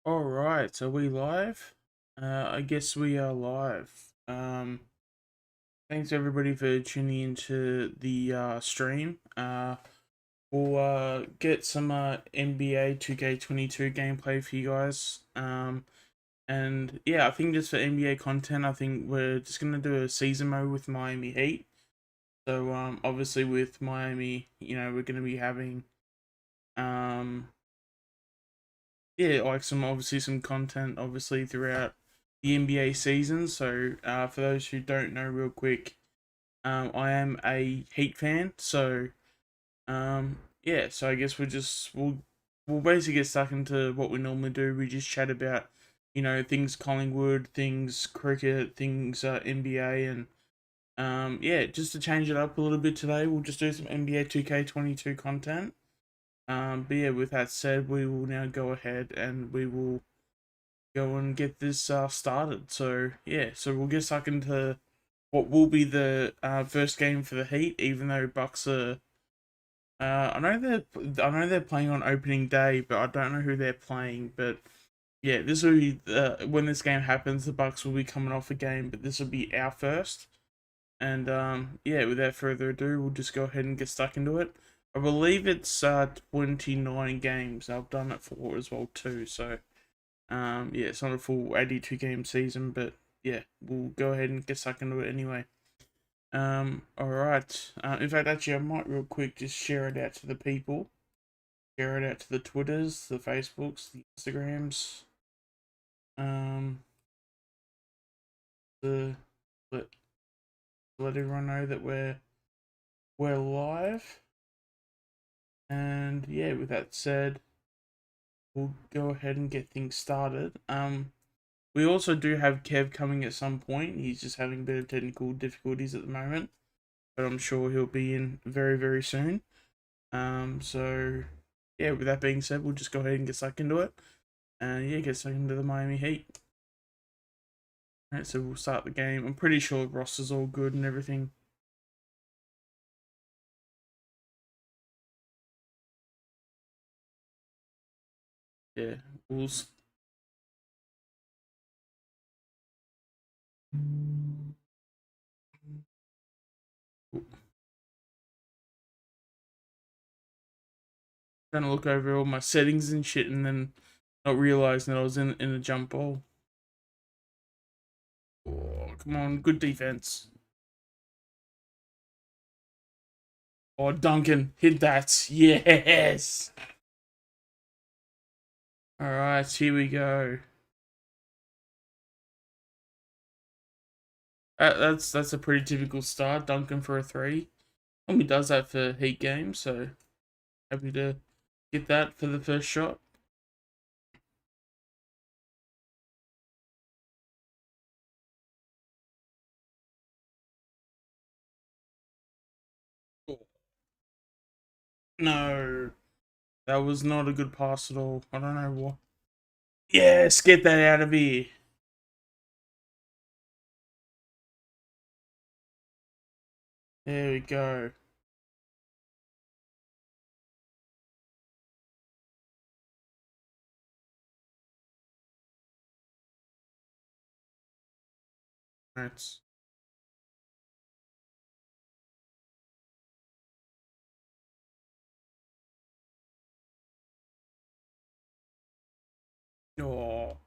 All right, so we live? I guess we are live. Thanks everybody for tuning into the stream. We'll get some NBA 2K22 gameplay for you guys. And yeah, I think just for NBA content, I think we're just gonna do a season mode with Miami Heat. So obviously with Miami, we're gonna be having um yeah, like some content obviously throughout the NBA season. So for those who don't know, real quick, I am a Heat fan. So yeah, so I guess we'll basically get stuck into what we normally do. We just chat about things Collingwood, things cricket, things NBA, and yeah, just to change it up a little bit today, we'll just do some NBA 2K22 content. But yeah, with that said, we will now go ahead and we will go and get this started. So yeah, so we'll get stuck into what will be the first game for the Heat, even though Bucks are. I know they're playing on opening day, but I don't know who they're playing. But yeah, this will be when this game happens. The Bucks will be coming off a game, but this will be our first. And yeah, without further ado, we'll just go ahead and get stuck into it. I believe it's 29 games. I've done it for as well too. So yeah, it's not a full 82 game season, but yeah, we'll go ahead and get stuck into it anyway. All right. In fact, actually, I might real quick just share it out to the people. Share it out to the Twitters, the Facebooks, the Instagrams. Um, the let let everyone know that we're live. And yeah, with that said, we'll go ahead and get things started. We also do have Kev coming at some point. He's just having a bit of technical difficulties at the moment, but I'm sure he'll be in very, very soon. So yeah, with that being said, we'll just go ahead and get stuck into it, and yeah, get stuck into the Miami Heat. Alright, so we'll start the game. I'm pretty sure roster's all good and everything. Yeah, we'll. Trying to look over all my settings and shit, and then not realizing that I was in a jump ball. Oh, come on, good defense. Oh, Duncan, hit that. Yes. All right, here we go. That's a pretty typical start. Duncan for a three. He does that for Heat games, so happy to get that for the first shot. No, that was not a good pass at all. I don't know what. Yes, get that out of here. There we go. That's oh.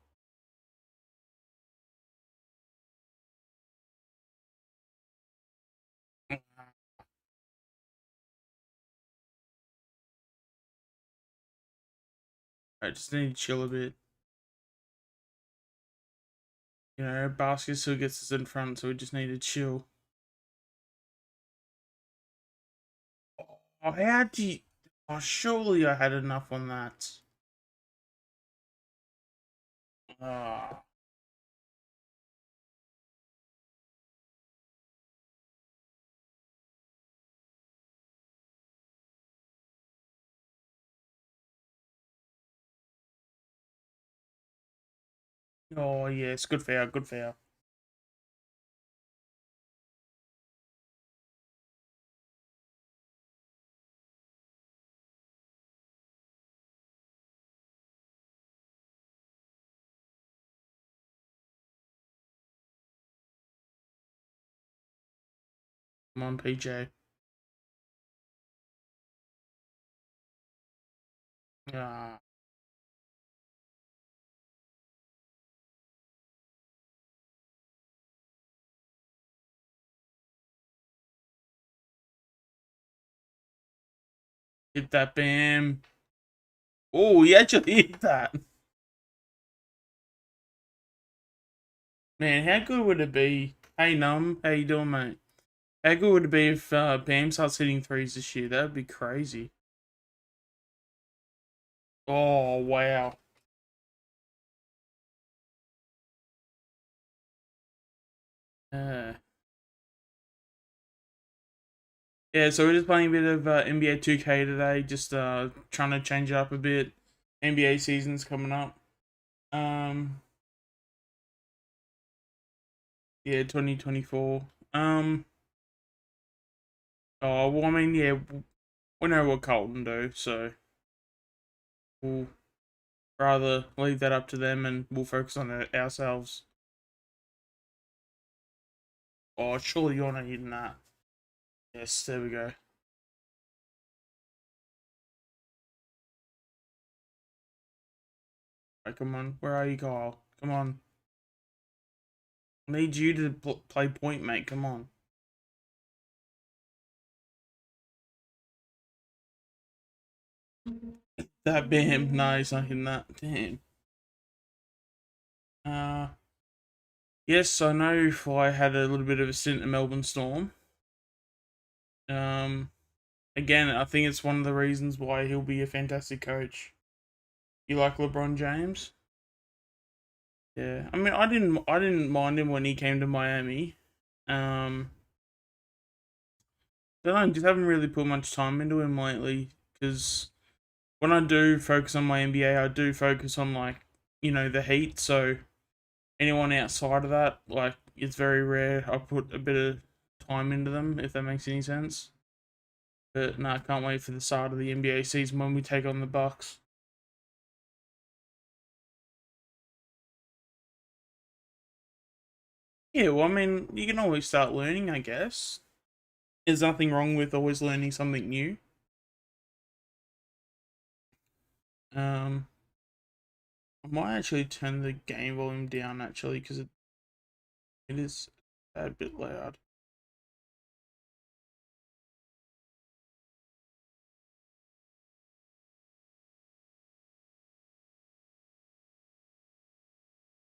I just need to chill a bit. Basket still gets us in front, so we just need to chill. Oh, how do you... Oh, surely I had enough on that. Ah. Oh, yes, good foul, good foul. Come on, PJ. Ah. Hit that, Bam. Oh, he actually hit that. Man, how good would it be? Hey, Num, how you doing, mate? How good would it be if Bam starts hitting threes this year? That'd be crazy. Oh, wow. Yeah, so we're just playing a bit of NBA 2K today, just trying to change it up a bit. NBA season's coming up. Yeah, 2024. Oh, well, I mean, yeah, we know what Colton do, so we'll rather leave that up to them and we'll focus on it ourselves. Oh, surely you're not hitting that. Yes, there we go. Right, come on, where are you, Kyle? Come on. I need you to play point, mate, come on. That Bam, no, he's not hitting that. Damn. Yes, I know Fly had a little bit of a stint at Melbourne Storm. Again, I think it's one of the reasons why he'll be a fantastic coach. You like LeBron James? Yeah, I mean, I didn't mind him when he came to Miami. Don't know, just haven't really put much time into him lately. Because when I do focus on my NBA, I do focus on like, you know, the Heat. So anyone outside of that, like, it's very rare I put a bit of time into them, if that makes any sense. But no, I can't wait for the start of the NBA season when we take on the Bucks. Yeah, well, I mean, you can always start learning, I guess. There's nothing wrong with always learning something new. I might actually turn the game volume down, actually, because it is a bit loud.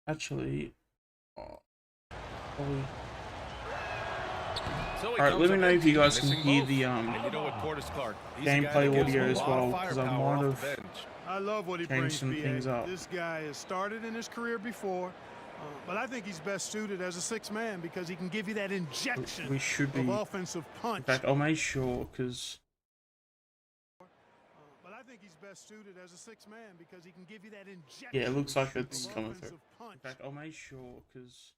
Actually, oh, probably. Alright, let me know if you guys can hear the gameplay audio as well, because I might have changed some things up. This guy has started in his career before, but I think he's best suited as a sixth man because he can give you that injection we should be, of offensive punch. In fact, I'll make sure, because... But I think he's best suited as a sixth man because he can give you that injection. Yeah, it looks like it's coming through. In fact, I'll make sure, because...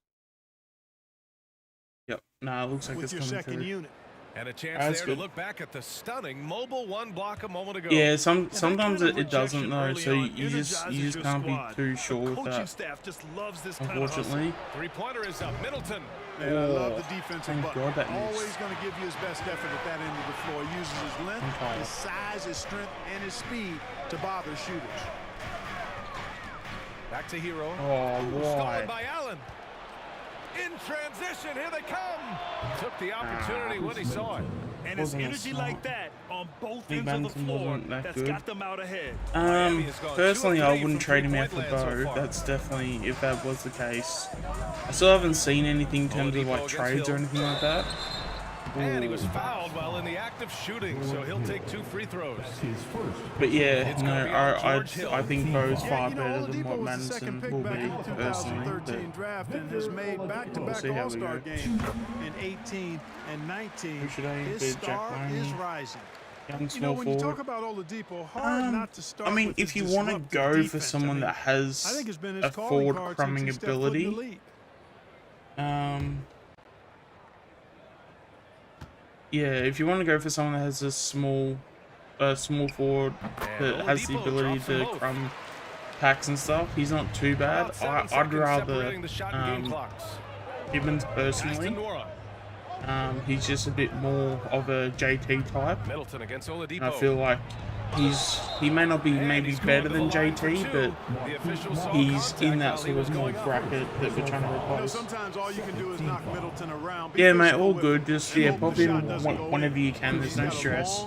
Yep, nah, it looks like it's coming through. Unit. And a chance there to look back at the stunning mobile one block a moment ago. Yeah, sometimes it doesn't though, so you just can't be too sure with that. Staff just loves this unfortunately. Three-pointer is up. Middleton. Man, I love the defensive thank God that always going to give you his best effort at that end of the floor. He uses his length, his size, his strength, and his speed to bother shooters. Back to Hero. Oh, why? Stolen by Allen. In transition, here they come. Took the opportunity when he saw it. And it's energy like that on both ends of the floor that's got them out ahead. Personally, I wouldn't trade him out for Bo. That's definitely, if that was the case. I still haven't seen anything in terms of like trades or anything like that. And he was fouled while in the act of shooting, so he'll take 2 free throws. But yeah, no, I think Bo's far better than what Madison will be, personally. And has made back-to-back All-Star games in 18 and 19. His star is rising. Young You know, small when you forward. talk about Oladipo, hard not to start I mean, with if his you want to disruptive go defense. for someone that has I think it's been his a calling forward card crumbing since he stepped foot in the ability, league. yeah, if you want to go for someone that has a small forward that has the ability to crumb packs and stuff, he's not too bad. I'd rather Gibbons personally. He's just a bit more of a JT type. Middleton against Oladipo. I feel like he may not be maybe better than JT, but he's in that sort of more bracket that we're trying to replace. Sometimes all you can do is knock Middleton around. Yeah, mate, all good. Just pop in whenever you can. There's no stress.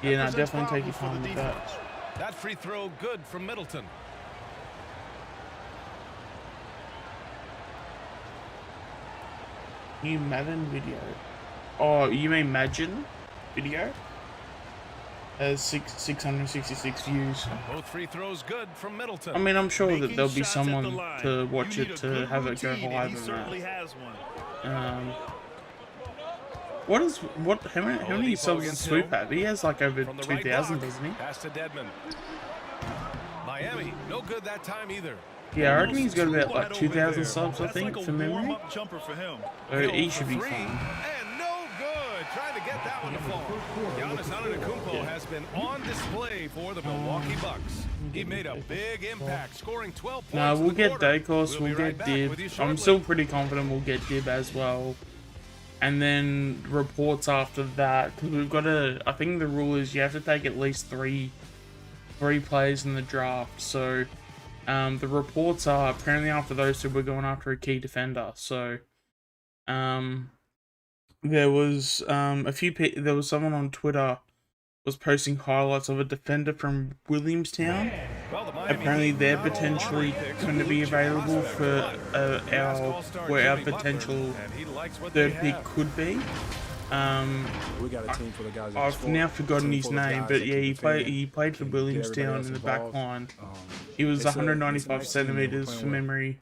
Yeah, no, definitely take your time with that. That free throw good from Middleton. New Madden video. Oh, you mean Madden video? Has 666 views. Both free throws good from Middleton. I mean, I'm sure that there'll be someone to watch it to have it go higher than that. How many subs does Swoop have? He has like over 2,000, doesn't he? Pass to Dedmon. Miami, no good that time either. Yeah, I reckon he's got about like 2,000 subs, I think, from memory. He should be fine. And no good. Trying to get that one to fall. Giannis Antetokounmpo has been on display for the Milwaukee Bucks. He made a big impact, scoring 12 points. No, we'll get Dacos, we'll get Dib. I'm still pretty confident we'll get Dib as well. And then reports after that, because we've got to. I think the rule is you have to take at least three players in the draft. So the reports are apparently after those two we're going after a key defender. So there was there was someone on Twitter was posting highlights of a defender from Williamstown. Apparently they're potentially going to be available for where our potential third pick could be. We got a team for the guys. I've now forgotten his name, but yeah, he played for Williamstown in the back line. He was 195 centimeters from memory.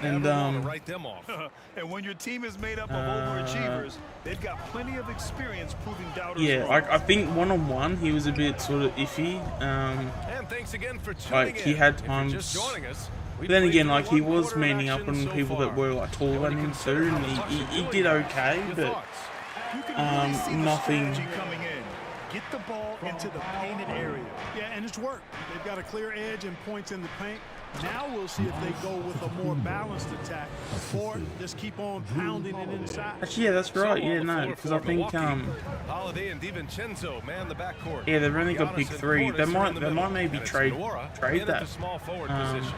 And write them off. And when your team is made up of overachievers, they've got plenty of experience proving doubters yeah, wrong. I think one-on-one he was a bit sort of iffy. And thanks again for like he had times. But then again, like he was manning up on people that were like taller than him too, and he did okay, but nothing. Coming in. Get the ball into the painted area. Yeah, and it's worked. They've got a clear edge and points in the paint. Now we'll see if they go with a more balanced attack or just keep on pounding it inside. Actually, yeah, that's right. Yeah, no, because I think Holiday and DiVincenzo man the backcourt. yeah, they've only got pick 3. They might maybe trade that. Small forward position.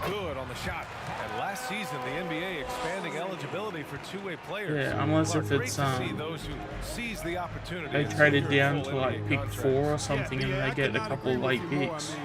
Good on the shot. And last season, the NBA expanding eligibility for two-way players. Yeah, unless if it's those who seize the opportunity. they traded down to like pick 4 or something, and they get a couple of late picks.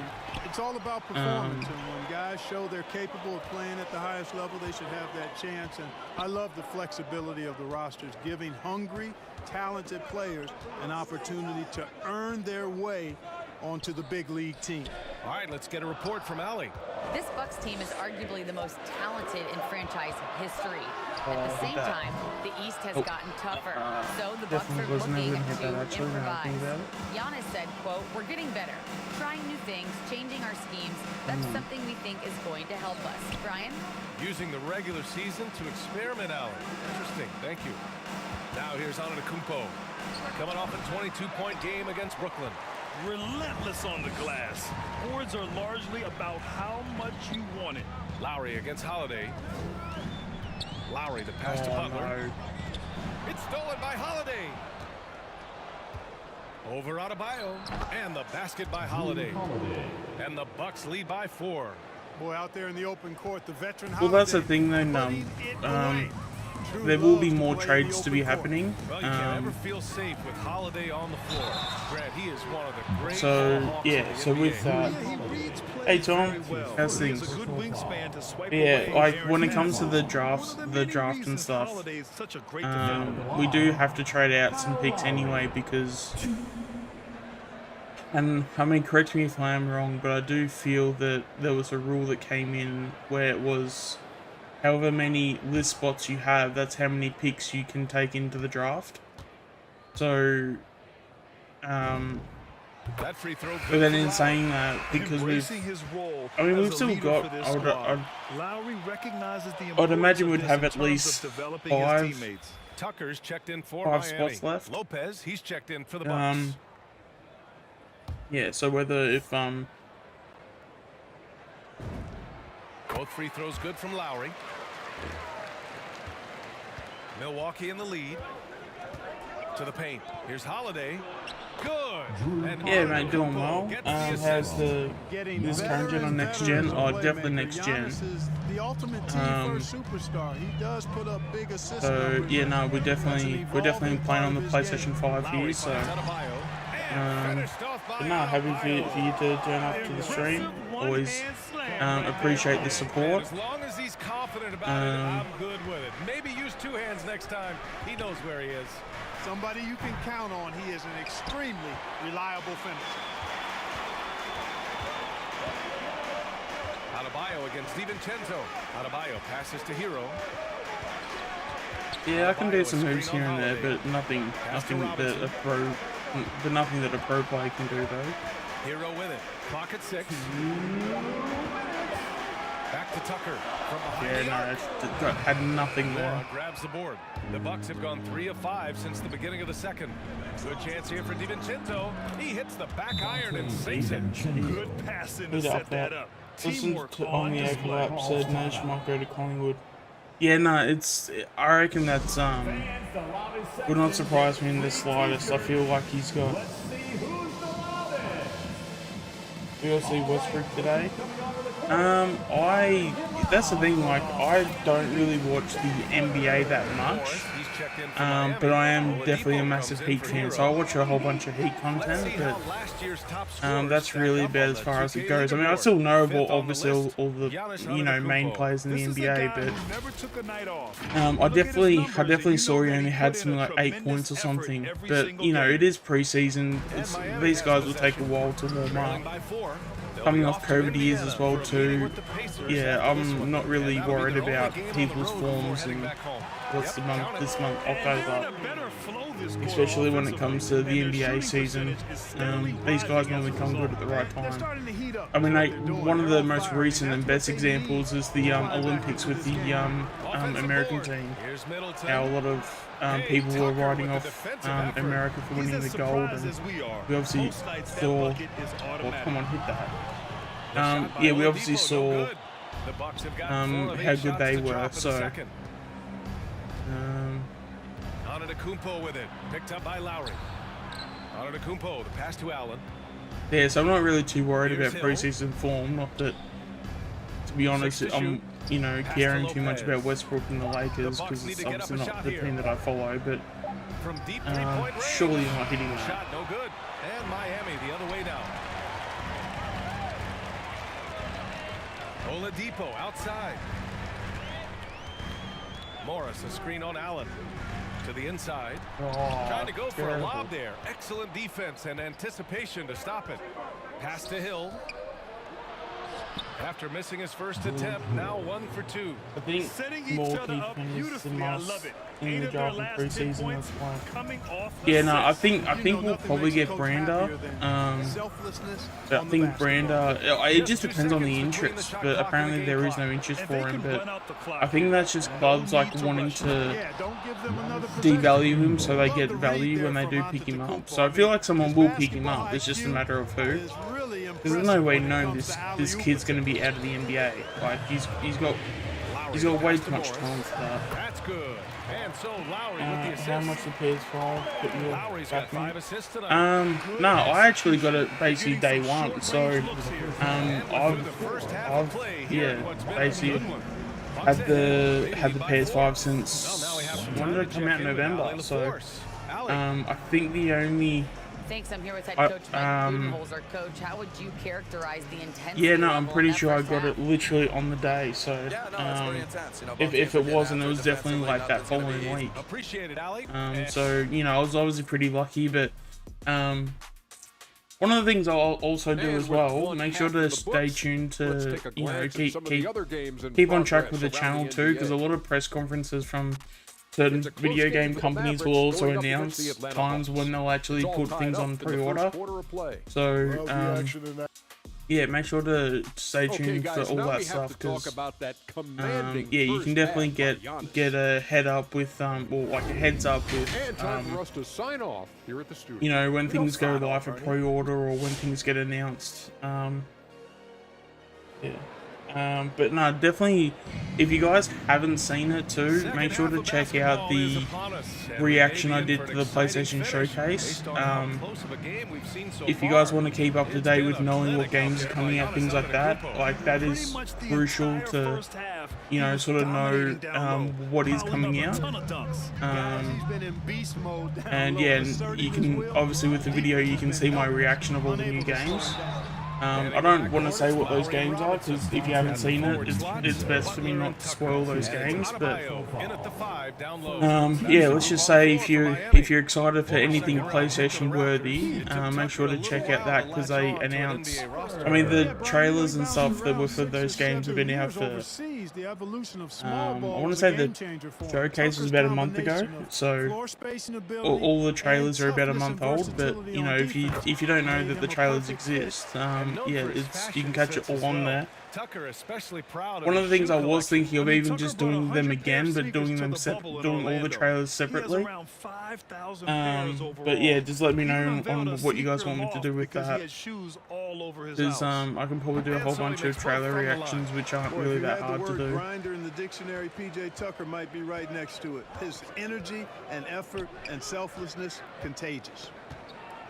It's all about performance, and when guys show they're capable of playing at the highest level, they should have that chance. And I love the flexibility of the rosters, giving hungry, talented players an opportunity to earn their way onto the big league team. All right, let's get a report from Allie. This Bucks team is arguably the most talented in franchise history. At the same time, the East has gotten tougher, so the Bucks are looking to improvise. Giannis said, quote, "We're getting better, trying new things, changing our schemes. That's something we think is going to help us." Brian? Using the regular season to experiment, Allie. Interesting, thank you. Now here's Antetokounmpo, coming off a 22-point game against Brooklyn. Relentless on the glass. Boards are largely about how much you want it. Lowry against Holiday. Lowry, the pass to Butler. No. It's stolen by Holiday. Over Adebayo. And the basket by Holiday. And the Bucks lead by 4. Boy, out there in the open court, the veteran. Well, that's the thing, then. There will be more trades to be happening. Well, you can't ever feel safe with Holiday on the floor. Grant, he is one of the great. So yeah, so with that, hey Tom, how's things? Yeah, like when it comes to the draft and stuff, we do have to trade out some picks anyway because, and I mean, correct me if I am wrong, but I do feel that there was a rule that came in where it was, however many list spots you have, that's how many picks you can take into the draft. So, that free throw. But then in saying that, because we've still got, I'd imagine we'd have at least 5 Tucker's checked in for Miami. Spots left. Lopez, he's checked in for the Bucks. Yeah, so whether if Both free throws good from Lowry. Milwaukee in the lead. To the paint. Here's Holiday. Good. And Yeah, mate, doing well. How's this current gen on next gen? Oh, definitely next gen. The ultimate team first superstar. He does put up big assists. So yeah, no, we're definitely playing on the PlayStation 5 here. So but no, happy for you to turn up to the stream. Always appreciate the support. As long as he's confident about it, I'm good with it. Maybe use two hands next time. He knows where he is. Somebody you can count on. He is an extremely reliable finisher. Adebayo against DiVincenzo. Adebayo passes to Hero. Yeah, I can do some moves here and there, but nothing that a pro player can do though. Hero with it. Clock at 6. Back to Tucker from behind. Yeah, no, had nothing there. Grabs the board. The Bucks have gone 3 of 5 since the beginning of the second. Good chance here for DiVincenzo. He hits the back iron and sinks it. Good passing to set that up. Listen to on the overlap said Nash might go to Collingwood. Yeah, no, I reckon that's would not surprise me in the slightest. I feel like he's got. We all see Westbrook today. That's the thing, like, I don't really watch the NBA that much, but I am definitely a massive Heat fan, so I watch a whole bunch of Heat content, but that's really about as far as it goes. I mean, I still know about, obviously, all the, you know, main players in the NBA, but I definitely saw he only had something like 8 points or something, but, you know, it is preseason. These guys will take a while to warm up. Coming off COVID years as well too. Yeah, I'm not really worried about people's forms and what's this month, October. Especially when it comes to the NBA season. These guys normally come good at the right time. I mean, one of the most recent and best examples is the Olympics with the American team. How a lot of people were writing off America for winning the gold, and we obviously saw. Well, come on, hit that. Yeah, we obviously saw how good they were. So. Antetokounmpo with it, picked up by Lowry. Antetokounmpo, the pass to Allen. Yeah, so I'm not really too worried about preseason form. Not that, to be honest, I'm caring too much about Westbrook and the Lakers because it's obviously not the team that I follow. But surely not hitting that. Shot no good, and Miami the other way now. Oladipo outside. Morris, a screen on Allen. To the inside. Trying to go for a lob there. Excellent defense and anticipation to stop it. Pass to Hill. After missing his first attempt, now 1 for 2. I think Milwaukee finished the most in the draft in preseason. That's why. Yeah, no, I think we'll probably get Brander. But I think Brander. It just depends on the interest. But apparently there is no interest for him. But I think that's just clubs like wanting to devalue him so they get value when they do pick him up. So I feel like someone will pick him up. It's just a matter of who. There's no way knowing this kid's going to be out of the NBA. Like he's got way too much talent for that. That's good. And so Lowry with the assist. How much the PS5? Lowry's got 5 assists tonight. No, I actually got it basically day one. So I've basically had the PS5 since when did it come out in November? So I think the only. Thanks. I'm here with head coach Mike Budenholzer. Coach, how would you characterize the intensity? Yeah, no, I'm pretty sure I got it literally on the day. So if it wasn't, it was definitely like that following week. So I was obviously pretty lucky, but one of the things I'll also do as well, make sure to stay tuned to keep on track with the channel too, because a lot of press conferences from certain video game companies will also announce times when they'll actually put things on pre-order. So, yeah, make sure to stay tuned for all that stuff because, yeah, you can definitely get a head up with, or like a heads up with, when things go live for pre-order or when things get announced. Yeah. But no, definitely, if you guys haven't seen it too, make sure to check out the reaction I did to the PlayStation Showcase. If you guys want to keep up to date with knowing what games are coming out, things like that is crucial to, you know, sort of know what is coming out. And yeah, and you can, obviously with the video, you can see my reaction of all the new games. I don't want to say what those games are, because if you haven't seen it, it's best for me not to spoil those games. But yeah, let's just say if you're excited for anything PlayStation worthy, make sure to check out that, because they announced, I mean, the trailers and stuff that were for those games have been out for, I want to say the showcase was about a month ago, so all the trailers are about a month old. But you know, if you don't know that the trailers exist, yeah, you can catch it all on there. One of the things I was thinking of even just doing them again, but doing all the trailers separately. But yeah, just let me know on what you guys want me to do with that. Because I can probably do a whole bunch of trailer reactions, which aren't really that hard to do. Grinder in the dictionary, PJ Tucker might be right next to it. His energy and effort and selflessness, contagious.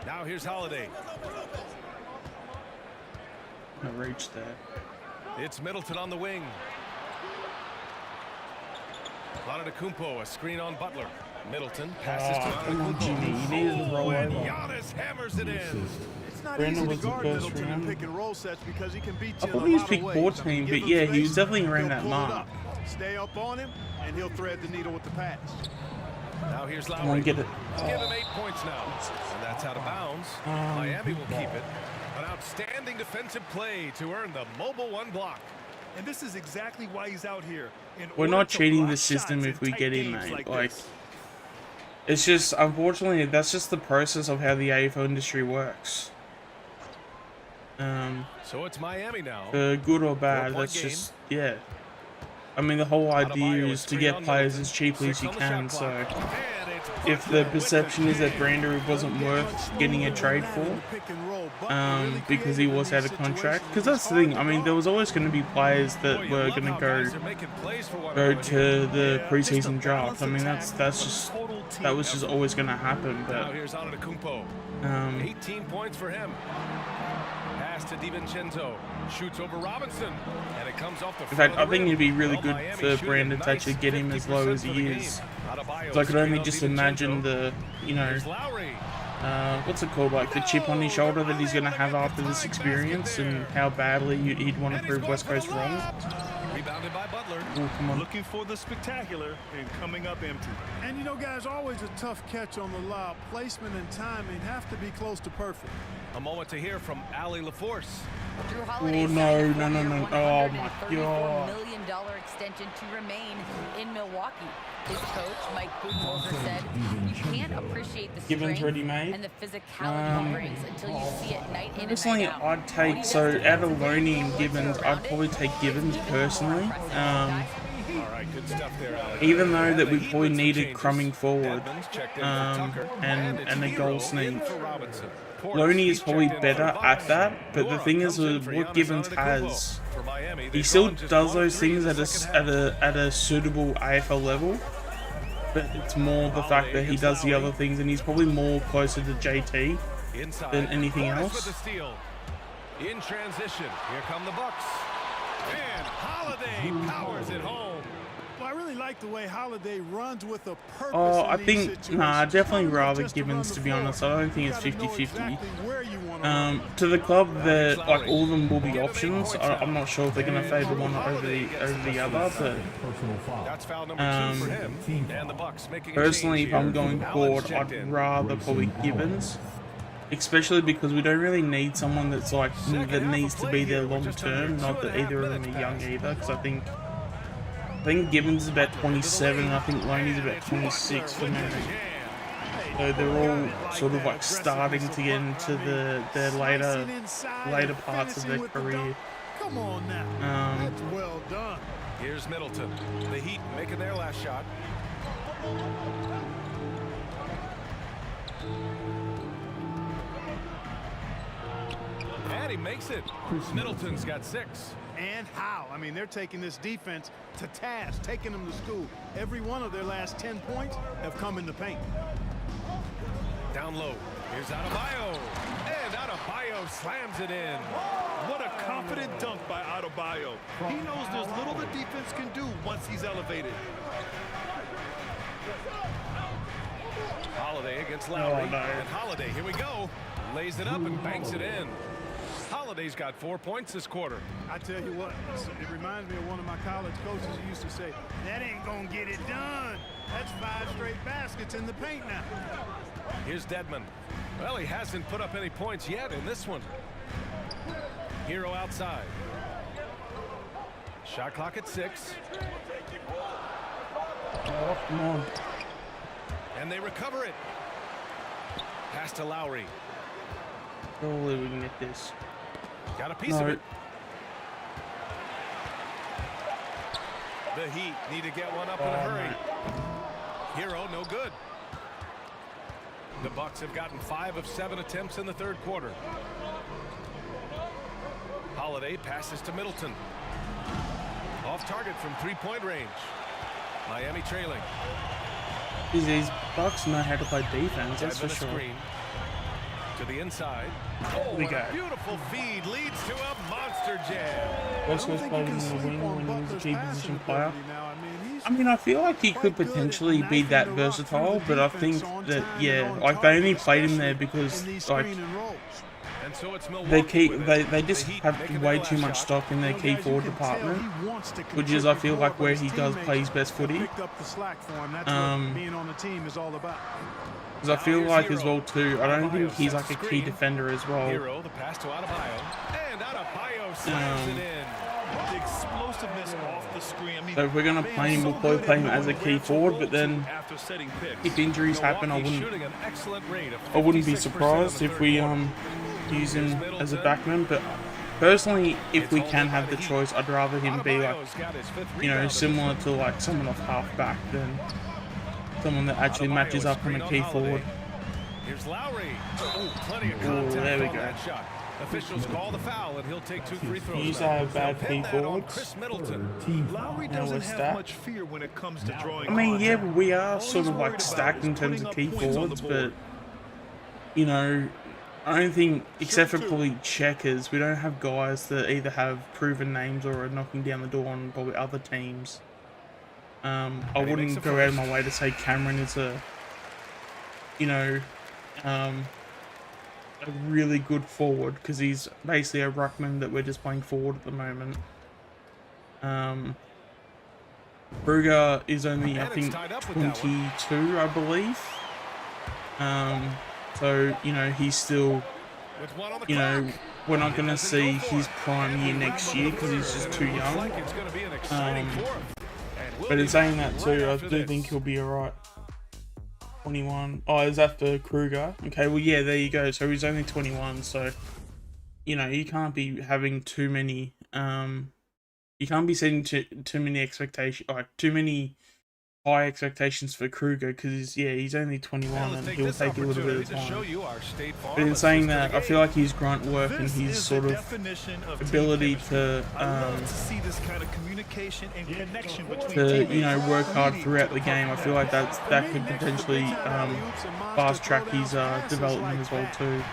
Now here's Holiday. I reached there. It's Middleton on the wing. Antetokounmpo, a screen on Butler. Middleton passes to Antetokounmpo. He needed to roll over. Giannis hammers it in. It's not Brandon easy was to the guard first Middleton in round. pick and roll sets because he can beat I you in a thought he was lot pick of ways. 14, Give but him yeah, he was space, definitely around he'll that pull it mark. up. Stay up on him, and he'll thread the needle with the pass. Now here's Lowry. Come on, get it. Give him 8 points now. And that's out of bounds. Miami will keep it. An outstanding defensive play to earn the mobile 1 block. And this is exactly why he's out here. We're not cheating the system if we get in, mate. Like, it's just, unfortunately, that's just the process of how the AFL industry works. So it's Miami now. For good or bad, that's just, yeah. I mean, the whole idea is to get players as cheaply as you can, so if the perception is that Brander wasn't worth getting a trade for, because he was out of contract, because that's the thing, I mean, there was always going to be players that were going to go to the preseason draft. I mean, that was just always going to happen. But now here's Antetokounmpo. 18 points for him. Pass to DiVincenzo. Shoots over Robinson. And it comes off the in fact, I think it'd be really good for Brandon to actually get him as low as he is. So I could only just imagine the, you know, what's it called, like the chip on his shoulder that he's going to have after this experience, and how badly he'd want to prove West Coast wrong. Rebounded by Butler. Ooh, come on. Looking for the spectacular and coming up empty. And you know, guys, always a tough catch on the lob. Placement and timing have to be close to perfect. A moment to hear from Ali LaForce. Oh, no. Oh, my God. $34 million extension to remain in Milwaukee. His coach, Mike Budenholzer, said, "You can't appreciate the Gibbons strength ready-made. and the physicality he brings until you see it night in and Personally, night out." I'd take, so out of Loney and Gibbons, I'd probably take Gibbons personally. All right, good stuff there, Ali. Even though that we probably needed crumbing forward, and a goal sneak. Loney is probably better at that, but the thing is with what Gibbons has, he still does those things at a suitable AFL level, but it's more the fact that he does the other things, and he's probably more closer to JT than anything else. In transition, here come the Bucks. And Holiday powers it home. Well, I really like the way Holiday runs with a purpose. Oh, I in these think, situations. nah, I'd definitely Not rather just Gibbons, around to the be floor. honest. I don't think it's You gotta know 50-50. exactly where you wanna run. To the club, that like all of them will be options. I'm not sure if they're going to favour one over the other, but That's foul number 2 for him. And the Bucks making a personally, change if I'm here. going Allen forward, checked I'd in. rather probably Gibbons, especially because we don't really need someone that's like that needs to be there long term. Not that either of them are young either, because I think Gibbons is about 27, and I think Loney's about 26 for memory. So they're all sort of like starting to get into their later parts of their career. Come on now. That's well done. Here's Middleton. The Heat making their last shot. And he makes it. Middleton's got 6. and how. I mean, they're taking this defense to task, taking them to school. Every one of their last 10 points have come in the paint. Down low. Here's Adebayo. And Adebayo slams it in. What a confident dunk by Adebayo. He knows there's little the defense can do once he's elevated. Holiday against Lowry. Oh, no. And Holiday, here we go. Lays it up and banks it in. Holiday's got 4 points this quarter. I tell you what, it reminds me of one of my college coaches who used to say, that ain't gonna get it done. That's 5 straight baskets in the paint now. Here's Dedmon. Well, he hasn't put up any points yet in this one. Hero outside. Shot clock at 6. Oh, come on. And they recover it. Pass to Lowry. Surely we can get this. Got a piece of it. The Heat need to get one up in a hurry. Hero, no good. The Bucks have gotten 5 of 7 attempts in the third quarter. Holiday passes to Middleton. Off target from 3-point range. Miami trailing. These Bucks know how to play defense, that's for sure. Screen. To the inside. Oh, we what go. a beautiful feed leads to a monster jam. Westcoast played in the wing when he was a key position player. I mean, I feel like he could potentially be that versatile, but I think that, yeah, like they only played him there because, like, And so it's they just have way too much stock in their key forward department, which is, I feel like, where he does play his best footy. Because I feel like as well too, I don't think he's like a key defender as well. Hero, the pass to Adebayo. And Adebayo slams it in. The explosiveness off the screen. I mean, So if we're gonna play him, we'll probably play him as a key forward. But then, if injuries happen, I wouldn't be surprised if we use him as a backman. But personally, if we can have the choice, I'd rather him be like, you know, similar to like someone off halfback than someone that actually matches up on a key forward. Here's Lowry. Plenty of contact there we on go. that Shot. Officials call the foul, and he'll take 2 free throws. He's a bad key forward. Chris Middleton. Lowry doesn't have much fear when it comes to drawing. I mean, yeah, we are sort of like stacked in terms of key forwards, but you know, I don't think, except for probably Checkers, we don't have guys that either have proven names or are knocking down the door on probably other teams. I wouldn't go out of my way to say Cameron is a, you know, a really good forward, because he's basically a ruckman that we're just playing forward at the moment. Kruger is only, I think, 22, I believe. So, you know, he's still, you know, we're not going to see his prime year next year because he's just too young. But in saying that too, I do think he'll be alright. 21. Oh, is that for Kruger? Okay, well, yeah, there you go. So he's only 21, so, you know, you can't be having too many, you can't be setting too many expectations, like, too many high expectations for Kruger, because, yeah, he's only 21 and he'll take a little bit of time. But in saying that, I feel like his grunt work and his sort of ability to, you know, work hard throughout the game, I feel like that could potentially fast track his development as well too.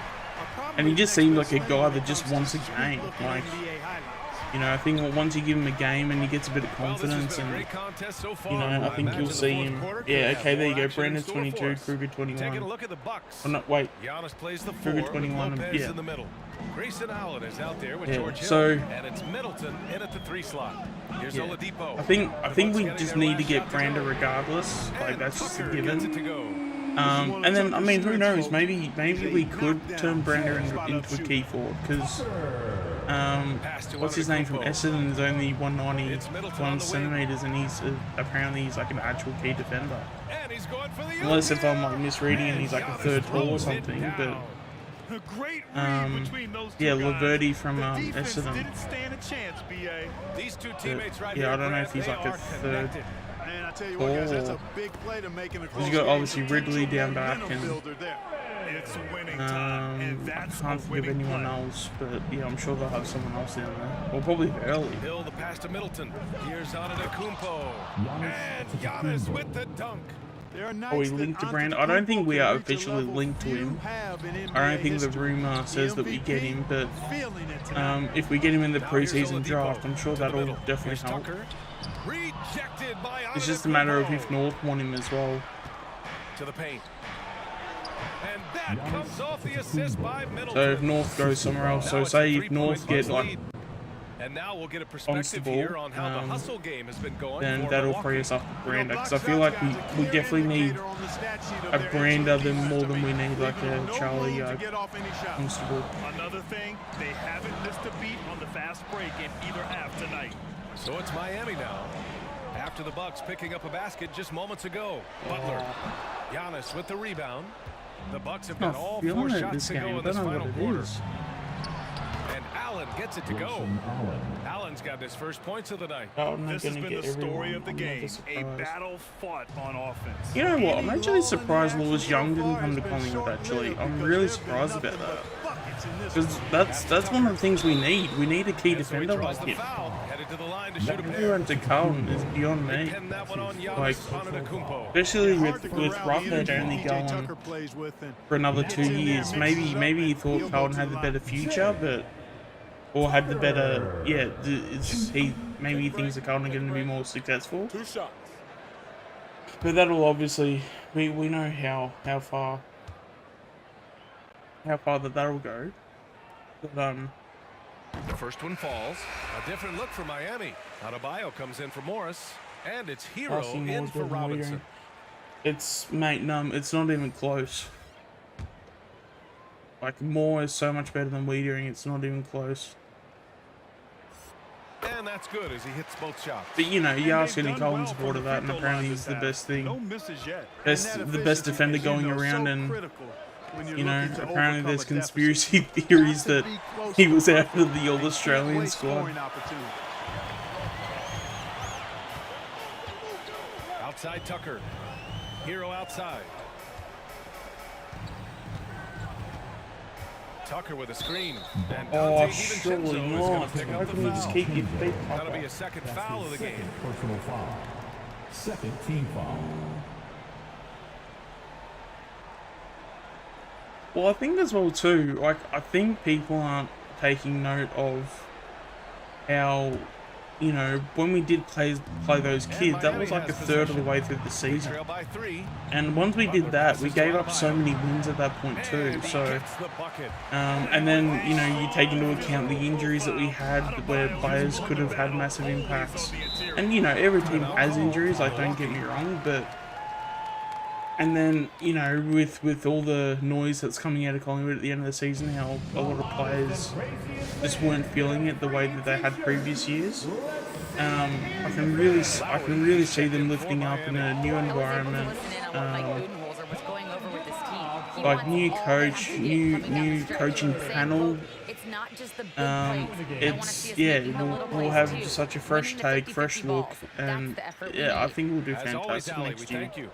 And he just seems like a guy that just wants a game. Like, you know, I think once you give him a game and he gets a bit of confidence, and, you know, I think you'll see him. Yeah, okay, there you go. Brandon's 22, Kruger 21. Oh, no, wait. Kruger 21, yeah. Grayson Allen is out there with Yeah, George Hill, so and it's Middleton in at the 3 slot. Here's yeah. Oladipo. I think we just need to get Brandon regardless. Like, that's just a given. And then, I mean, who knows? Maybe we could turn Brandon into a key forward, because what's his name from Essendon is only 191 centimeters, and apparently he's like an actual key defender. Unless if I'm like misreading and he's like a third tall or something, but yeah, Laverty from Essendon. But, yeah, I don't know if he's like a third tall. He's got obviously Ridley down back, and It's winning time, and I that's can't a think of winning anyone play. else, but yeah, I'm sure they'll have someone else down there. Or probably early. Hill the pass to Middleton. Here's Antetokounmpo. And Giannis with the dunk. There are Are nights we that linked to Brand? I don't think we Antetokounmpo are can reach a officially level linked to few him. have in I don't NBA think the history. rumor says that we get him, but Feeling it tonight. if we get him in the Now here's preseason Oladipo draft, I'm sure to the that'll middle. definitely Here's help. Tucker. Rejected by It's just a matter of if Antetokounmpo. North want him as well. To the paint. And that comes off the assist by Middleton. So if North goes somewhere else, Now so it's a say if three-point North get Bucks like, lead. And now we'll get a perspective Constable, here on how the hustle game has been going then for that'll Milwaukee. free us up with Brander, because I feel like we definitely need a Brander more than we need like a Charlie Constable. Another thing, they haven't missed a beat on the fast break in either half tonight. So it's Miami now. After the Bucks picking up a basket just moments ago. Butler. Giannis with the rebound. The Bucks have got Not all feeling four it shots this to game. go I in this don't know final what it quarter. is. And Allen gets it to go. Allen's got his first points of the night. I'm not This has gonna been get the story everyone. of the I'm game. never A surprised. battle fought on offense. You know what? I'm actually surprised Lewis Young didn't come to Collingwood. Actually, I'm really surprised about that. Because that's one of the things we need. We need a key And so he defender draws like the him. foul, headed to the line to shoot a Who pair. went to Carlton is beyond They me. pin that one on Giannis Like, Antetokounmpo. especially with Ruffhead only going for another 2 years. Maybe he thought Carlton had the better future, but or had the better maybe he thinks that Carlton are going to be more successful. Two shots. But that'll obviously we know how far that'll go. But The first one falls. A different look for Miami. Adebayo comes in for Morris. And it's Hero passing in Moore's for better than Robinson. Wiegering. It's it's not even close. Like Moore is so much better than Wiegering, it's not even close. And that's good as he hits both shots. But you know, you ask any They've done Collins well supporter from the that, and free throw apparently line he's this the best half. No thing, misses yet. the best defender going around, and you know, apparently there's conspiracy theories that he was out of the All-Australian squad. Outside Tucker. Hero outside. Tucker with a screen. And Oh, Dante surely DiVincenzo is not. going to pick How up the can you just foul. keep your feet That'll up? be a second foul of the game. Personal foul. Second team foul. Well, I think as well too, like, I think people aren't taking note of how, you know, when we did play those kids, that was like a third of the way through the season. Trail by 3. And once we did that, we gave up so many wins at that point too. And he So, gets the bucket. and then, you know, you take into account the injuries that we had where players could have had massive impacts. And, you know, every team has injuries, like, don't get me wrong, but... And then, you know, with all the noise that's coming out of Collingwood at the end of the season, how a lot of players just weren't feeling it the way that they had previous years. I can really see them lifting up in a new environment. Like new coach, new coaching panel. We'll have such a fresh take, fresh look, and yeah, I think we'll do As always, fantastic Ali, we next year. thank you.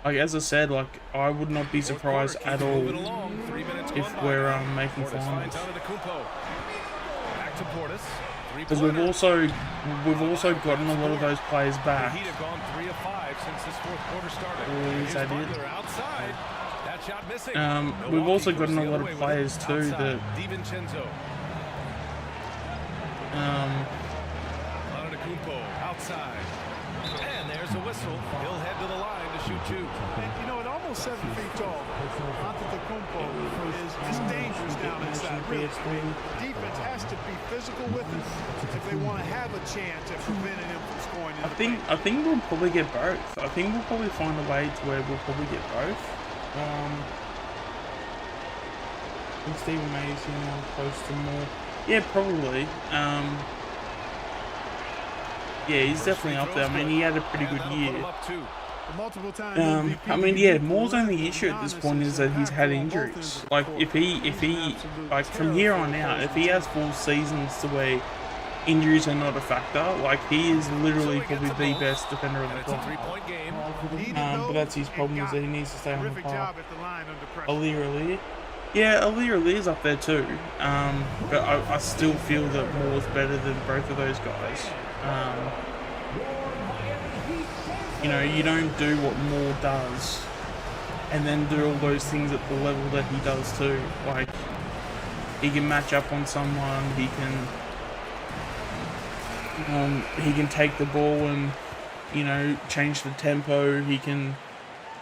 Like as I said, like I would not be surprised at all if we're making finals. Back to Portis. Because we've also gotten a lot of those players The back. Heat have gone 3 of 5 since this fourth quarter started. Oh, is Here's that it? Butler outside. That shot missing. We've Milwaukee also goes gotten the a lot other of way with players it. too Outside, that DiVincenzo. Antetokounmpo outside. And there's a whistle. He'll head to the line to shoot 2. And, you know, at almost 7 feet tall, Antetokounmpo is dangerous down inside. Really, I mean, defense has to be physical with him if they want to have a chance at preventing him from scoring. I think we'll probably get both. I think we'll probably find a way to where we'll probably get both. I think Stephen May's close to more. Yeah, probably. Yeah, he's definitely up there. I mean, he had a pretty good year. I mean, yeah, Moore's only issue at this point is that he's had injuries. Like, if he, like, from here on out, if he has full seasons to where injuries are not a factor. Like, he is literally probably the best defender of the It's a club. three-point game. But that's his problem, is that he needs to stay on the Terrific park. job at the line under pressure. Ali, yeah, Ali is up there too. But I still feel that Moore's better than both of those guys. You know, you don't do what Moore does and then do all those things at the level that he does too. Like, he can match up on someone, he can take the ball and, you know, change the tempo, he can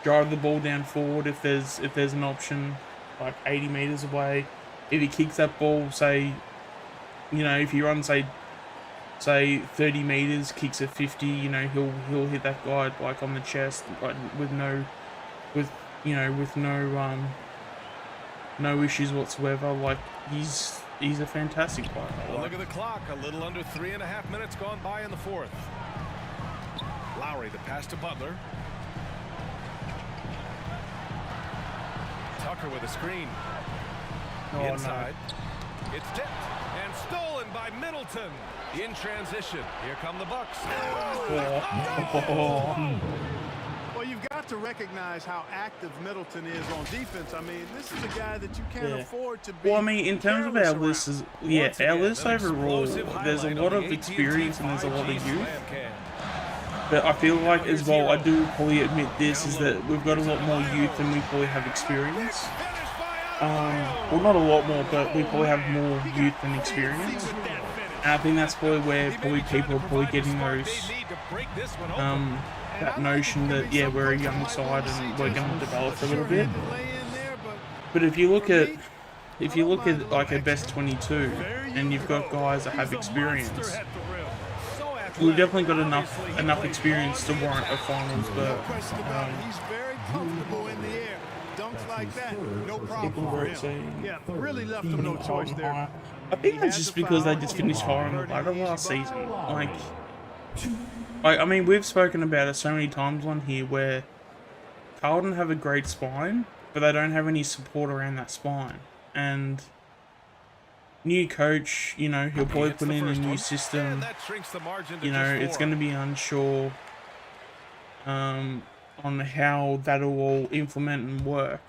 drive the ball down forward if there's an option, like 80 meters away. If he kicks that ball, say, you know, if he runs say 30 meters, kicks at 50, you know, he'll hit that guy like on the chest, like with no issues whatsoever. Like, he's a fantastic player. Well, look at the clock. A little under 3.5 minutes gone by in the fourth. Lowry, the pass to Butler. Tucker with a screen. Inside. No. It's tipped and stolen by Middleton. In transition. Here come the Bucks. Well, you've got to recognize how active Middleton is on defense. I mean, this is a guy that you can't afford to be. Well, I mean, in terms of our list, our list overall, there's a lot of experience and there's a lot of youth. But I feel like as well, I do probably admit this, is that we've got a lot more youth than we probably have experience. Well, not a lot more, but we probably have more youth than experience. And I think that's probably where people are probably getting those, that notion that, yeah, we're a young side and we're going to develop a little bit. But if you look at like a best 22 and you've got guys that have experience, we've definitely got enough experience to warrant a finals berth. He's very comfortable in the air. Dunks like that, no problem for him. Yeah, really left him no choice there. I think that's just because they just finished higher on the ladder last season. Like, I mean, we've spoken about it so many times on here where Carlton have a great spine, but they don't have any support around that spine. And new coach, you know, he'll probably put in a new system. You know, it's going to be unsure on how that'll all implement and work.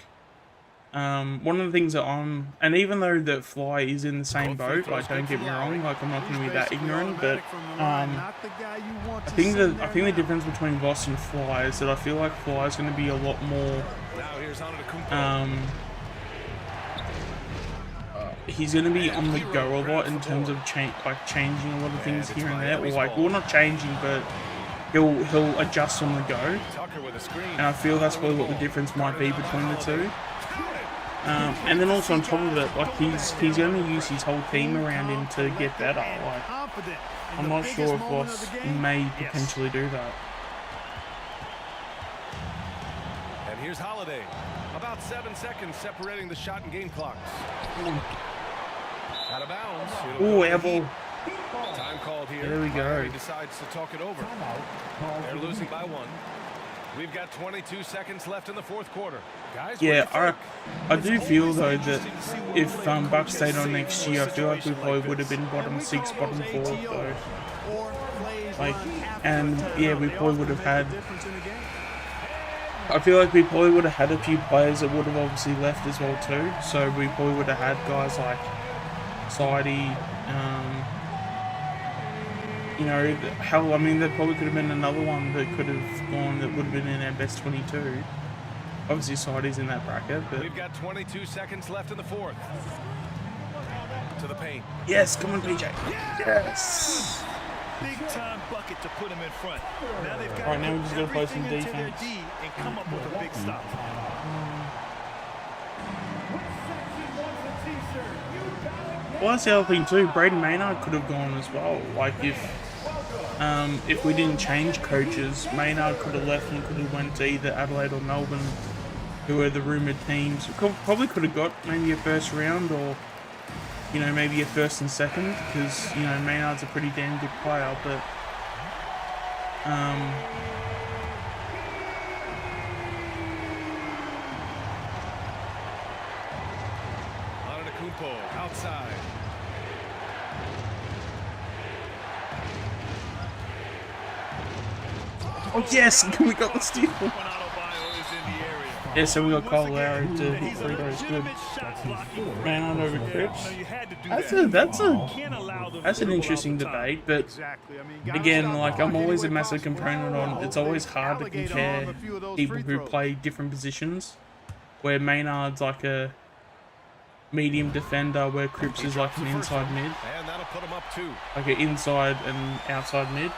One of the things that and even though that Fly is in the same boat, like, don't get me wrong, like, I'm not going to be that ignorant, but I think the difference between Voss and Fly is that I feel like Fly is going to be a lot more he's going to be on the go a lot in terms of changing a lot of things here and there, or like, well, not changing, but he'll adjust on the go, and I feel that's probably what the difference might be between the two. And then also on top of it, like, he's going to use his whole team around him to get better. Like, I'm not sure if Voss may potentially do that. And here's Holiday. About 7 seconds separating the shot and game clocks. Out of bounds. Ooh, air ball. Time called here. There we go. He decides to talk it over. They're losing by 1. We've got 22 seconds left in the fourth quarter. Guys, yeah, I do feel though that if Bucks stayed on next year, I feel like we probably would have been bottom 6, bottom 4 though. Like, and yeah, we probably would have had. I feel like we probably would have had a few players that would have obviously left as well too. So we probably would have had guys like Sidey. You know, hell, I mean, there probably could have been another one that could have gone that would have been in our best 22. Obviously, Sidey's in that bracket, but... We've got 22 seconds left in the fourth. To the paint. Yes, come on, PJ. Yes! Big time bucket to put him in front. Now they've got Alright, now we just got to play some defense. And come up with a big stop. Well, that's the other thing too. Braden Maynard could have gone as well. Like, if we didn't change coaches, Maynard could have left and could have went to either Adelaide or Melbourne, who are the rumoured teams. Probably could have got maybe a first round, or, you know, maybe a first and second, because, you know, Maynard's a pretty damn good player, but Outside. Oh yes, we got the steal. When Adebayo is in the area. Yeah, so we got Kyle Lowry Once to again, hit he's a free throws. Good. legitimate shot blocking Man threat. over Cripps. So you had to do That's that. Can't allow them that's to an dribble interesting out the top. debate, but Exactly. I mean, guys again, stop like I'm blocking always a any way massive possible. component on. It's always hard to Alligator compare on a few of those people free who throws. play different positions. Where Maynard's like a medium defender, where Cripps is like an inside mid, And that'll put him up 2. like an inside and outside mid.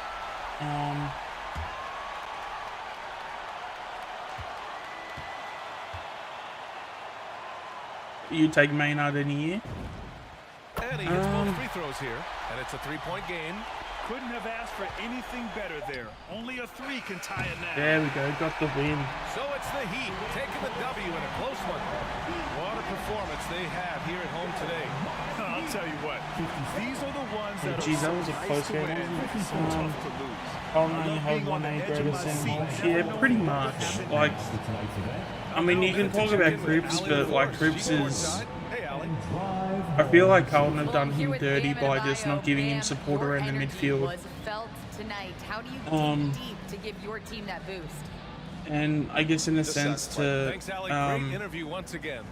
You take Maynard any year? And he hits both free throws here. And it's a 3-point game. Couldn't have asked for anything better there. Only a 3 can tie it now. There we go, got the win. So it's the Heat taking the W in a close one. What a performance they have here at home today. I'll tell you what, these are the ones that Geez, that are was a so close nice to game, win, wasn't it? so tough to lose. Oh no, you have one A greatest in holes. Yeah, pretty much. Like, I mean, you can talk about Cripps, but like Cripps is. Hey, Allie. I feel like Carlton have done Here him with dirty Bam by and just Adebayo. not giving him Bam, support your around the energy midfield. was felt tonight. How do you dig deep to give your team that boost? And I guess in a sense to, Thanks, Allie. Great interview once again.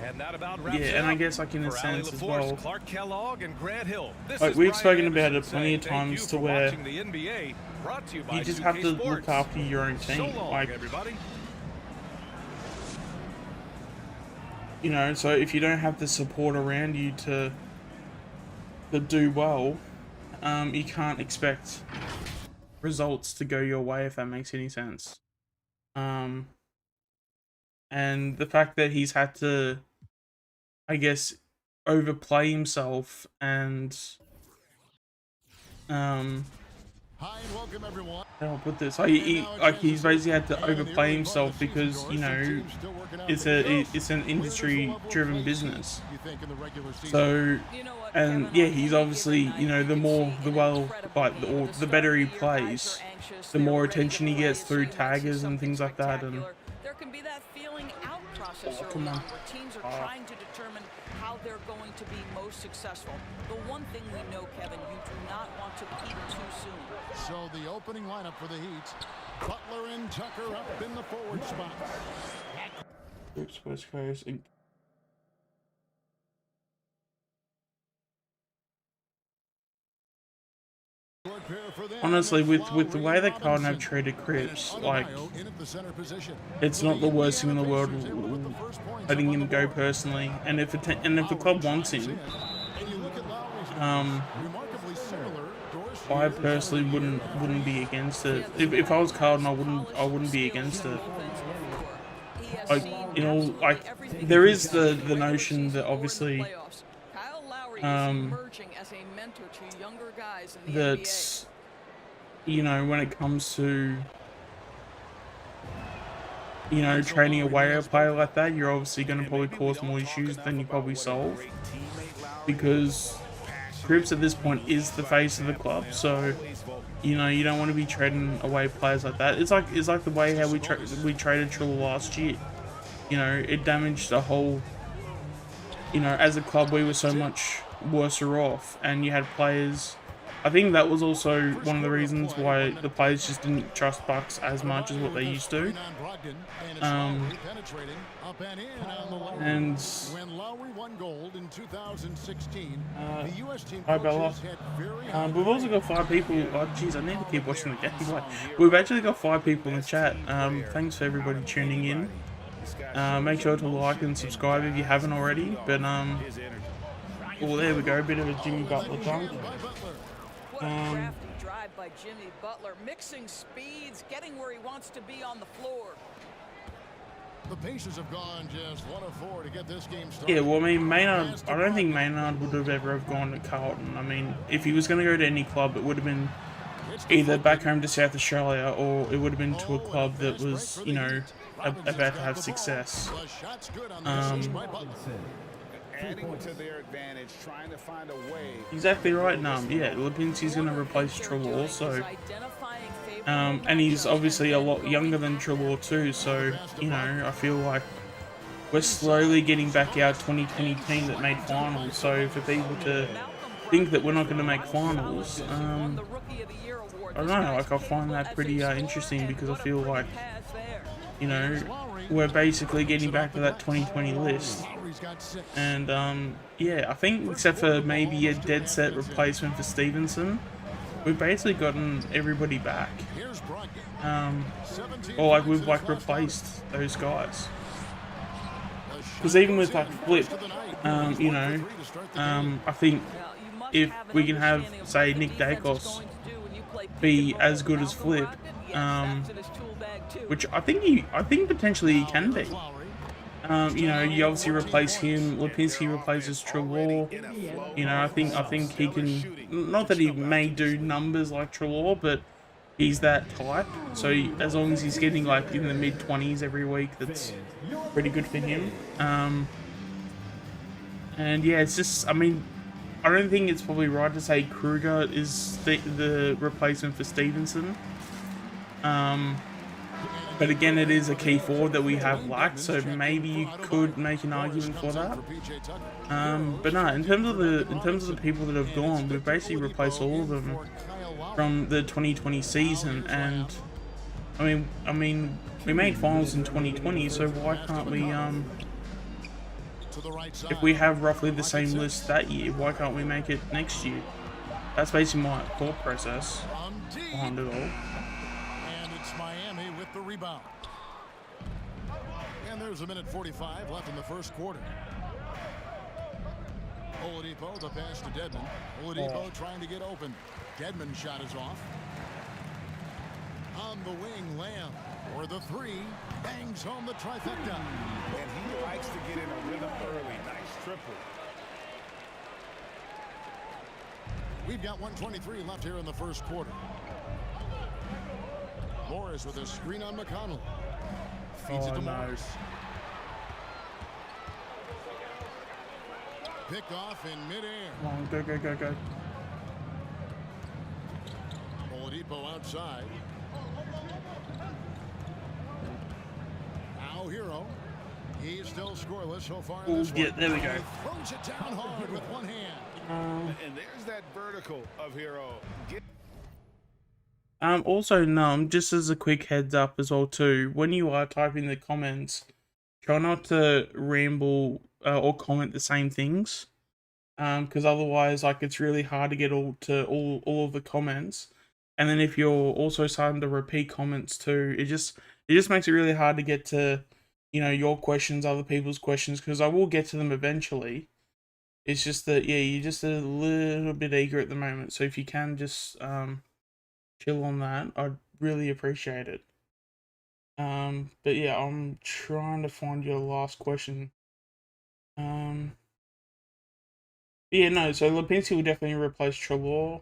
And that about wraps yeah, it and I up. guess like in a For Allie sense as LaForce, well. Clark Kellogg and Grant Hill. This Like is we've Brian spoken about Anderson it plenty of saying thank you times for to where watching the NBA, brought to you by you just 2K have to Sports. look after your own So team. long, Like, everybody. you know, so if you don't have the support around you to do well, you can't expect results to go your way, if that makes any sense. And the fact that he's had to, I guess, overplay himself and Hi and welcome everyone. how do I put this? Like he's basically had to overplay himself because, you know, it's an industry driven business. So, and yeah, he's obviously, you know, the better he plays, the more attention he gets through taggers and things like that. And there can be that feeling out process Oh, early come on on. where teams are trying to determine how they're going to be most successful. The one thing we know, Kevin, you do not want to peak too soon. So the opening lineup for the Heat, Butler and Tucker up in the forward spots. Oops, West Coast. Honestly, with the way that Carlton have treated Cripps, like, it's not the worst thing in the world letting him go personally. And if the club wants him, I personally wouldn't be against it. If I was Carlton, I wouldn't be against it. Like, you know, like there is the notion that obviously that, you know, when it comes to, you know, training away a player like that, you're obviously going to probably cause more issues than you probably solve, because Cripps at this point is the face of the club. So, you know, you don't want to be trading away players like that. It's like the way how we traded Triller last year. You know, it damaged the whole, you know, as a club we were so much worse off, and you had players. I think that was also one of the reasons why the players just didn't trust Bucks as much as what they used to. And when Lowry won gold in 2016, the US team hi Bella. We've also got 5 people. Oh jeez, I need to keep watching the game. Like, we've actually got 5 people in the chat. Thanks for everybody tuning in. Make sure to like and subscribe if you haven't already. But well, there we go. A bit of a Jimmy Butler dunk. What a crafty drive by Jimmy Butler, mixing speeds, getting where he wants to be on the floor. The Pacers have gone just 1 of 4 to get this game started. Yeah, well, I mean, Maynard, I don't think Maynard would have ever have gone to Carlton. I mean, if he was going to go to any club, it would have been either back home to South Australia, or it would have been to a club that was, you know, about to have success. Adding to their advantage, trying to find a way. Exactly right, yeah, Lipinski's going to replace Trelaw also. And he's obviously a lot younger than Trelaw too, so, you know, I feel like we're slowly getting back our 2020 team that made finals, so for people to think that we're not going to make finals, I don't know, like I find that pretty interesting because I feel like, you know, we're basically getting back to that 2020 list. And yeah, I think except for maybe a dead set replacement for Stevenson, we've basically gotten everybody back. Or like we've like replaced those guys. Because even with like Flip, you know, I think if we can have, say, Nick Dacos be as good as Flip, which I think potentially he can be. You know, you obviously replace him. Lipinski replaces Treloar. You know, I think he can. Not that he may do numbers like Treloar, but he's that type. So as long as he's getting like in the mid-20s every week, that's pretty good for him. And yeah, it's just. I mean, I don't think it's probably right to say Kruger is the replacement for Stevenson. But again, it is a key forward that we have lacked, so maybe you could make an argument for that. But no, in terms of the people that have gone, we've basically replaced all of them from the 2020 season. And I mean, we made finals in 2020, so why can't we? If we have roughly the same list that year, why can't we make it next year? That's basically my thought process behind it all. The rebound. And there's a minute 45 left in the first quarter. Oladipo, the pass to Dedmon. Oladipo trying to get open. Dedmon's shot is off. On the wing, Lamb. Or the three. Bangs home the trifecta. And he likes to get in a rhythm early. Nice triple. We've got 1:23 left here in the first quarter. Morris with a screen on McConnell. Feeds it to Morris. Picked off in midair. Come on, go. Oladipo outside. Now Hero. He's still scoreless so far in this one. Yeah, there we go. He throws it down hard with one hand. And there's that vertical of Hero. Also, Num, just as a quick heads up as well too, when you are typing the comments, try not to ramble or comment the same things, because otherwise, like, it's really hard to get all of the comments. And then if you're also starting to repeat comments too, it just makes it really hard to get to, you know, your questions, other people's questions, because I will get to them eventually. It's just that, yeah, you're just a little bit eager at the moment. So if you can just chill on that, I'd really appreciate it. But yeah, I'm trying to find your last question. Yeah, no, so Lipinski will definitely replace Treloar.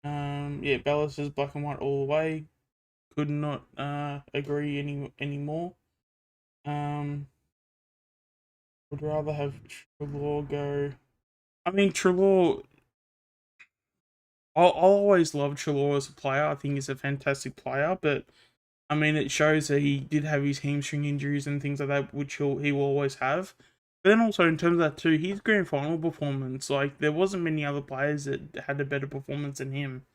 Yeah, Bella says black and white all the way. Could not agree anymore. Would rather have Treloar go. I mean, Treloar. I'll always love Treloar as a player. I think he's a fantastic player, but I mean, it shows that he did have his hamstring injuries and things like that, which he will always have. But then also in terms of that too, his grand final performance, like, there wasn't many other players that had a better performance than him.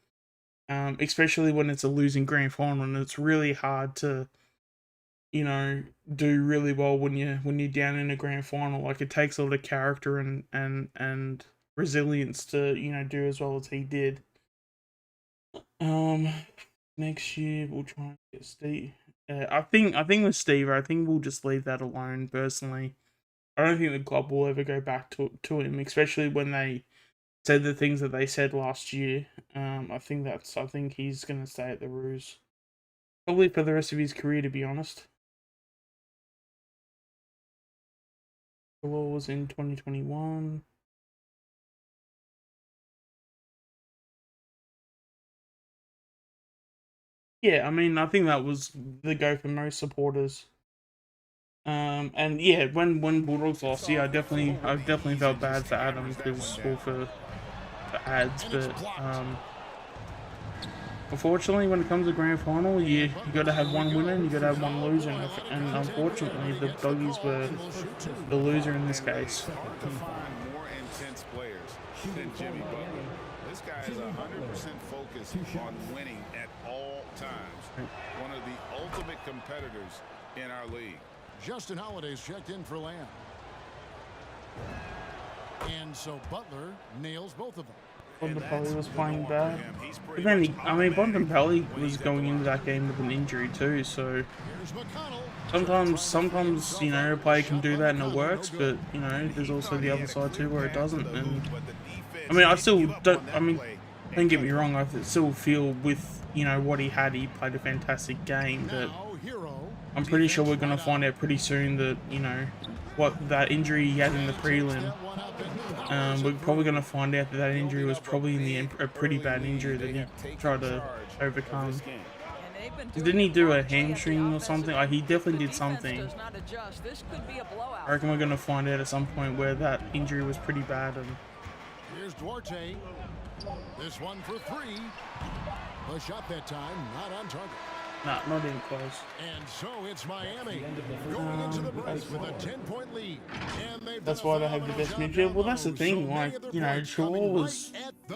Especially when it's a losing grand final, and it's really hard to, you know, do really well when you're down in a grand final. Like, it takes a lot of character and resilience to, you know, do as well as he did. Next year we'll try and get Steve. I think with Steve, I think we'll just leave that alone. Personally, I don't think the club will ever go back to him, especially when they said the things that they said last year. I think he's gonna stay at the Roos, probably for the rest of his career, to be honest. The law was in 2021. Yeah, I mean, I think that was the go for most supporters. And yeah, when Bulldogs lost, yeah, I definitely felt bad for Adam for ads, but unfortunately, when it comes to grand final, you got to have one winner and you got to have one loser, and unfortunately, the Doggies were the loser in this case. More intense players. than Jimmy Butler. This guy is 100% focused on winning at all times. One of the ultimate competitors in our league. Justin Holiday's checked in for Lamb. And so Butler nails both of them. Bontempelli was playing bad. But then, I mean, Bontempelli was going into that game with an injury too, so sometimes you know, a player can do that and it works, but you know, there's also the other side too where it doesn't. And I mean, I still don't. I mean, don't get me wrong. I still feel with, you know, what he had, he played a fantastic game, but I'm pretty sure we're gonna find out pretty soon that, you know, what that injury he had in the prelim. We're probably going to find out that that injury was probably a pretty bad injury that he tried to overcome. Didn't he do a hamstring or something? Like, he definitely did something. I reckon we're going to find out at some point where that injury was pretty bad. And here's Duarte. This one for three. The shot that time, not on target. Nah, not even close. And so it's Miami going into the break with a 10-point lead. That's why they have the best midfield. Well, that's the thing. Like, you know, Trelaw was,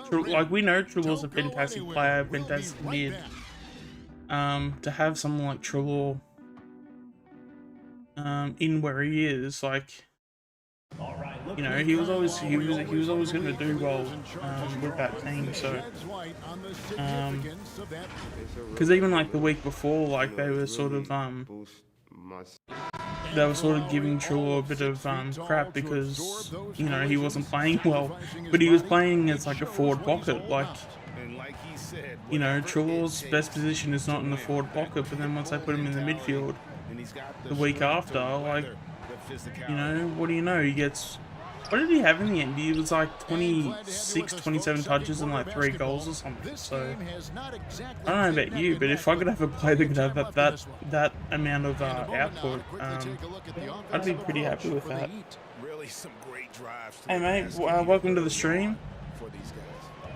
like, we know Trelaw's a fantastic player, fantastic mid. To have someone like Trelaw in where he is, like, you know, he was always going to do well with that team. So, because even like the week before, like they were sort of giving Trelaw a bit of crap because, you know, he wasn't playing well, but he was playing as like a forward pocket. Like, you know, Trelaw's best position is not in the forward pocket, but then once they put him in the midfield, the week after, like, you know, what do you know? He gets, what did he have in the end? He was like 26, 27 touches and like 3 goals or something. So, I don't know about you, but if I could have a player that could have that amount of output, I'd be pretty happy with that. Hey mate, welcome to the stream.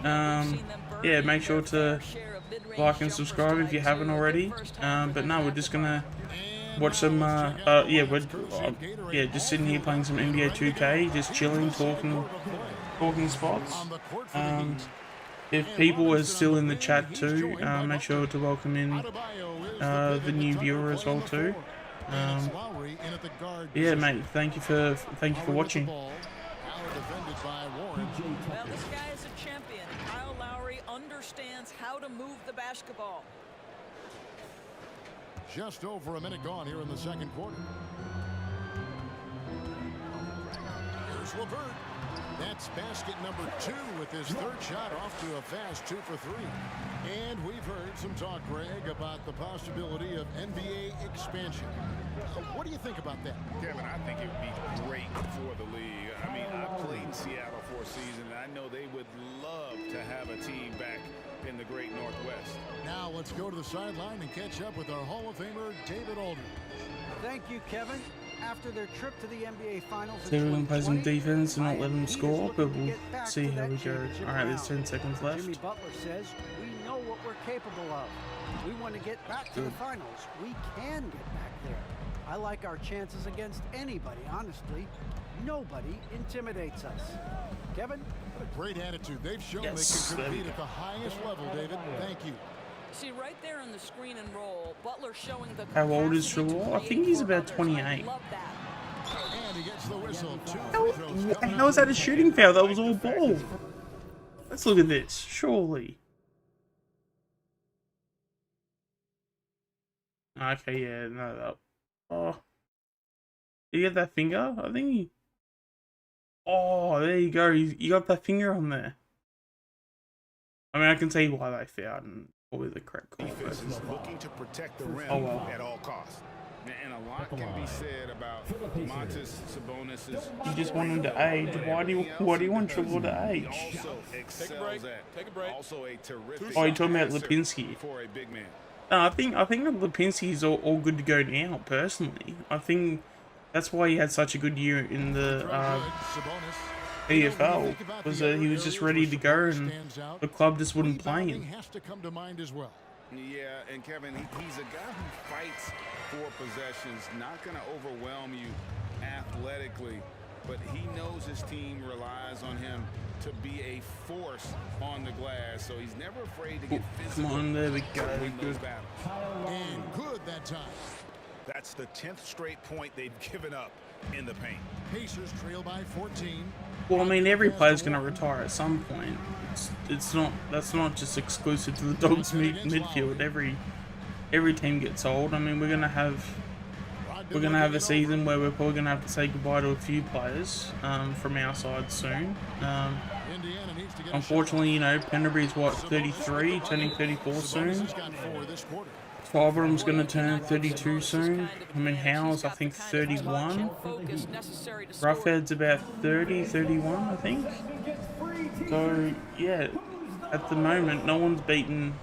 Yeah, make sure to like and subscribe if you haven't already. But no, we're just gonna watch some, just sitting here playing some NBA 2K, just chilling, talking spots. If people are still in the chat too, make sure to welcome in the new viewer as well too. Yeah, mate, thank you for watching. Well, this guy is a champion. Kyle Lowry understands how to move the basketball. Just over a minute gone here in the second quarter. Here's LeVert. That's basket number 2 with his third shot off to a fast 2 for 3. And we've heard some talk, Greg, about the possibility of NBA expansion. What do you think about that? Kevin, I think it would be great for the league. I mean, I played in Seattle for a season, and I know they would love to have a team back in the great Northwest. Now let's go to the sideline and catch up with our Hall of Famer, David Aldridge. Thank you, Kevin. After their trip to the NBA Finals, so we're going to play some defense and not let them score, but we'll see how we go. Alright, there's 10 seconds left. Jimmy Butler says, we know what we're capable of. We want to get back to the finals. We can get back there. I like our chances against anybody, honestly. Nobody intimidates us. Kevin? What a great attitude. They've shown they can compete at the highest level, David. Thank you. See, right there on the screen and roll, Butler showing the How old is Trelaw? I think he's about 28. And he gets the whistle. How is that a shooting foul? That was all ball. Let's look at this. Surely. Okay, yeah, no, that. Oh. Did you get that finger? I think he. Oh, there you go. You got that finger on there. I mean, I can see why they fouled and probably the correct call. Defense is looking to protect the rim at all costs. And a lot can be said about Montes Sabonis's. You just want him to age. Why do you want Trelaw to age? Take a break. Also a terrific. Oh, you're talking about Lipinski. For a big man. No, I think Lipinski's all good to go now. Personally, I think that's why he had such a good year in the EFL, was that he was just ready to go and the club just wouldn't play him. Yeah, and Kevin, he's a guy who fights for possessions, not going to overwhelm you athletically, but he knows his team relies on him to be a force on the glass, so he's never afraid to get physical. Come on, there we go. Those battles. And good that time. That's the 10th straight point they've given up in the paint. Pacers trail by 14. Well, I mean, every player's going to retire at some point. That's not just exclusive to the Dogs midfield. Every team gets old. I mean, we're gonna have a season where we're probably gonna have to say goodbye to a few players from our side soon. Unfortunately, you know, Pendlebury's what, 33, turning 34 soon. 5 of them's gonna turn 32 soon. I mean, Howell's I think 31. Roughhead's about 30, 31, I think. So yeah, at the moment, no one's beaten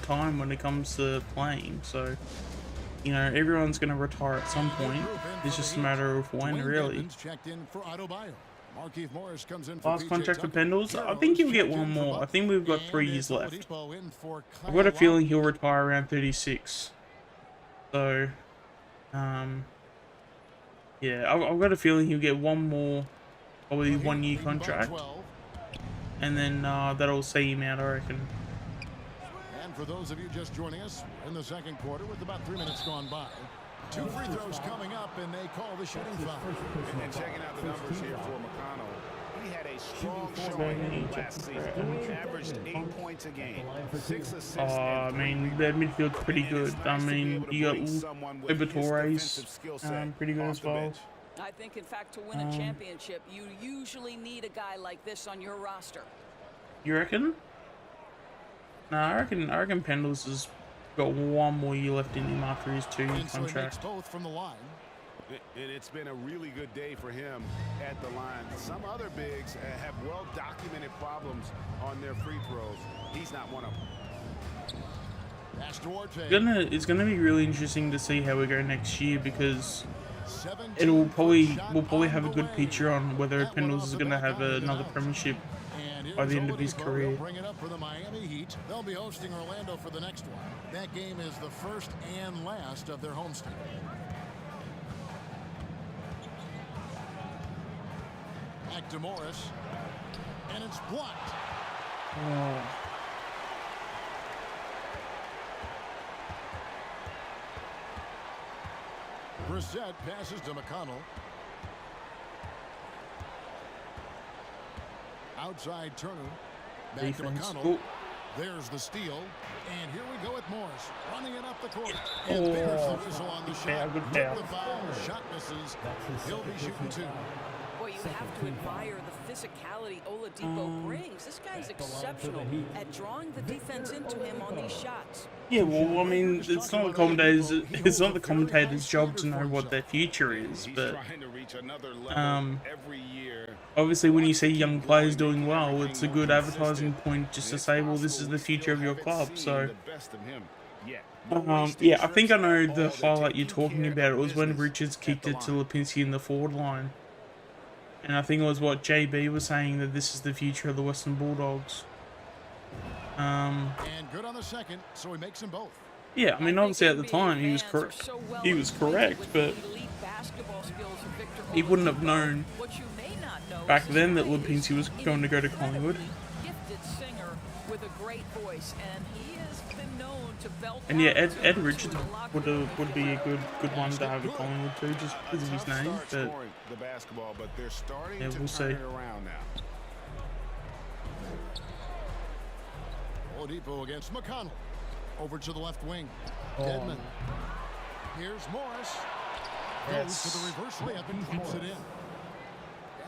time when it comes to playing. So, you know, everyone's going to retire at some point. It's just a matter of when, really. Last contract for Pendles, I think he'll get one more. I think we've got 3 years left. I've got a feeling he'll retire around 36. So, yeah, I've got a feeling he'll get one more, probably 1 year contract. And then that'll see him out, I reckon. And for those of you just joining us, we're in the second quarter with about 3 minutes gone by. 2 free throws coming up, and they call the shooting foul. And checking out the numbers here for McConnell, he had a strong showing last season. Averaged 8 points a game, 6 assists. I mean, their midfield's pretty good. I mean, you got Liberatores, pretty good as well. I think, in fact, to win a championship, you usually need a guy like this on your roster. You reckon? Nah, I reckon Pendles has got 1 more year left in him after his 2-year contract. Both from the line. It's been a really good day for him at the line. Some other bigs have well-documented problems on their free throws. He's not one of them. It's gonna be really interesting to see how we go next year, because we'll probably have a good picture on whether Pendles is gonna have another premiership by the end of his career. Bring it up for the Miami Heat. They'll be hosting Orlando for the next one. That game is the first and last of their homestand. Back to Morris, and it's blocked. Oh. Brissett passes to McConnell. Outside Turner. Back Defense. to McConnell. Oh. There's the steal. And here we go with Morris. Running it up the court. And there's the whistle on the shot. Good With the foul. Shot misses. He'll be shooting 2. Boy, you have to admire the physicality Oladipo brings. This guy's exceptional at drawing the defense into him on these shots. Yeah, well, I mean, it's not the commentator's job to know what their future is, but obviously when you see young players doing well, it's a good advertising point just to say, well, this is the future of your club. So yeah, I think I know the highlight you're talking about. It was when Richards kicked it to Lipinski in the forward line. And I think it was what JB was saying, that this is the future of the Western Bulldogs. And good on the second, so he makes them both. Yeah, I mean, obviously at the time he was correct. He was correct, but he wouldn't have known back then that Lipinski was going to go to Collingwood. And yeah, Ed Richards would be a good one to have at Collingwood too, just because of his name. But yeah, we'll see. Oladipo against McConnell. Over to the left wing. Deadman. Here's Morris. Goes to the reverse layup and drops it in.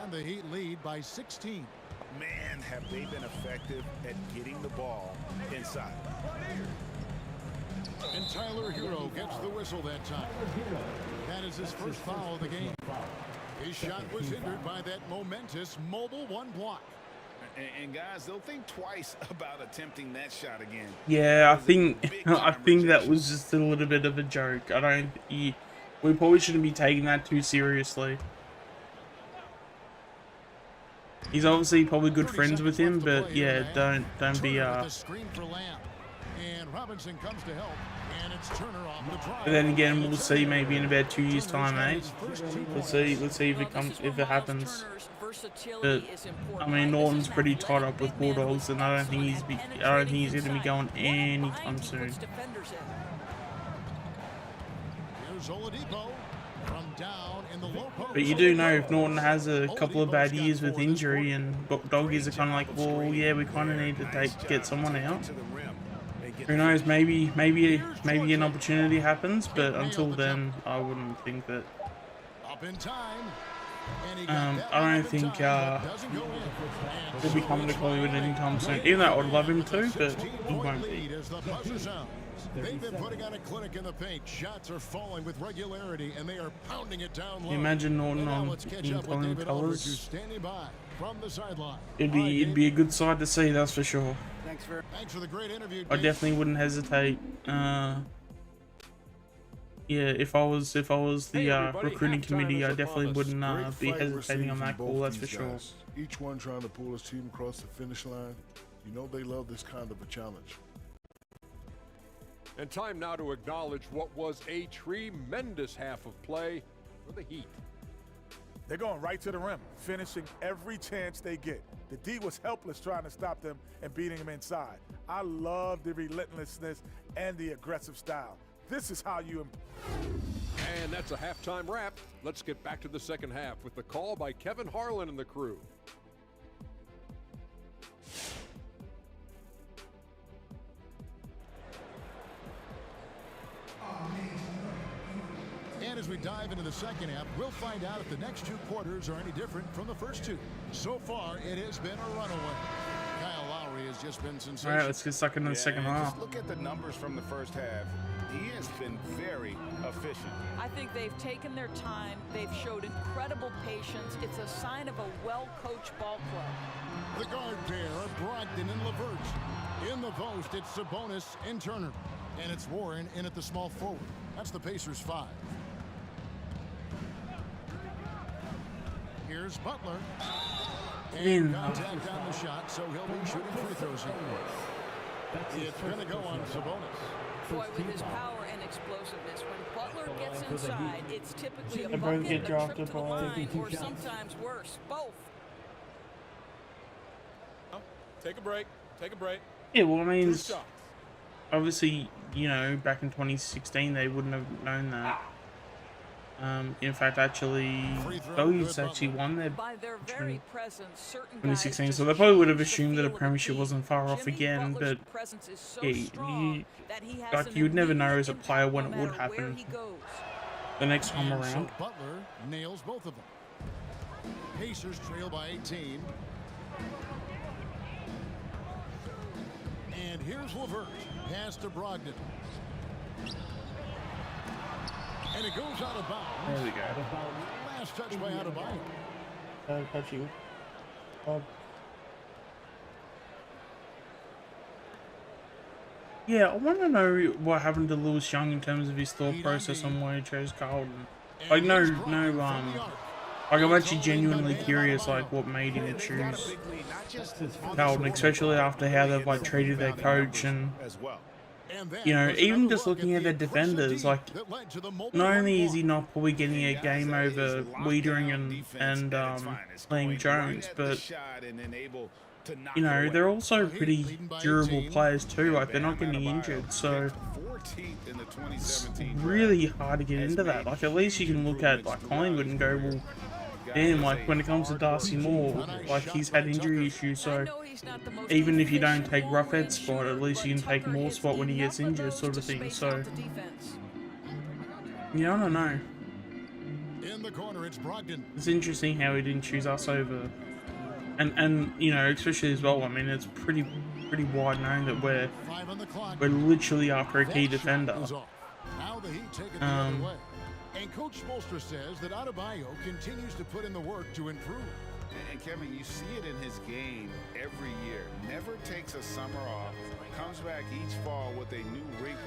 And the Heat lead by 16. Man, have they been effective at getting the ball inside. And Tyler Hero gets the whistle that time. That is his first foul of the game. His shot was hindered by that momentous mobile 1 block. And guys, they'll think twice about attempting that shot again. Yeah, I think that was just a little bit of a joke. We probably shouldn't be taking that too seriously. He's obviously probably good friends with him, but yeah, don't be And Robinson comes to help, and it's Turner off the drive. But then again, we'll see maybe in about 2 years' time, eh? Let's see if it comes, if it happens. But I mean, Norton's pretty tied up with Bulldogs, and I don't think he's going to be going anytime soon. Here's Oladipo from down in the low post. But you do know if Norton has a couple of bad years with injury, and Doggies are kind of like, well, yeah, we kind of need to get someone out. Who knows? Maybe an opportunity happens, but until then, I wouldn't think that. Up in time. I don't think he'll be coming to Hollywood anytime soon. Even though I'd love him to, but he won't be. They've been putting on a clinic in the paint. Shots are falling with regularity, and they are pounding it down low. Can you imagine Norton in Collingwood colours? It'd be a good sight to see, that's for sure. Thanks for the great interview. I definitely wouldn't hesitate. Yeah, if I was the recruiting committee, I definitely wouldn't be hesitating on that call. That's for sure. Each one trying to pull his team across the finish line. You know they love this kind of a challenge. And time now to acknowledge what was a tremendous half of play for the Heat. They're going right to the rim, finishing every chance they get. The D was helpless trying to stop them and beating them inside. I love the relentlessness and the aggressive style. This is how you... And that's a halftime wrap. Let's get back to the second half with the call by Kevin Harlan and the crew. And as we dive into the second half, we'll find out if the next two quarters are any different from the first two. So far, it has been a runaway. Kyle Lowry has just been sensational. All right, let's get stuck into the second half. Just look at the numbers from the first half. He has been very efficient. I think they've taken their time. They've showed incredible patience. It's a sign of a well-coached ball club. The guard pair are Brogdon and LeVert. In the post, it's Sabonis and Turner. And it's Warren in at the small forward. That's the Pacers' 5. Here's Butler. And contact on the shot, so he'll be shooting free throws here. It's going to go on Sabonis. Boy, with his power and explosiveness, when Butler gets inside, it's typically a bucket, a trip to the line, or sometimes worse, both. Take a break. Take a break. Yeah, well, I mean, obviously, you know, back in 2016, they wouldn't have known that. In fact, actually, Doggies actually won their 2016, so they probably would have assumed that a premiership wasn't far off again, but yeah, you would never know as a player when it would happen the next time around. So Butler nails both of them. Pacers trail by 18. And here's LeVert. Pass to Brogdon. And it goes out of bounds. There we go. Last touch by Adebayo. Touch you. Yeah, I want to know what happened to Lewis Young in terms of his thought process on why he chose Carlton. Like, like, I'm actually genuinely curious, like, what made him choose Carlton, especially after how they've, like, treated their coach and, you know, even just looking at their defenders, like, not only is he not probably getting a game over Wiedering and playing Jones, but, you know, they're also pretty durable players too, like, they're not getting injured, so it's really hard to get into that. Like, at least you can look at, like, Collingwood and go, well, damn, like, when it comes to Darcy Moore, like, he's had injury issues, so even if you don't take Roughhead's spot, at least you can take Moore's spot when he gets injured, sort of thing, so, yeah, I don't know. In the corner, it's Brogdon. It's interesting how he didn't choose us over, and you know, especially as well, I mean, it's pretty wide known that we're literally after a key defender. Now the Heat take it the other way. And Coach Spoelstra says that Adebayo continues to put in the work to improve. And Kevin, you see it in his game every year. Never takes a summer off. Comes back each fall with a new wrinkle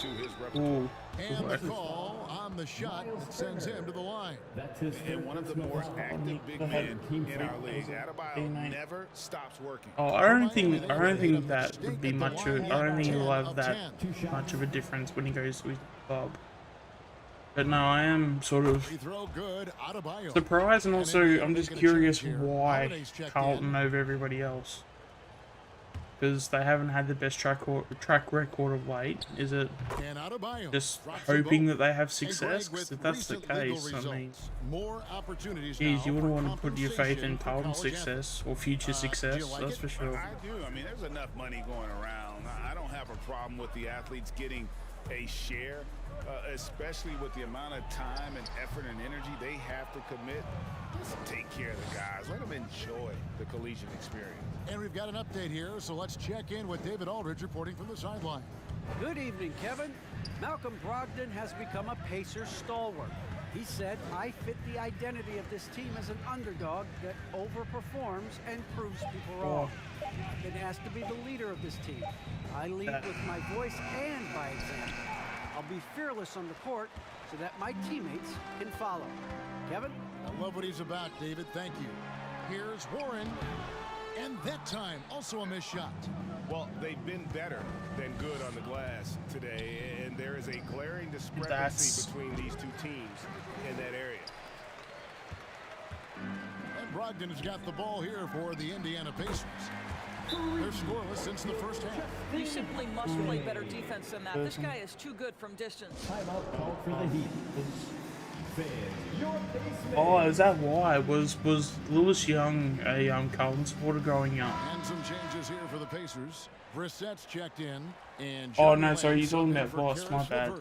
to his repertoire. And the call on the shot sends him to the line. And one of the more active big men in our league. Adebayo never stops working. Oh, I don't think that would be much of. I don't think he'll have that much of a difference when he goes with Bob. But no, I am sort of surprised, and also I'm just curious why Carlton over everybody else. Because they haven't had the best track record of late. Is it just hoping that they have success? Because if that's the case, I mean, geez, you wouldn't want to put your faith in Carlton's success or future success, that's for sure. I do. I mean, there's enough money going around. I don't have a problem with the athletes getting a share, especially with the amount of time and effort and energy they have to commit. Just take care of the guys. Let them enjoy the collegiate experience. And we've got an update here, so let's check in with David Aldridge reporting from the sideline. Good evening, Kevin. Malcolm Brogdon has become a Pacers stalwart. He said, "I fit the identity of this team as an underdog that overperforms and proves people wrong. I've been asked to be the leader of this team. I lead with my voice and by example. I'll be fearless on the court so that my teammates can follow." Kevin? I love what he's about, David. Thank you. Here's Warren. And that time, also a missed shot. Well, they've been better than good on the glass today, and there is a glaring discrepancy between these two teams in that area. And Brogdon has got the ball here for the Indiana Pacers. They're scoreless since the first half. You simply must play better defense than that. This guy is too good from distance. Timeout called for the Heat. Oh, is that why? Was Lewis Young a Carlton supporter growing up? And some changes here for the Pacers. Brissett's checked in, and oh no, sorry, you're talking about Voss. My bad.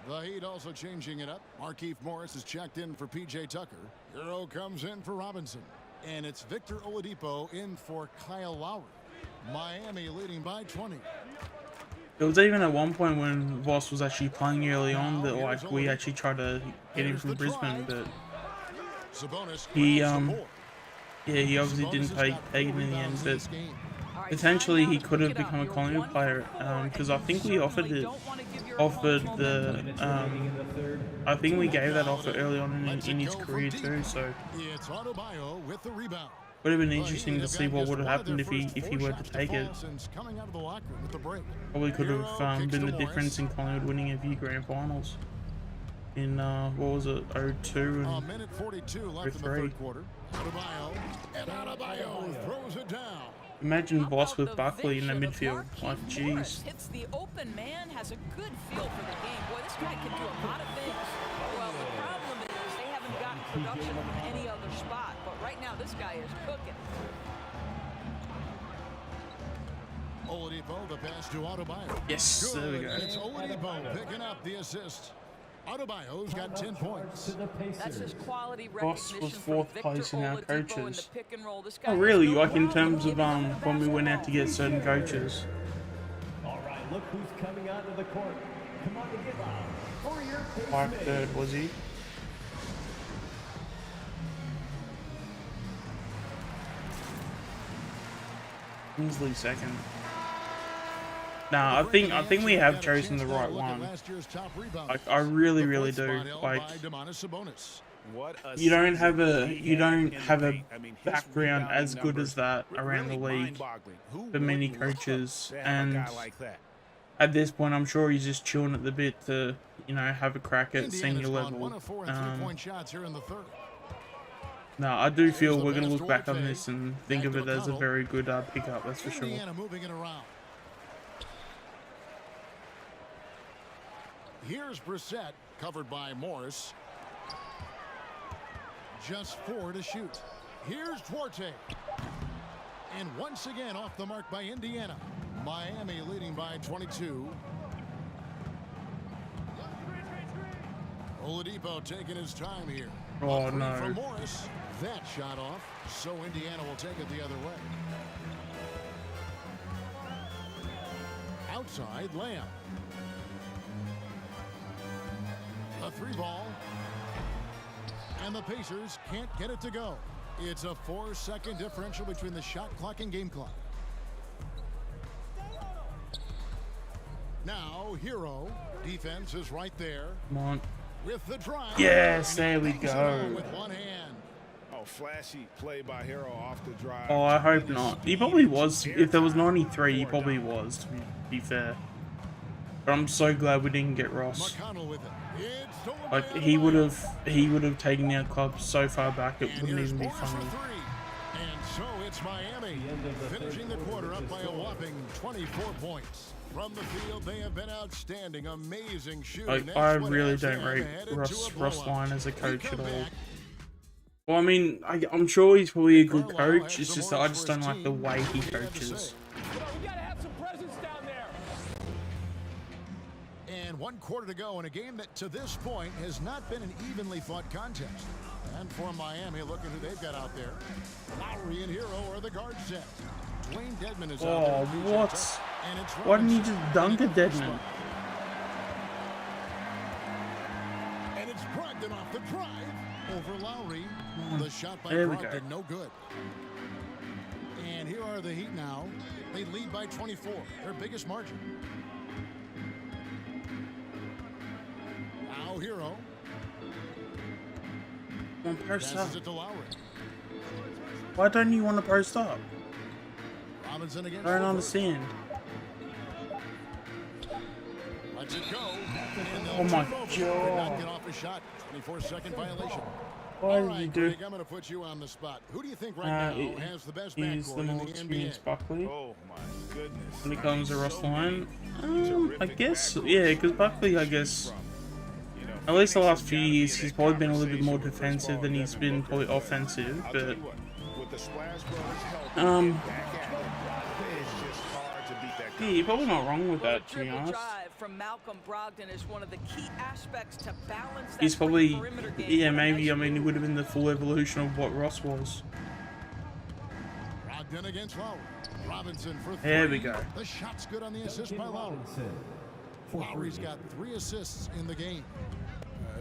The Heat also changing it up. Markieff Morris is checked in for PJ Tucker. Hero comes in for Robinson, and it's Victor Oladipo in for Kyle Lowry. Miami leading by 20. There was even at one point when Voss was actually playing early on that like we actually tried to get him from Brisbane, but he yeah, he obviously didn't take it in the end. But potentially he could have become a Collingwood player because I think we offered the I think we gave that offer early on in his career too. So would have been interesting to see what would have happened if he were to take it. Probably could have been the difference in Collingwood winning a few grand finals in what was it, 02 and 03. Imagine Voss with Buckley in the midfield. Like, jeez. Hits the open man, has a good feel for the game. Boy, this guy can do a lot of things. Well, the problem is they haven't gotten production from any other spot. But right now, this guy is cooking. Oladipo, the pass to Adebayo. Yes, there we go. It's Oladipo picking up the assist. Adebayo's got 10 points. That's his quality Voss was recognition 4th place in our coaches. pick and roll. This guy Oh really? Like in terms of when we went out to get certain coaches. All right, look who's coming onto the court. Come on to give up for your Pacers. Like third, was he? Easily second. Nah, I think we have chosen the right one. Like I really do. Like you don't have a background as good as that around the league for many coaches, and at this point I'm sure he's just chewing at the bit to, you know, have a crack at senior level. No, I do feel we're going to look back on this and think of it as a very good pickup, that's for sure. Here's Brissett, covered by Morris. Just 4 to shoot. Here's Duarte. And once again off the mark by Indiana. Miami leading by 22. Oladipo taking his time here. Oh no. From Morris. That shot off, so Indiana will take it the other way. Outside layup. A 3 ball. And the Pacers can't get it to go. It's a 4-second differential between the shot clock and game clock. Now, Hero. Defense is right there. Come on. With the drive. Yes, there we go. With one hand. Oh, flashy play by Hero off the drive. Oh, I hope not. He probably was. If there was 93, he probably was, to be fair. But I'm so glad we didn't get Ross. Like, he would have taken our club so far back, it wouldn't even be funny. And so it's Miami finishing the quarter up by a whopping 24 points. From the field, they have been outstanding, amazing shooting. Like, I really don't rate Ross Lyon as a coach at all. Well, I mean, I'm sure he's probably a good coach. It's just that I just don't like the way he coaches. We gotta have some presence down there. And 1 quarter to go in a game that, to this point, has not been an evenly fought contest. And for Miami, look at who they've got out there. Lowry and Hero are the guard set. Dwayne Dedman is out there. What? Why didn't he just dunk at Dedman? And it's Brogdon off the drive over Lowry. The shot by Brogdon, no good. And here are the Heat now. They lead by 24, their biggest margin. Now Hero. Post up. It to Lowry. Why don't you want to post up? Robinson against I don't understand. Let's it go. Oh my god. Get off a shot. 24-second violation. What did you do? Greg, I'm going to put you on the spot. Who do you think right now has the best backcourt the in more the experienced NBA? Buckley. Oh my goodness. When it comes to Ross Lyon, I guess, yeah, because Buckley, I guess, at least the last few years, he's probably been a little bit more defensive than he's been probably offensive, but, yeah, you're probably not wrong with that, to be honest. From Malcolm Brogdon is one of the key aspects to balance that He's probably, game. yeah, maybe, I mean, it would have been the full evolution of what Ross was. Brogdon against Lowry. Robinson for 3. There we go. The shot's good on the assist by Lowry. Lowry's got 3 assists in the game.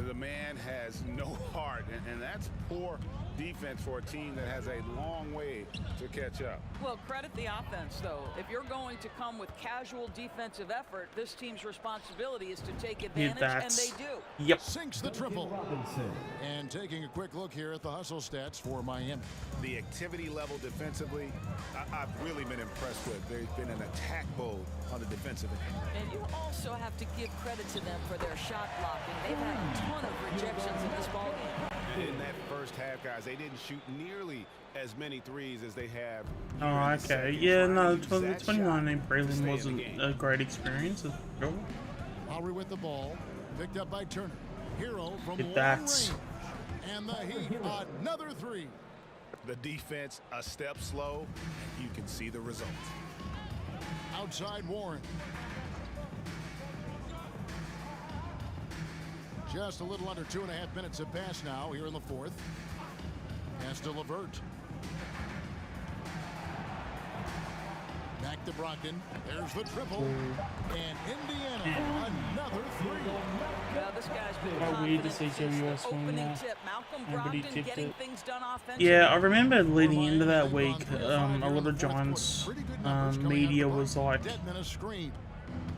The man has no heart, and that's poor defense for a team that has a long way to catch up. Well, credit the offense, though. If you're going to come with casual defensive effort, this team's responsibility is to take advantage, and they do. Yep. Sinks the triple. And taking a quick look here at the hustle stats for Miami. The activity level defensively, I've really been impressed with. There's been an attack mode on the defensive end. And you also have to give credit to them for their shot blocking. They've had a ton of rejections in this ballgame. In that first half, guys, they didn't shoot nearly as many threes as they have. Oh, okay. Yeah, no, the 2019 prelim wasn't a great experience. Lowry with the ball, picked up by Turner. Hero from long range. And the Heat, another 3. The defense a step slow. You can see the result. Outside Warren. Just a little under 2.5 minutes have passed now here in the 4th. Pass to LeVert. Back to Brogdon. There's the triple. And Indiana, another 3. Well, this guy's been How weird to see JUS win opening that. tip. Malcolm Nobody Brogdon tipped getting it. things done offensively. Yeah, I remember leading into that week, a lot of Giants media was like,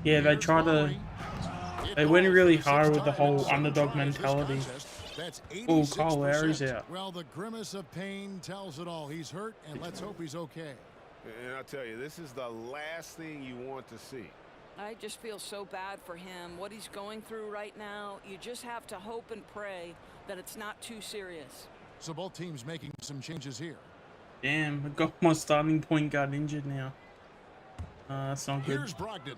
yeah, they tried to, they went really hard with the whole underdog mentality. Oh, Kyle Lowry's out. Well, the grimace of pain tells it all. He's hurt, and let's hope he's okay. And I'll tell you, this is the last thing you want to see. I just feel so bad for him. What he's going through right now, you just have to hope and pray that it's not too serious. So both teams making some changes here. Damn, I got my starting point guard injured now. That's not good. Here's Brogdon.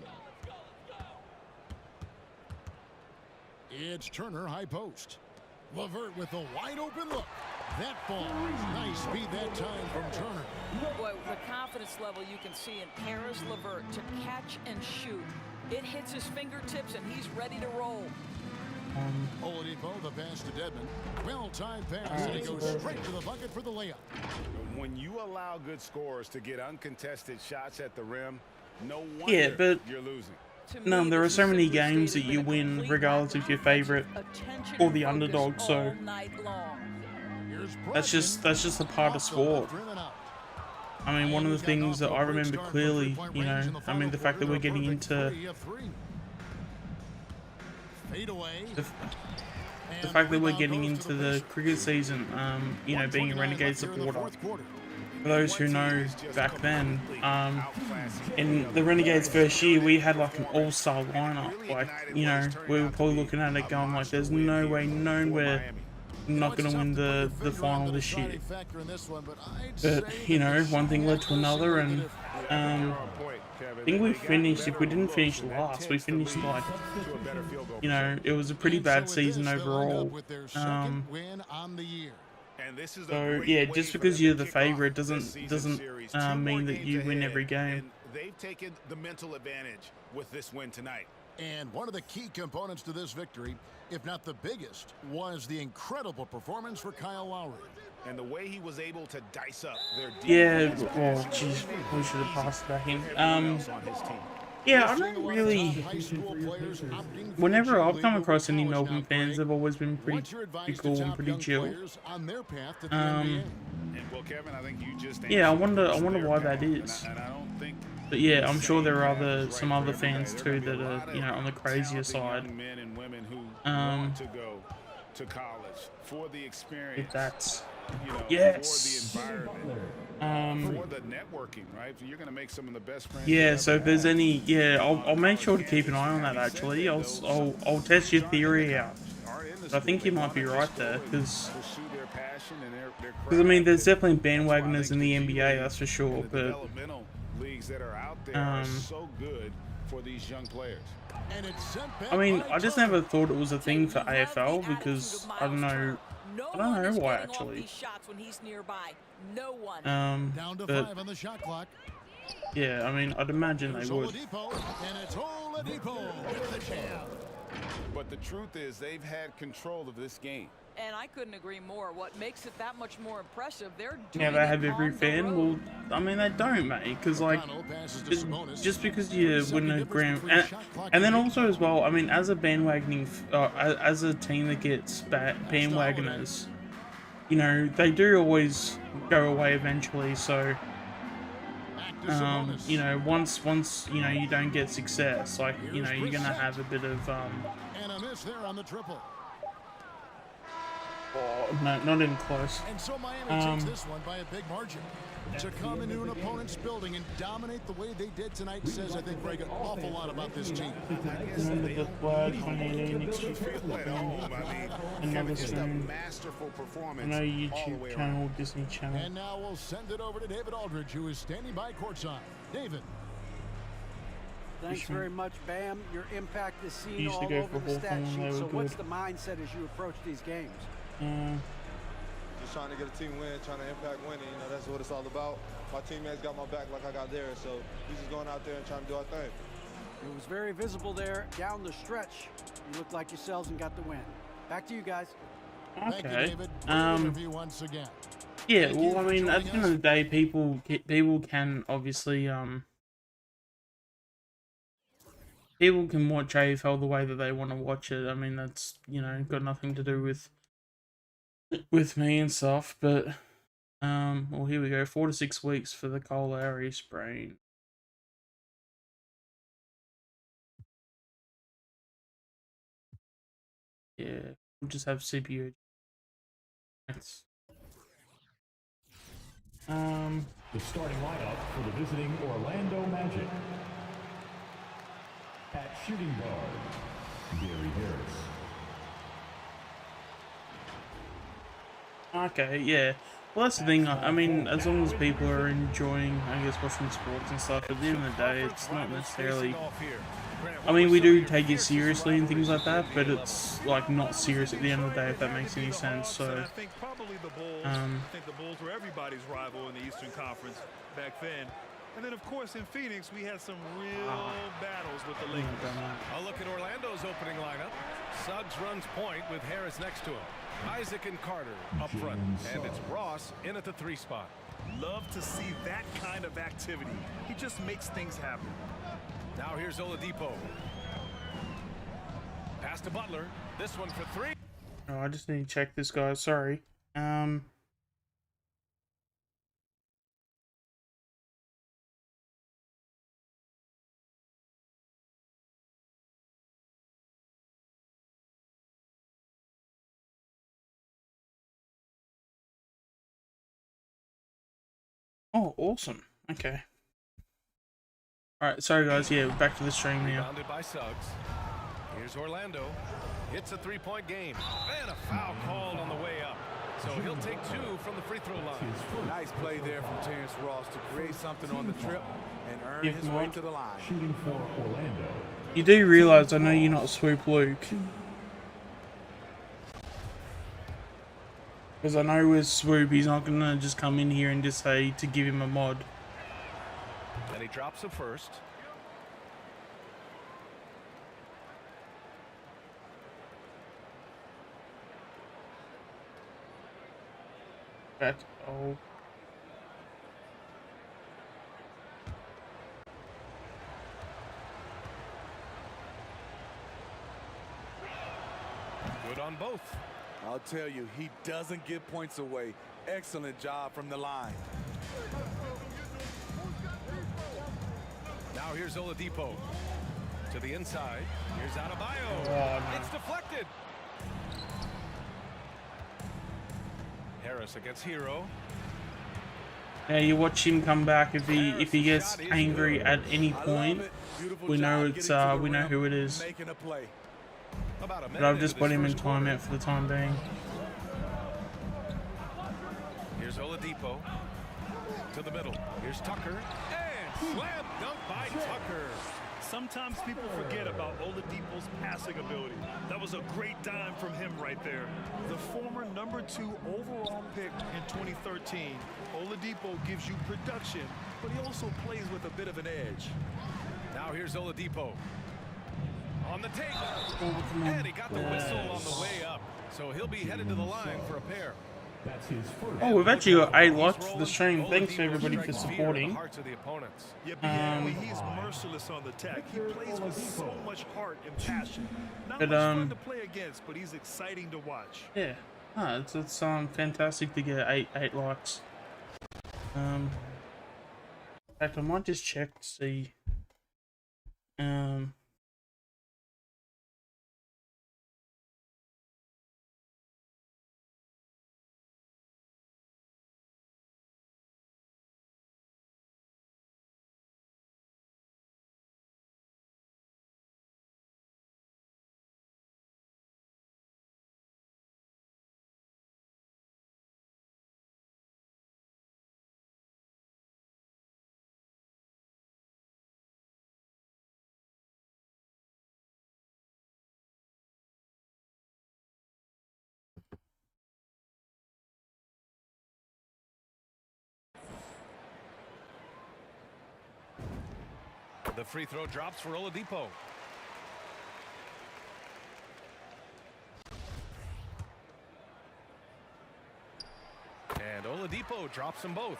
It's Turner, high post. LeVert with a wide open look. That ball, nice speed that time from Turner. Boy, the confidence level you can see in Paris LeVert to catch and shoot. It hits his fingertips and he's ready to roll. Oladipo, the pass to Dedman. Well-timed pass, and he goes straight to the bucket for the layup. When you allow good scorers to get uncontested shots at the rim, no wonder you're losing. No, there are so many games that you win regardless of your favorite or the underdog, so That's just a part of sport. I mean, one of the things that I remember clearly, you know, I mean, the fact that we're getting into the fact that we're getting into the cricket season, you know, being a Renegade supporter. For those who know, back then, in the Renegades' first year, we had like an all-star lineup. Like, you know, we were probably looking at it going like, there's no way, nowhere, not going to win the final this year. But, you know, one thing led to another, and I think we finished, if we didn't finish last, we finished like, you know, it was a pretty bad season overall. So yeah, just because you're the favorite doesn't mean that you win every game. They've taken the mental advantage with this win tonight. And one of the key components to this victory, if not the biggest, was the incredible performance for Kyle Lowry. And the way he was able to dice up their defense. Yeah, well, jeez, we should have passed it back in. Yeah, I don't really. Whenever I've come across any Melbourne fans, they've always been pretty cool and pretty chill. Yeah, I wonder why that is. But yeah, I'm sure there are some other fans too that are, you know, on the crazier side. Men and women who want to go to college for the experience. If that's, you know, yes. For the environment, for the networking, right? You're gonna make some of the best friends. Yeah, so if there's any, yeah, I'll make sure to keep an eye on that. Actually, I'll test your theory out. I think you might be right there, because I mean, there's definitely bandwagoners in the NBA, that's for sure. But leagues that are out there are so good for these young players. I mean, I just never thought it was a thing for AFL because I don't know why actually. Down to But 5 on the shot clock. yeah, I mean, I'd imagine they would. And it's Oladipo with the jam. But the truth is, they've had control of this game. And I couldn't agree more. What makes it that much more impressive, they're doing Yeah, they have every fan. Well, I mean, they don't, mate, because like just because you win a grand, and then also as well, I mean, as a bandwagoning, as a team that gets bandwagoners, you know, they do always go away eventually. So, you know, once you know you don't get success, like, you know, you're gonna have a bit of And a miss there on the triple. Oh, no, not even close. And so Miami takes this one by a big margin. To come into an opponent's building and dominate the way they did tonight says, I think, Greg, an awful lot about this team. Remember the flag 2018 another stream. On our YouTube channel, Disney Channel. And now we'll send it over to David Aldridge, who is standing by courtside. David. Thanks very much, Bam. Your impact is seen all over the stat sheet. So what's the mindset as you approach these games? Just trying to get a team win, trying to impact winning. You know, that's what it's all about. My teammates got my back like I got theirs, so we just going out there and trying to do our thing. It was very visible there down the stretch. You looked like yourselves and got the win. Back to you guys. Okay. Thank you, David. Interview once again. Yeah, well, I mean, at the end of the day, people can obviously people can watch AFL the way that they want to watch it. I mean, that's, you know, got nothing to do with me and stuff. But well, here we go. 4 to 6 weeks for the Kyle Lowry sprain. Yeah, we'll just have CPU. Nice. The starting lineup for the visiting Orlando Magic. At shooting guard, Gary Harris. Okay, yeah. Well, that's the thing. I mean, as long as people are enjoying, I guess, watching sports and stuff, at the end of the day, it's not necessarily... I mean, we do take it seriously and things like that, but it's, like, not serious at the end of the day, if that makes any sense, so... I think probably the Bulls. I think the Bulls were everybody's rival in the Eastern Conference back then. And then, of course, in Phoenix, we had some real battles with the Lakers. A look at Orlando's opening lineup. Suggs runs point with Harris next to him. Isaac and Carter up front. And it's Ross in at the 3 spot. Love to see that kind of activity. He just makes things happen. Now here's Oladipo. Pass to Butler. This one for 3. Oh, I just need to check this guy. Sorry. Oh, awesome. Okay. Alright, sorry guys, yeah, back to the stream now. Rebounded by Suggs. Here's Orlando. It's a three-point game. And a foul called on the way up. So he'll take 2 from the free throw line. Nice play there from Terrence Ross to create something on the trip and earn his way to the line. Shooting for Orlando. You do realise I know you're not Swoop Luke. Because I know with Swoop, he's not going to just come in here and just say to give him a mod. And he drops the first. Oh. Good on both. I'll tell you, he doesn't give points away. Excellent job from the line. Now here's Oladipo. To the inside. Here's Adebayo. Oh, no. It's deflected. Harris against Hero. Now you watch him come back if he gets angry at any point. We know it's we know who it is. But I've just put him in timeout for the time being. Here's Oladipo. To the middle. Here's Tucker. And slam dunk by Tucker. Sometimes people forget about Oladipo's passing ability. That was a great dime from him right there. The former #2 overall pick in 2013, Oladipo gives you production, but he also plays with a bit of an edge. Now here's Oladipo. On the table. And he got the whistle on the way up. So he'll be headed to the line for a pair. That's his first. Oh, we've actually got 8 likes for the stream. Thanks to everybody for supporting. Yeah, he's merciless on the tech. He plays with so much heart and passion. Not But, much fun to play against, but he's exciting to watch. Yeah, it's fantastic to get 8 likes. In fact, I might just check to see. The free throw drops for Oladipo. And Oladipo drops them both.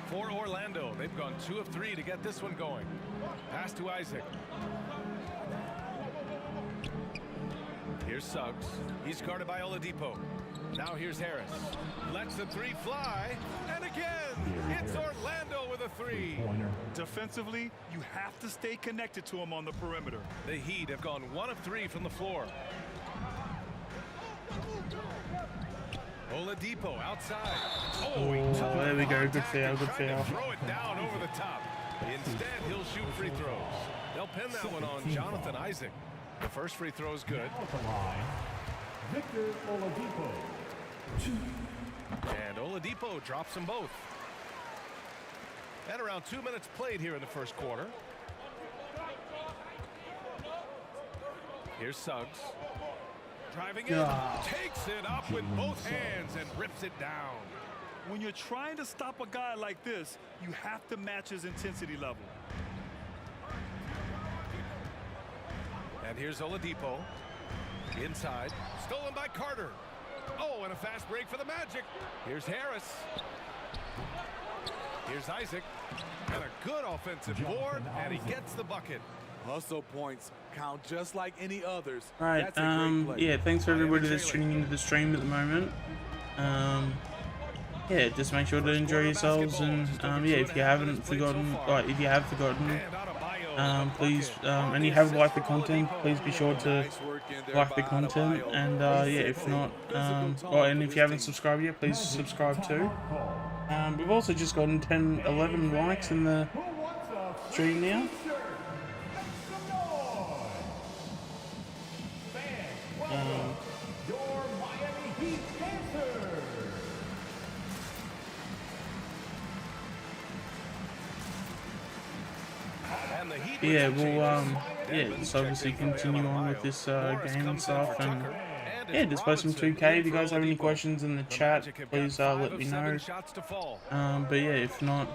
For Orlando, they've gone 2 of 3 to get this one going. Pass to Isaac. Here's Suggs. He's guarded by Oladipo. Now here's Harris. Lets the 3 fly. And again, it's Orlando with a 3. Defensively, you have to stay connected to him on the perimeter. The Heat have gone 1 of 3 from the floor. Oladipo outside. Oh, there we go. Good foul, good foul. Throw it down over the top. Instead, he'll shoot free throws. They'll pin that one on Jonathan Isaac. The first free throw is good. Victor Oladipo. And Oladipo drops them both. And around 2 minutes played here in the first quarter. Here's Suggs. Driving in. Takes it up with both hands and rips it down. When you're trying to stop a guy like this, you have to match his intensity level. And here's Oladipo. Inside. Stolen by Carter. Oh, and a fast break for the Magic. Here's Harris. Here's Isaac. And a good offensive board, and he gets the bucket. Hustle points count just like any others. All right, That's a great play. yeah, thanks for everybody that's tuning into the stream at the moment. Yeah, just make sure to enjoy yourselves, and yeah, if you haven't forgotten, if you have forgotten, please, and you have liked the content, please be sure to like the content, and yeah, if not, and if you haven't subscribed yet, please subscribe too. We've also just gotten 11 likes in the stream now. Your Miami Heat Panther. Yeah, we'll just obviously continue on with this game and stuff, and yeah, just play some 2K. If you guys have any questions in the chat, please let me know. But yeah, if not,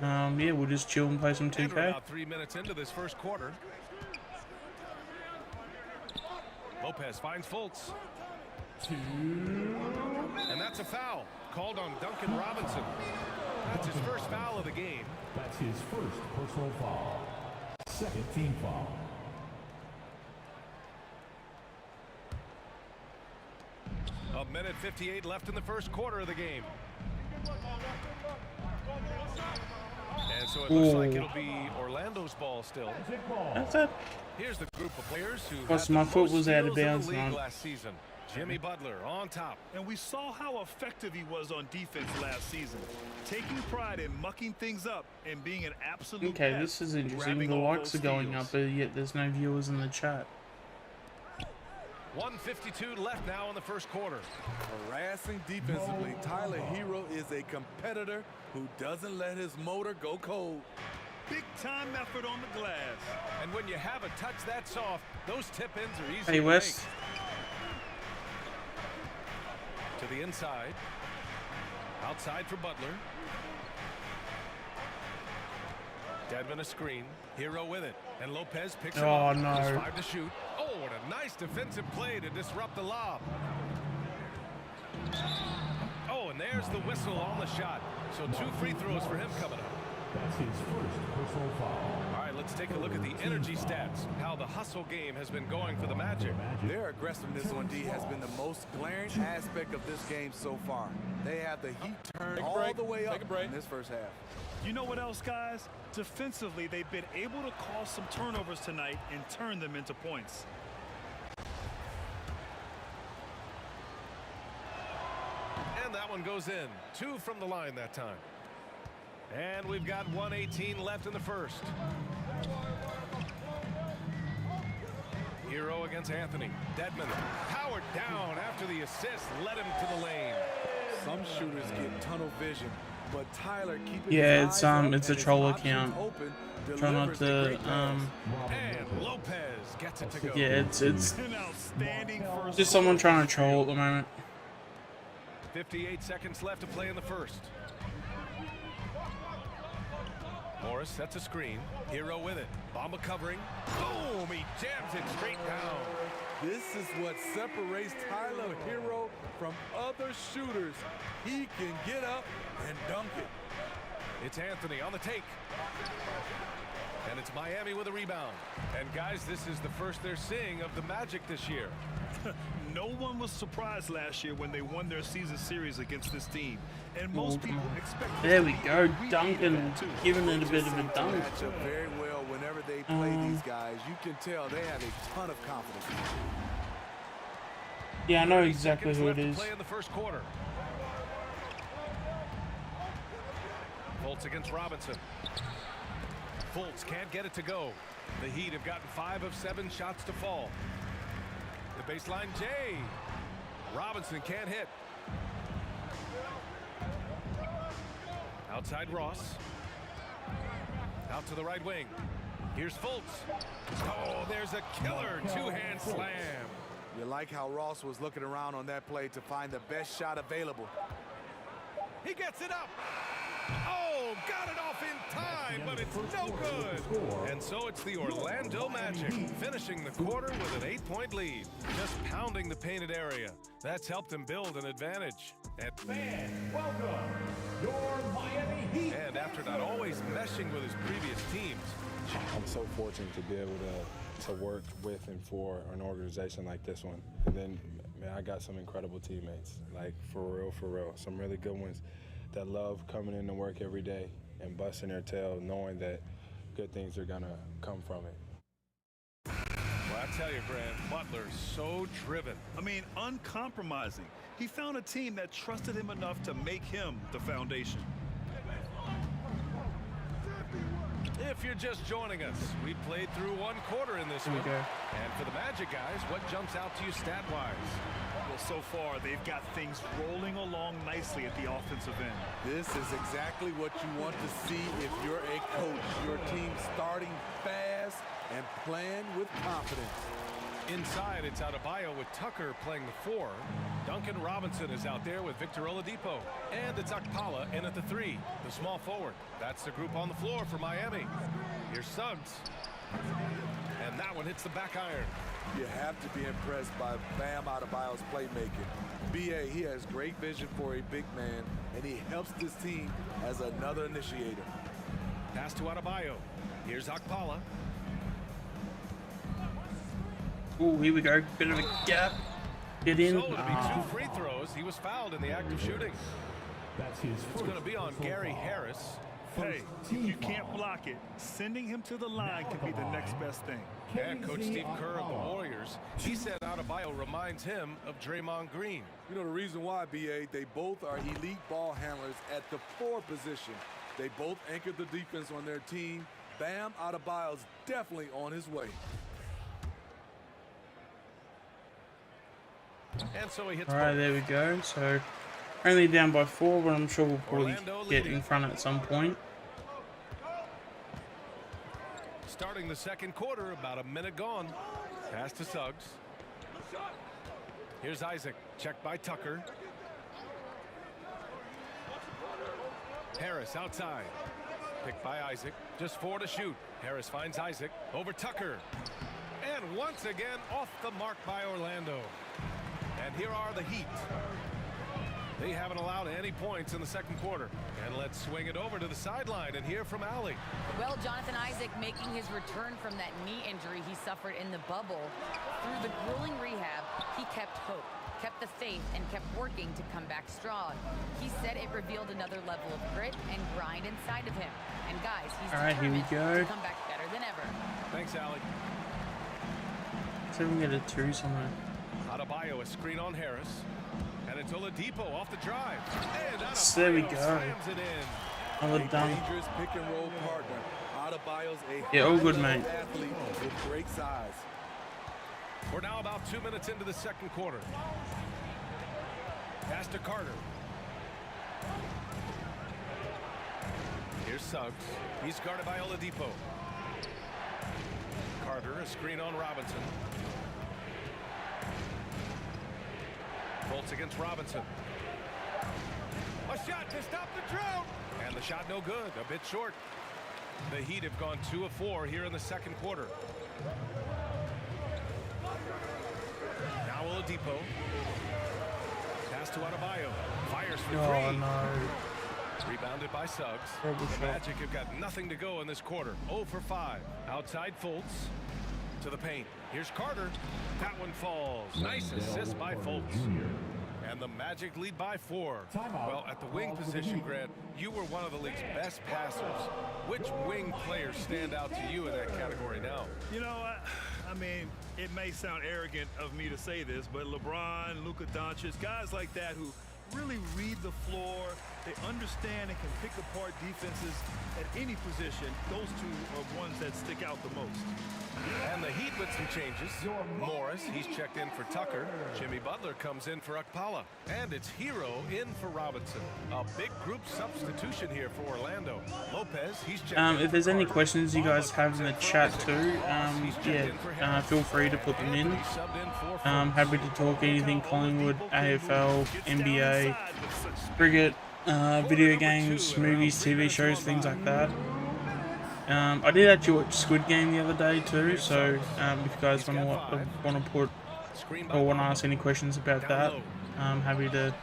yeah, we'll just chill and play some 2K. About 3 minutes into this first quarter. Lopez finds Fultz. And that's a foul called on Duncan Robinson. That's his first foul of the game. That's his first personal foul. Second team foul. A minute 58 left in the first quarter of the game. And so it looks like it'll be Orlando's ball still. That's it. Here's the group of players who Plus, my foot was out of bounds last season. Jimmy Butler on top. And we saw how effective he was on defense last season, taking pride in mucking things up and being an absolute Okay, this is interesting. The likes are going up, but yet there's no viewers in the chat. 1:52 left now in the first quarter. Harassing defensively, Tyler Hero is a competitor who doesn't let his motor go cold. Big time effort on the glass. And when you have a touch that soft, those tip-ins are easy Hey, to Wes. make. To the inside. Outside for Butler. Dedmon a screen. Hero with it. And Lopez picks it up. No. There's 5 to shoot. Oh, and a nice defensive play to disrupt the lob. Oh, and there's the whistle on the shot. So 2 free throws for him coming up. That's his first personal foul. All right, let's take a look at the energy stats. How the hustle game has been going for the Magic. Their aggressiveness on D has been the most glaring aspect of this game so far. They have the heat turned all the way up in this first half. You know what else, guys? Defensively, they've been able to cause some turnovers tonight and turn them into points. And that one goes in. 2 from the line that time. And we've got 1:18 left in the first. Hero against Anthony. Dedmon powered down after the assist led him to the lane. Some shooters get tunnel vision, but Tyler keeping Yeah, his eyes up it's a and his troll options account. open Try not delivers the to great pass. And Lopez gets it to go. Yeah, it's An outstanding first just someone trying to troll at the moment. 58 seconds left to play in the first. Morris sets a screen. Hero with it. Bamba covering. Boom! He jams it straight down. This is what separates Tyler Hero from other shooters. He can get up and dunk it. It's Anthony on the take. And it's Miami with a rebound. And guys, this is the first they're seeing of the Magic this year. No one was surprised last year when they won their season series against this team. And most people expect. There we go. Duncan giving it a bit of a dunk. Match up very well whenever they play these guys. You can tell they have a ton of confidence. Yeah, I know exactly who it is. Play in the first quarter. Fultz against Robinson. Fultz can't get it to go. The Heat have gotten 5 of 7 shots to fall. The baseline, Jay. Robinson can't hit. Outside Ross. Out to the right wing. Here's Fultz. Oh, there's a killer 2-hand slam. You like how Ross was looking around on that play to find the best shot available. He gets it up. Oh, got it off in time, but it's no good. And so it's the Orlando Magic finishing the quarter with an 8-point lead. Just pounding the painted area. That's helped them build an advantage. Fans, welcome your Miami Heat. And after not always meshing with his previous teams. I'm so fortunate to be able to work with and for an organization like this one. And then, man, I got some incredible teammates, like for real. Some really good ones that love coming in to work every day and busting their tail knowing that good things are gonna come from it. I tell you, Grant, Butler's so driven. I mean, uncompromising. He found a team that trusted him enough to make him the foundation. If you're just joining us, we played through one quarter in this one. And for the Magic guys, what jumps out to you stat-wise? Well, so far, they've got things rolling along nicely at the offensive end. This is exactly what you want to see if you're a coach. Your team starting fast and playing with confidence. Inside, it's Adebayo with Tucker playing the 4. Duncan Robinson is out there with Victor Oladipo. And it's Okpala in at the 3, the small forward. That's the group on the floor for Miami. Here's Suggs. And that one hits the back iron. You have to be impressed by Bam Adebayo's playmaking. B.A., he has great vision for a big man, and he helps this team as another initiator. Pass to Adebayo. Here's Okpala. Oh, here we go. Bit of a gap. Get in. So it'll be 2 free throws. He was fouled in the act of shooting. It's going to be on Gary Harris. Hey, if you can't block it, sending him to the line could be the next best thing. And Coach Steve Kerr of the Warriors, he said Adebayo reminds him of Draymond Green. You know the reason why, B.A., they both are elite ball handlers at the 4 position. They both anchor the defense on their team. Bam Adebayo's definitely on his way. And so he hits. All right, there we go. So only down by 4, but I'm sure we'll probably get in front at some point. Starting the second quarter, about a minute gone. Pass to Suggs. Here's Isaac, checked by Tucker. Harris outside. Picked by Isaac, just 4 to shoot. Harris finds Isaac, over Tucker. And once again, off the mark by Orlando. And here are the Heat. They haven't allowed any points in the second quarter. And let's swing it over to the sideline and hear from Allie. Well, Jonathan Isaac making his return from that knee injury he suffered in the bubble. Through the grueling rehab, he kept hope, kept the faith, and kept working to come back strong. He said it revealed another level of grit and grind inside of him. And guys, he's determined to come back better than ever. Thanks, Allie. Let's see if we can get a 2 somewhere. Adebayo, a screen on Harris. And it's Oladipo off the drive. And Adebayo there we go. slams it in. Well done. Dangerous pick and roll partner. Adebayo's a all good, mate. athlete with great size. We're now about 2 minutes into the second quarter. Pass to Carter. Here's Suggs. He's guarded by Oladipo. Carter, a screen on Robinson. Bolts against Robinson. A shot to stop the drought. And the shot no good, a bit short. The Heat have gone 2 of 4 here in the second quarter. Now Oladipo. Pass to Adebayo. Fires for 3. Oh, no. Rebounded by Suggs. The Magic have got nothing to go in this quarter. 0 for 5. Outside Fultz. To the paint. Here's Carter. That one falls. Nice assist by Fultz. And the Magic lead by 4. Well, at the wing position, Grant, you were one of the league's best passers. Which wing players stand out to you in that category now? You know, I mean, it may sound arrogant of me to say this, but LeBron, Luka Doncic, guys like that who really read the floor, they understand and can pick apart defenses at any position. Those 2 are ones that stick out the most. And the Heat with some changes. Morris, he's checked in for Tucker. Jimmy Butler comes in for Okpala. And it's Hero in for Robinson. A big group substitution here for Orlando. Lopez, he's checked in if there's for any Carter. questions you guys have in the chat too, feel free to put them in. Happy to talk anything Collingwood, AFL, NBA, cricket, video games, movies, TV shows, things like that. I did actually watch Squid Game the other day too, so if you guys want to put or want to ask any questions about that, I'm happy to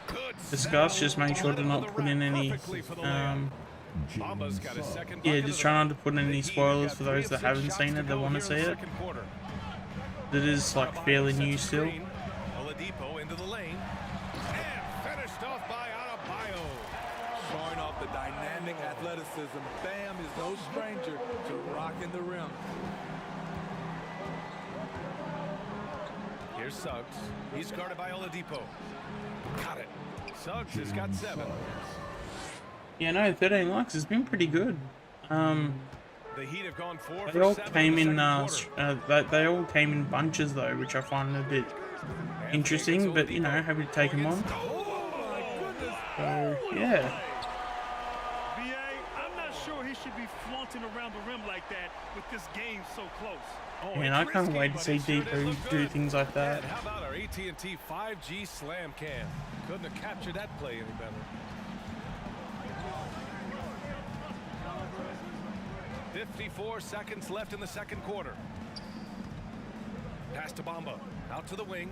discuss. Just make sure to not put in any just try not to put in any spoilers for those that haven't seen it, that want to see it. It is like fairly new still. Oladipo into the lane. And finished off by Adebayo. Showing off the dynamic athleticism. Bam is no stranger to rocking the rim. Here's Suggs. He's guarded by Oladipo. Got it. Suggs has got 7. Yeah, no, 13 likes has been pretty good. The Heat have gone 4 They for all 7 came in. the They all came in bunches though, which I find a bit interesting. But you know, happy to take them on. So yeah. I'm not sure he should be flaunting around the rim like that with this game so close. Man, I can't wait to see Depot do things like that. And how about our AT&T 5G slam cam? Couldn't have captured that play any better. 54 seconds left in the second quarter. Pass to Bamba. Out to the wing.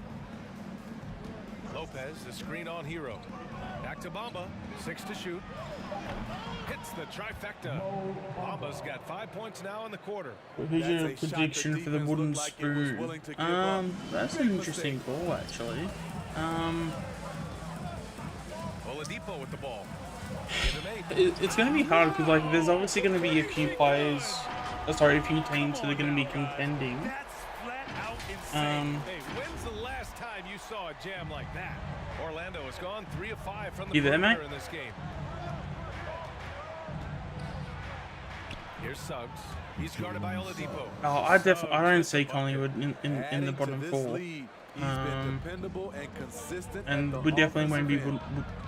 Lopez, the screen on Hero. Back to Bamba. 6 to shoot. Hits the trifecta. Bamba's got 5 points now in the quarter. Who's your prediction for the wooden spoon? That's an interesting call, actually. Oladipo with the ball. It's going to be hard because, like, there's obviously going to be a few players, a few teams that are going to be contending. Hey, when's the last time you saw a jam like that? Orlando has gone 3 of 5 from the You there, mate? perimeter in this game. Here's Suggs. He's guarded by Oladipo. Oh, I don't see Collingwood in the bottom 4. And we definitely won't be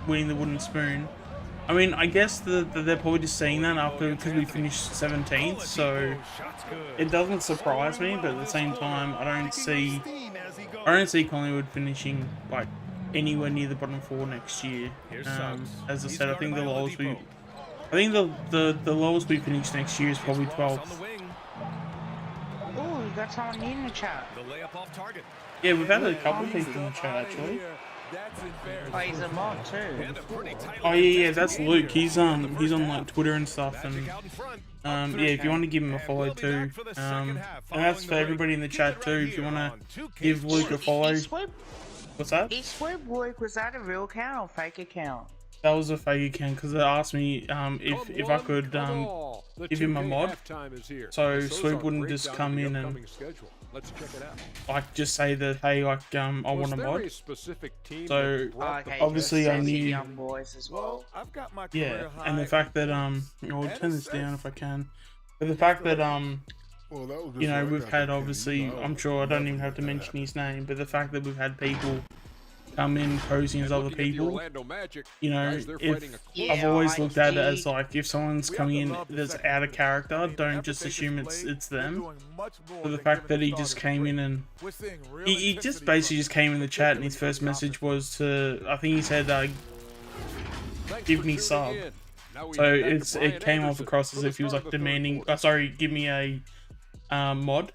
winning the wooden spoon. I mean, I guess they're probably just saying that because we finished 17th, so it doesn't surprise me. But at the same time, I don't see Collingwood finishing like anywhere near the bottom 4 next year. As I said, I think the lowest we finish next year is probably 12th. Oh, you got someone new in the chat. The layup off target. Yeah, we've had a couple of people in the chat actually. Oh, he's a mod too. Oh yeah, that's Luke. He's on like Twitter and stuff, and yeah, if you want to give him a follow too, and that's for everybody in the chat too. If you want to give Luke a follow. What's that? Eastwood Luke, was that a real account or fake account? That was a fake account because they asked me if I could give him a mod, so Swoop wouldn't just come in and like just say that, hey, like I want a mod. So obviously I knew. Young boys as well. Yeah, and the fact that I'll turn this down if I can. But the fact that you know, we've had obviously, I'm sure I don't even have to mention his name, but the fact that we've had people come in posing as other people, you know, I've always looked at it as like, if someone's coming in that's out of character, don't just assume it's them. So the fact that he just came in and he just basically just came in the chat, and his first message was to, I think he said, give me sub. So it came off across as if he was like demanding, sorry, give me a mod.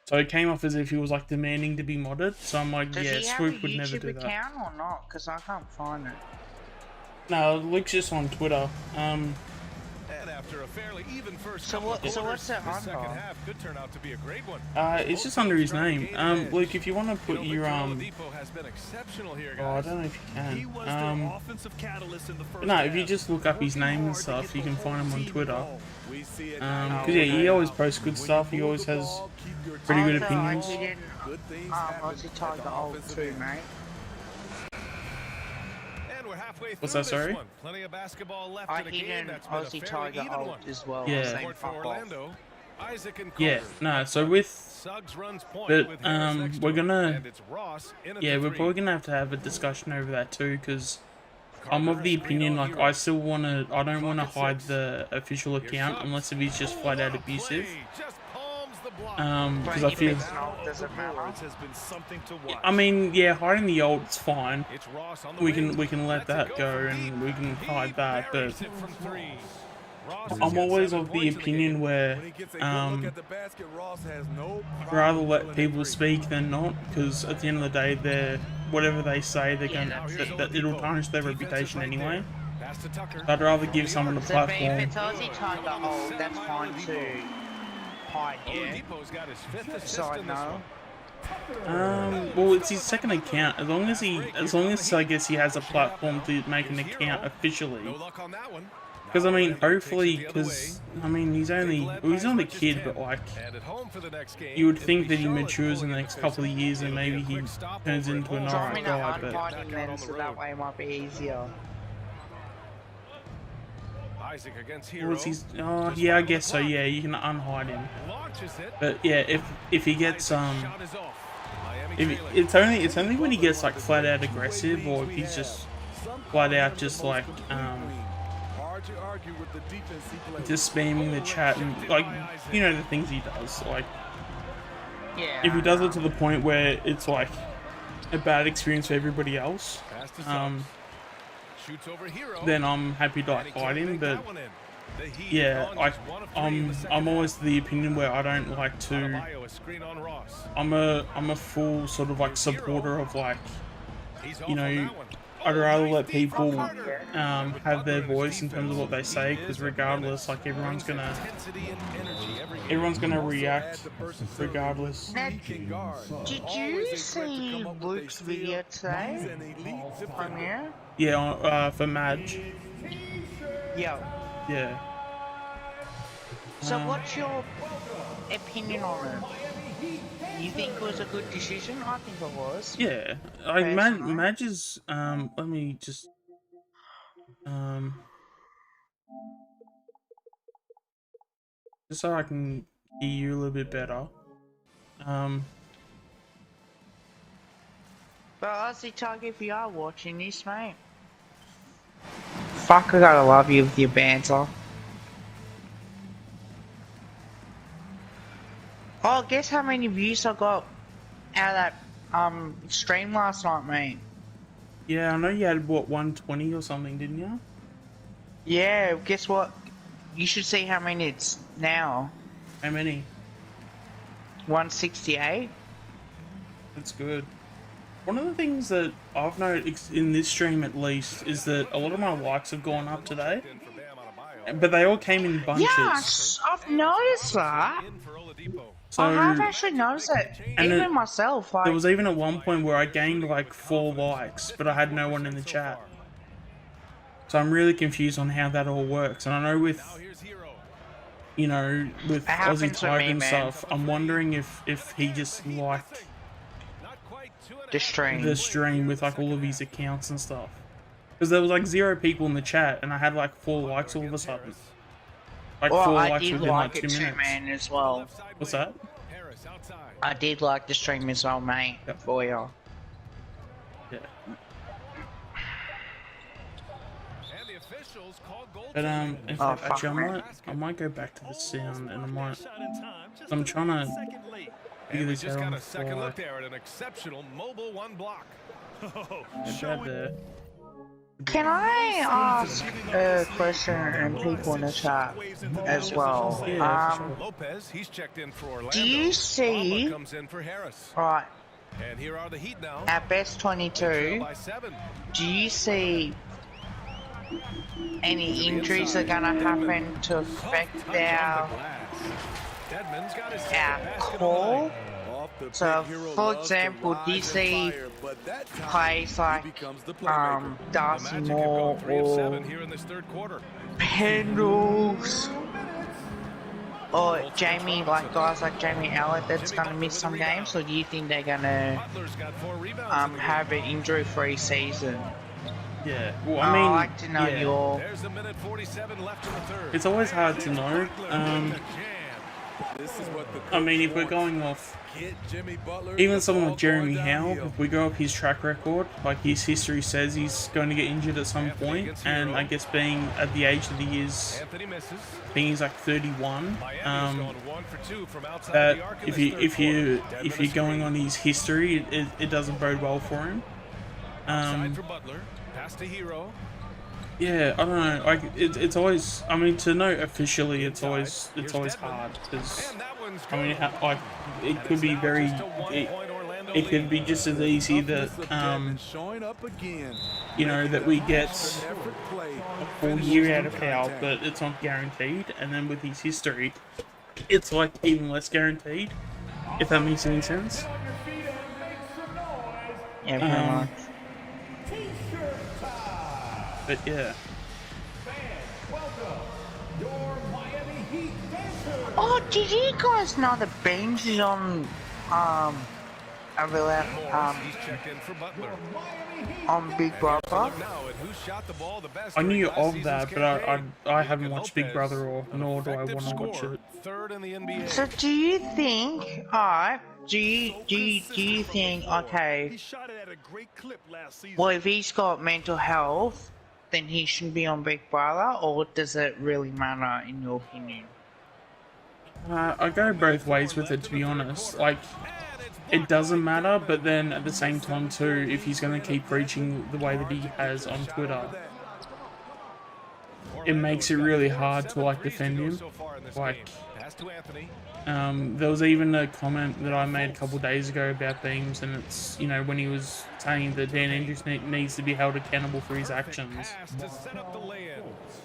So it came off as if he was like demanding to be modded. So I'm like, yeah, Swoop would never do that. Does he have a YouTube account or not? Because I can't find it. No, Luke's just on Twitter. And after a fairly even first so what's it the under? second half could turn out to be a great one. It's just under his name. Luke, if you want to put your Oladipo has been exceptional here, guys. oh, I don't know if you can. He was their offensive catalyst in the first no, half. if you just look up his name and stuff, you can find him on Twitter. Because yeah, he always posts good stuff. He always has pretty good opinions. He didn't, Aussie Tiger old too, mate. We're halfway What's through that, sorry? this one. Plenty of basketball left in the game. That's been a Aussie fairly Tiger even old one. as well. Yeah. Same For Orlando, Isaac and Yeah, Carter. no, so with Suggs runs point but with Harris next to we're him, gonna and it's Ross in at yeah, the we're three. probably gonna have a discussion over that too, because I'm of the opinion like I don't wanna hide the official account unless if he's just flat out abusive. Because I feel I mean, yeah, hiding the ult's fine. We can let that go and we can hide that, but I'm always of the opinion where rather let people speak than not, because at the end of the day, whatever they say, they're going that it'll tarnish their reputation anyway. I'd rather give someone a platform. If it's Aussie Tiger old, that's fine too. Hide, yeah. Side no. Well, it's his second account. As long as I guess he has a platform to make an account officially. Because I mean, hopefully, because I mean, he's not a kid, but like, you would think that he matures in the next couple of years and maybe he turns into an alright guy. But then, so that way it might be easier. Isaac against Hero. oh yeah, I guess so. Yeah, you can unhide him. But yeah, if he gets it's only when he gets like flat out aggressive, or if he's just flat out just like just spamming the chat and like, you know, the things he does. Like, yeah, if he does it to the point where it's like a bad experience for everybody else, then I'm happy to like hide him. But yeah, like I'm always the opinion where I don't like to. I'm a full sort of like supporter of like, you know, I'd rather let people have their voice in terms of what they say, because regardless, like everyone's gonna react regardless. Now, did you see Luke's video today? Premiere? Yeah, for Madge. Yeah. So what's your opinion on it? You think it was a good decision? I think it was. Yeah, Madge is, let me just, just so I can hear you a little bit better. But Aussie Tug, if you are watching this, mate. Fuck, I gotta love you with your banter. Oh, guess how many views I got out of that stream last night, mate? Yeah, I know you had, what, 120 or something, didn't you? Yeah, guess what? You should see how many it's now. How many? 168. That's good. One of the things that I've noticed in this stream, at least, is that a lot of my likes have gone up today. But they all came in bunches. Yes, I've noticed that. So, I have actually noticed it, even myself. Like, there was even at one point where I gained like 4 likes, but I had no one in the chat. So I'm really confused on how that all works. And I know with, you know, with Aussie Tiger and stuff, I'm wondering if he just liked the stream with like all of his accounts and stuff. Because there was like 0 people in the chat, and I had like 4 likes all of a sudden. Like well, 4 I likes did within like like 2 it minutes. too, man, as well. What's that? I did like the stream as well, mate. For you. Yeah. But in fact, actually, I might go back to the sound, and I'm trying to figure this out on the fly. Second look there at an exceptional mobile 1 block. Can I ask a question and people in the chat as well? Lopez, he's checked in for Orlando. Do you see, comes in for Harris. right, and here are the Heat now. at best 22, do you see any injuries that are going to happen to affect our call? So, for example, DC plays like Darcy Moore or Pendles or Jamie, like guys like Jamie Allard that's going to miss some games, or do you think they're going to have an injury-free season? Yeah, well, I mean, I'd like to know your... It's always hard to know. I mean, if we're going off even someone like Jeremy Howe, if we go off his track record, like his history says he's going to get injured at some point, and I guess being at the age that he is, being he's like 31, that if you're going on his history, it doesn't bode well for him. Yeah, I don't know. Like it's always. I mean, to know officially, it's always hard because I mean, like it could be very. It could be just as easy that you know, that we get a full year out of Howe, but it's not guaranteed. And then with his history, it's like even less guaranteed. If that makes any sense. Yeah, pretty much. But yeah. Did you guys know that Beams is on on Big Brother? I knew of that, but I haven't watched Big Brother, or nor do I want to watch it. So do you think, do you think, okay, well, if he's got mental health, then he shouldn't be on Big Brother, or does it really matter in your opinion? I go both ways with it, to be honest. Like, it doesn't matter, but then at the same time too, if he's going to keep preaching the way that he has on Twitter, it makes it really hard to, like, defend him. Like, there was even a comment that I made a couple days ago about Beams, and it's, you know, when he was saying that Dan Andrews needs to be held accountable for his actions.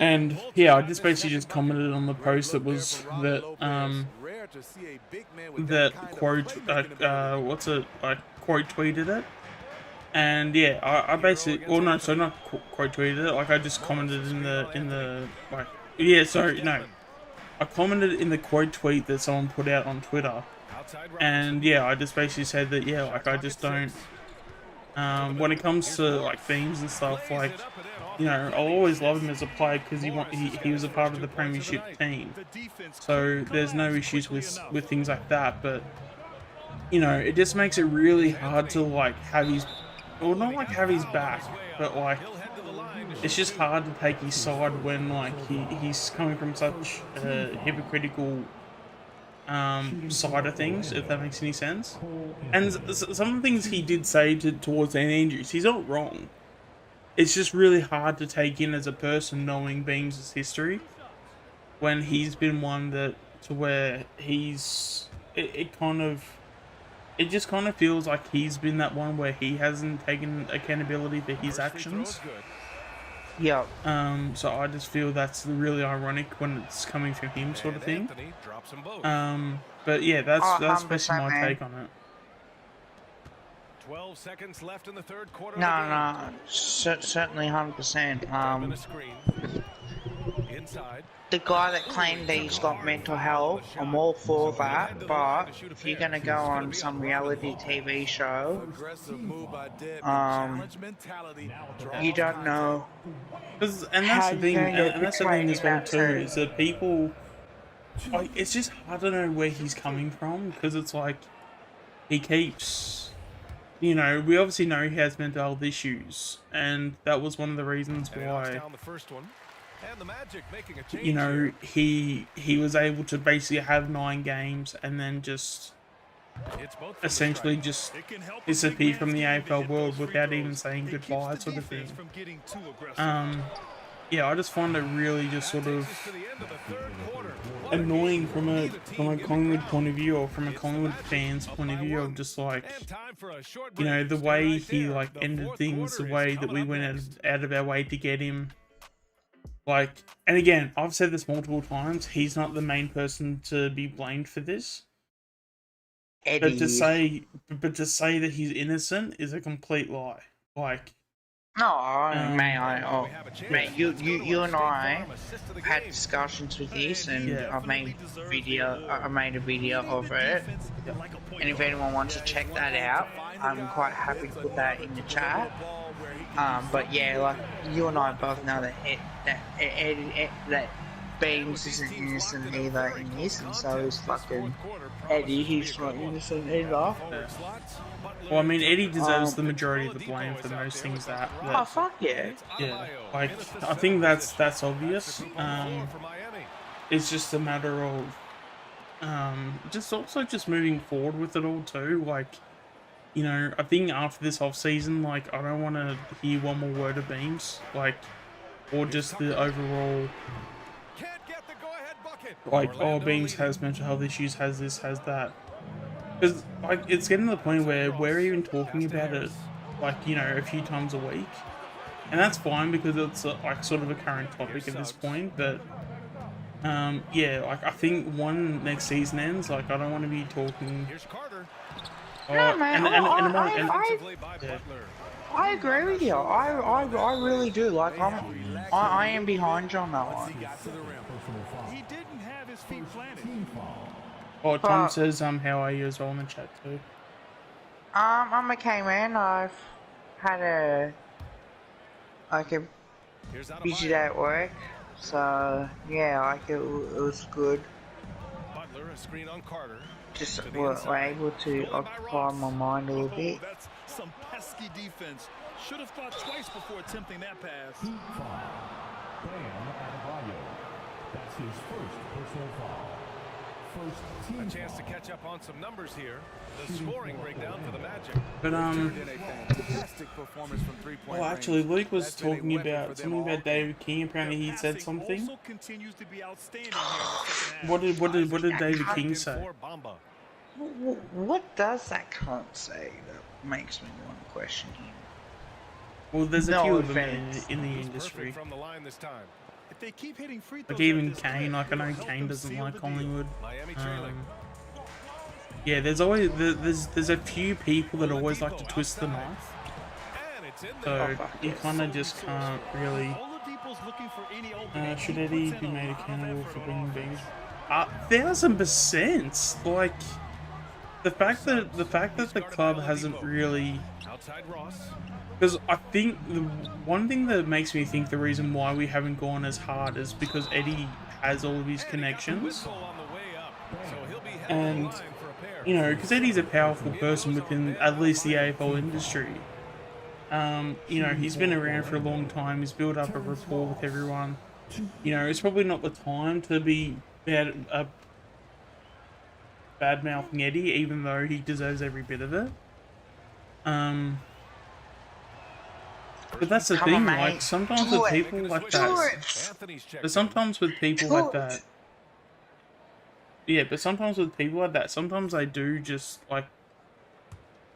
And yeah, I just basically just commented on the post that was that quote quote tweeted it, and yeah, I basically, well, no, so not quote tweeted it, like I just commented in the like, yeah, sorry, no, I commented in the quote tweet that someone put out on Twitter, and yeah, I just basically said that, yeah, like I just don't, when it comes to like Beams and stuff, like, you know, I'll always love him as a player because he was a part of the premiership team, so there's no issues with things like that. But you know, it just makes it really hard to, like, have his, well, not like have his back, but like it's just hard to take his side when, like, he's coming from such a hypocritical side of things, if that makes any sense. And some of the things he did say towards Dan Andrews, he's not wrong. It's just really hard to take in as a person, knowing Beams' history, when he's been one that, to where he's, it just kind of feels like he's been that one where he hasn't taken accountability for his actions. Yeah. So I just feel that's really ironic when it's coming from him, sort of thing. But yeah, that's basically my take on it. 12 seconds left in the third quarter. No, certainly 100%. The guy that claimed that he's got mental health, I'm all for that, but if you're gonna go on some reality TV show, you don't know. And that's the thing, as well too, is that people, like, it's just hard to know where he's coming from, because it's like, he keeps, you know, we obviously know he has mental health issues, and that was one of the reasons why, you know, he was able to basically have 9 games and then just essentially just disappear from the AFL world without even saying goodbye, sort of thing. Yeah, I just find it really just sort of annoying from a Collingwood point of view, or from a Collingwood fan's point of view, of just like, you know, the way he, like, ended things, the way that we went out of our way to get him. Like, and again, I've said this multiple times, he's not the main person to be blamed for this. But to say that he's innocent is a complete lie. Like, no, mate, you and I had discussions with this, and yeah. I made a video of it. And if anyone wants to check that out, I'm quite happy to put that in the chat. But yeah, like, you and I both know that Beams isn't innocent either in this, and so is fucking Eddie. He's not innocent either. Yeah. Well, I mean, Eddie deserves the majority of the blame for most things that. Oh, fuck yeah. Yeah, like, I think that's obvious. It's just a matter of just moving forward with it all too. Like, you know, I think after this off season, like, I don't want to hear one more word of Beams, like, or just the overall, like, oh, Beams has mental health issues, has this, has that. Because, like, it's getting to the point where we're even talking about it, like, you know, a few times a week. And that's fine because it's, like, sort of a current topic at this point. But, yeah, like, I think next season ends, like, I don't want to be talking... I agree with you. I really do. Like I am behind you on that one. He didn't have his feet planted. Oh, Tom says how are you as well in the chat too. I'm okay, man. I've had a busy day at work, so yeah, like it was good. Butler, a screen on Carter. Just were able to occupy my mind a little bit. That's some pesky defense. Should have thought twice before attempting that pass. Team foul. Bam Adebayo. That's his first personal foul. First team a chance to catch up on some numbers here. The scoring breakdown for the Magic. But fantastic performance from three-point well, actually, Luke was talking about something about David King. Apparently, he said something. What did David King say? What does that cunt say that makes me want to question him? Well, there's a few of them in the industry. From the line this time. If they keep hitting free throws like even Kane, like I know Kane doesn't like Collingwood. Yeah, there's always there's a few people that always like to twist the knife. So you kind of just can't really. Should Eddie be made accountable for bringing beans? 1000%. Like the fact that the club hasn't really. Because I think the one thing that makes me think the reason why we haven't gone as hard is because Eddie has all of his connections. And, you know, because Eddie's a powerful person within at least the AFL industry. You know, he's been around for a long time. He's built up a rapport with everyone. You know, it's probably not the time to be bad-mouthing Eddie, even though he deserves every bit of it. But that's the thing, like, sometimes with people like that, but sometimes with people like that, yeah, but sometimes with people like that, sometimes they do just, like,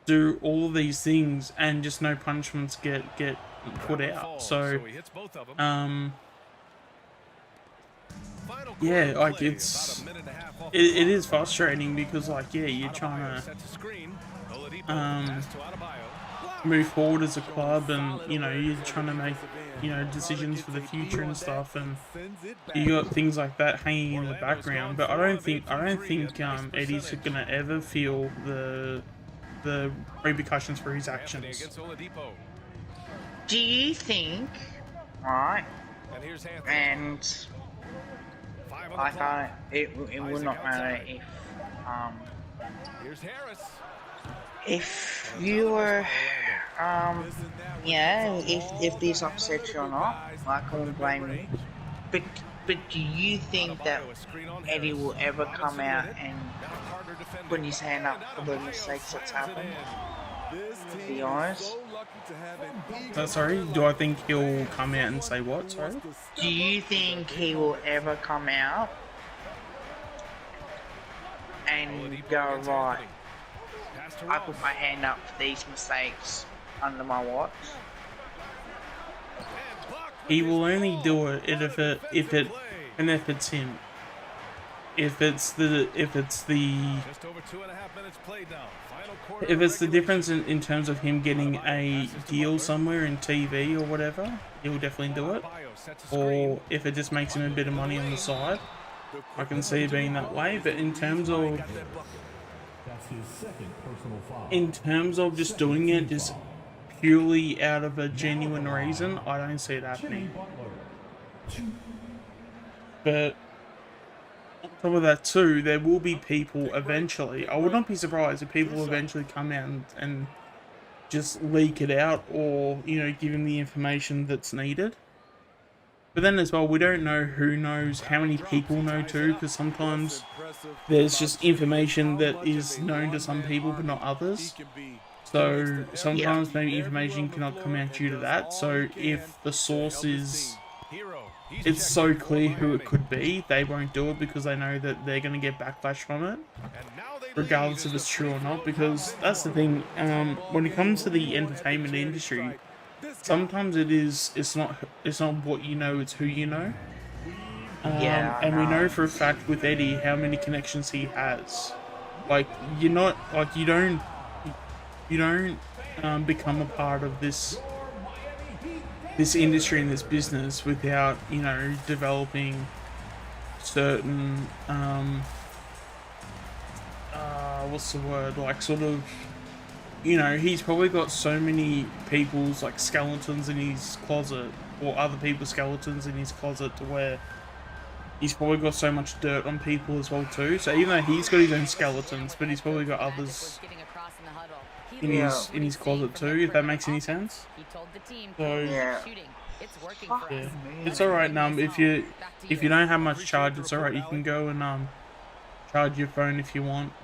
do all of these things and just no punishments get put out, so, yeah, like, it is frustrating because, like, yeah, you're trying to, move forward as a club, and you know you're trying to make decisions for the future and stuff, and you got things like that hanging in the background. But I don't think Eddie's gonna ever feel the repercussions for his actions. Do you think, right? And like it would not matter if you were, yeah, if this upsets you or not, I can't blame you. But do you think that Eddie will ever come out and put his hand up for the mistakes that's happened? To be honest. Sorry, do I think he'll come out and say what? Sorry. Do you think he will ever come out and go, right, I put my hand up for these mistakes under my watch? He will only do it if it's him. If it's the difference in terms of him getting a deal somewhere in TV or whatever, he'll definitely do it. Or if it just makes him a bit of money on the side, I can see it being that way. But in terms of just doing it just purely out of a genuine reason, I don't see it happening. But on top of that too, there will be people eventually, I would not be surprised if people eventually come out and just leak it out, or, you know, give him the information that's needed. But then as well, we don't know who knows, how many people know too, because sometimes there's just information that is known to some people but not others. So sometimes maybe information cannot come out due to that. So if the source it's so clear who it could be, they won't do it because they know that they're going to get backlash from it, regardless if it's true or not. Because that's the thing, when it comes to the entertainment industry, sometimes it's not what you know, it's who you know. And we know for a fact with Eddie how many connections he has. Like, you don't become a part of this industry and this business without, you know, developing certain what's the word, like, sort of, you know, he's probably got so many people's like skeletons in his closet, or other people's skeletons in his closet, to where he's probably got so much dirt on people as well too. So even though he's got his own skeletons, but he's probably got others in his closet too, if that makes any sense. So yeah, it's all right. If you don't have much charge, it's all right. You can go and charge your phone if you want.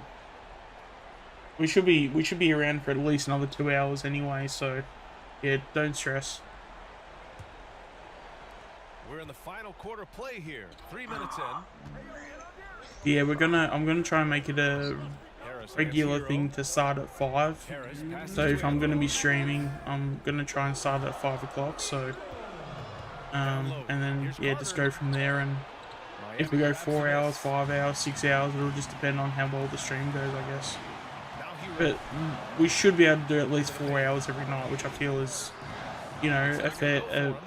We should be around for at least another 2 hours anyway. So yeah, don't stress. We're in the final quarter play here. 3 minutes in. Yeah, I'm gonna try and make it a regular thing to start at 5. So if I'm gonna be streaming, I'm gonna try and start at 5 o'clock. So and then yeah, just go from there. And if we go 4 hours, 5 hours, 6 hours, it'll just depend on how well the stream goes, I guess. But we should be able to do at least 4 hours every night, which I feel is, you know, a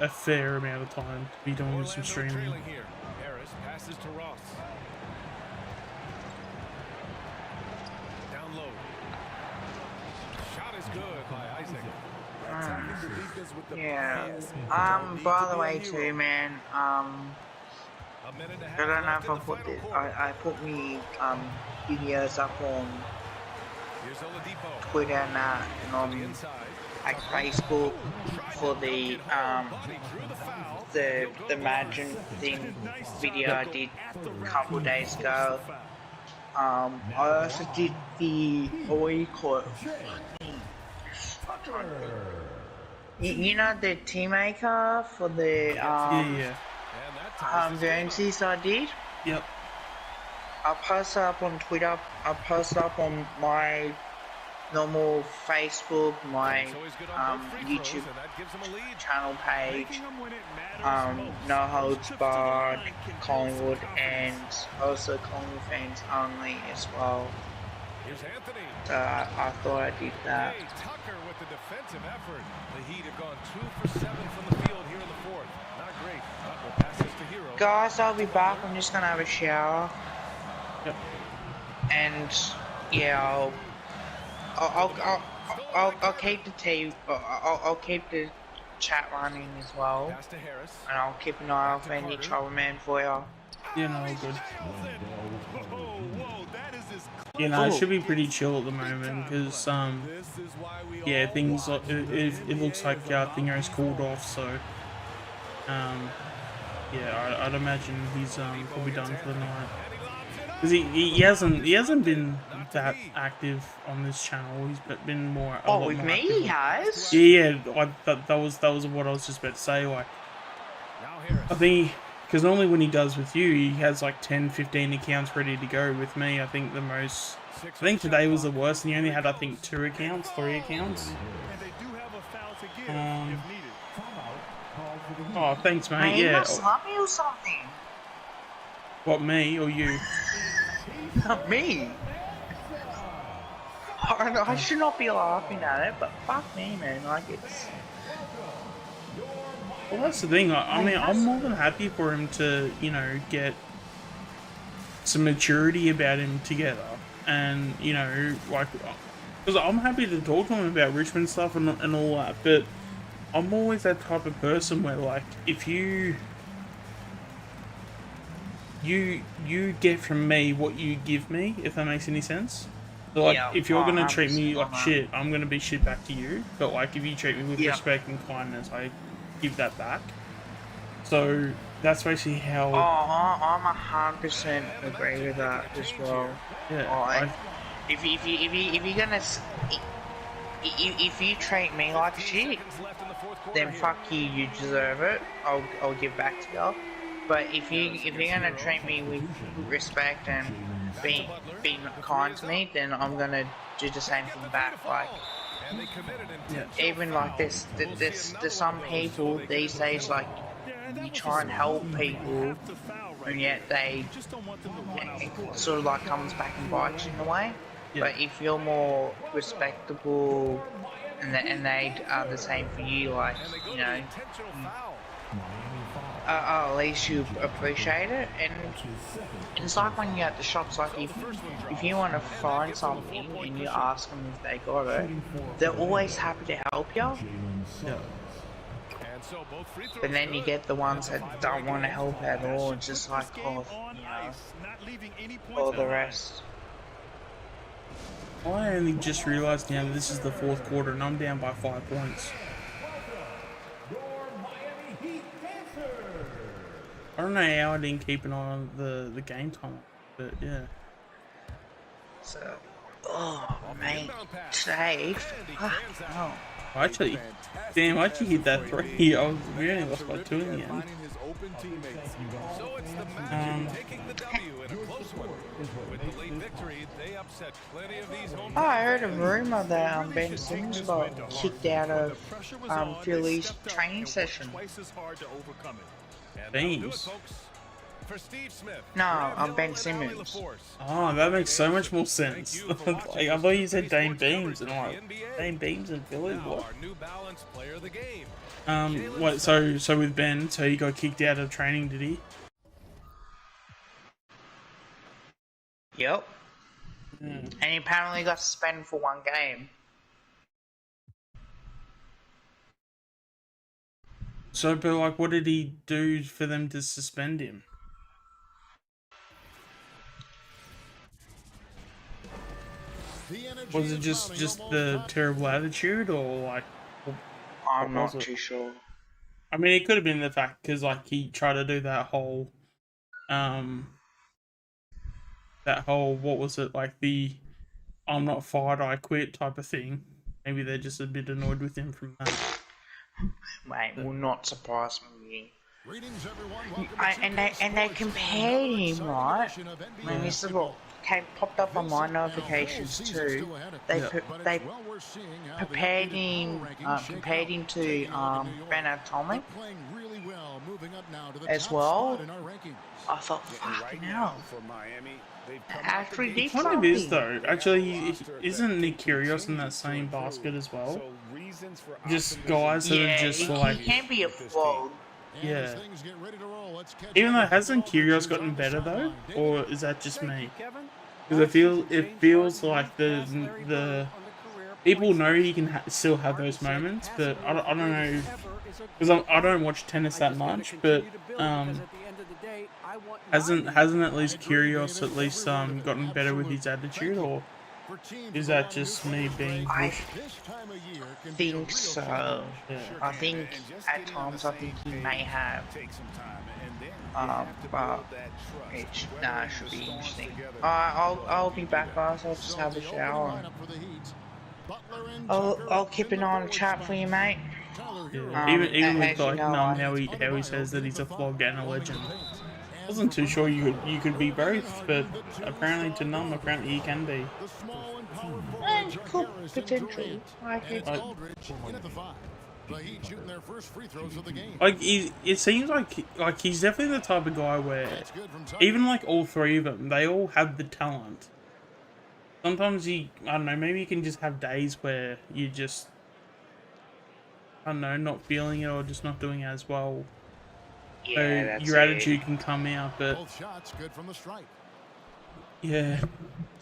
fair amount of time to be doing some streaming. Harris passes to Ross. Down low. Shot is good by Isaac. Yeah. By the way too, man, I don't know if I put this, I put me videos up on Twitter and on like Facebook for the Imagine thing video I did a couple of days ago. I also did the, what do you call it? You know the team maker for the variances I did? Yep. I posted up on Twitter, I posted up on my normal Facebook, my YouTube channel page, No Holds Barred, Collingwood, and also Collingwood fans only as well. So I thought I did that. Tucker with the defensive effort. The Heat have gone 2 for 7 from the field here in the fourth. Not great. But we'll pass this to Hero. Guys, I'll be back. I'm just gonna have a shower. Yep. And yeah, I'll keep the I'll keep the chat running as well, and I'll keep an eye out for any trouble man for you. Yeah, no, good. Yeah, no, it should be pretty chill at the moment because yeah, things like it looks like Thingo's cooled off, so yeah, I'd imagine he's probably done for the night. Because he hasn't been that active on this channel. He's been more. Oh, with me, he has. Yeah, that was what I was just about to say. Like, I think because normally when he does with you, he has like 10, 15 accounts ready to go. With me, I think I think today was the worst, and he only had 2 accounts, 3 accounts. Oh, thanks, mate. Hey, yeah. You must love me or something. What, me or you? Not me. I should not be laughing at it, but fuck me, man. Like, it's... Well, that's the thing. I mean, I'm more than happy for him to, you know, get some maturity about him together. And, you know, like... Because I'm happy to talk to him about Richmond stuff and all that, but I'm always that type of person where, like, if you get from me what you give me, if that makes any sense. So, like, if you're gonna treat me like shit, I'm gonna be shit back to you. But, like, if you treat me with respect and kindness, I give that back. So that's basically how. Oh, I'm 100% agree with that as well. Yeah. If you're gonna, if you treat me like shit, then fuck you. You deserve it. I'll give back to you. But if you're gonna treat me with respect and be kind to me, then I'm gonna do the same thing back. Like, even like there's some people these days, like, you try and help people, and yet it sort of like comes back and bites you in a way. But if you're more respectable and they are the same for you, like, you know, at least you appreciate it, and it's like when you're at the shops, like if you want to find something and you ask them if they got it, they're always happy to help you. Yeah. But then you get the ones that don't want to help at all, and just like, oh, you know, all the rest. I only just realised now that this is the fourth quarter and I'm down by 5 points. I don't know how I didn't keep an eye on the game time, but yeah. So, oh mate, today, oh. Actually, damn, I actually hit that 3. We only lost by 2 in the end. So it's the Magic taking the W in a close one. With the late victory, they upset plenty of these home. Oh, I heard a rumor that Ben Simmons got kicked out of Philly's training session. Beams? For Steve Smith. No, Ben Simmons. Oh, that makes so much more sense. Like, I thought you said Dame Beams, and I'm like, Dame Beams in Philly? What? What? So with Ben, so he got kicked out of training, did he? Yep. And he apparently got suspended for 1 game. So, but like, what did he do for them to suspend him? Was it just the terrible attitude, or like? I'm not too sure. I mean, it could have been the fact because like he tried to do that whole, what was it, like the "I'm not fired, I quit" type of thing. Maybe they're just a bit annoyed with him from that. Mate, will not surprise me. And they compared him, right? I mean, this is what popped up on my notifications too. They compared him to Ben Atomic as well. I thought, fucking hell. Actually, did What it is though, actually, isn't Nick Kyrgios in that same basket as well? Just guys that are just like. He can be a flawed. Yeah. Even though hasn't Kyrgios gotten better though, or is that just me? Because it feels like the people know he can still have those moments, but I don't know, because I don't watch tennis that much, but hasn't at least Kyrgios at least gotten better with his attitude, or is that just me being pushed? I think so. Yeah. I think at times he may have. But it should be interesting. I'll be back, guys. I'll just have a shower. I'll keep an eye on the chat for you, mate. Yeah. Even with like how he says that he's a flog and a legend. I wasn't too sure you could be both, but apparently to Numb, apparently he can be. Cool potential. Like it seems like he's definitely the type of guy where even like all 3 of them, they all have the talent. Sometimes I don't know, maybe you can just have days where you just, I don't know, not feeling it or just not doing as well. Yeah, so your attitude can come out, but yeah.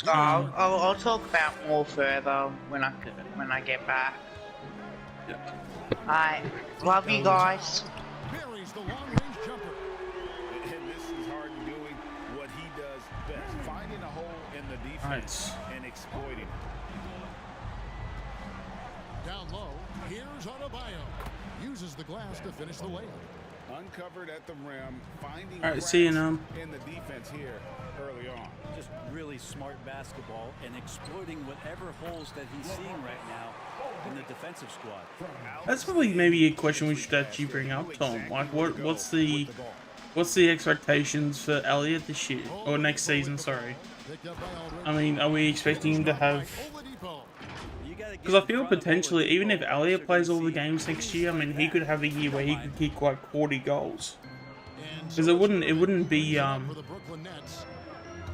I'll talk about more further when I get back. Yeah. Alright, love you guys. Buries the long-range jumper. And this is Harden doing what he does best, finding a hole in the defense and exploiting it. Down low, here's Adebayo. Uses the glass to finish the layup. Uncovered at the rim, finding Alright, see you now. In the defense here early on. Just really smart basketball and exploiting whatever holes that he's seeing right now in the defensive squad. That's probably maybe a question we should actually bring up, Tom. Like, what's the expectations for Elliott this year or next season? Sorry. I mean, are we expecting him to have? Because I feel potentially, even if Elliott plays all the games next year, I mean, he could have a year where he could kick like 40 goals. Because it wouldn't be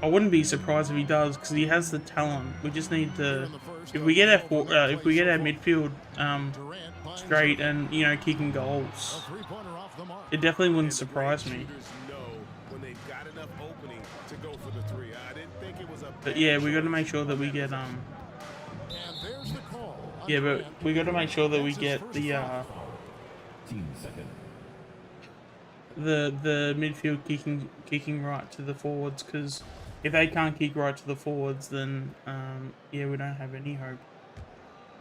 I wouldn't be surprised if he does because he has the talent. We just need to, if we get our midfield straight and kicking goals, it definitely wouldn't surprise me. But yeah, we got to make sure that we get yeah, but we got to make sure that we get the midfield kicking right to the forwards, because if they can't kick right to the forwards, then yeah, we don't have any hope,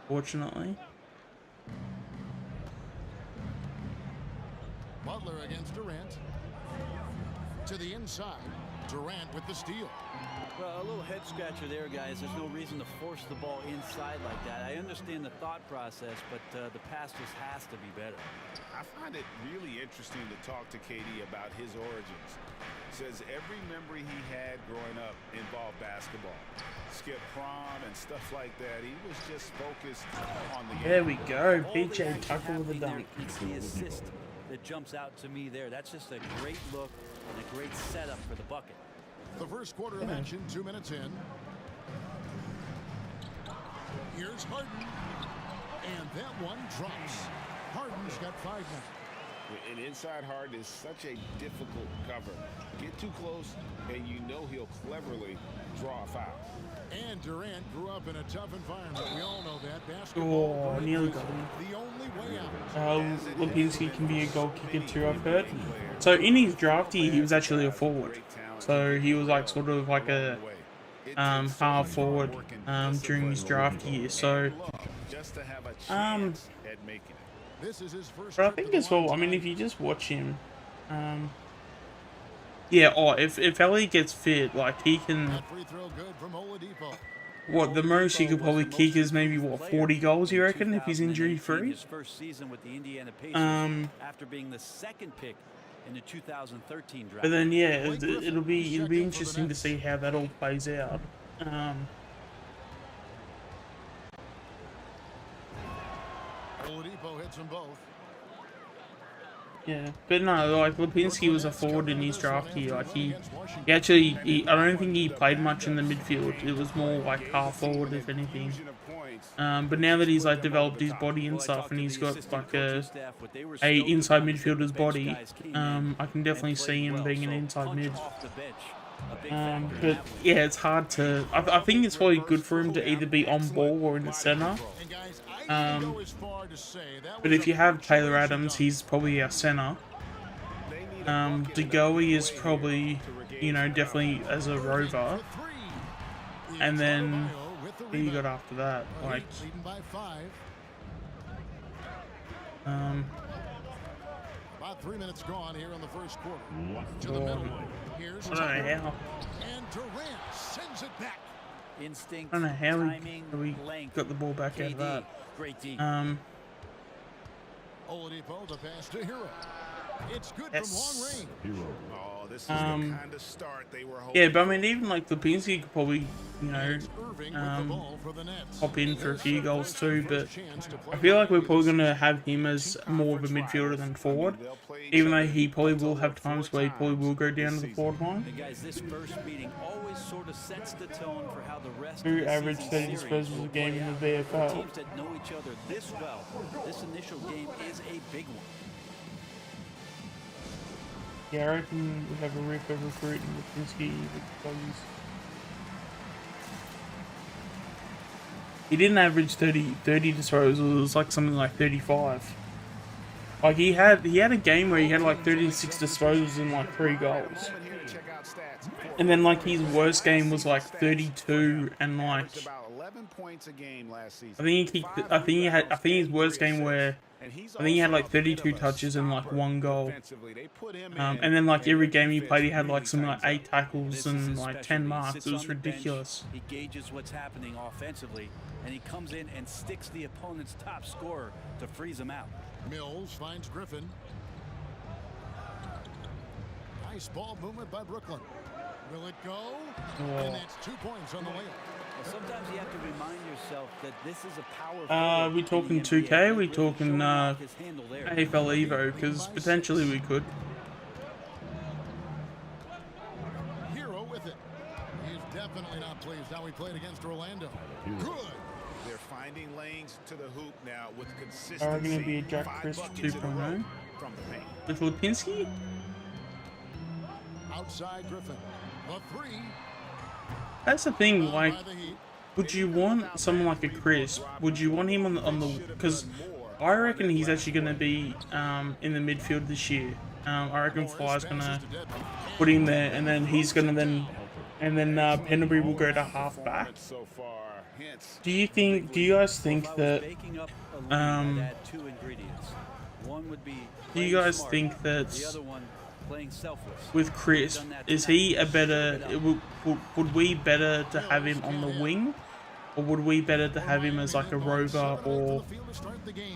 fortunately. Butler against Durant. To the inside. Durant with the steal. Well, a little head scratcher there, guys. There's no reason to force the ball inside like that. I understand the thought process, but the pass just has to be better. I find it really interesting to talk to KD about his origins. Says every memory he had growing up involved basketball. Skip prom and stuff like that. He was just focused on the game. There we go. PJ Tucker with a dunk. It's the assist that jumps out to me there. That's just a great look and a great setup for the bucket. The first quarter of action, 2 minutes in. Here's Harden. And that one drops. Harden's got 5 now. An inside Harden is such a difficult cover. Get too close, and you know he'll clevely draw a foul. And Durant grew up in a tough environment. We all know that. Basketball nearly got him. The only way out. Lipinski can be a goal kicker too, I've heard. So in his draft year, he was actually a forward. So he was like sort of like a half forward during his draft year. So but I think as well, I mean, if you just watch him, yeah, if Ellie gets fit, like he can, what, the most he could probably kick is maybe, what, 40 goals, you reckon, if he's injury free? After being the second pick in the 2013 draft. But then yeah, it'll be interesting to see how that all plays out. Oladipo hits them both. Yeah, but no, like Lipinski was a forward in his draft year. Like he actually, I don't think he played much in the midfield. It was more like half forward, if anything. But now that he's like developed his body and stuff, and he's got like a inside midfielder's body, I can definitely see him being an inside mid. But yeah, it's hard to. I think it's probably good for him to either be on ball or in the center. But if you have Taylor Adams, he's probably our center. DeGoey is probably, definitely as a rover. And then who you got after that? Like, about 3 minutes gone here in the first quarter. To the middle. Here's I don't know how. And Durant sends it back. Instinct, I don't know how timing, we got the ball back out of that. Great D. Oladipo, the pass to Hero. It's good from long range. Hero. Oh, this is the kind of start they were hoping. Yeah, but I mean, even like Lipinski could probably, hop in for a few goals too. But I feel like we're probably gonna have him as more of a midfielder than forward, even though he probably will have times where he probably will go down to the forward line. Guys, this first meeting always sort of sets the tone for how the rest Who averaged 30 disposals a game in the VFL? Teams that know each other this well, this initial game is a big one. Yeah, I reckon we have a Rico recruit in Lipinski with doggies. He didn't average 30 disposals, it was like something like 35. Like he had a game where he had like 36 disposals and like 3 goals. And then like his worst game was like 32 and like I think his worst game where I think he had like 32 touches and like 1 goal. And then like every game he played, he had like something like 8 tackles and like 10 marks. It was ridiculous. He gauges what's happening offensively, and he comes in and sticks the opponent's top scorer to freeze him out. Mills finds Griffin. Nice ball movement by Brooklyn. Will it go? And that's 2 points on the way. Well, sometimes you have to remind yourself that this is a power. We talking 2K? We talking AFL Evo? Because potentially we could. Hero with it. definitely not pleased how he played against Orlando. Good. They're finding lanes to the hoop now with consistency. Are going to be a Jack 5 Chris buckets in a 2.0 row from the paint. with Lipinski? Outside Griffin. The three. That's the thing, like, would you want someone like a Chris? Would you want him on the because I reckon he's actually going to be in the midfield this year. I reckon Fly's going to put him there, and then he's going to Pendlebury will go to halfback. Do you guys think that with Chris, is he a better, would we better to have him on the wing, or would we better to have him as like a rover or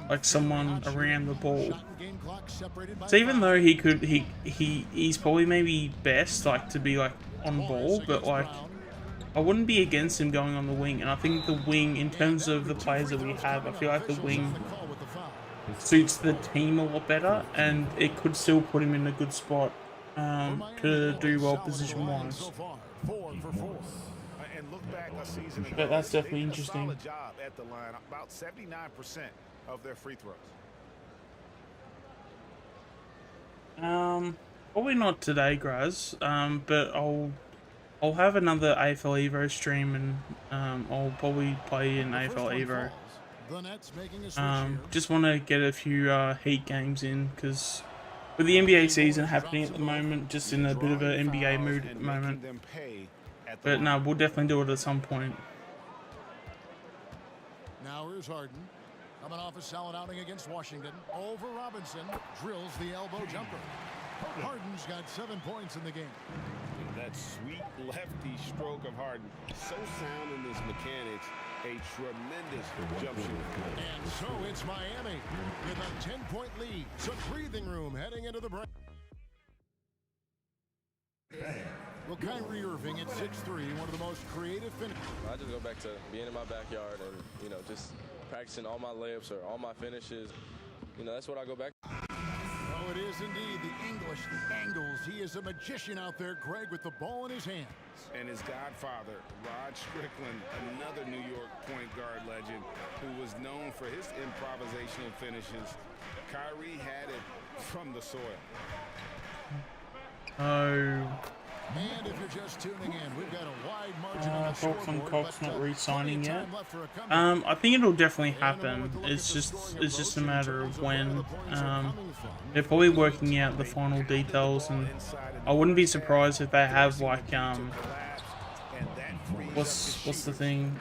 like someone around the ball? So even though he's probably maybe best like to be like on ball, but like I wouldn't be against him going on the wing. And I think the wing, in terms of the players that we have, I feel like the wing suits the team a lot better, and it could still put him in a good spot to do well position wise. But that's definitely interesting. Job at the line, about 79% of their free throws. Probably not today, Graz. But I'll have another AFL Evo stream, and I'll probably play in AFL Evo. Just want to get a few Heat games in, because with the NBA season happening at the moment, just in a bit of an NBA mood at the moment. But no, we'll definitely do it at some point. Now here's Harden. Coming off a solid outing against Washington. Over Robinson. Drills the elbow jumper. Harden's got 7 points in the game. That sweet lefty stroke of Harden. So sound in his mechanics. A tremendous jump shooter. And so it's Miami with a 10-point lead. Some breathing room heading into the break. Well, Kyrie Irving at 6'3", one of the most creative finishers. I just go back to being in my backyard and, you know, just practicing all my layups or all my finishes. You know, that's what I go back to. Oh, it is indeed the English, the angles. He is a magician out there, Greg, with the ball in his hands. And his godfather, Rod Strickland, another New York point guard legend who was known for his improvisational finishes. Kyrie had it from the soil. Oh. And if you're just tuning in, we've got a wide margin on the Cox and scoreboard, Cox not re-signing yet. I I think it'll definitely happen. It's just a matter of when. They're probably working out the final details, and I wouldn't be surprised if they have like what's the thing?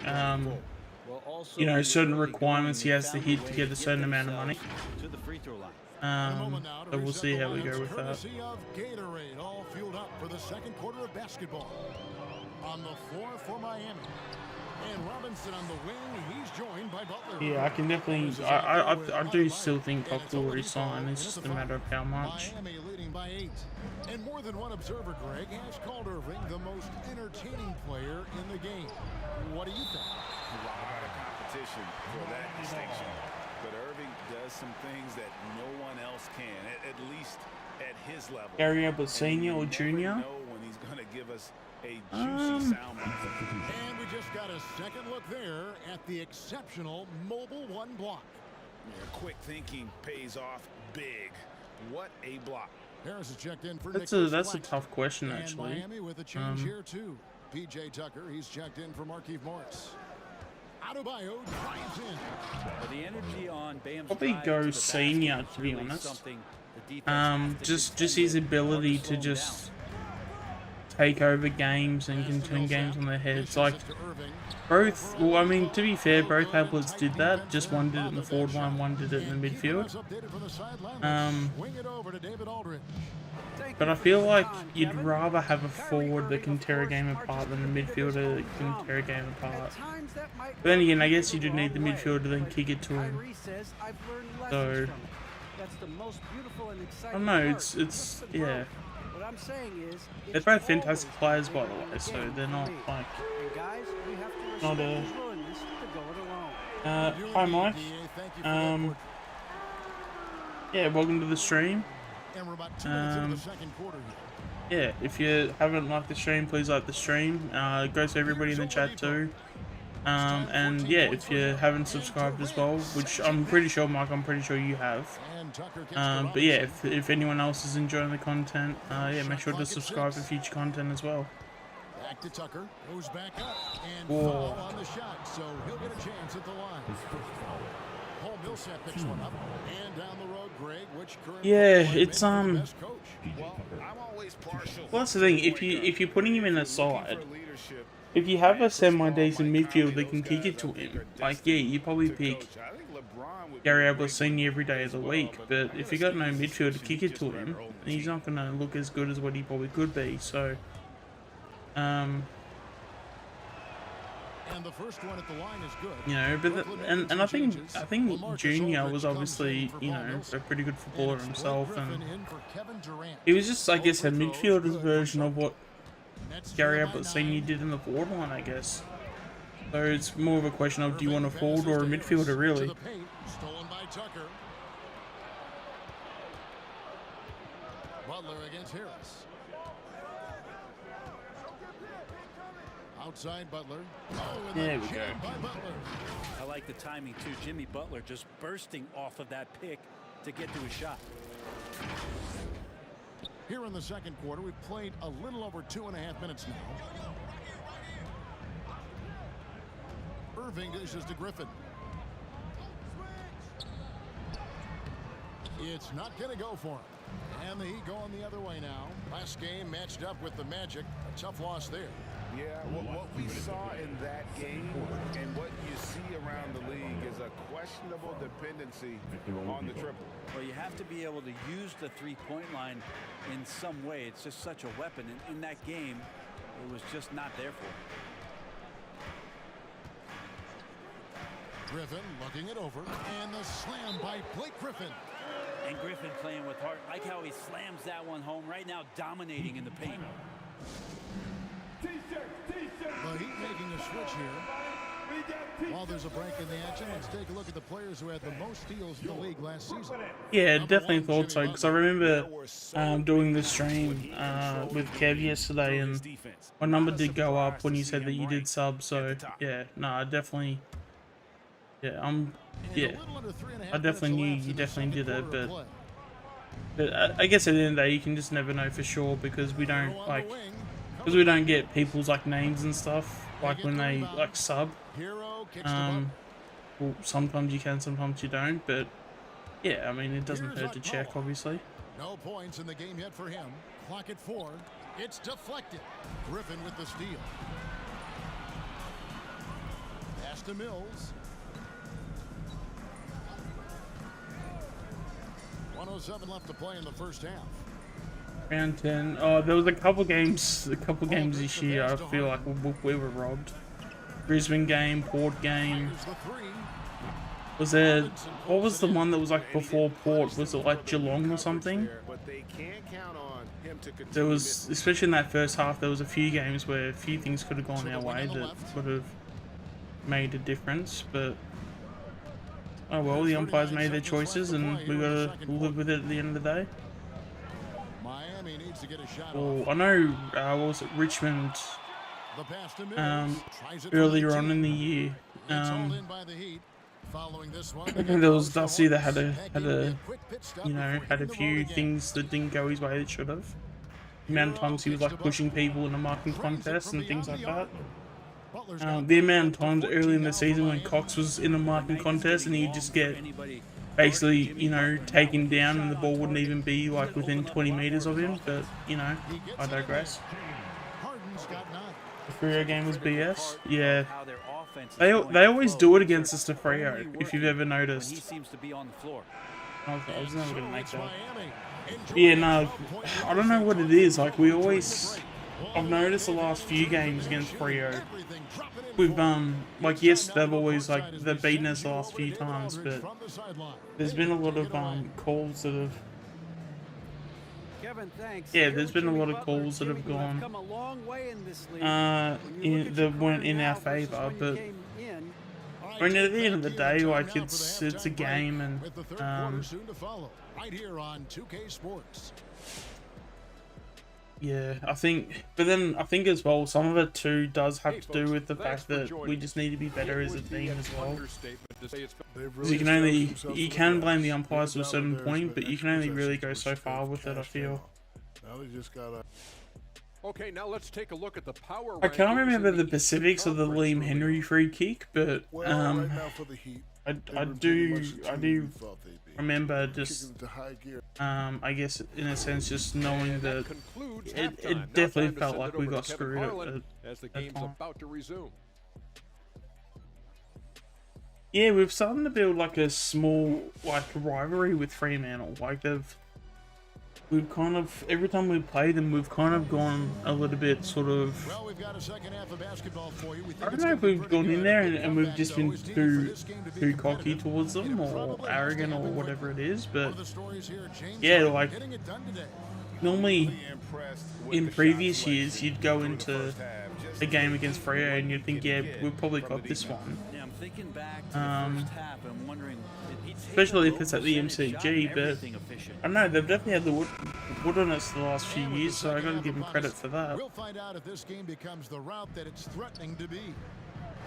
You know, certain requirements he has to hit to get a certain amount of money. So we'll see how we go with that. Gatorade, all fueled up for the second quarter of basketball. On the floor for Miami. And Robinson on the wing, he's joined by Butler. Yeah, I can definitely. I do still think Cox will resign. It's just a matter of how much. Miami leading by 8. And more than one observer, Greg, has called Irving the most entertaining player in the game. What do you think? A lot of competition for that distinction. But Irving does some things that no one else can, at least at his level. Gary Ablett Senior or Junior? Know when he's going to give us a juicy soundbite. And we just got a second look there at the exceptional mobile one block. Yeah, quick thinking pays off big. What a block! Harris is checked in for that's a tough question actually. And Miami with a change here too. PJ Tucker, he's checked in for Markieff Morris. Adebayo drives in. But the energy on Bam's probably go Senior, to be honest. Just his ability to just take over games and can turn games on their heads. Like both, well, I mean, to be fair, both Ablets did that. Just one did it in the forward line, one did it in the midfield. But I feel like you'd rather have a forward that can tear a game apart than a midfielder that can tear a game apart. But then again, I guess you do need the midfielder to then kick it to him. So, I don't know, it's yeah. They're both fantastic players, by the way, so they're not like, not a... hi Mike. Yeah, welcome to the stream. And we're about 2 minutes into the second quarter here. yeah, if you haven't liked the stream, please like the stream. It goes to everybody in the chat too. And yeah, if you haven't subscribed as well, which I'm pretty sure, Mike, I'm pretty sure you have. But yeah, if anyone else is enjoying the content, yeah, make sure to subscribe for future content as well. Back to Tucker, goes back up, and foul on the shot, so he'll get a chance at the line. Paul Millsap picks one up, and down the road, Greg, which current yeah, it's well, I'm always partial. Well, that's the thing. If you're putting him in a side, if you have a semi-decent midfield that can kick it to him, like yeah, you probably pick Gary Ablett Senior every day of the week. But if you got no midfield to kick it to him, he's not gonna look as good as what he probably could be. So, and the first one at the line is good. you know, but and I think Junior was obviously, you know, a pretty good footballer himself, and he was just, I guess, a midfielder's version of what Gary Ablett Senior did in the forward line, I guess. So it's more of a question of, do you want a forward or a midfielder, really? Stolen by Tucker. Butler against Harris. Outside Butler. Oh, and there we go. by Butler. I like the timing too. Jimmy Butler just bursting off of that pick to get to his shot. Here in the second quarter, we've played a little over 2.5 minutes now. Irving dishes to Griffin. It's not going to go for him. And the Heat going the other way now. Last game matched up with the Magic. A tough loss there. Yeah, what we saw in that game and what you see around the league is a questionable dependency on the triple. Well, you have to be able to use the three-point line in some way. It's just such a weapon. And in that game, it was just not there for him. Griffin looking it over, and the slam by Blake Griffin. And Griffin playing with heart. Like how he slams that one home right now, dominating in the paint. The Heat making a switch here. While there's a break in the action, let's take a look at the players who had the most steals in the league last season. Yeah, definitely thought so, because I remember doing the stream with Kev yesterday, and my number did go up when you said that you did sub, so yeah, no, I definitely, yeah, I definitely knew you definitely did it, but I guess at the end of the day, you can just never know for sure, because we don't, like, because we don't get people's, like, names and stuff, like, when they, like, sub. Well, sometimes you can, sometimes you don't, but yeah, I mean, it doesn't hurt to check, obviously. No points in the game yet for him. Clock at 4. It's deflected. Griffin with the steal. Pass to Mills. 1:07 left to play in the first half. Round 10. Oh, there was a couple games this year I feel like we were robbed. Brisbane game, Port game. Was there, what was the one that was like before Port? Was it like Geelong or something? There was, especially in that first half, there was a few games where a few things could have gone our way that would have made a difference, but oh well, the umpires made their choices and we gotta live with it at the end of the day. Miami needs to get a shot. Well, I know, what was it, Richmond, earlier on in the year, I think there was Dusty that had a you know, had a few things that didn't go his way that should have. The amount of times he was like pushing people in a marking contest and things like that. The amount of times early in the season when Cox was in a marking contest and he'd just get basically, you know, taken down and the ball wouldn't even be like within 20 meters of him, but you know, I digress. The Freo game was BS. Yeah. They always do it against us to Freo, if you've ever noticed. He seems to be on the floor. I was never going to make that. Yeah, no, I don't know what it is. Like, we always... I've noticed the last few games against Freo. We've, like, yes, they've always, like, they've beaten us the last few times, but there's been a lot of, calls that have... Yeah, there's been a lot of calls that have gone, that weren't in our favour, but I mean, at the end of the day, like, it's a game, and Yeah, I think, but then I think as well, some of it too does have to do with the fact that we just need to be better as a team as well. Because you can blame the umpires to a certain point, but you can only really go so far with it, I feel. Now they just gotta. Okay, now let's take a look at the power. I can't remember the specifics of the Liam Henry free kick, but I do remember just I guess in a sense just knowing that it definitely felt like we got screwed as the game's about to resume. Yeah, we've started to build like a small rivalry with Fremantle. Like we've kind of, every time we play them, we've kind of gone a little bit sort of, Well, we've got a second half of basketball for you. I don't know if we've gone in there and we've just been too cocky towards them or arrogant or whatever it is, but yeah, like normally in previous years you'd go into a game against Freo and you'd think, yeah, we've probably got this one. Yeah, I'm thinking back to the first half and I'm wondering, especially if it's at the MCG, but I don't know, they've definitely had the wood on us the last few years, so I got to give them credit for that. We'll find out if this game becomes the route that it's threatening to be.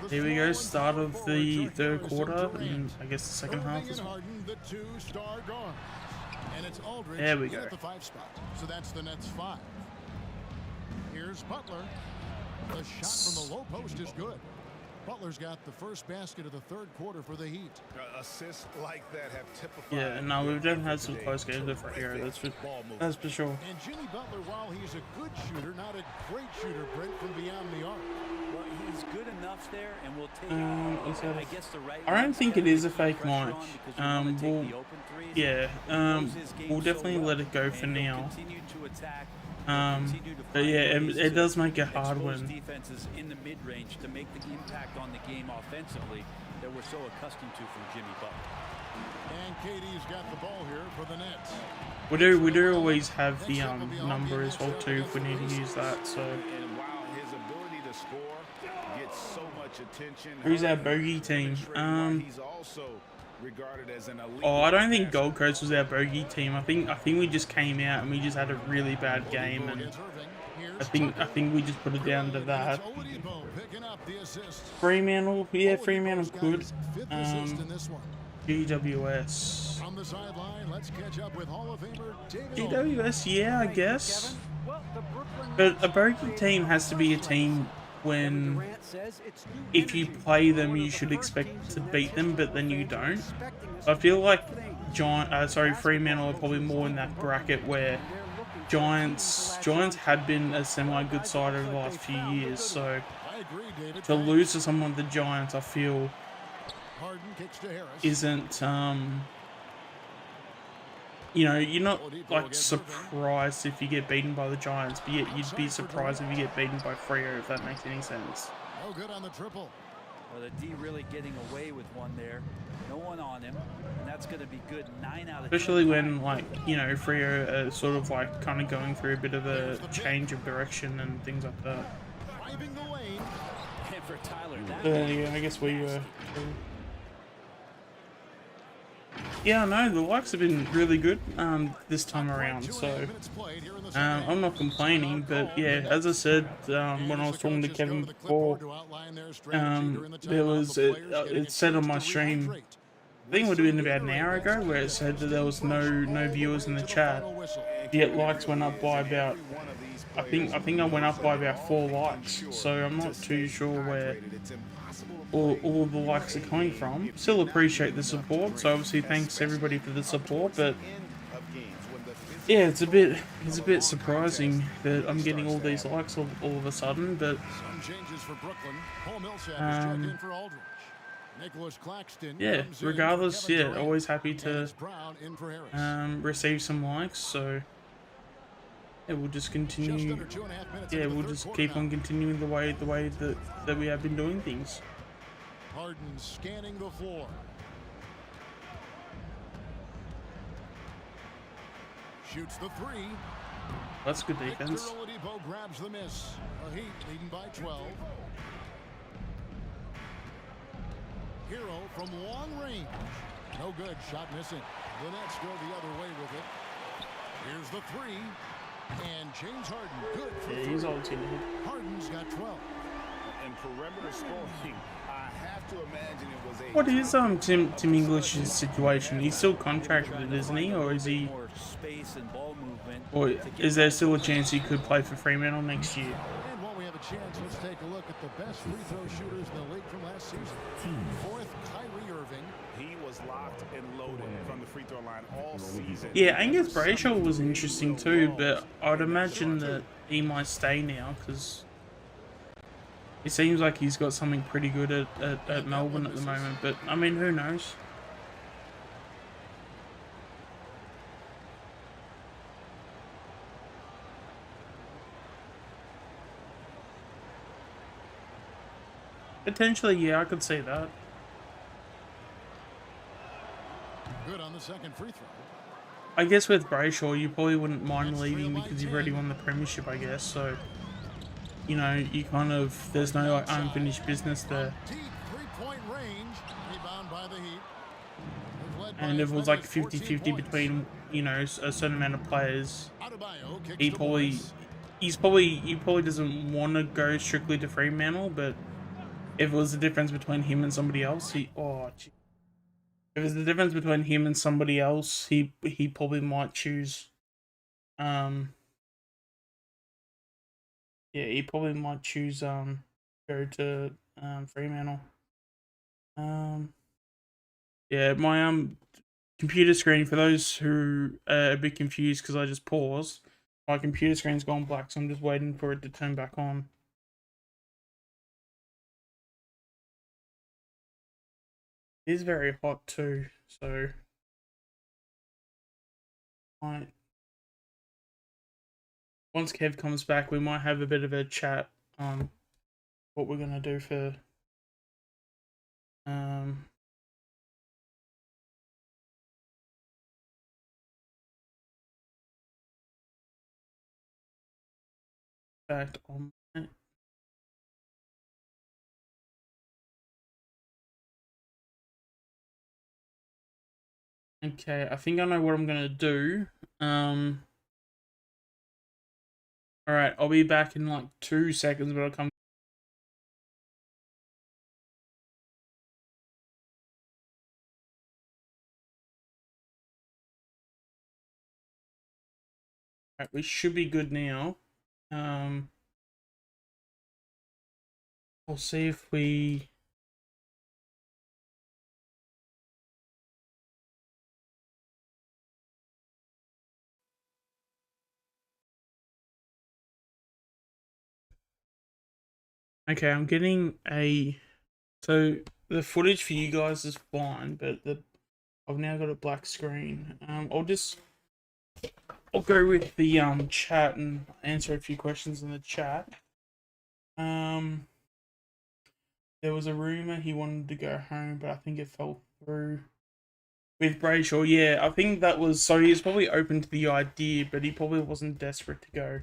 Here we go, start of the third quarter, and I guess the second half as well. The two-star guard. And it's Aldridge there we go. at the 5 spot. So that's the Nets 5. Here's Butler. The shot from the low post is good. Butler's got the first basket of the third quarter for the Heat. Assists like that have typified. Yeah, no, we've definitely had some close games over here. That's for sure. And Jimmy Butler, while he's a good shooter, not a great shooter, Brent, from beyond the arc. Well, he's good enough there, and we'll take it. I guess the right. I don't think it is a fake mic. We'll definitely let it go for now. But yeah, it does make it hard when defenses in the mid-range to make the impact on the game offensively that we're so accustomed to from Jimmy Butler. And KD's got the ball here for the Nets. We do always have the number as well too if we need to use that. So. And while his ability to score gets so much attention, who's our bogey team? He's also regarded as an elite. Oh, I don't think Gold Coast was our bogey team. I think we just came out and we just had a really bad game, and I think we just put it down to that. Fremantle, yeah, Fremantle's good. GWS. From the sideline, let's catch up with Hall of Famer David. GWS, yeah, I guess. But a bogey team has to be a team when, if you play them, you should expect to beat them, but then you don't. I feel like Fremantle are probably more in that bracket where Giants had been a semi-good side over the last few years, so to lose to someone like the Giants, I feel isn't you're not like surprised if you get beaten by the Giants, but yet you'd be surprised if you get beaten by Freo, if that makes any sense. No good on the triple. Well, the D really getting away with one there. No one on him, and that's going to be good. 9 out of 10. Especially when, Freo are sort of kind of going through a bit of a change of direction and things like that. Driving the lane. And for Tyler, yeah, I guess we yeah, no, the likes have been really good this time around, so I'm not complaining, but yeah, as I said when I was talking to Kevin before, there was, it said on my stream, I think it would have been about an hour ago, where it said that there was no viewers in the chat, yet likes went up by about, I think I went up by about 4 likes, so I'm not too sure where all the likes are coming from. Still appreciate the support, so obviously thanks everybody for the support, but yeah, it's a bit surprising that I'm getting all these likes all of a sudden, but yeah, regardless, yeah, always happy to receive some likes, so yeah, we'll just continue. Yeah, we'll just keep on continuing the way that we have been doing things. Harden scanning the floor. Shoots the 3. That's good defense. Victor Oladipo grabs the miss. A Heat leading by 12. Hero from long range. No good. Shot missing. The Nets go the other way with it. Here's the 3. And James Harden, good for Yeah, 3. he's always gonna hit. Harden's got 12. And perimeter scoring, I have to imagine it was a... What is Tim English's situation? He's still contracted, isn't he, or is he? Or is there still a chance he could play for Fremantle next year? And while we have a chance, let's take a look at the best free throw shooters in the league from last season. 4th, Kyrie Irving. He was locked and loaded from the free throw line all season. Yeah, Angus Brayshaw was interesting too, but I'd imagine that he might stay now because it seems like he's got something pretty good at Melbourne at the moment. But I mean, who knows? Potentially, yeah, I could see that. Good on the second free throw. I guess with Brayshaw, you probably wouldn't mind leaving because you've already won the premiership, I guess. So, you know, you kind of, there's no like unfinished business there. Deep three-point range. Rebound by the Heat. And if it was like 50-50 between, you know, a certain amount of players, he probably doesn't want to go strictly to Fremantle, but if it was the difference between him and somebody else, if it's the difference between him and somebody else, he probably might choose. Yeah, he probably might choose go to Fremantle. Yeah, my computer screen, for those who are a bit confused because I just paused, my computer screen's gone black, so I'm just waiting for it to turn back on. It is very hot too, so once Kev comes back, we might have a bit of a chat on what we're gonna do for fact on it. Okay, I think I know what I'm gonna do. Alright, I'll be back in like 2 seconds, but I'll come. Alright, we should be good now. We'll see if we... Okay, I'm getting a... So, the footage for you guys is fine, but I've now got a black screen. I'll go with the chat and answer a few questions in the chat. There was a rumor he wanted to go home, but I think it fell through. With Brayshaw, yeah, I think that was, so he was probably open to the idea, but he probably wasn't desperate to go.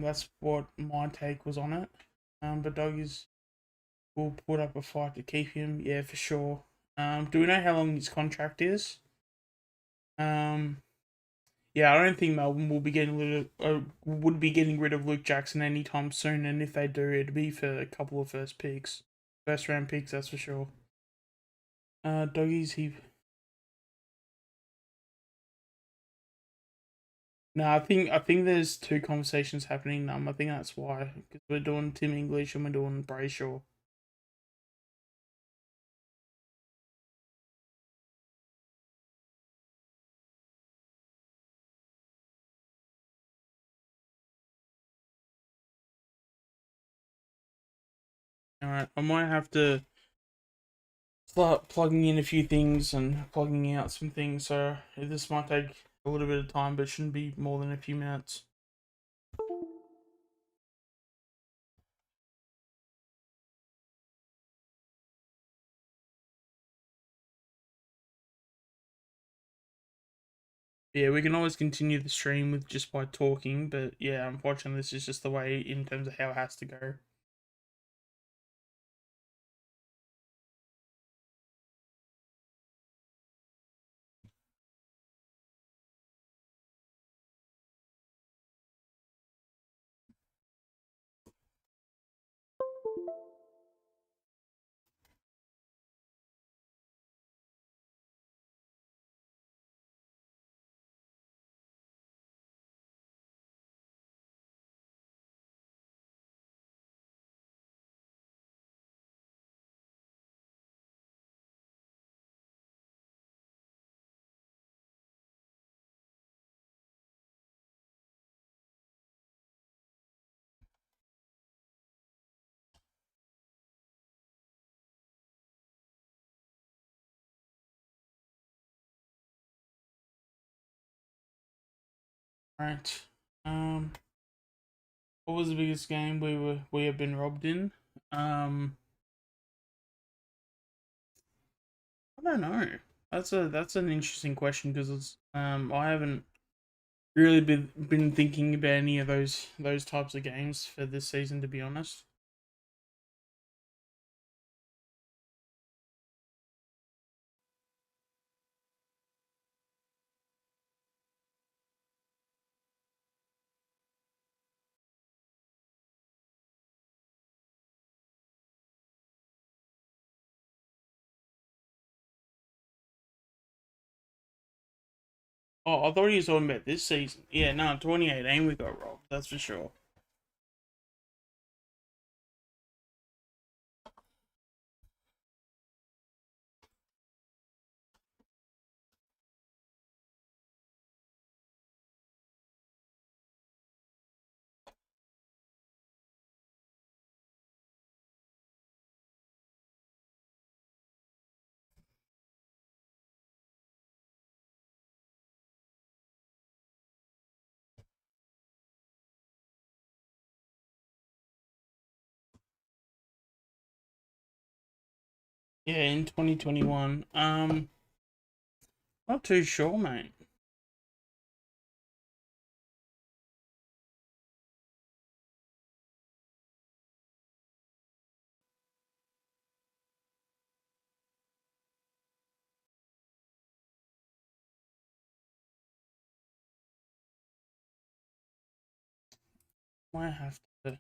That's what my take was on it. But Doggies will put up a fight to keep him, yeah, for sure. Do we know how long his contract is? Yeah, I don't think Melbourne will be would be getting rid of Luke Jackson anytime soon, and if they do, it'd be for a couple of first round picks, that's for sure. Doggies, no, I think there's two conversations happening. I think that's why, because we're doing Tim English and we're doing Brayshaw. Alright, I might have to start plugging in a few things and plugging out some things, so this might take a little bit of time, but it shouldn't be more than a few minutes. Yeah, we can always continue the stream with just by talking, but yeah, unfortunately this is just the way in terms of how it has to go. Right. What was the biggest game we have been robbed in? I don't know. That's an interesting question because it's I haven't really been thinking about any of those types of games for this season, to be honest. Oh, I thought he was talking about this season. Yeah, no, 2018 we got robbed. That's for sure. Yeah, in 2021. Not too sure, mate. Might have to.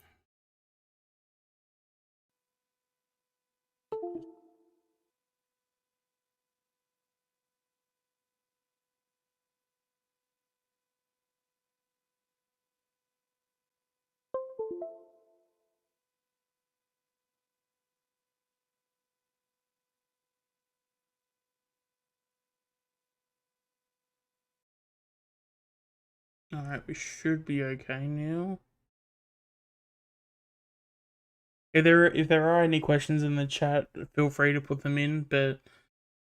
Alright, we should be okay now. If there are any questions in the chat, feel free to put them in, but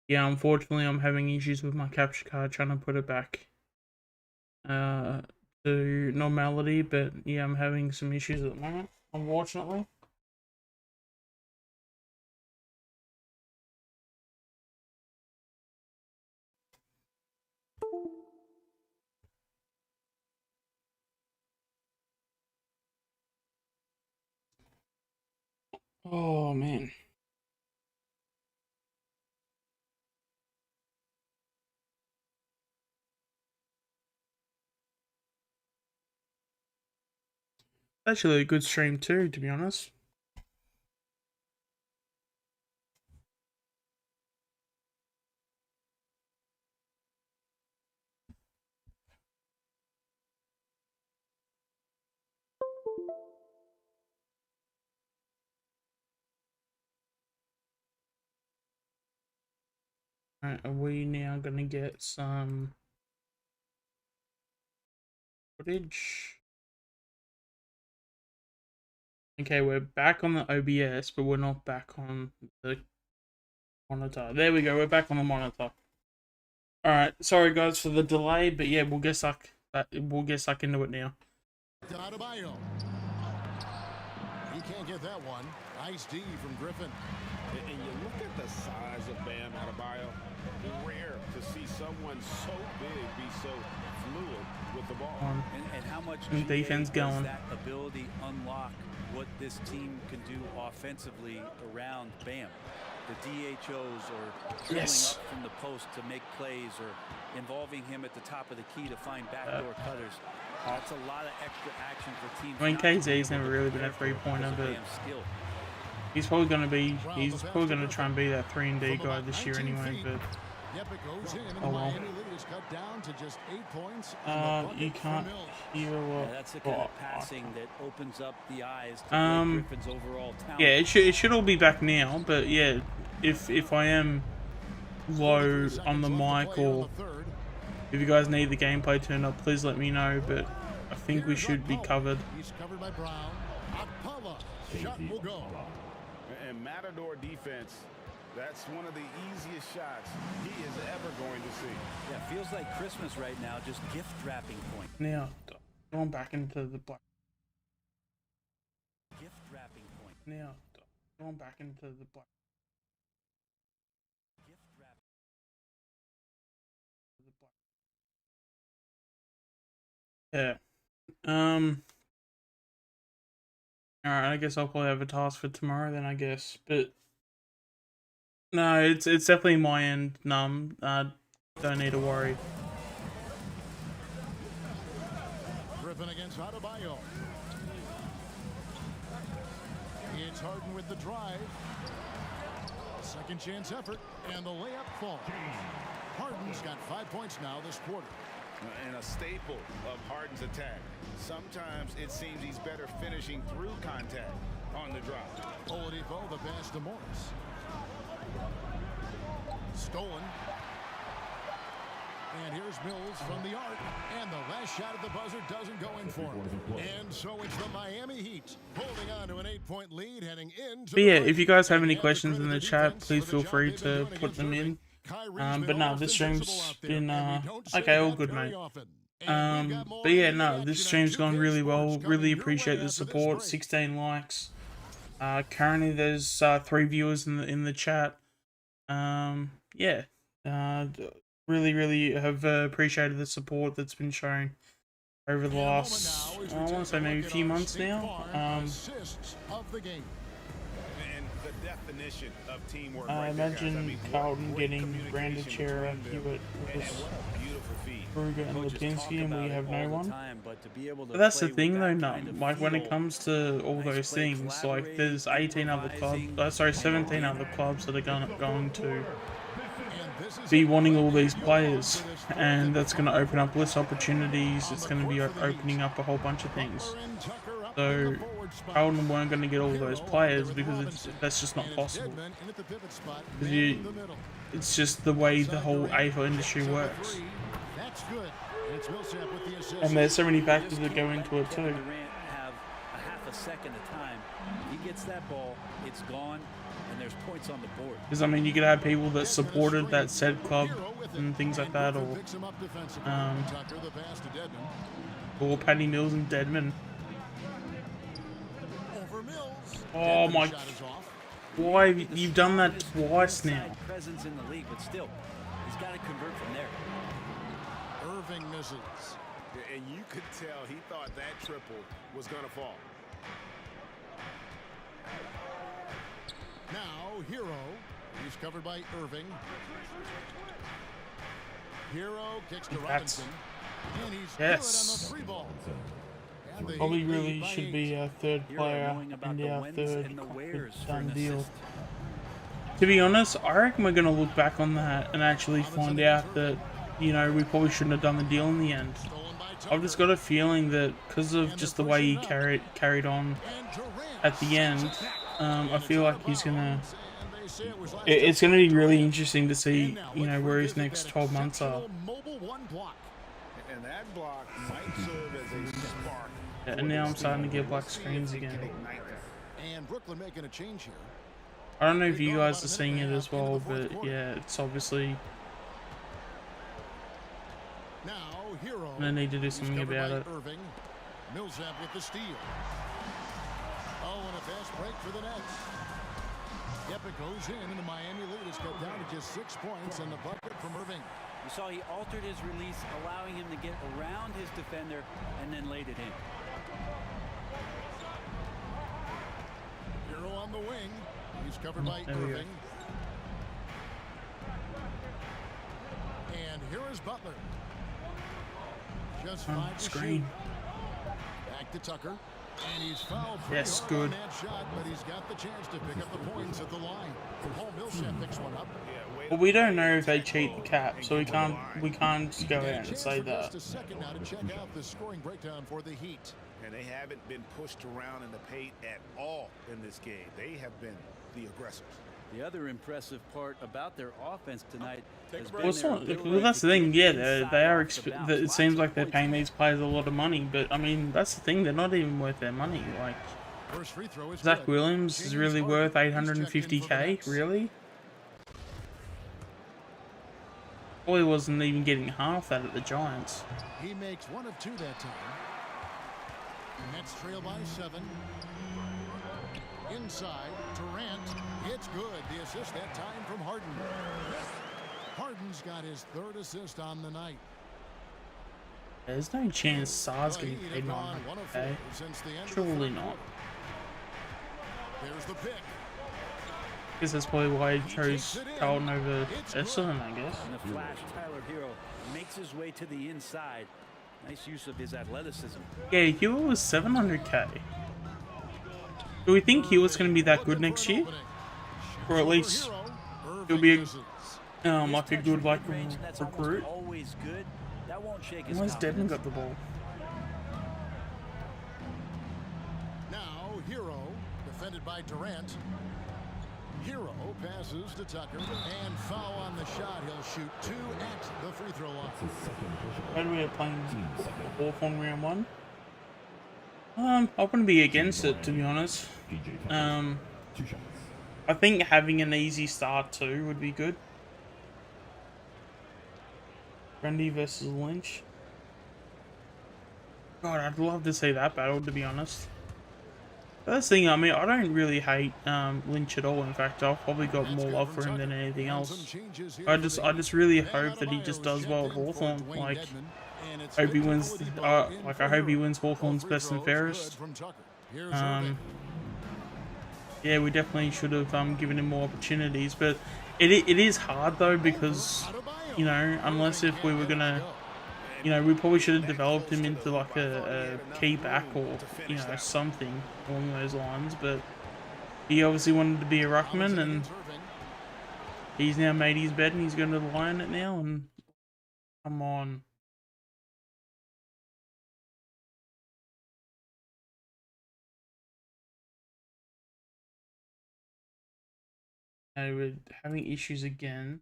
yeah, unfortunately I'm having issues with my capture card trying to put it back to normality, but yeah, I'm having some issues at the moment, unfortunately. Oh man. Actually a good stream too, to be honest. Alright, are we now gonna get some footage? Okay, we're back on the OBS, but we're not back on the monitor. There we go, we're back on the monitor. Alright, sorry guys for the delay, but yeah, we'll get stuck into it now. Adebayo. He can't get that one. Nice D from Griffin. And you look at the size of Bam Adebayo. Rare to see someone so big be so fluid with the ball. And how much defense going. That ability unlock what this team can do offensively around Bam. The DHOs or dribbling up from the post to make plays or involving him at the top of the key to find backdoor cutters. That's a lot of extra action for teams. I mean, KZ's never really been a 3-pointer, but he's probably gonna try and be that 3-and-D guy this year anyway. But oh well. You can't hear what. That's the kind of passing that opens up the eyes to Griffin's overall talent. Yeah, it should all be back now. But yeah, if I am low on the mic or if you guys need the gameplay turned up, please let me know. But I think we should be covered. He's covered by Brown. Shot will go. And Matador defense That's one of the easiest shots he is ever going to see. Yeah, feels like Christmas right now, just gift wrapping point. Now, going back into the black. Gift wrapping point. Now, going back into the black. Gift wrapping. Yeah. Alright, I guess I'll probably have a task for tomorrow then, I guess. But no, it's definitely my end. Don't need to worry. Griffin against Adebayo. It's Harden with the drive. Second chance effort, and the layup falls. Harden's got 5 points now this quarter. And a staple of Harden's attack. Sometimes it seems he's better finishing through contact on the drop. Oladipo, the pass to Morris. Stolen. And here's Mills from the arc. And the last shot at the buzzer doesn't go in for him. And so it's the Miami Heat holding on to an 8-point lead heading into. But yeah, if you guys have any questions in the chat, please feel free to put them in. But no, this stream's been okay, all good, mate. But yeah, no, this stream's gone really well. Really appreciate the support. 16 likes. Currently there's 3 viewers in the chat. Yeah, really have appreciated the support that's been shown over the last, I want to say maybe a few months now. I imagine Carlton getting Brandon Chair up here with Kruger and Lipinski, and we have no one. But that's the thing though, like when it comes to all those things, like there's 17 other clubs that are going to be wanting all these players, and that's going to open up less opportunities. It's going to be opening up a whole bunch of things. So Carlton weren't going to get all those players because that's just not possible. It's just the way the whole AFL industry works. And there's so many factors that go into it too. Have a half a second of time. He gets that ball, it's gone, and there's points on the board. Because I mean, you could have people that supported that said club and things like that, or Paddy Mills and Deadman. Oh my! Why you've done that twice now? Presence in the league, but still, he's got to convert from there. Irving misses. And you could tell he thought that triple was going to fall. Now, Hero. He's covered by Irving. Hero kicks to Robinson. And he's good on the 3 ball. Probably really should be our third player and our third done deal. To be honest, I reckon we're going to look back on that and actually find out that, you know, we probably shouldn't have done the deal in the end. I've just got a feeling that because of just the way he carried on at the end, I feel like he's gonna. It's gonna be really interesting to see, you know, where his next 12 months are. And that block might serve as a spark. Yeah, and now I'm starting to get black screens again. And Brooklyn making a change here. I don't know if you guys are seeing it as well, but yeah, it's obviously. And I need to do something about it. Millsap with the steal. Oh, and a fast break for the Nets. Yep, it goes in, and the Miami lead is cut down to just 6 points, and the bucket from Irving. You saw he altered his release, allowing him to get around his defender, and then laid it in. Hero on the wing. He's covered by Irving. And here is Butler. Just 5 to shoot. Back to Tucker. And he's fouled for good. that shot, but he's got the chance to pick up the points at the line. Paul Millsap picks one up. Well, we don't know if they cheat the cap, so we can't just go out and say that. A second now to check out the scoring breakdown for the Heat. And they haven't been pushed around in the paint at all in this game. They have been the aggressors. The other impressive part about their offense tonight has been well, that's the thing. Yeah, they are. It seems like they're paying these players a lot of money, but I mean, that's the thing. They're not even worth their money. Like, Zach Williams is really worth $850K. Really? Probably wasn't even getting half that at the Giants. He makes 1 of 2 that time. Nets trail by 7. Inside, Durant. It's good. The assist that time from Harden. Harden's got his 3rd assist on the night. There's no chance Sar's getting paid 900K. Surely not. There's the pick. I guess that's probably why he chose Carlton over Essendon, I guess. And the flash, Tyler Hero makes his way to the inside. Nice use of his athleticism. Yeah, Hero was 700K. Do we think Hewitt's going to be that good next year? Or at least he'll be like a good recruit? Why's Devin got the ball? Now Hero, defended by Durant. Hero passes to Tucker and foul on the shot. He'll shoot 2 at the free throw line. When we are playing Hawthorn round 1. I wouldn't be against it, to be honest. I think having an easy start too would be good. Grundy versus Lynch. God, I'd love to see that battle, to be honest. First thing, I mean, I don't really hate Lynch at all. In fact, I've probably got more love for him than anything else. I just really hope that he just does well at Hawthorn. Like, hope he wins. I hope he wins Hawthorn's best and fairest. Yeah, we definitely should have given him more opportunities, but it is hard though, because you know, unless if we were gonna, you know, we probably should have developed him into like a key back or, you know, something along those lines, but he obviously wanted to be a ruckman, and he's now made his bed and he's going to lie in it now, and come on. Okay, we're having issues again.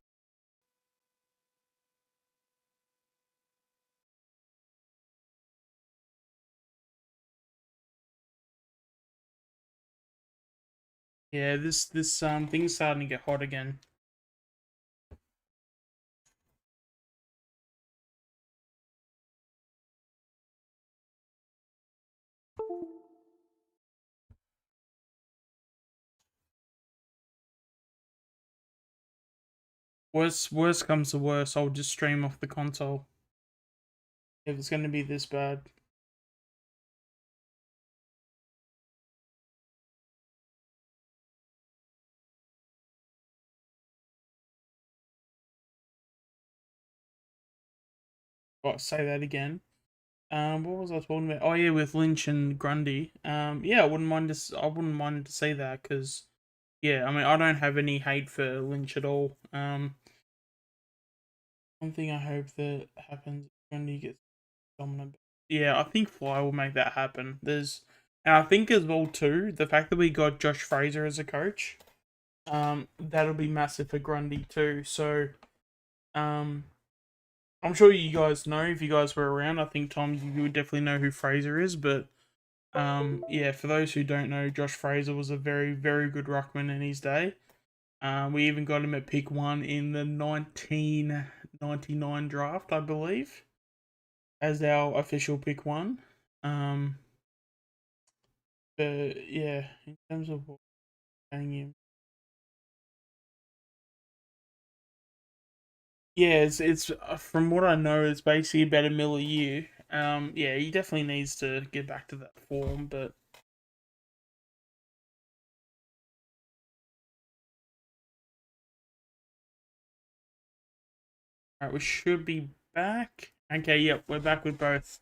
Yeah, this thing's starting to get hot again. Worst comes to worst, I'll just stream off the console. If it's going to be this bad. Oh, say that again. What was I talking about? Oh yeah, with Lynch and Grundy. Yeah, I wouldn't mind to see that, because yeah, I mean, I don't have any hate for Lynch at all. One thing I hope that happens, Grundy gets dominant. Yeah, I think Fly will make that happen. And I think as well too, the fact that we got Josh Fraser as a coach, that'll be massive for Grundy too. So, I'm sure you guys know, if you guys were around. I think, Tom, you would definitely know who Fraser is, but yeah, for those who don't know, Josh Fraser was a very, very good ruckman in his day. We even got him at pick 1 in the 1999 draft, I believe, as our official pick 1. But yeah, in terms of what we're paying him, yeah, it's from what I know, it's basically about $1 million a year. Yeah, he definitely needs to get back to that form, but alright, we should be back. Okay, yep, we're back with both.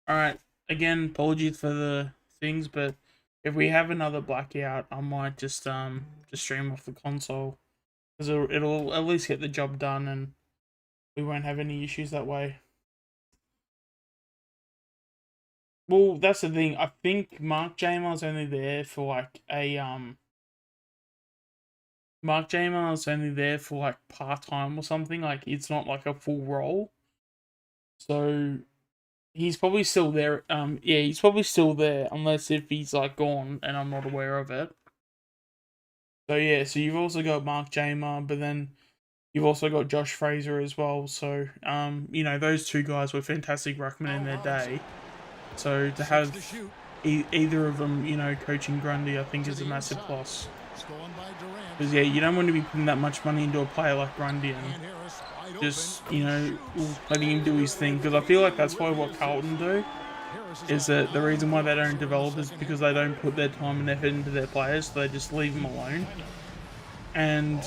Alright, again, apologies for the things, but if we have another blackout, I might just stream off the console, because it'll at least get the job done, and we won't have any issues that way. Well, that's the thing. I think Mark Jamar's only there for like Mark Jamar's only there for like part-time or something. Like, it's not like a full role. So he's probably still there. Yeah, he's probably still there, unless if he's like gone and I'm not aware of it. So yeah, so you've also got Mark Jamar, but then You've also got Josh Fraser as well. So, you know, those two guys were fantastic ruckmen in their day. So to have either of them, you know, coaching Grundy, I think is a massive plus. Because, yeah, you don't want to be putting that much money into a player like Grundy and just, you know, letting him do his thing. Because I feel like that's probably what Carlton do. Is that the reason why they don't develop is because they don't put their time and effort into their players, so they just leave them alone. And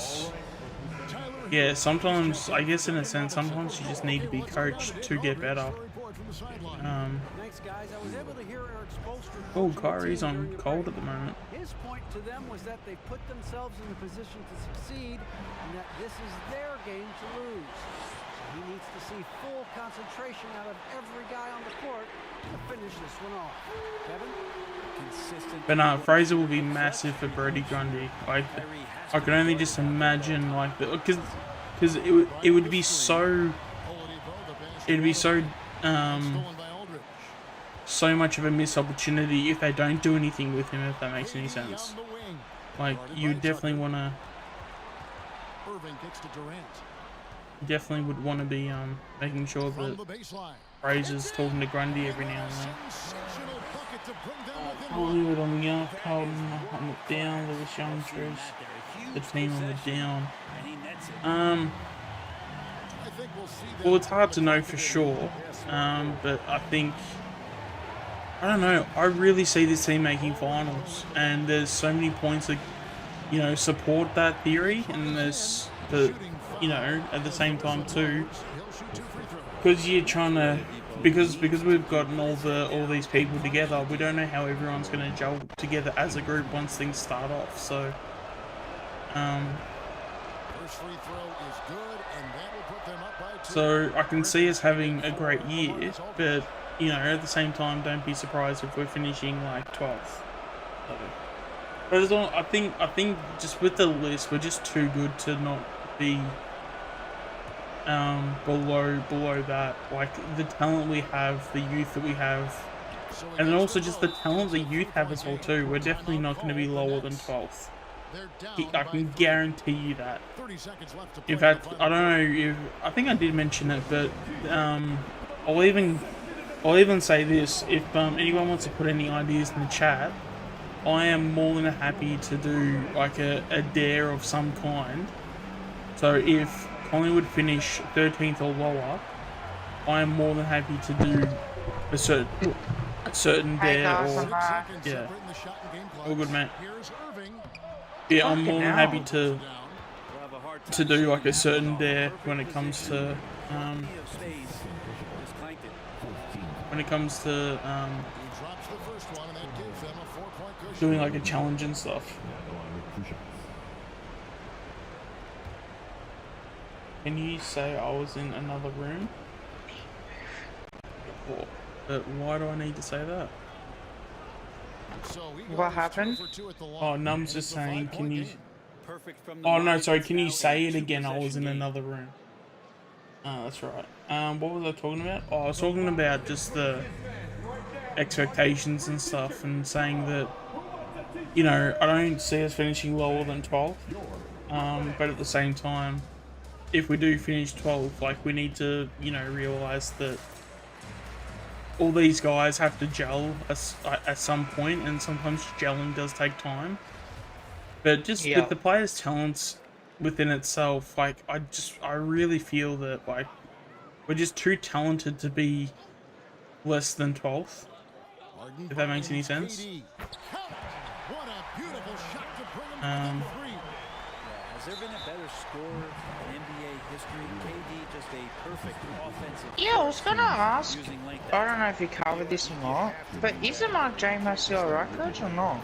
yeah, sometimes, I guess in a sense, sometimes you just need to be coached to get better. Oh, Kyrie's on cold at the moment. His point to them was that they put themselves in a position to succeed and that this is their game to lose. So he needs to see full concentration out of every guy on the court to finish this one off. Kevin? Consistent. But Fraser will be massive for Brody Grundy. Like, I can only just imagine, like, because it would be so, so much of a missed opportunity if they don't do anything with him, if that makes any sense. Like, you definitely want to, definitely would want to be making sure that Fraser's talking to Grundy every now and then. Hollywood on the up, Carlton on the down, Lewis Youngsters, the team on the down. Well, it's hard to know for sure, but I think, I don't know, I really see this team making finals, and there's so many points that, you know, support that theory, and there's the, you know, at the same time too, because you're trying to, because we've gotten all these people together, we don't know how everyone's going to gel together as a group once things start off. So, so I can see us having a great year, but you know, at the same time, don't be surprised if we're finishing like 12th. So, but as long, I think just with the list, we're just too good to not be below that. Like, the talent we have, the youth that we have, and then also just the talent the youth have as well too. We're definitely not going to be lower than 12th. I can guarantee you that. In fact, I don't know if, I think I did mention it, but I'll even say this: if anyone wants to put any ideas in the chat, I am more than happy to do like a dare of some kind. So if Collingwood finish 13th or lower, I am more than happy to do a certain dare, or yeah, all good, mate. Yeah, I'm more than happy to do like a certain dare when it comes to doing like a challenge and stuff. Can you say I was in another room? But why do I need to say that? What happened? Oh, Num's just saying, can you... Oh, no, sorry, can you say it again? I was in another room. Oh, that's right. What was I talking about? Oh, I was talking about just the expectations and stuff, and saying that, you know, I don't see us finishing lower than 12th. But at the same time, if we do finish 12th, like, we need to, you know, realise that all these guys have to gel at some point, and sometimes gelling does take time. But just with the players' talents within itself, like, I really feel that, like, we're just too talented to be less than 12th. If that makes any sense. Has there been a better scorer in NBA history? KD just a perfect offensive. Yeah, I was gonna ask. I don't know if you covered this or not, but is the Mark J. Marcial record or not?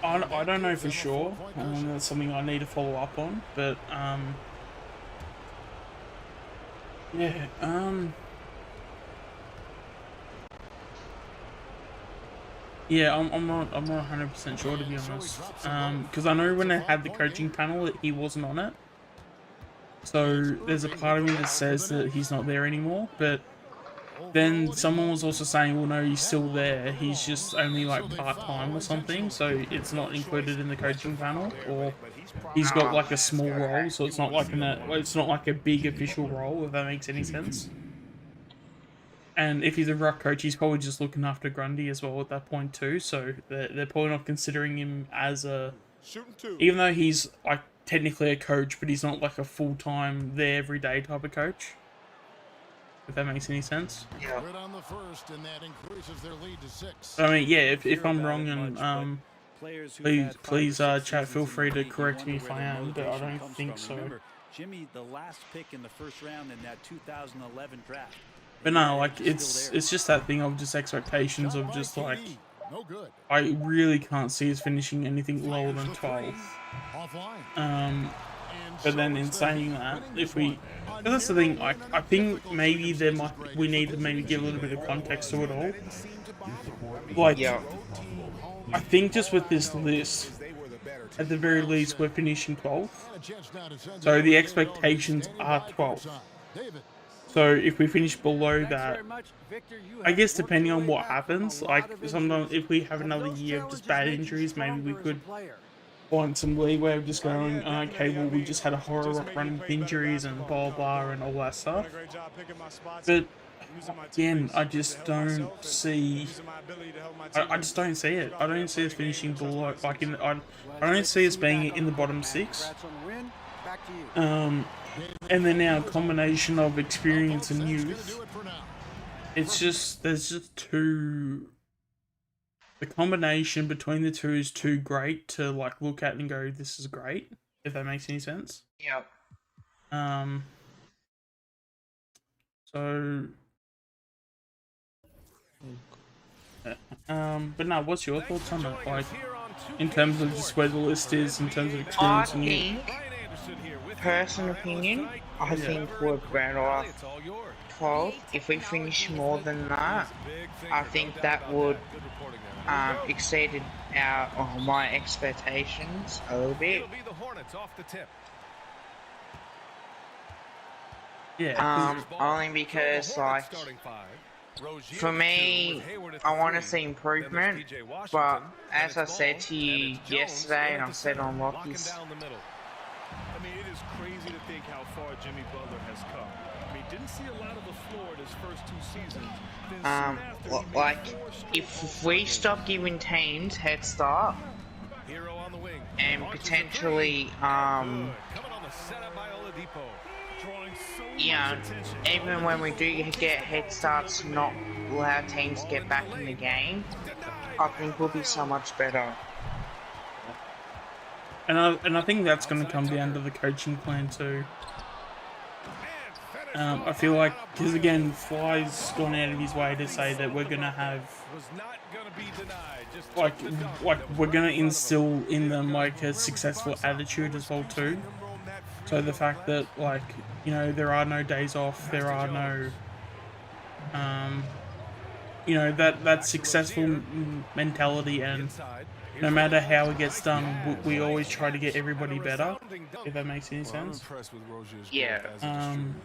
I don't know for sure. That's something I need to follow up on. But yeah. Yeah, I'm not 100% sure, to be honest. Because I know when they had the coaching panel, he wasn't on it. So there's a part of me that says that he's not there anymore. But then someone was also saying, well, no, he's still there. He's just only like part-time or something, so it's not included in the coaching panel, or he's got like a small role, so it's not like it's not like a big official role, if that makes any sense. And if he's a ruck coach, he's probably just looking after Grundy as well at that point too, so they're probably not considering him as a... Even though he's like technically a coach, but he's not like a full-time, there every day type of coach. If that makes any sense. Yeah. On the first, and that increases their lead to 6. I mean, yeah, if I'm wrong, and please chat, feel free to correct me if I am, but I don't think so. Jimmy, the last pick in the first round in that 2011 draft. But no, like it's just that thing of just expectations of just like, I really can't see us finishing anything lower than 12th. But then in saying that, if we, that's the thing, I think maybe we need to maybe give a little bit of context to it all. Like, I think just with this list, at the very least, we're finishing 12th. So the expectations are 12th. So if we finish below that, I guess depending on what happens, like sometimes if we have another year of just bad injuries, maybe we could find some leeway of just going, okay, well, we just had a horrible run with injuries and blah blah and all that stuff. But again, I just don't see. I just don't see it. I don't see us finishing below. Like I don't see us being in the bottom 6. And then now a combination of experience and youth. It's just there's just too. The combination between the two is too great to like look at and go, this is great, if that makes any sense. Yep. So but no, what's your thoughts on that? Like in terms of just where the list is, in terms of experience and youth? Personal opinion, I think we're better off 12. If we finish more than that, I think that would exceeded my expectations a little bit. Yeah. Only because like for me, I want to see improvement, but as I said to you yesterday, and I've said on Rockies. I mean, it is crazy to think how far Jimmy Butler has come. I mean, didn't see a lot of the floor in his first 2 seasons. Like, if we stop giving teams head start, and potentially, even when we do get head starts, not allow teams to get back in the game, I think we'll be so much better. And I think that's going to come down to the coaching plan too. I feel like, because again, Fly's gone out of his way to say that we're going to have, like we're going to instill in them like a successful attitude as well too. So the fact that like, you know, there are no days off, there are no, you know, that successful mentality, and no matter how it gets done, we always try to get everybody better, if that makes any sense. Yeah.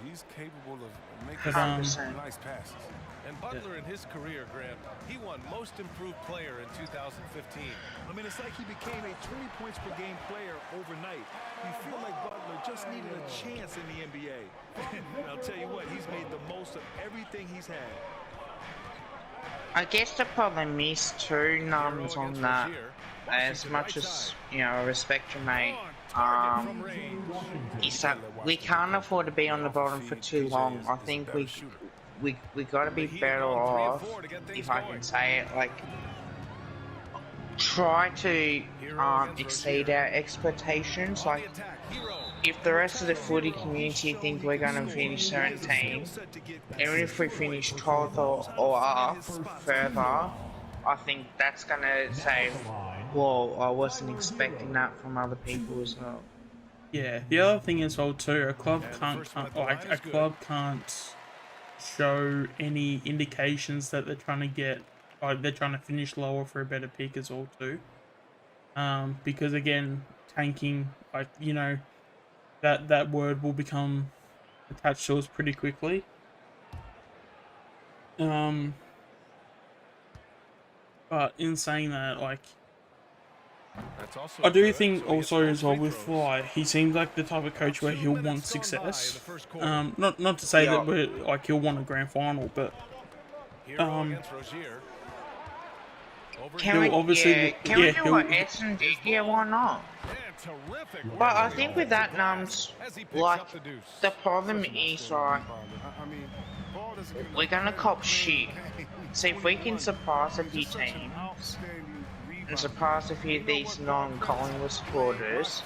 He's capable of making but, nice passes. And Butler in his career, Grant, he won Most Improved Player in 2015. I mean, it's like he became a 20 points per game player overnight. You feel like Butler just needed a chance in the NBA. And I'll tell you what, he's made the most of everything he's had. I guess the problem is too, numbers on that. As much as, you know, I respect you, mate, is that we can't afford to be on the bottom for too long. I think we got to be better off, if I can say it, like try to exceed our expectations. Like if the rest of the footy community think we're going to finish 17, even if we finish 12th or up further, I think that's going to say, well, I wasn't expecting that from other people as well. Yeah, the other thing as well too, a club can't show any indications that they're trying to get, or they're trying to finish lower for a better pick as well too. Because again, tanking, like, you know, that word will become attached to us pretty quickly. But in saying that, like, That's also I do good, think so he gets also both as well free with throws. Fly, he seems like the type of coach where he'll want success. Not to say that we're like he'll want a grand final, but can we obviously can we do what Edson did? Yeah, why not? But I think with that nums, like the problem is like we're gonna cop shit. So if we can surprise a few teams and surprise a few of these non-Collingwood supporters,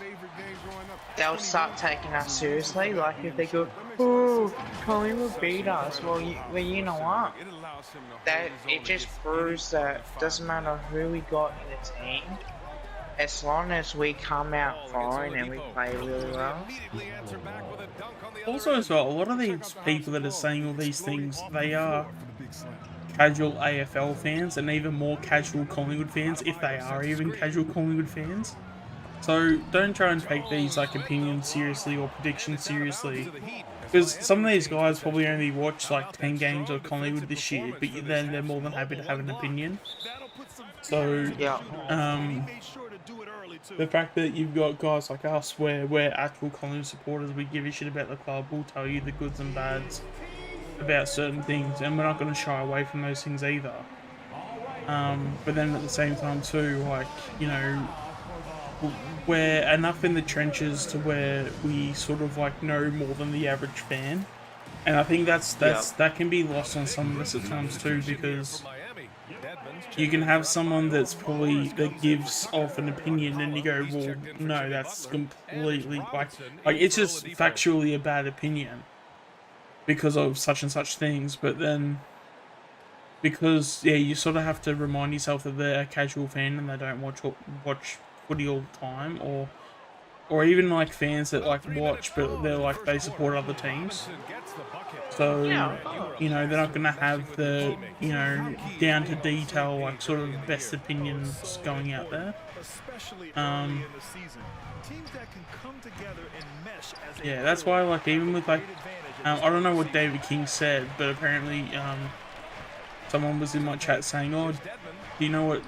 they'll start taking us seriously. Like if they go, oh, Collingwood beat us, well, you know what? That it just proves that doesn't matter who we got in the team, as long as we come out fine and we play really well. also as well, a lot of these people that are saying all these things, they are casual AFL fans and even more casual Collingwood fans, if they are even casual Collingwood fans. So don't try and take these like opinions seriously or predictions seriously, because some of these guys probably only watch like 10 games of Collingwood this year, but then they're more than happy to have an opinion. So the fact that you've got guys like us where we're actual Collingwood supporters, we give a shit about the club, we'll tell you the goods and bads about certain things, and we're not going to shy away from those things either. But then at the same time too, like, you know, we're enough in the trenches to where we sort of like know more than the average fan, and I think that can be lost on some of us at times too, because you can have someone that gives off an opinion and you go, well, no, that's completely like it's just factually a bad opinion because of such and such things. But then because you sort of have to remind yourself that they're a casual fan and they don't watch footy all the time, or even like fans that like watch but they're like they support other teams, so you know they're not gonna have the, you know, down to detail like sort of best opinions going out there. Yeah, that's why like even with like I don't know what David King said, but apparently someone was in my chat saying, oh, do you know what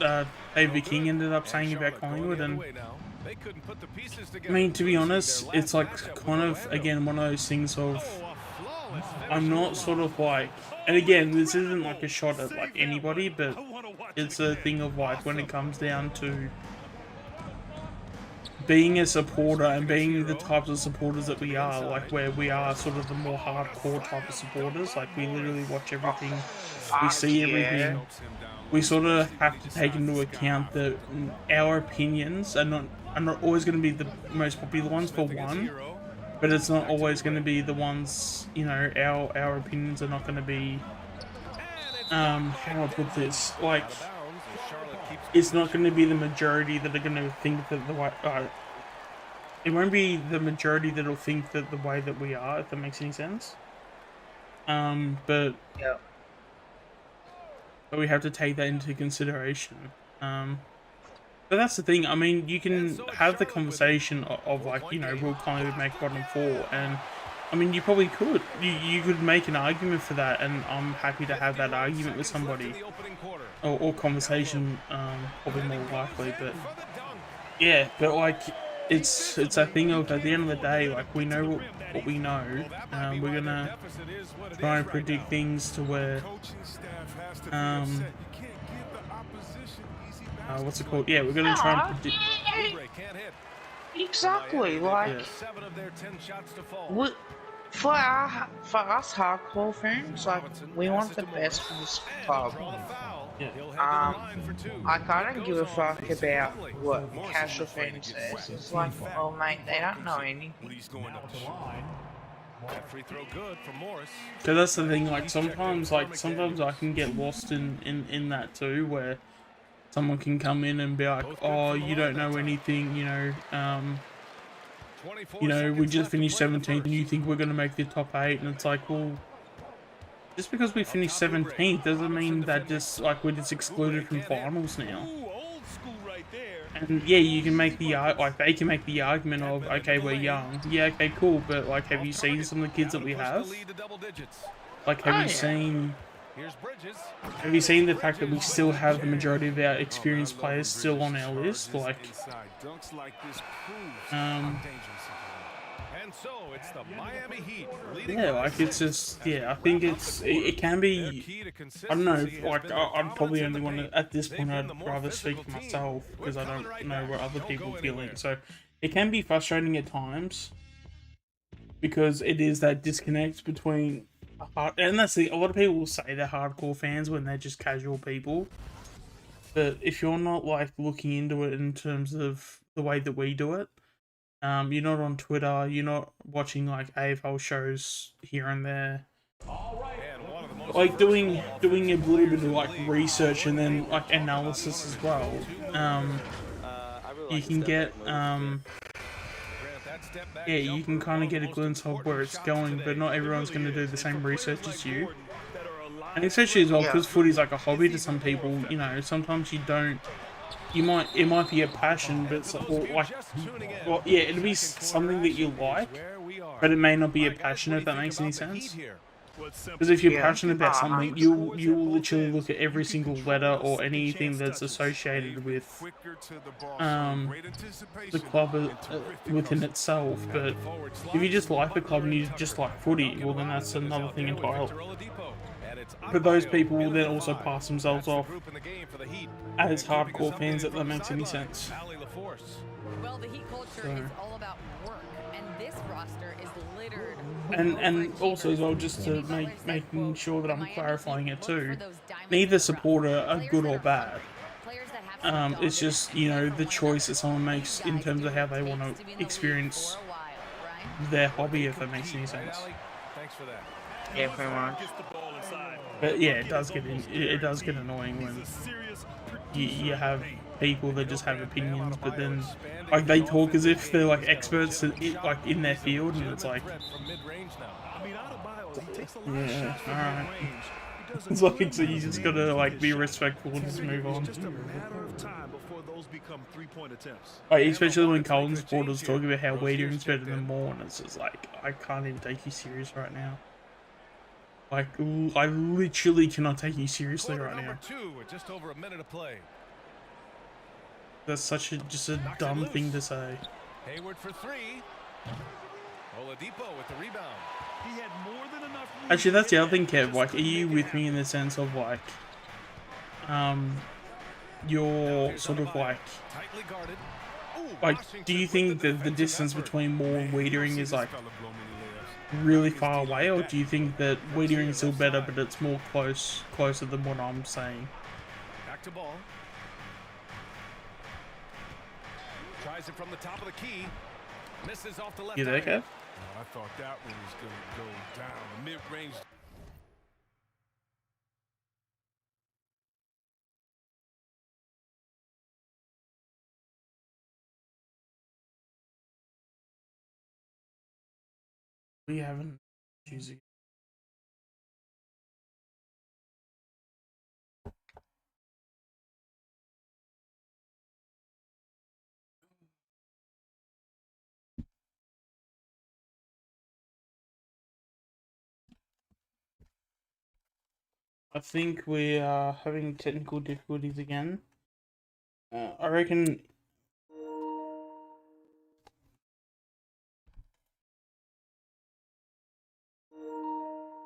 David King ended up saying about Collingwood? And I mean, to be honest, it's like kind of again one of those things of I'm not sort of like, and again, this isn't like a shot at like anybody, but it's a thing of like when it comes down to being a supporter and being the types of supporters that we are, like where we are sort of the more hardcore type of supporters, like we literally watch everything, we see everything. We sort of have to take into account that our opinions are not always going to be the most popular ones, for one, but it's not always going to be the ones, you know, our opinions are not going to be, how do I put this, like, it's not going to be the majority that are going to think that the way, it won't be the majority that'll think that the way that we are, if that makes any sense. But we have to take that into consideration. But that's the thing. I mean, you can have the conversation of like, you know, will Collingwood make bottom four, and I mean, you probably could. You could make an argument for that, and I'm happy to have that argument with somebody, or conversation, probably more likely. But yeah, but like, it's a thing of at the end of the day, like we know what we know. We're gonna try and predict things to where, what's it called? Yeah, we're gonna try and predict. Exactly, like for us hardcore fans, like we want the best for this club. I don't give a fuck about what casual fans says. It's like, oh mate, they don't know anything. So that's the thing. Like sometimes I can get lost in that too, where someone can come in and be like, oh, you don't know anything, you know, we just finished 17th and you think we're going to make the top 8, and it's like, well, just because we finished 17th doesn't mean that just, like, we're just excluded from finals now. And yeah, you can make the, like, they can make the argument of, okay, we're young. Yeah, okay, cool, but, like, have you seen some of the kids that we have? Like, have you seen, Here's Bridges. Have you seen the fact that we still have the majority of our experienced players still on our list? Like, And so it's the Miami Heat. yeah, like it's just, yeah, I think it can be, I don't know, like I'd probably only want to, at this point I'd rather speak for myself because I don't know what other people are feeling. So it can be frustrating at times because it is that disconnect between, and that's a lot of people will say they're hardcore fans when they're just casual people. But if you're not like looking into it in terms of the way that we do it, you're not on Twitter, you're not watching like AFL shows here and there. Like doing a little bit of like research and then like analysis as well. You can get yeah, you can kind of get a glimpse of where it's going, but not everyone's going to do the same research as you. And especially as well, because footy's like a hobby to some people, you know, sometimes you don't, it might be a passion, but it's like, well, yeah, it'll be something that you like, but it may not be a passion, if that makes any sense. Because if you're passionate about something, you will literally look at every single letter or anything that's associated with the club within itself. But if you just like the club and you just like footy, well then that's another thing entirely. But those people will then also pass themselves off as hardcore fans, if that makes any sense. Well, the Heat culture is all about work, and this roster is littered. And also as well, just to making sure that I'm clarifying it too, neither supporter are good or bad. It's just, you know, the choice that someone makes in terms of how they want to experience their hobby, if that makes any sense. Yeah, pretty much. But yeah, it does get annoying when you have people that just have opinions, but then like they talk as if they're like experts like in their field, and it's like, yeah, all right. It's like, so you just gotta like be respectful and just move on. Like, especially when Colin supporters talk about how Weedering's better than Moore, and it's just like, I can't even take you serious right now. Like, I literally cannot take you seriously right now. Just over a minute of play. That's such just a dumb thing to say. Hayward for three. Oladipo with the rebound. He had more than enough. Actually, that's the other thing, Kev. Like, are you with me in the sense of like, you're sort of like, do you think that the distance between Moore and Weedering is like really far away, or do you think that Weedering is still better, but it's more closer than what I'm saying? Back to ball. Tries it from the top of the key. Misses off the left. You there, Kev? I thought that one was going to go down. The mid-range. We haven't choosing. I think we are having technical difficulties again. I reckon.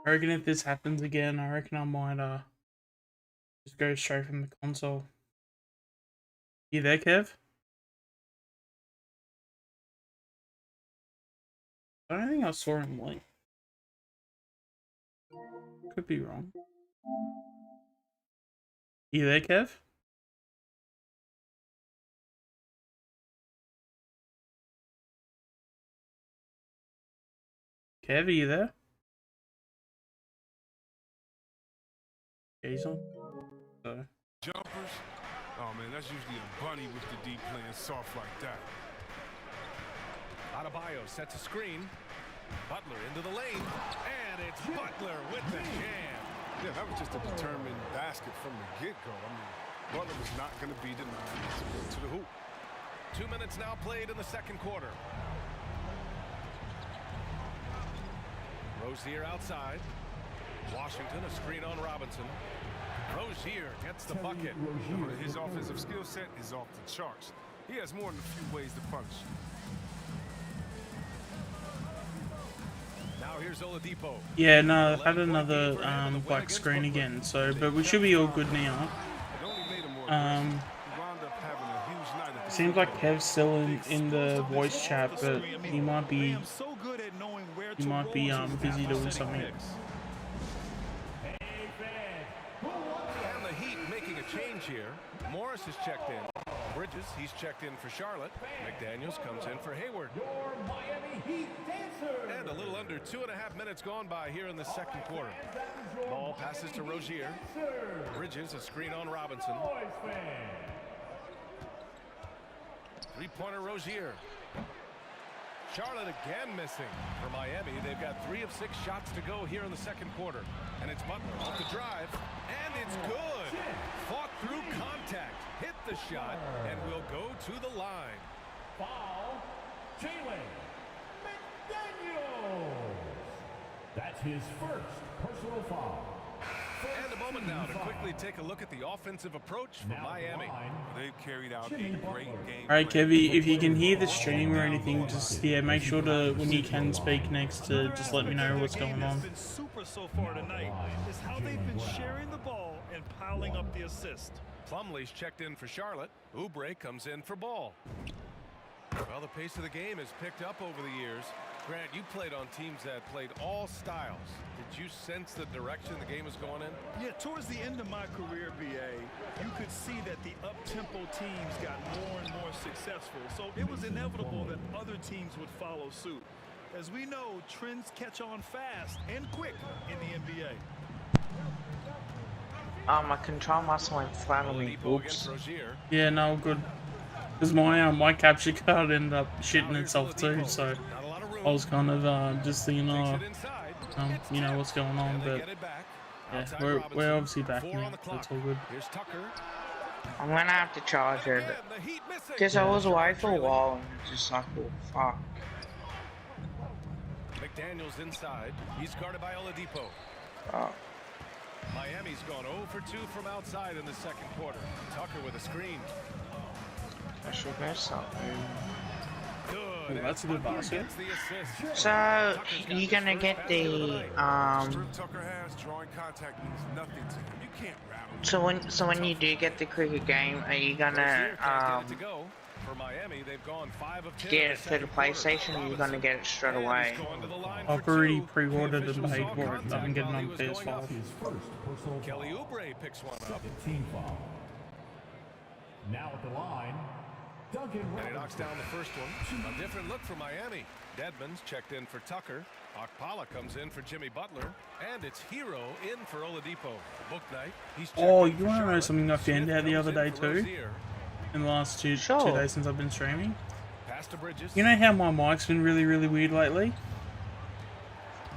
If this happens again, I reckon I might just go straight from the console. You there, Kev? I don't think I saw him late. Could be wrong. You there, Kev? Kev, are you there? Jason? So. Jumpers? Oh man, that's usually a bunny with the deep playing soft like that. Adebayo sets a screen. Butler into the lane. And it's Butler with the jam. Yeah, that was just a determined basket from the get-go. I mean, Butler was not going to be denied to go to the hoop. 2 minutes now played in the second quarter. Rozier outside. Washington, a screen on Robinson. Rozier gets the bucket. His offensive skill set is off the charts. He has more than a few ways to punish. Now here's Oladipo. Yeah, no, I've had another black screen again, so but we should be all good now. Seems like Kev's still in the voice chat, but he might be busy doing something. And the Heat making a change here. Morris is checked in. Bridges, he's checked in for Charlotte. McDaniels comes in for Hayward. And a little under 2.5 minutes gone by here in the second quarter. Ball passes to Rozier. Bridges, a screen on Robinson. Three-pointer Rozier. Charlotte again missing. For Miami, they've got 3 of 6 shots to go here in the second quarter. And it's Butler off the drive. And it's good. Fought through contact. Hit the shot. And will go to the line. Foul. Jalen McDaniels. That's his first personal foul. And a moment now to quickly take a look at the offensive approach for Miami. They've carried out a great game. Alright, Kevy, if you can hear the stream or anything, just make sure to, when you can speak next, to just let me know what's going on. Been super so far tonight is how they've been sharing the ball and piling up the assist. Plumlee's checked in for Charlotte. Oubre comes in for Ball. Well, the pace of the game has picked up over the years. Grant, you played on teams that played all styles. Did you sense the direction the game is going in? Yeah, towards the end of my career, BA, you could see that the up-tempo teams got more and more successful. So it was inevitable that other teams would follow suit. As we know, trends catch on fast and quick in the NBA. My control muscle went flat on me. Oops. Yeah, no, good. Because my capture card ended up shitting itself too, so I was kind of just thinking, you know what's going on, but yeah, we're obviously back now. That's all good. I'm gonna have to charge it because I was away for a while and just like, oh fuck. McDaniels inside. He's guarded by Oladipo. Oh. Miami's gone 0 for 2 from outside in the second quarter. Tucker with a screen. I should know something. Oh, that's a good basket. So you're gonna get the Tucker has drawing contact means nothing to him. You can't rattle. So when you do get the cricket game, are you gonna For Miami, they've gone 5 of 10 get it for the PlayStation, or you're gonna get it straight away? I've already pre-ordered and paid for it. I've been getting on PS5. Kelly Oubre picks one up. Team foul. Now at the line, Duncan And he knocks down the first one. A different look for Miami. Dedmon's checked in for Tucker. Okpala comes in for Jimmy Butler. And it's Hero in for Oladipo. Book night. He's Oh, you want to know something I found out the other day too? In the last two days since I've been streaming? You know how my mic's been really, really weird lately?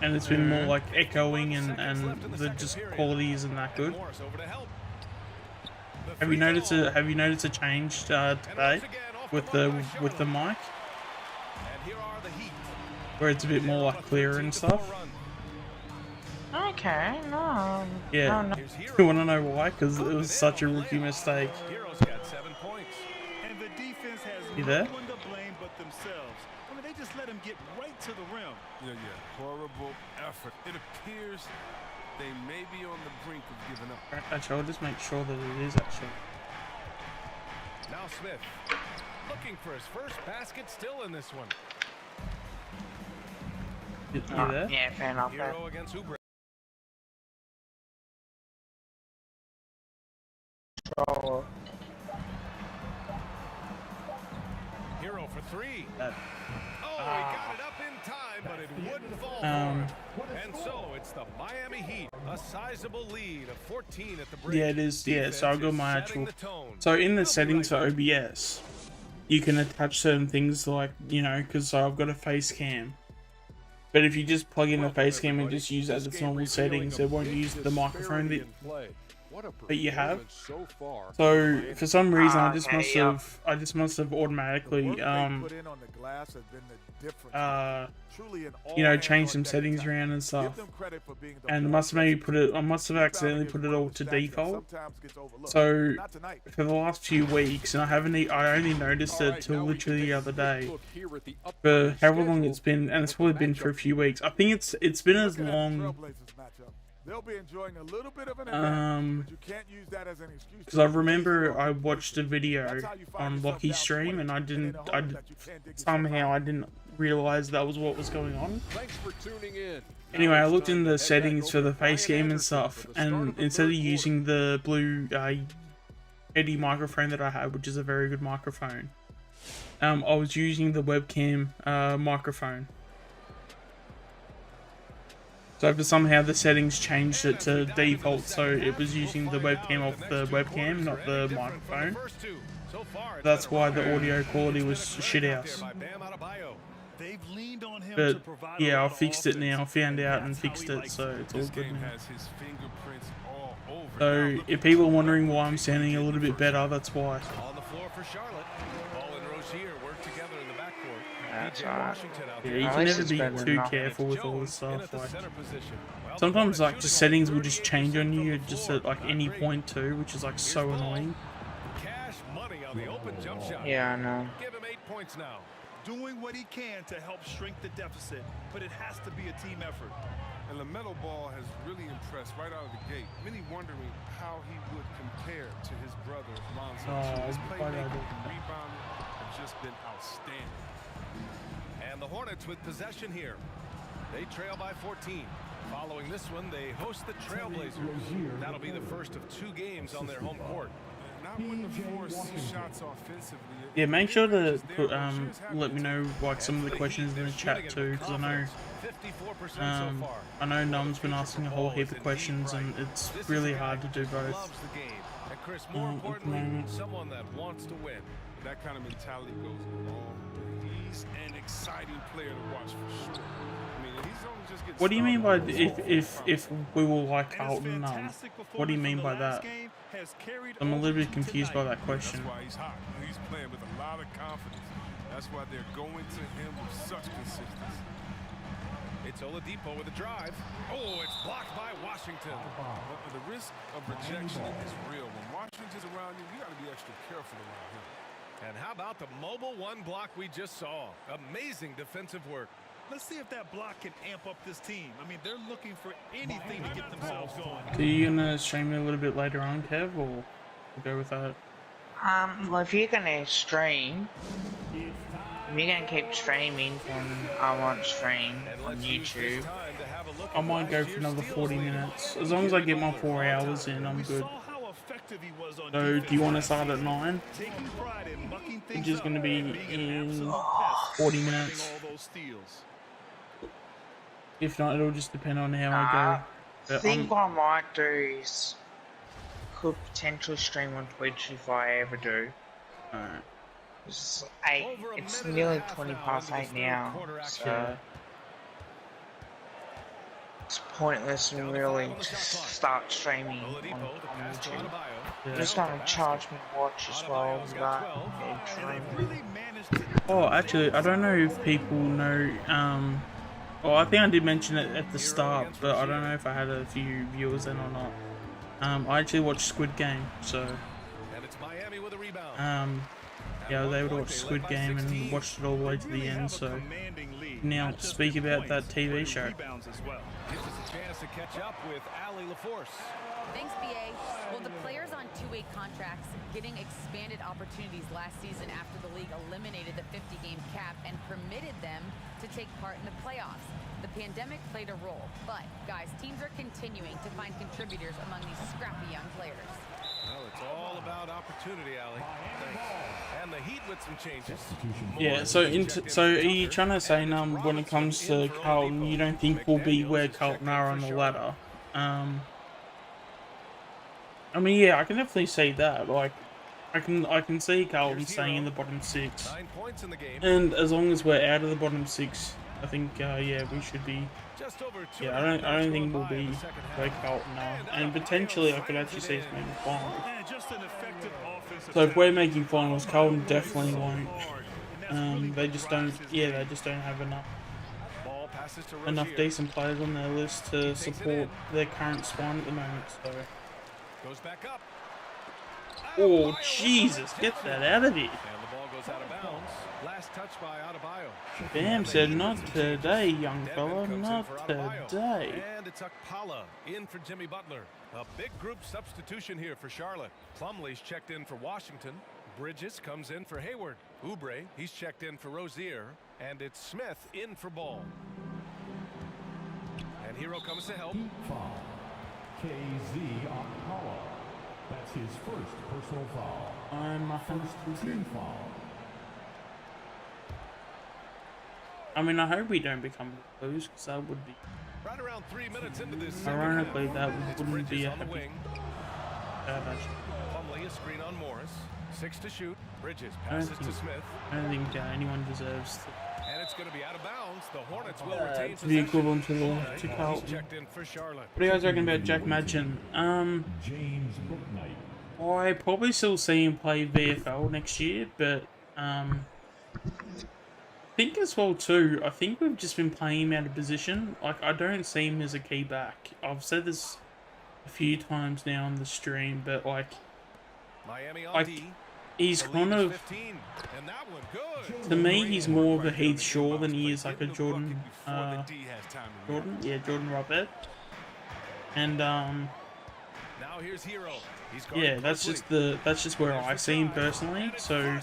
And it's been more like echoing and the just quality isn't that good. Have you noticed a change today with the mic? Where it's a bit more like clearer and stuff? Okay, no. Yeah. No. You want to know why? Because it was such a rookie mistake. And the defense has You there? no one to blame but themselves. I mean, they just let him get right to the rim. Yeah. Horrible effort. It appears they may be on the brink of giving up. Actually, I'll just make sure that it is actually. Now Smith looking for his first basket, still in this one. You there? Yeah, fair enough. Hero against Oubre. Hero for 3. He got it up in time, but it wouldn't fall for him. And so it's the Miami Heat, a sizable lead of 14 at the break. Yeah, it is. Yeah, so I'll go my actual. So in the settings for OBS, you can attach certain things like, you know, because I've got a face cam. But if you just plug in the face cam and just use it as its normal settings, it won't use the microphone that you have. So far. So for some reason, I just must have automatically changed some settings around and stuff, and I must have accidentally put it all to default. So for the last few weeks, and I only noticed it till literally the other day. For however long it's been, and it's probably been for a few weeks. I think it's been as long. They'll be enjoying a little bit of an event, but you can't use that as an excuse. Because I remember I watched a video on Lockie's stream, and I didn't realize that was what was going on. Thanks for tuning in. Anyway, I looked in the settings for the face game and stuff, and instead of using the blue Eddie microphone that I have, which is a very good microphone, I was using the webcam microphone. So for somehow the settings changed it to default, so it was using the webcam off the webcam, not the microphone. That's why the audio quality was shit house. But yeah, I fixed it now. I found out and fixed it, so it's all good now. So if people are wondering why I'm sounding a little bit better, that's why. On the floor for Charlotte. Ball and Rozier work together in the backcourt. That's right. Yeah, you can never be too careful with all this stuff. Like, sometimes like the settings will just change on you just at like any point too, which is like so annoying. Cash money on the open jump shot. Yeah, I know. Give him 8 points now. Doing what he can to help shrink the deficit, but it has to be a team effort. And LaMelo Ball has really impressed right out of the gate. Many wondering how he would compare to his brother Lonzo. His playmaking and rebounding have just been outstanding. And the Hornets with possession here. They trail by 14. Following this one, they host the Trailblazers. That'll be the first of 2 games on their home court. Not when the force shots offensively. Yeah, make sure to put, let me know like some of the questions in the chat too, because I know Num's been asking a whole heap of questions, and it's really hard to do both. And Chris, more importantly, someone that wants to win. That kind of mentality goes a long way. He's an exciting player to watch for sure. I mean, he's only just getting What do you mean by started. if we will like Carlton? What do you mean by that? I'm a little bit confused by that question. That's why he's hot. He's playing with a lot of confidence. That's why they're going to him with such consistency. It's Oladipo with a drive. Oh, it's blocked by Washington. But the risk of rejection is real. When Washington's around you, you got to be extra careful around him. And how about the mobile 1 block we just saw? Amazing defensive work. Let's see if that block can amp up this team. I mean, they're looking for anything to get themselves going. Are you gonna stream it a little bit later on, Kev, or we'll go with that? Well, if you're gonna stream, if you're gonna keep streaming, then I won't stream on YouTube. I might go for another 40 minutes. As long as I get my 4 hours in, I'm good. So, do you want to start at 9? Which is going to be in 40 minutes. If not, it'll just depend on how I go. I think what I might do is could potentially stream on Twitch if I ever do. Alright. It's nearly 20 past 8 now, so it's pointless and really to start streaming on YouTube. Yeah. Just gonna charge me watch as well, Oh, actually, I don't know if people know, well, I think I did mention it at the start, but I don't know if I had a few viewers then or not. I actually watched Squid Game, so, yeah, I was able to watch Squid Game and watched it all the way to the end, so now speak about that TV show. Gives us a chance to catch up with Allie LaForce. Thanks, BA. Well, the players on 2-way contracts getting expanded opportunities last season after the league eliminated the 50-game cap and permitted them to take part in the playoffs. The pandemic played a role, but, guys, teams are continuing to find contributors among these scrappy young players. Well, it's all about opportunity, Allie. Thanks. And the Heat with some changes. Yeah, so are you trying to say, when it comes to Carlton, you don't think we'll be where Carlton are on the ladder? I mean, yeah, I can definitely see that. Like, I can see Carlton staying in the bottom 6, 9 points in the game. and as long as we're out of the bottom 6, I think yeah, we should be. Just over Yeah, I don't think we'll be where Carlton are, and potentially I could actually see us making finals. So if we're making finals, Carlton definitely won't. They just don't. Yeah, they just don't have enough decent players on their list to support their current spine at the moment. So. Goes back up. Oh Jesus! Get that out of here. And the ball goes out of bounds. Last touch by Adebayo. Bam said, "Not today, young fella. Not today." And it's Akpala in for Jimmy Butler. A big group substitution here for Charlotte. Plumlee's checked in for Washington. Bridges comes in for Hayward. Oubre, he's checked in for Rozier. And it's Smith in for Ball. And Hero comes to help. Foul. KZ Akpala. That's his first personal foul. I'm a first team foul. I mean, I hope we don't become Blues, because that would be. Right around 3 minutes into this. Ironically, that wouldn't be a on the happy. wing. Plumlee a screen on Morris. 6 to shoot. Bridges passes to Smith. I don't think anyone deserves And it's going to be out of bounds. The Hornets will retain to be equivalent to Carlton. Checked in for Charlotte. What do you guys reckon about Jack Madgen? James Booknight. I probably still see him play VFL next year, but I think as well too, I think we've just been playing him out of position. Like, I don't see him as a key back. I've said this a few times now on the stream, but like he's kind of, 15, and that one good. to me, he's more of a Heath Shaw than he is like a Jordan, Jordan Robert. And now here's Hero. yeah, that's just where I see him personally. So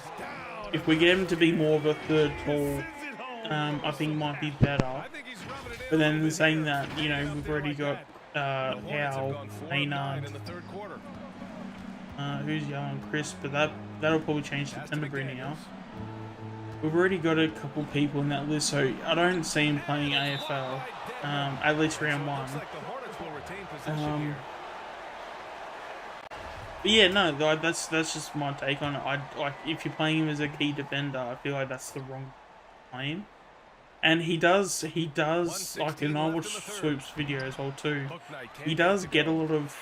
if we get him to be more of a third tall, I think might be better. But then saying that, you know, we've already got Howe, Maynard, who's young, Chris, but that'll probably change to Tenderbury now. We've already got a couple people in that list, so I don't see him playing AFL, at least round 1. But yeah, no, that's just my take on it. Like, if you're playing him as a key defender, I feel like that's the wrong plane. And he does, like, and I watch Swoop's video as well too, he does get a lot of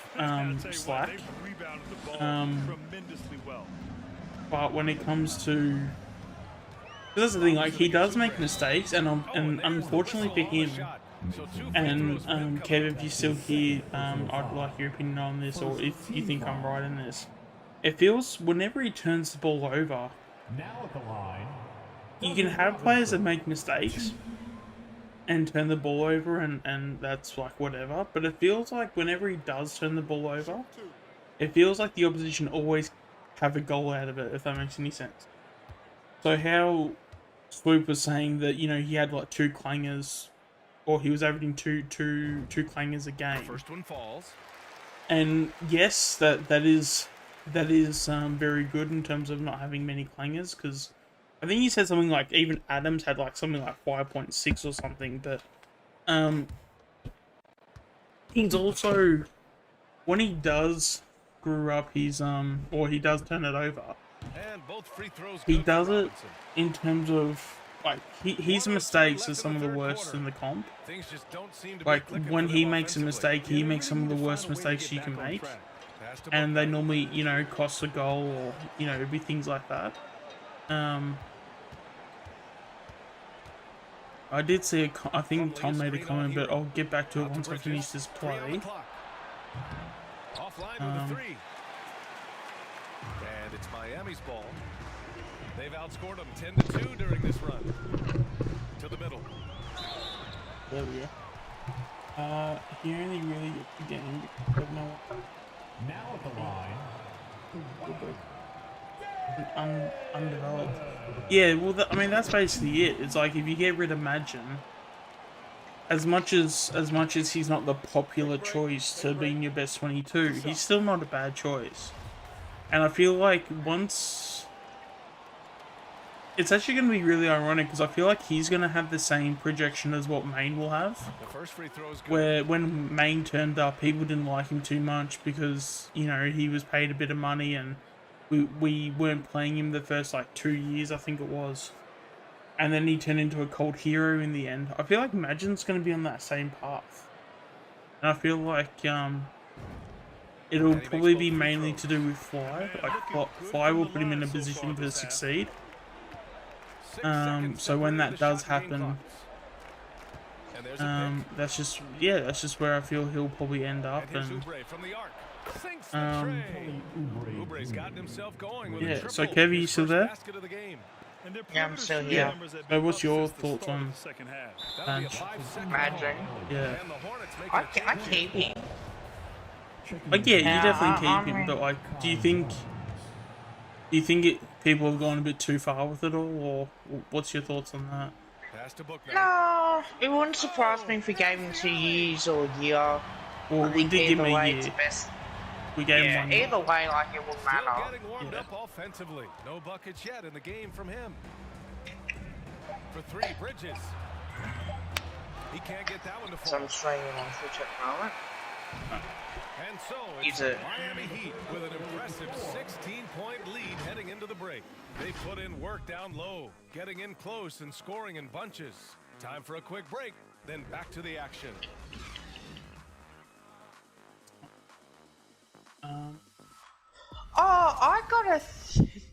slack. But when it comes to, that's the thing, like, he does make mistakes, and unfortunately for him, and Kev, if you're still here, I'd like your opinion on this, or if you think I'm right in this. It feels, whenever he turns the ball over, Now at the line, you can have players that make mistakes and turn the ball over, and that's like whatever, but it feels like whenever he does turn the ball over, it feels like the opposition always have a goal out of it, if that makes any sense. So how Swoop was saying that, you know, he had like 2 clangers, or he was averaging two clangers a game. First one falls. And yes, that is very good in terms of not having many clangers, because I think he said something like even Adams had like something like 5.6 or something, but he's also, when he does screw up his or he does turn it over, And both free throws he good does for it Robinson. in terms of like his mistakes are some of the worst in the comp. Things just don't seem to Like be clicking when for he them makes a offensively. mistake, he makes some of the worst mistakes you can make, and they normally, you know, cost a goal, or, you know, it'd be things like that. I did see I think Tom made a comment, but I'll get back to it once I finish this play. Offline with a 3. And it's Miami's ball. They've outscored them 10-2 during this run. To the middle. There we go. He only really gets the game because of no now at the line, undeveloped. Yeah, well, I mean, that's basically it. It's like, if you get rid of Madgen, as much as he's not the popular choice to be in your best 22, he's still not a bad choice. And I feel like once, it's actually going to be really ironic, because I feel like he's going to have the same projection as what Maine will have. The first free throw is good. Where when Maine turned up, people didn't like him too much because, you know, he was paid a bit of money, and we weren't playing him the first like 2 years, I think it was, and then he turned into a cult hero in the end. I feel like Magin's going to be on that same path, and I feel like it'll probably be mainly to do with Fly. Like Fly will put him in a position to succeed. So when that does happen, that's just where I feel he'll probably end up. And yeah. So Kev, you still there? Yeah, I'm still here. Yeah. So what's your thoughts on Magin? Yeah. I keep him. Like, yeah, you definitely keep him, but like, do you think people have gone a bit too far with it all, or what's your thoughts on that? No, it wouldn't surprise me if we gave him 2 years or a year. Well, we did give him a year. We gave him 1 year. Either way, like, it wouldn't matter. Getting warmed up offensively. No buckets yet in the game from him. For 3, Bridges. He can't get that one to fall. So I'm swinging on Twitch at the moment. And so it's Miami Heat with an impressive 16-point lead heading into the break. They put in work down low, getting in close and scoring in bunches. Time for a quick break, then back to the action. I got a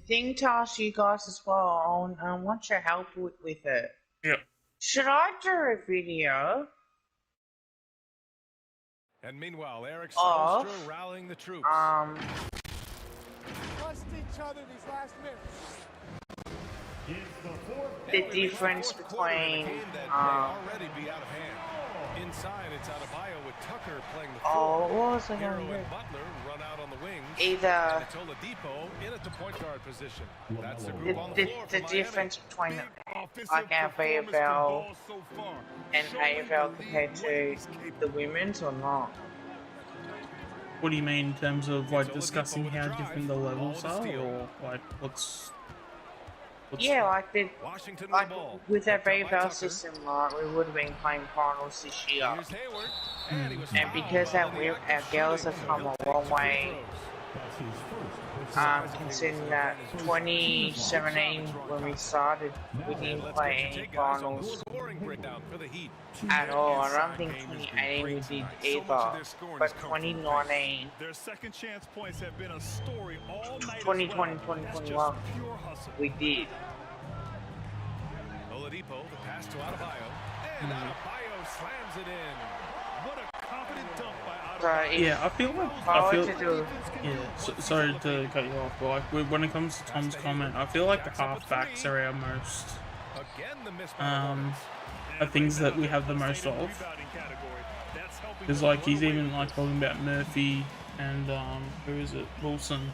thing to ask you guys as well. I want your help with it. Yep. Should I do a video? And meanwhile, Eric Spoelstra rallying the troops. Trust each other these last minutes. The difference between already be out of hand. Inside, it's Adebayo with Tucker playing the what was I Hero going to and do? Butler run out on the wings. Either and it's Oladipo in at the point guard position. That's the group on the floor the for difference between like our VFL and AFL compared to the women's or not? What do you mean in terms of like discussing how different the levels are, or like what's yeah, like with our VFL system, like we would have been playing finals this year, and because our girls have come a long way, considering that 2017 when we started, we didn't play any finals at all. I don't think 2018 we did either, but 2019, Their second chance points have been a story all night. 2020, 2021, we did. Oladipo, the pass to Adebayo, and Adebayo slams it in. What a confident dunk by Adebayo. Yeah, I feel sorry to cut you off, but like when it comes to Tom's comment, I feel like the halfbacks are our most are things that we have the most of. Because like he's even like talking about Murphy and who is it, Wilson.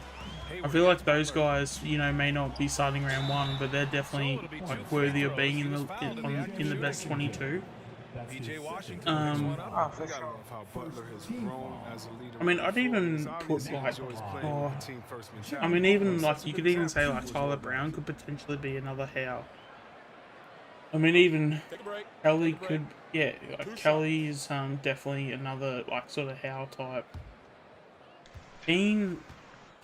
I feel like those guys, you know, may not be starting round 1, but they're definitely like worthy of being in the best 22. I mean, I'd even put like, I mean, even like you could even say like Tyler Brown could potentially be another Howe. I mean, even Kelly could, yeah, like Kelly is definitely another like sort of Howe type. Keane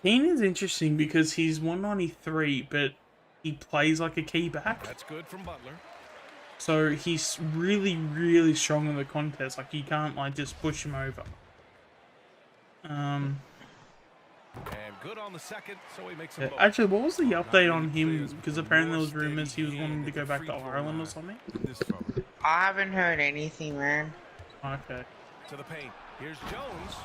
is interesting because he's 193, but he plays like a key back. That's good from Butler. So he's really, really strong in the contest. Like you can't like just push him over. And good on the second, so he makes it. Actually, what was the update on him? Because apparently there was rumors he was wanting to go back to Ireland or something. I haven't heard anything, man. Okay. To the paint. Here's Jones.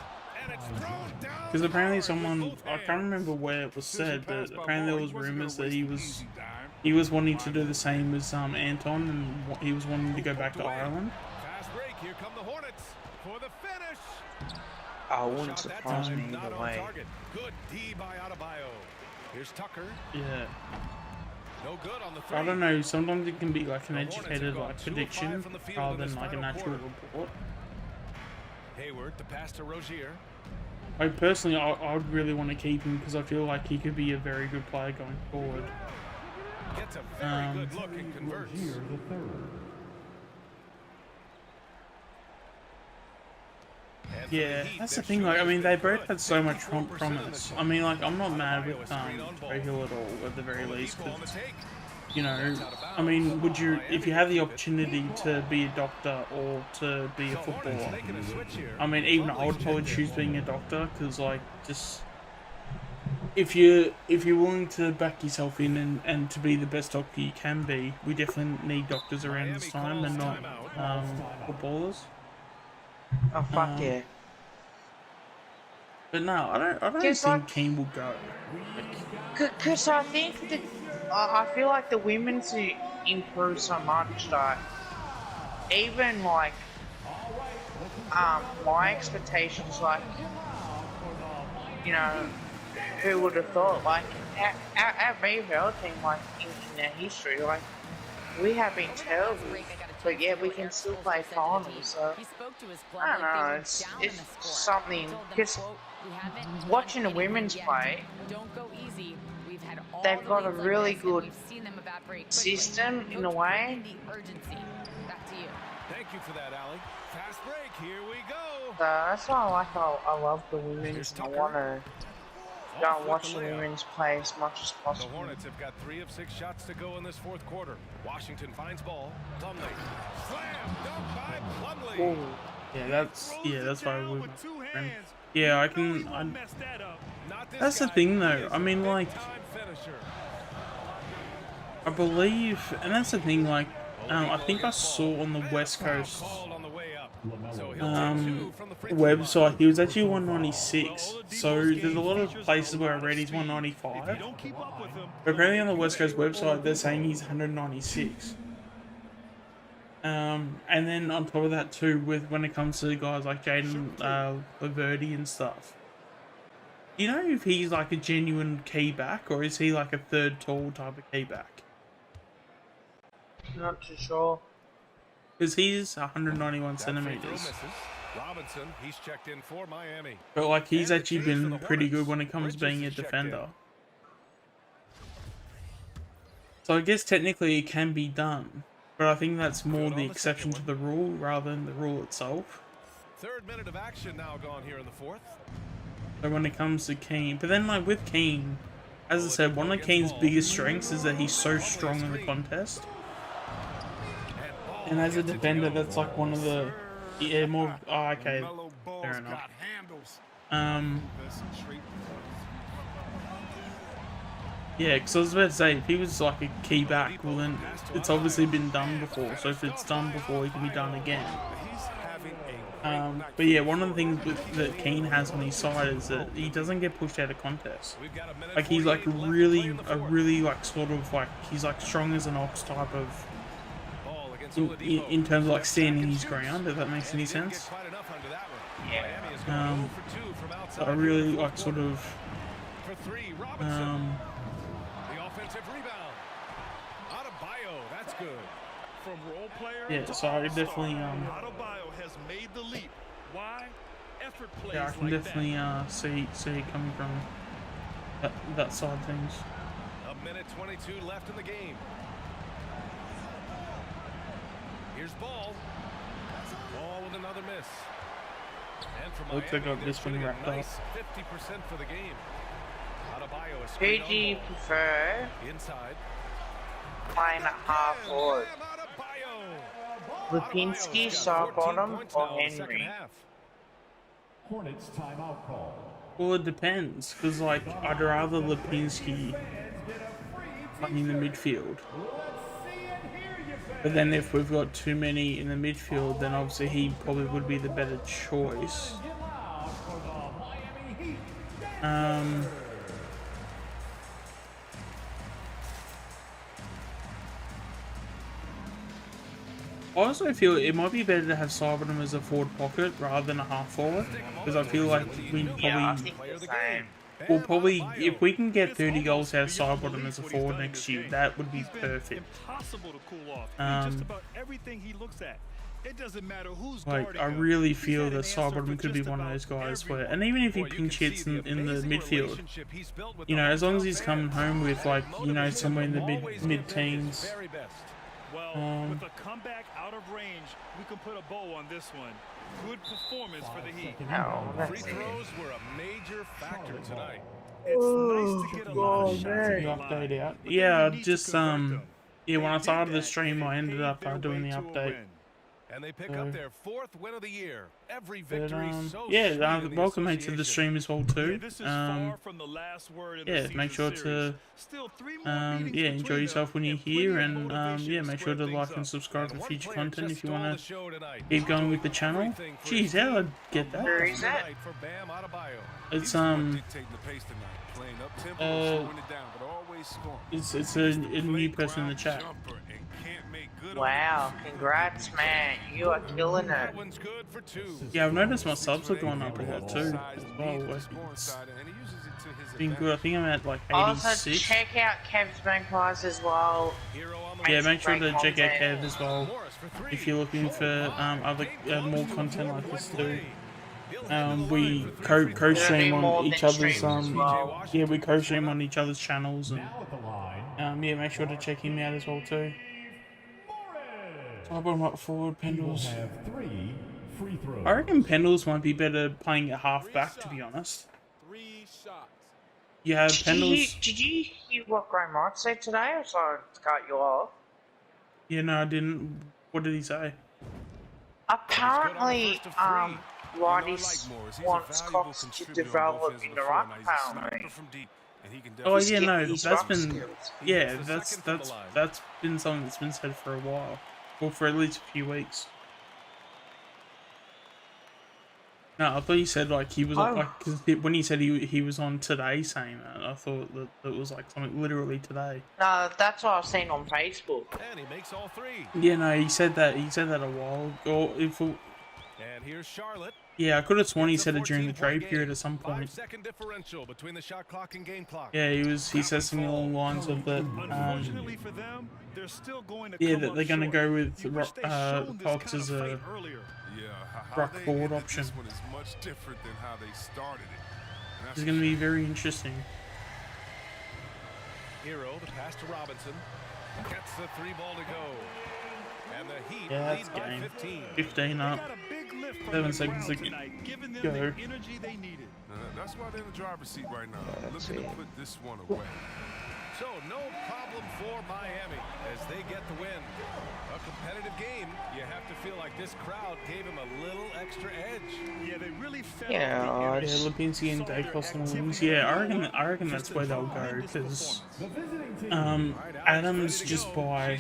Because apparently someone, I can't remember where it was said, but apparently there was rumors that he was wanting to do the same as Anton, and he was wanting to go back to Ireland. Fast break. Here come the Hornets for the finish. I wouldn't surprise me either way. Good D by Adebayo. Here's Tucker. Yeah. No good on the three. I don't know. Sometimes it can be like an educated like prediction rather than like an actual report. Hayward, the pass to Rozier. I personally, I would really want to keep him because I feel like he could be a very good player going forward. Gets a very good look and converts. Yeah, that's the thing. Like, I mean, they both had so much promise. I mean, like, I'm not mad with Joe Hill at all, at the very least, because, you know, I mean, would you, if you had the opportunity to be a doctor or to be a footballer, I mean, even I would probably choose being a doctor, because, like, just if you're willing to back yourself in and to be the best doctor you can be, we definitely need doctors around this time and not footballers. Oh fuck yeah! But no, I don't think Keane will go. Cause I think that I feel like the women's improved so much that even like my expectations, like, you know, who would have thought, like our VFL team, like in their history, like we have been terrible, but yeah, we can still play finals. So I don't know, it's something. Just watching the women's play, they've got a really good system in a way. Thank you for that, Allie. Fast break, here we go. So that's why I like how I love the women's. I want to go and watch the women's play as much as possible. The Hornets have got 3 of 6 shots to go in this fourth quarter. Washington finds ball. Plumlee. Slam dunk by Plumlee. Ooh. Yeah, that's why we. Yeah, I can. That's the thing, though. I mean, like, I believe, and that's the thing. Like, I think I saw on the West Coast website he was actually 196. So there's a lot of places where I read he's 195. But apparently on the West Coast website they're saying he's 196. And then on top of that too, with when it comes to guys like Jaden Laverty and stuff, you know if he's like a genuine key back or is he like a third tall type of key back? Not too sure. Because he's 191 centimeters. Robinson, he's checked in for Miami. But like he's actually been pretty good when it comes to being a defender. So I guess technically it can be done. But I think that's more the exception to the rule rather than the rule itself. 3rd minute of action now gone here in the 4th. So when it comes to Keane, but then like with Keane, as I said, one of Keane's biggest strengths is that he's so strong in the contest. And as a defender, that's like one of the more. Oh, okay, fair enough. Yeah, because I was about to say, if he was like a key back, well then it's obviously been done before. So if it's done before, it can be done again. But yeah, one of the things that Keane has on his side is that he doesn't get pushed out of contests. Like he's like really like sort of like he's like strong as an ox type of. In terms of like standing his ground, if that makes any sense. So I really like sort of. The offensive rebound. Adebayo, that's good. From role player. Yeah, so I definitely Adebayo has made the leap. Why? Effort plays. Yeah, I can definitely see it coming from that side of things. 1:22 left in the game. Here's Ball. Ball with another miss. And from looks like I got this one wrapped up. 50% for the game. Adebayo is Who do you prefer inside. Playing at half forward? Lipinski, Bottom, or Henry? Hornets timeout call. Well, it depends, because like I'd rather Lipinski in the midfield. But then if we've got too many in the midfield, then obviously he probably would be the better choice. I also feel it might be better to have Cyberman as a forward pocket rather than a half forward, because I feel like we probably, if we can get 30 goals out of Sidebottom as a forward next year, that would be perfect. Impossible to cool off. Just about everything he looks at. It doesn't matter who's like, I really feel that Sidebottom could be one of those guys where, and even if he pinch hits in the midfield, you know, as long as he's coming home with like, you know, somewhere in the mid-teens, Well, with a comeback out of range, we can put a bow on this one. Good performance for the Heat. Free throws were a major factor tonight. It's nice to get a lot of shots in the update line, out. but Yeah, then you need just to convert them. yeah, when I They started did the that, stream, and I it ended paved up their doing way the to a update. win. And they pick So, up their 4th win of the year. Every but, victory so yeah, sweet in the welcome mate to the association. stream as well too. Yeah, this is far from the last word in the Yeah, season make sure series. to Still 3 more meetings yeah, enjoy between yourself them when you're and here, plenty of and motivation yeah, to make sure square to things like and up. subscribe And for one future player content just if you stole want the to show tonight. keep going Doing with the channel. everything for Jeez, his how team. I'd get that. Where is it? Tonight for Bam Adebayo. It's He's the one dictating the pace tonight, playing up tempo and slowing it down, but always scoring. it's a new person in the chat. Jumper and can't make good Wow, congrats, man. You are killing it. That one's good for 2. Yeah, I've noticed my subs are going up a lot too. As well, it's been good. I think I'm at like Also, 86. check out Kev's Bank Pass as well. Yeah, make sure to Great check out content. Kev as well if you're looking for other more content like this too. We co-stream on each other's yeah, we co-stream on each other's channels, and yeah, make sure to check him out as well too. So I brought him up forward, Pendles. I reckon Pendles might be better playing at half back, to be honest. You have Pendles. Did you hear what Graham Wright said today? Or sorry to cut you off. Yeah, no, I didn't. What did he say? Apparently, Whitey wants Cox to develop in the ruck, apparently. Oh yeah, no, His that's ruck been skills. yeah, that's been something that's been said for a while, or for at least a few weeks. No, I thought you said like he was like because when he said he was on today saying that, I thought that it was like something literally today. No, that's what I've seen on Facebook. And he makes all 3. Yeah, no, he said that a while ago. And here's Charlotte. Yeah, I could have sworn he said it during the trade period at some point. 5-second differential between the shot clock and game clock. Yeah, he said something along the lines of that. Unfortunately for them, they're still going to Yeah, come that up they're going to short. go with You wish they'd shown this Cox kind as of a fight earlier. ruck forward option. This one is much different than how they started it. It's going to be very interesting. Hero, the pass to Robinson. Gets the 3 ball to go. And the Heat Yeah, lead that's by game. 15. 15 up. 7 seconds to Giving them go. the energy they needed. That's why they're in the driver's seat right now, looking to put this one away. So no problem for Miami as they get the win. A competitive game. You have to feel like this crowd gave him a little extra edge. Yeah, they really felt Yeah, Lipinski and Dacos and wings. Yeah, I reckon that's where they'll go because Adams just by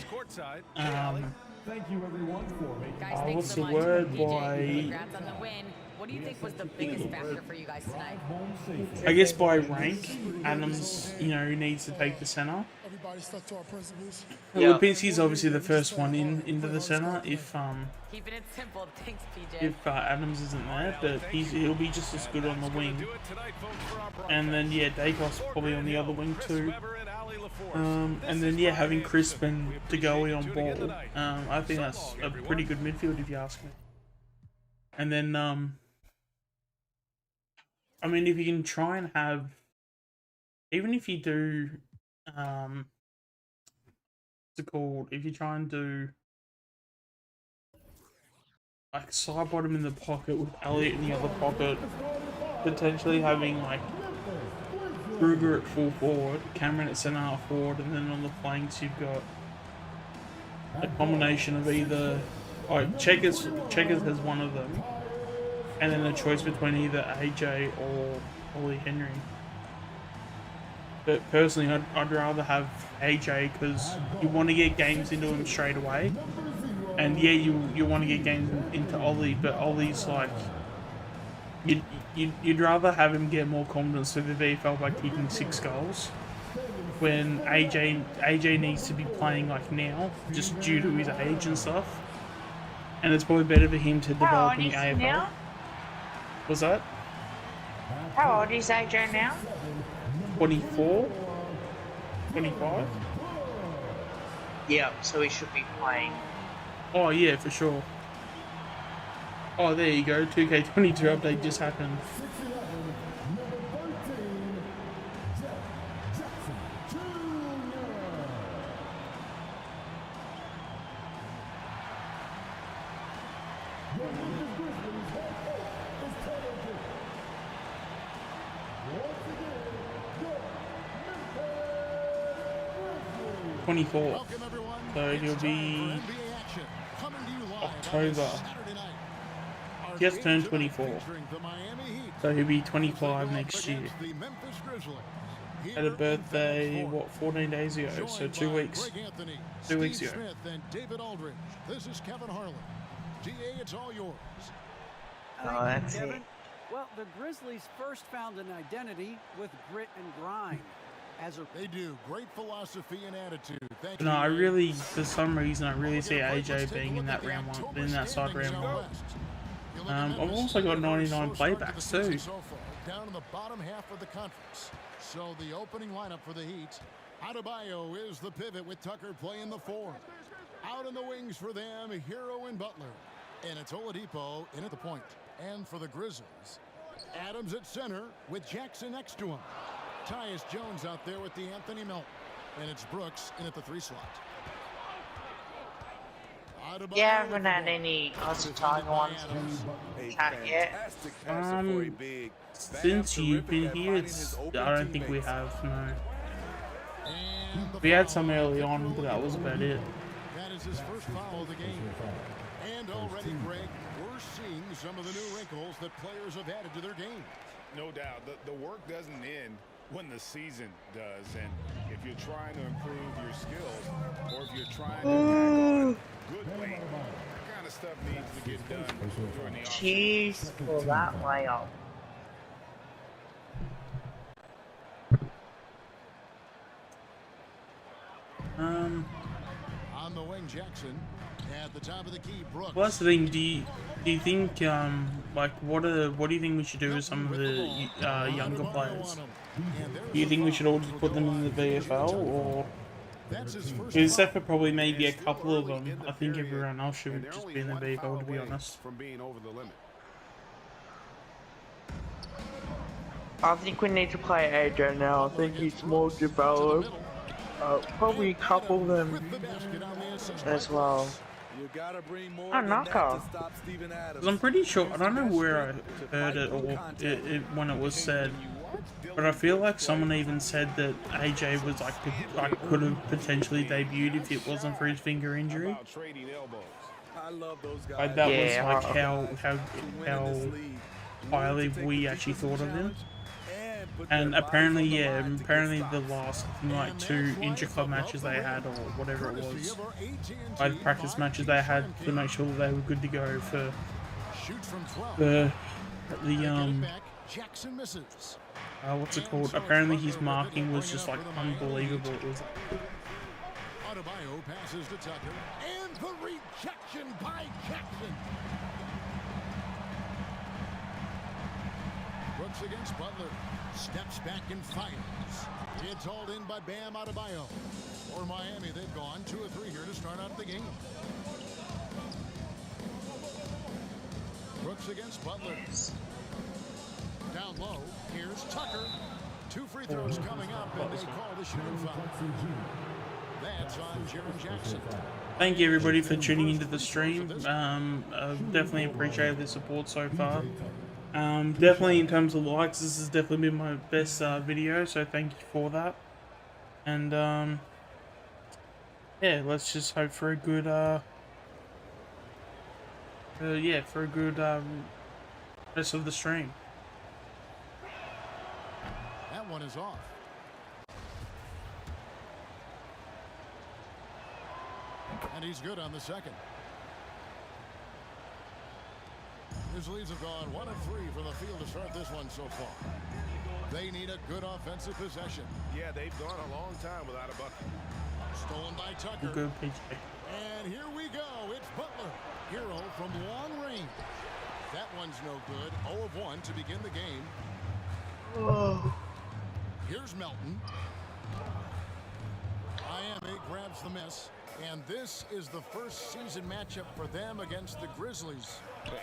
Thank you everyone for making what's the word by Congrats on the win. What do you think was the biggest factor for you guys tonight? I guess by rank, Adams, needs to take the center. Everybody stuck to our principles. Lipinski's obviously the first one into the center if Keeping it simple. Thanks, PJ. if Adams isn't there, but he'll be just as good on the wing. And then yeah, Dacos probably on the other wing too. And then yeah, having Crispin to go on ball, I think that's a pretty good midfield if you ask me. And then I mean, if you can try and have, even if you do, what's it called? If you try and do like side bottom in the pocket with Elliott in the other pocket, potentially having like Kruger at full forward, Cameron at centre half forward, and then on the flanks you've got a combination of either Checkers has one of them, and then a choice between either AJ or Ollie Henry. But personally, I'd rather have AJ because you want to get games into him straight away, and yeah, you want to get games into Ollie, but Ollie's like you'd rather have him get more confidence through the VFL by kicking 6 goals, when AJ needs to be playing like now, just due to his age and stuff. And it's probably better for him to develop in the AFL. Now? Was that? How old is AJ now? 24? 25? Yeah, so he should be playing. Oh yeah, for sure. Oh, there you go. 2K22 update just happened. 24th, so he'll be October. Just turned 24, so he'll be 25 next year. Had a birthday, what, 14 days ago, so 2 weeks. 2 weeks ago. This is Kevin Harlan. DA, it's all yours. Oh, that's Kevin. it. Well, the Grizzlies first found an identity with grit and grind. They do. Great philosophy and attitude. Thank No, you. I really, for some reason, I really see AJ being in that round one, in that side round one. I've also got 99 playbacks too. Down in the bottom half of the conference. So the opening lineup for the Heat. Adebayo is the pivot with Tucker playing the 4. Out in the wings for them, Hero and Butler. And it's Oladipo in at the point. And for the Grizzlies, Adams at center with Jackson next to him. Tyus Jones out there with the Anthony Melton. And it's Brooks in at the 3 slot. Yeah, I haven't had any Aussie Tiger ones yet. Since you've been here, I don't think we have, no. We had some early on, but that was about it. That is his first foul of the game. And already, Greg, we're seeing some of the new wrinkles that players have added to their game. No doubt. The work doesn't end when the season does. And if you're trying to improve your skills, or if you're trying to tackle good weight, that kind of stuff needs to get done during the offseason. Jeez, for that layup. On the wing, Jackson. At the top of the key, Brooks. Well, that's the thing. Do you think like what do you think we should do with some of the younger players? Do you think we should all just put them in the VFL, or except for probably maybe a couple of them? I think everyone else should just be in the VFL, to be honest. From being over the limit. I think we need to play AJ now. I think he's more developed. Probably a couple of them as well. Oh, knocker. Because I'm pretty sure, I don't know where I heard it or when it was said, but I feel like someone even said that AJ was like could have potentially debuted if it wasn't for his finger injury. Like that was like how highly we actually thought of him. And apparently, the last like 2 inter-club matches they had, or whatever it was, like the practice matches they had to make sure that they were good to go for the what's it called? Apparently his marking was just like unbelievable. It was Adebayo passes to Tucker, and the rejection by Jackson. Brooks against Butler. Steps back and fires. It's hauled in by Bam Adebayo. For Miami, they've gone 2 of 3 here to start out the game. Brooks against Butler. Down low, here's Tucker. 2 free throws coming up, and they call the shooting foul. That's on Jaren Jackson. Thank you everybody for tuning into the stream. Definitely appreciate the support so far. Definitely in terms of likes, this has definitely been my best video, so thank you for that. And yeah, let's just hope for a good rest of the stream. That one is off. And he's good on the second. His leads have gone 1 of 3 from the field to start this one so far. They need a good offensive possession. Yeah, they've gone a long time without a bucket. Stolen by Tucker. Good PJ. And here we go. It's Butler. Hero from long range. That one's no good. 0 of 1 to begin the game. Oh. Here's Melton. Miami May grabs the miss, and this is the first season matchup for them against the Grizzlies.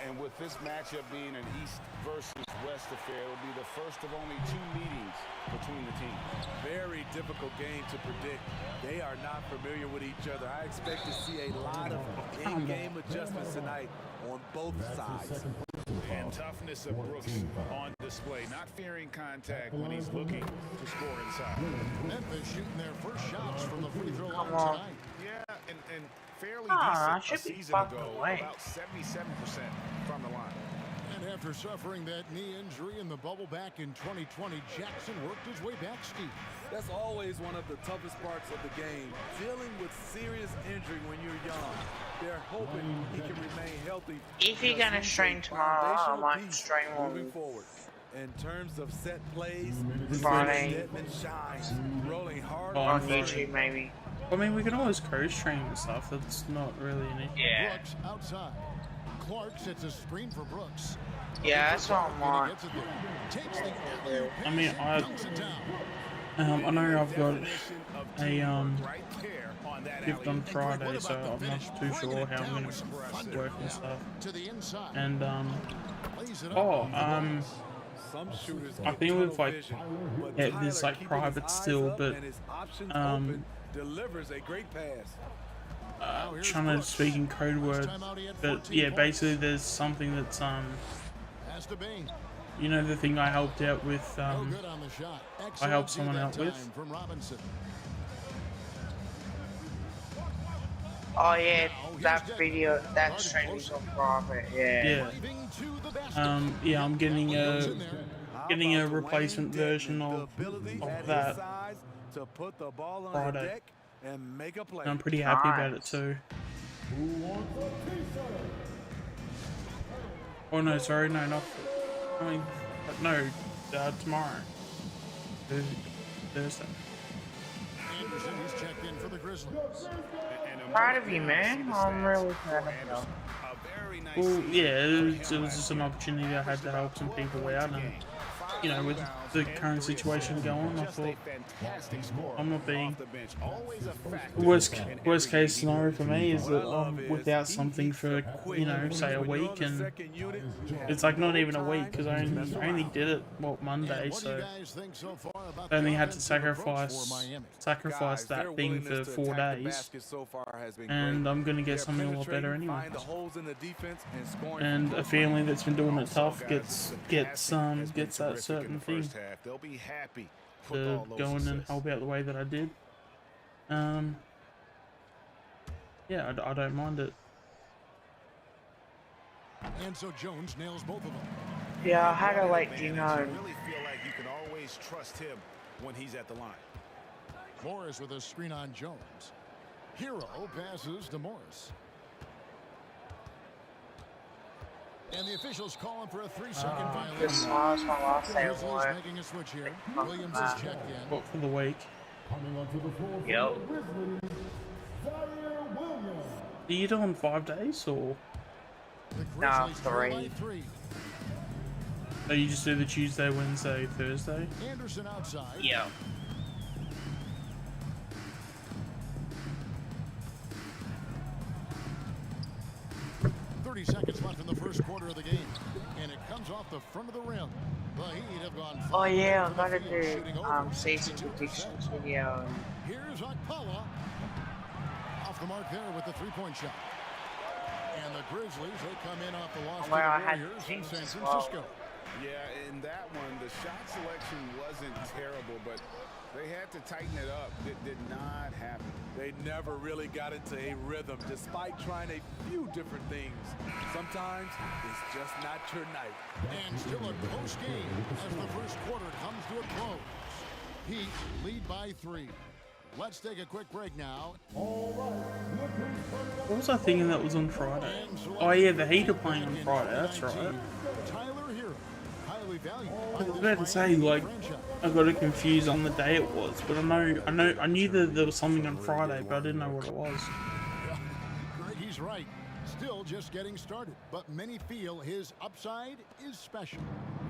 And with this matchup being an East versus West affair, it'll be the first of only 2 meetings between the teams. Very difficult game to predict. They are not familiar with each other. I expect to see a lot of in-game adjustments tonight on both sides. And toughness of Brooks on display, not fearing contact when he's looking to score inside. Memphis shooting their first shots from the free throw line on. tonight. Yeah, and fairly I decent should a be season fucking ago, away. about 77% from the line. And after suffering that knee injury in the bubble back in 2020, Jackson worked his way back, Steve. That's always one of the toughest parts of the game, dealing with serious injury when you're young. They're hoping he can remain healthy. If you're gonna stream tomorrow, I might stream moving on forward. In terms of set plays, Friday. shines, rolling hard on YouTube, maybe. I mean, we can always co-stream and stuff. That's not really an issue. Yeah. Brooks outside. Clark sets a screen for Brooks. Yeah, that's what I want. I mean, I know I've got a gift on Friday, so I'm not too sure how I'm gonna work and stuff. And I think we've like there's like private still, but delivers a great pass. trying to speak in code words, but yeah, basically there's something that's you know, the thing I helped out with, I helped someone out with. Oh yeah, that video, that stream is on private. Yeah. Yeah, I'm getting a replacement version of that Friday. And make a play. I'm pretty happy about it too. Oh no, sorry, no, not. I mean, no, tomorrow. Thursday. Anderson is checked in for the Grizzlies. Proud of you, man. I'm really proud of you. Well, yeah, it was just an opportunity I had to help some people out, and you know, with the current situation going, I thought I'm not being. Worst case scenario for me is that I'm without something for, you know, say a week, and it's like not even a week because I only did it Monday, so I only had to sacrifice that thing for 4 days, and I'm gonna get something a lot better anyway. And a family that's been doing it tough gets that certain thing to go in and help out the way that I did. Yeah, I don't mind it. And so Jones nails both of them. Yeah, I had to let you know. Really feel like you can always trust him when he's at the line. Morris with a screen on Jones. Hero passes to Morris. And the officials calling for a 3-second violation. This was my last day of Grizzlies work. making a switch here. Williams is checked in. What for the week? Yep. Are you doing 5 days or? No, 3. Oh, you just do the Tuesday, Wednesday, Thursday? Anderson outside. Yeah. Seconds left in the first quarter of the game, and it comes off the front of the rim. The Heat have gone. Oh yeah, I gotta do season predictions video. Here's Akpala off the mark there with the three-point shot. And the Grizzlies, they come in off the loss to the Warriors in San Francisco. Yeah, in that one, the shot selection wasn't terrible, but they had to tighten it up. It did not happen. They never really got into a rhythm, despite trying a few different things. Sometimes it's just not your night. And still a close game as the first quarter comes to a close. Heat lead by 3. Let's take a quick break now. What was I thinking that was on Friday? Oh yeah, the Heat are playing on Friday, that's right. Tyler Hero, highly valued. I was about to say, like, I got it confused on the day it was, but I knew that there was something on Friday, but I didn't know what it was. He's right. Still just getting started, but many feel his upside is special.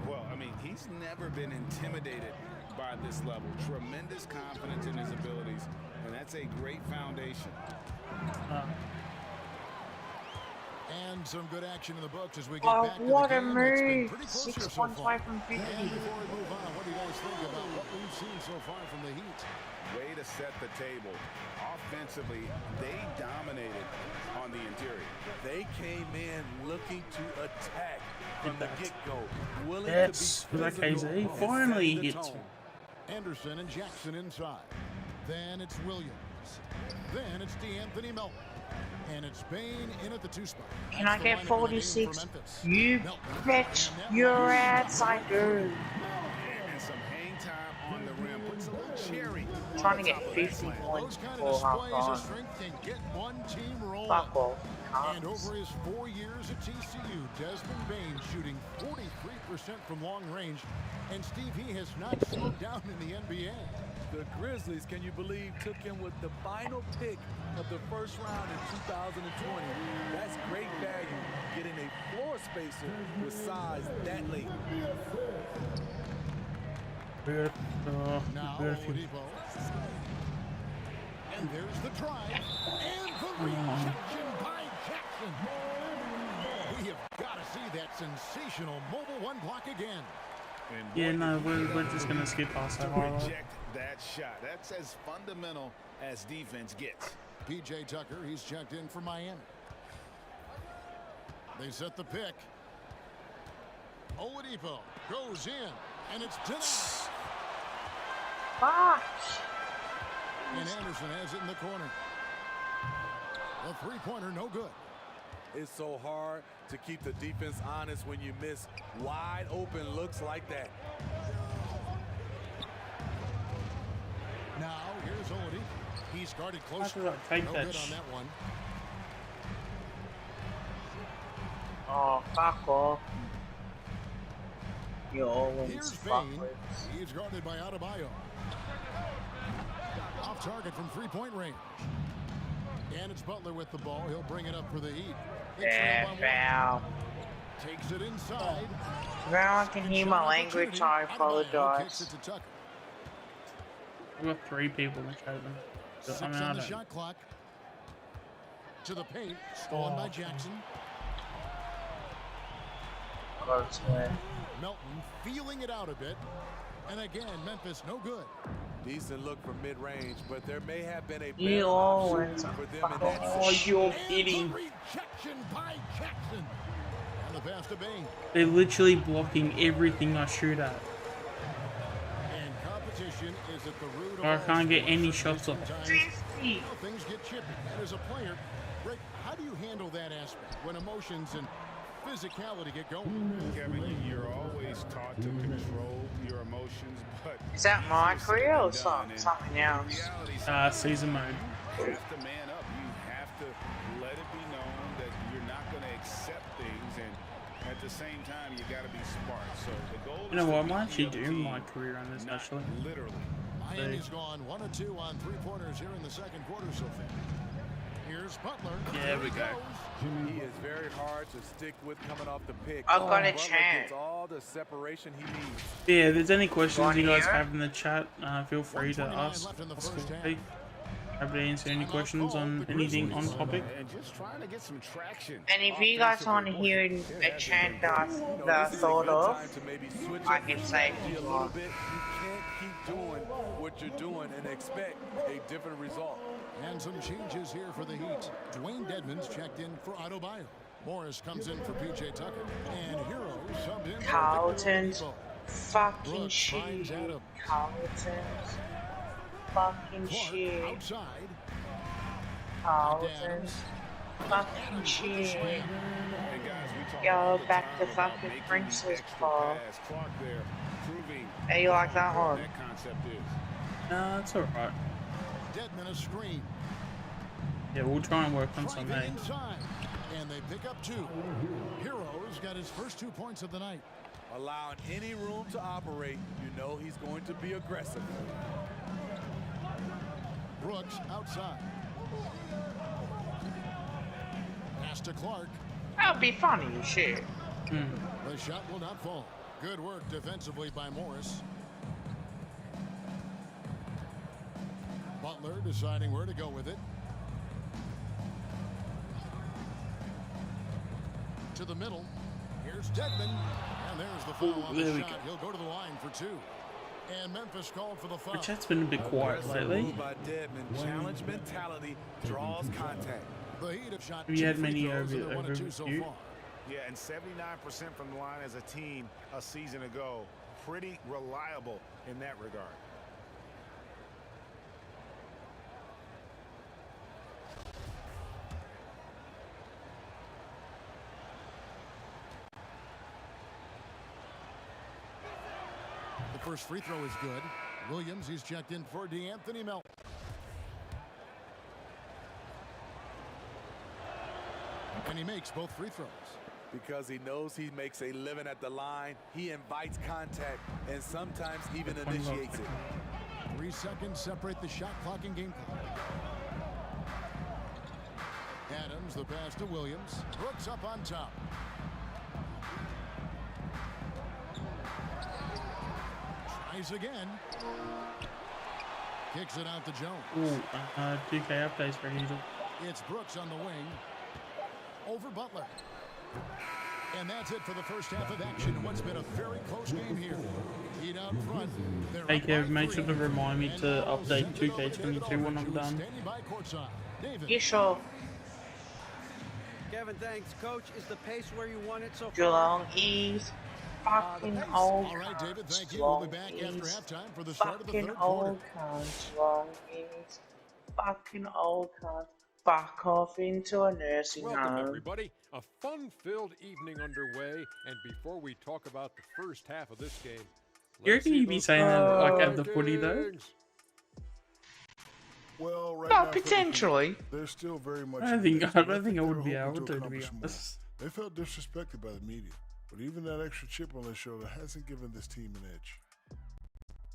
Well, I mean, he's never been intimidated by this level. Tremendous confidence in his abilities, And that's a great foundation. And some good action in the books as we get Oh, back to what the a game. It's been move! pretty close 6 here so points far. away from 50. And before we move on, what do you guys think about what we've seen so far from the Heat? Way to set the table. Offensively, they dominated on the interior. They came in looking to attack from the get-go. Willing Yes, to be that physical KZ and finally setting the hits. tone. Anderson and Jackson inside. Then it's Williams. Then it's DeAnthony Melton. And it's Bain in at the 2 spot. Can I get 46? You bet your ass I do. And some hang time on the rim. Puts a little cherry. Trying to get 50 points before half time. Can get one team rolling. Fuck off. And over his 4 years at TCU, Desmond Bain shooting 43% from long range. And Steve, he has not slowed down in the NBA. The Grizzlies, can you believe, took him with the final pick of the first round in 2020. That's great value, getting a floor spacer with size that late. Now, Oladipo. And there's the drive. And the rejection by Jackson. We have got to see that sensational mobile one block again. Yeah, no, we're just gonna skip past that highlight. Reject that shot. That's as fundamental as defense gets. PJ Tucker, he's checked in for Miami. They set the pick. Oladipo goes in, and it's denied. Fuck. And Anderson has it in the corner. The three-pointer, no good. It's so hard to keep the defense honest when you miss wide open looks like that. Now, here's Oladipo. He's guarded close. How did I take no that good on that one. Oh, fuck off. You always Here's fuck Bain. with. He's guarded by Adebayo. Off target from three-point range. And it's Butler with the ball. He'll bring it up for the Heat. Yeah, foul. Takes it inside. Now I can hear my language, I apologize. I've got 3 people in chat them. So 6 I'm on out the of shot clock. To the paint. Stolen by Jackson. Melton feeling it out a bit. And again, Memphis no good. Decent look from mid-range, but there may have been a You better always option for them in that Oh, you're kidding. And the rejection by Jackson. And the pass to Bain. They're literally blocking everything I shoot at. And competition is at the root of I all can't get sports. any shots off. Sometimes, things get chippy. And as a player, Rick, how do you handle that aspect when emotions and physicality get going? Kevin, you're always taught to control your emotions, but Is that my career or something else? Season mode. you have to man up. You have to let it be known that you're not going to accept things, and at the same time, you got to be smart. So the goal You know is what? I to might beat actually the other do team, my career on this, not actually. literally. Miami's gone 1 of 2 on three-pointers here in the second quarter so far. Here's Butler. Yeah, we go. He is very hard to stick with coming off the pick. I've got a Butler chance. gets all the separation he needs. Yeah, if there's any questions you guys here? have in the chat, feel free to ask. Happy to answer any questions on anything on topic. And just trying to get some traction. And if you guys want to hear a chant that I thought of, I can say it a if you little want. bit. You can't keep doing what you're doing and expect a different result. And some changes here for the Heat. Dwayne Dedmon's checked in for Adebayo. Morris comes in for PJ Tucker. And Hero subbed in for Carlton's Victor Oladipo. fucking Brooks shit. finds Adams. Carlton's fucking Clark shit. outside. Carlton's fucking shit. Hey guys, we talk Go all the back time to about fucking making the Princess extra Ball. pass. Clark there proving How you like that what one? that concept is. Nah, it's alright. Dedmon a screen. Yeah, we'll try and work on some, Driving hey. inside. And they pick up 2. Hero's got his first 2 points of the night. Allowing any room to operate, you know he's going to be aggressive. Brooks outside. Pass to Clark. That'd be funny as shit. The shot will not fall. Good work defensively by Morris. Butler deciding where to go with it. To the middle. Here's Dedman. And there's the foul on the shot. He'll go to the line for 2. And Memphis called for the foul. Which has been a bit quiet lately. Move by Dedman. Challenge mentality draws contact. The Heat have shot Have you had many over so you? far. Yeah, and 79% from the line as a team a season ago. Pretty reliable in that regard. The first free throw is good. Williams, he's checked in for DeAnthony Melton. And he makes both free throws. Because he knows he makes a living at the line, he invites contact and sometimes even initiates it. 3 seconds separate the shot clock and game clock. Adams, the pass to Williams. Brooks up on top. Tries again. Kicks it out to Jones. Ooh, 2K updates for Needle. It's Brooks on the wing. Over Butler. And that's it for the first half of action in what's been a very close game here. Heat out front. Hey Kev, make sure to remind me to update 2K22 when I'm done. Yeah, sure. Kevin, thanks. Coach, is the pace where you want it so far? Geelong is fucking old. All right, David, thank you. We'll be back after halftime for the start of the third quarter. Old cunts. Geelong is fucking old cunts. Fuck off into a nursing Welcome, home. everybody. A fun-filled evening underway, and before we talk about the first half of this game, You reckon you'd be saying that like at the footy though? Well, right No, now, potentially. They're still very much. I don't think I would be able to be accomplish honest. more. They felt disrespected by the media, but even that extra chip on their shoulder hasn't given this team an edge.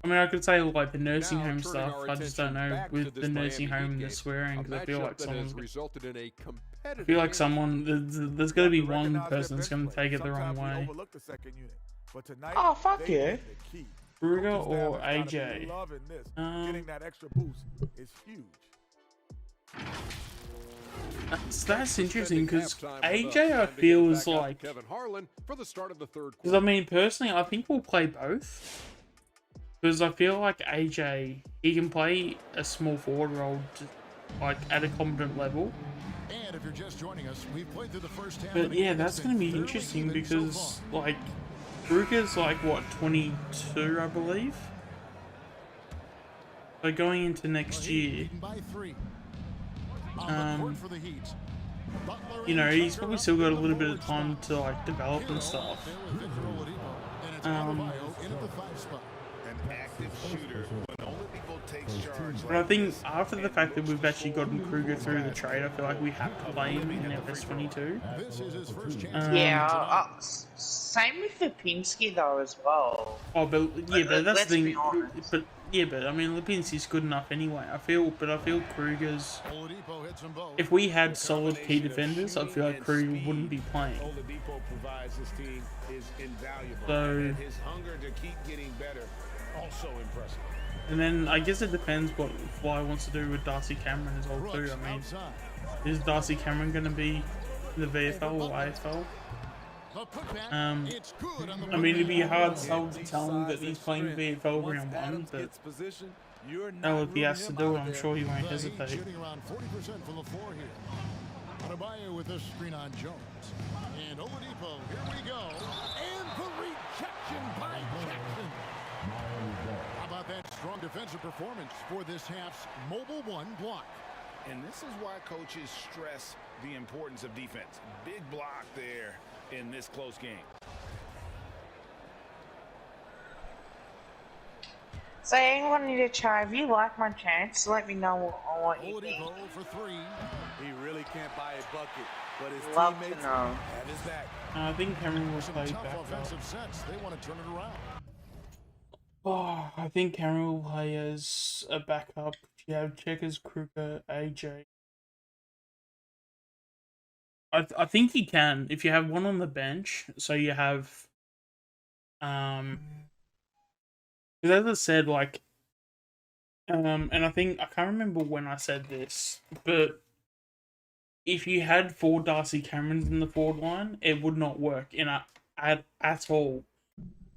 I mean, I could say like the nursing home turning stuff. our I just don't attention know back to with this the nursing Miami home and Heat the game, swearing a because I feel matchup like that has someone's. resulted in a competitive I feel like game. someone there's got to be one person that's going to take it the wrong way. Overlook the second unit, but tonight, Oh, fuck they yeah. did the key. Kruger Coaching staff or has gotta be AJ? loving this. Getting that extra boost is huge. That's interesting because Halftime AJ I with us. feel Back is out to like Kevin Harlan for the start of the third because I quarter. mean personally I think we'll play both because I feel like AJ he can play a small forward role like at a competent level. And if you're just joining us, we've played through the first half. But yeah, that's going to be interesting because like Kruger's like what 22 I believe. So going into next year, you know, he's probably still got a little bit of time to like develop and stuff. An active shooter when Oladipo takes charge. But I think after the fact that we've actually gotten Kruger through the trade, I feel like we have to play him in FS22. Yeah, same with Lipinski though as well. Oh, but yeah, but that's Let's the be thing. honest. But yeah, but I mean, Lipinski's good enough anyway. I feel Kruger's. If we had solid key defenders, I feel like Kruger wouldn't be playing. Oladipo provides this team is invaluable. So, And his hunger to keep getting better, also impressive. and then I guess it depends what Fly wants to do with Darcy Cameron as well too. I mean, is Darcy Cameron going to be in the VFL or AFL? I mean, it'd be a hard sell to tell him that he's playing VFL round one, but hell, if he has to do it, I'm sure he won't hesitate. Shooting around 40% from the floor here. Adebayo with a screen on Jones. And Oladipo, here we go. And the rejection by Jackson. How about that strong defensive performance for this half's Mobile One block? And this is why coaches stress the importance of defense. Big block there in this close game. So anyone need a try? If you like my chance, let me know what you think. Oladipo for three. He really can't buy a bucket, but his Love to teammates know. have his back. I think Cameron will Some play tough back up. offensive sets. They want to turn it around. Oh, I think Cameron will play as a backup. If you have Checkers, Kruger, AJ. I think you can if you have one on the bench. So you have, because as I said, like And I think, I can't remember when I said this, but if you had 4 Darcy Camerons in the forward line, it would not work at all.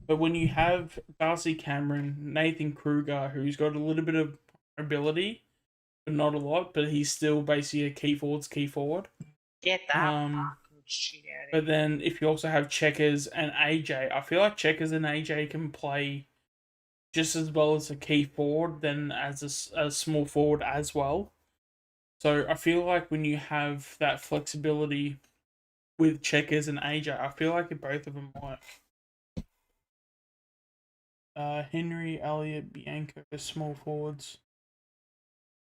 But when you have Darcy Cameron, Nathan Kruger, who's got a little bit of ability, but not a lot, but he's still basically a key forward. Get that fucking shit out of But then if you also have Checkers and AJ, I feel like Checkers and AJ can play just as well as a key forward than as a small forward as well. So I feel like when you have that flexibility with Checkers and AJ, I feel like both of them work. Henry, Elliott, Bianco, small forwards.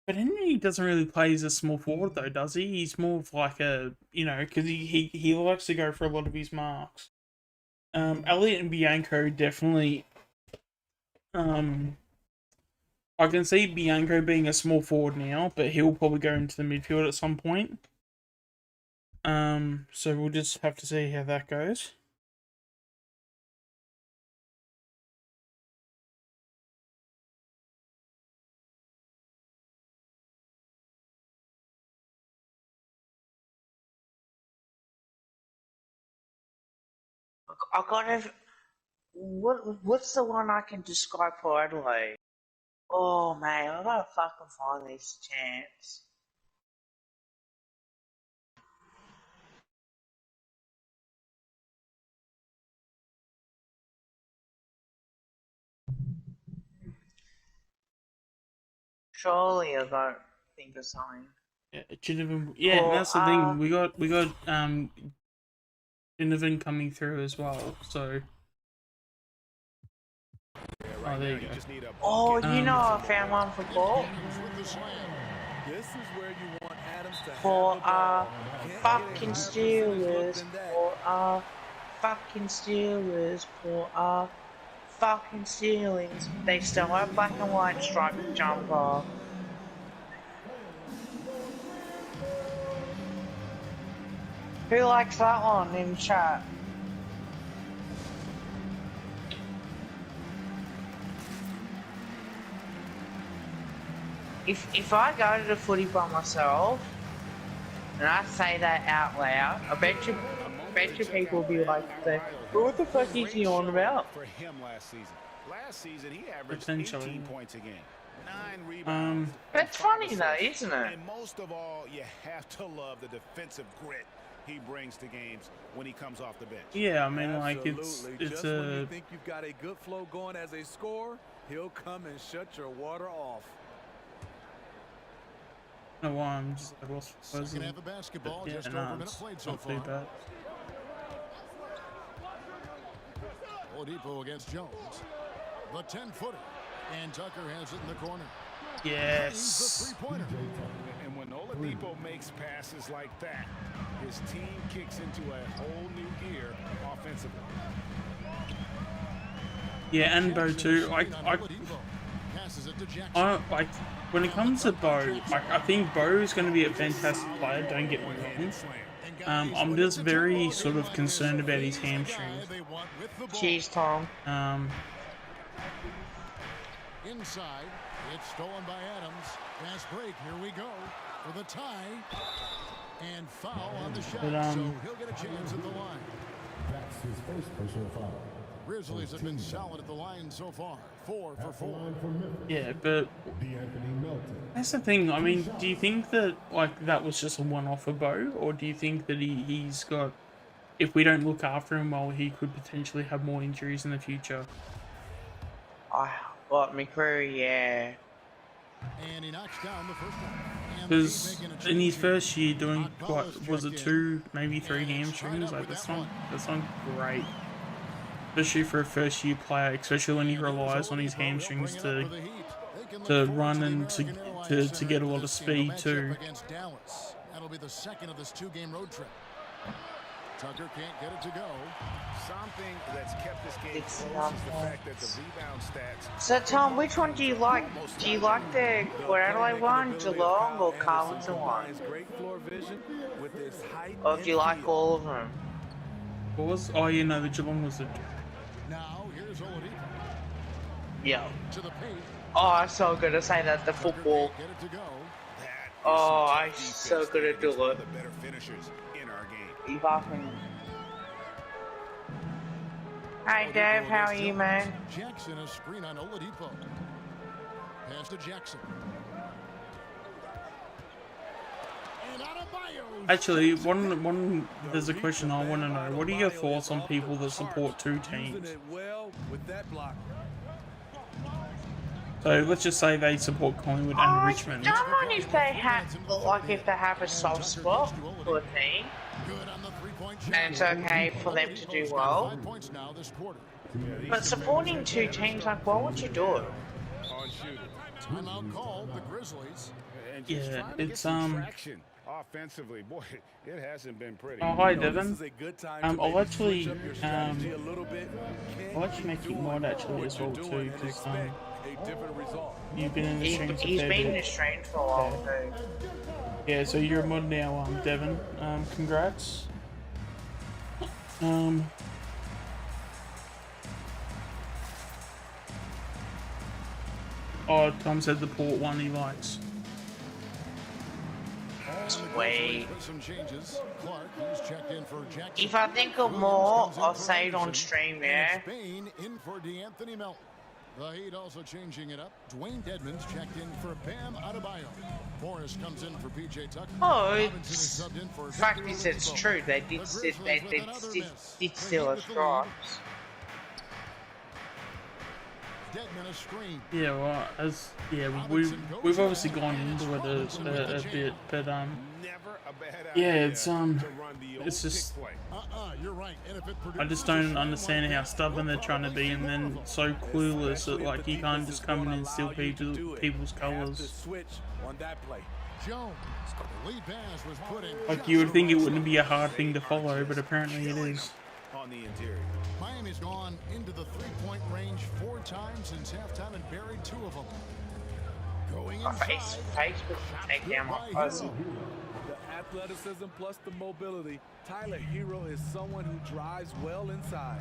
But Henry doesn't really play as a small forward though, does he? He's more of like a, because he likes to go for a lot of his marks. Elliott and Bianco definitely. I can see Bianco being a small forward now, but he'll probably go into the midfield at some point. So we'll just have to see how that goes. I gotta. What's the one I can describe for Adelaide? Oh man, I gotta fucking find these champs. Surely I don't think of something. Yeah, and that's the thing. We got Ginnivan coming through as well. So. Oh, there you go. Oh, you know, I found one for Paul. This is where you want Adams to for fucking Steelers. For fucking Steelers. For fucking Steelers. They still have black and white striped jumper. Who likes that one in chat? If I go to the footy by myself and I say that out loud, I bet you people will be like, what the fuck is he on about? For him last season he averaged 18 points a game, 9 rebounds. That's funny though, isn't it? And most of all, you have to love the defensive grit he brings to games when he comes off the bench. Yeah, I mean, like Absolutely. it's Just when you think you've got a good flow going as a scorer, he'll come and shut your water off. No, I'm just like, what's Second half of basketball, yeah, just over a minute played so far. Bad. Oladipo against Jones. The 10-footer. And Tucker has it in the corner. Yes. The 3-pointer. And when Oladipo makes passes like that, his team kicks into a whole new gear offensively. Yeah, and Bo too. Like when it comes to Bo, I think Bo is going to be a fantastic player. Don't get me wrong. I'm just very sort of concerned about his hamstrings. Cheers, Tom. Inside, it's stolen by Adams. Fast break. Here we go for the tie. And foul on the shot. So he'll get a chance at the line. That's his first personal foul. Grizzlies have been solid at the line so far. 4 for 4. Yeah, but that's the thing. I mean, do you think that that was just a one-off for Bo, or do you think that he's got? If we don't look after him well, he could potentially have more injuries in the future. McCreary, yeah. And he knocks down the first one. Because in his first year doing what was it, 2, maybe 3 hamstrings? Like that's not great. Especially for a first year player, especially when he relies on his hamstrings to run and to get a lot of speed too. That'll be the second of this 2-game road trip. Tucker can't get it to go. Something that's kept this game close is the fact that the rebound stats. So Tom, which one do you like? Do you like the Port Adelaide one, Geelong, or Carlton one? Or do you like all of them? What was? Oh, you know, the Geelong was the. Now here's Oladipo. Yeah. To the paint. Oh, I'm so good to say that, the football. Oh, I'm so good at doing it. The better finishers in our game. If I can... Hey Dave, how are you, man? Jackson, a screen on Oladipo. Pass to Jackson. Actually, there's a question I want to know. What are your thoughts on people that support two teams? So let's just say they support Collingwood and Richmond. Don't mind if they have, like, if they have a soft spot for a team, and it's okay for them to do well. But supporting two teams, like, why would you do it? Timeout call, the Grizzlies. Yeah, it's Offensively, boy, it hasn't been pretty. Oh, hi Devin. I'll actually make you mod actually as well too, because you've been in the stream for He's been in the stream for a while too. Yeah, so you're a mod now, Devin. Congrats. Oh, Tom said the port one he likes. Sweet. If I think of more, I'll say it on stream, yeah? Spain in for DeAnthony Melton. The Heat also changing it up. Dwayne Dedmon's checked in for Bam Adebayo. Morris comes in for PJ Tucker. Oh, it's fact is it's true. They did steal us stripes. Dedmon a screen. Yeah, well, we've obviously gone into it a bit, but yeah, it's just You're right. And if it I just don't understand how stubborn they're trying to be, and then so clueless that like you can't just come in and steal people's colours. Jones, the lead pass was put in. Like you would think it wouldn't be a hard thing to follow, but apparently it is. On the interior. Miami's gone into the three-point range 4 times since halftime and buried 2 of them. Going inside. Take down my puzzle. The athleticism plus the mobility. Tyler Hero is someone who drives well inside.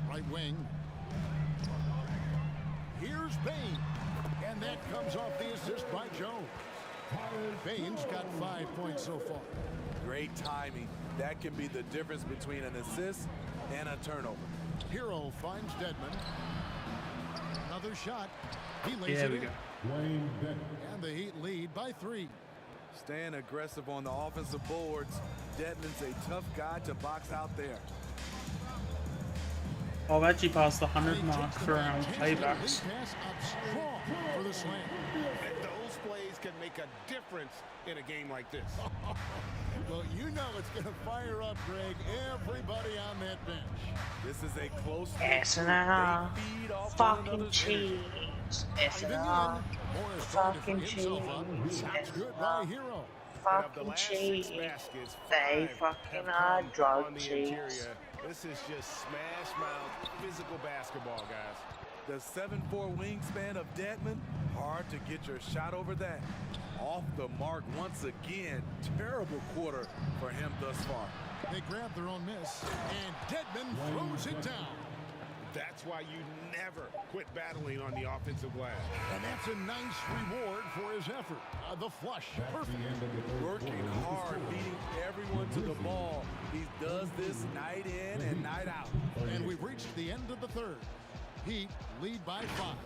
Right wing. Here's Bain. And that comes off the assist by Jones. Bain's got 5 points so far. Great timing. That can be the difference between an assist and a turnover. Hero finds Dedmon. Another shot. He lays Yeah, it we in. go. And the Heat lead by 3. Staying aggressive on the offensive boards. Dedmon's a tough guy to box out there. I've actually passed the 100 mark for paybacks. For the slam. Those plays can make a difference in a game like this. Well, you know it's going to fire up, Greg. Everybody on that bench. This is a close S&R. Fucking cheese. S&R. Fucking cheese. S&R. Fucking cheese. They fucking are drug cheese. This is just smash mouth physical basketball, guys. The 7'4" wingspan of Dedmon, hard to get your shot over that. Off the mark once again. Terrible quarter for him thus far. They grab their own miss, and Dedmon throws it down. That's why you never quit battling on the offensive glass. And that's a nice reward for his effort. The flush, perfect. Working hard, beating everyone to the ball. He does this night in and night out. And we've reached the end of the third. Heat lead by 5.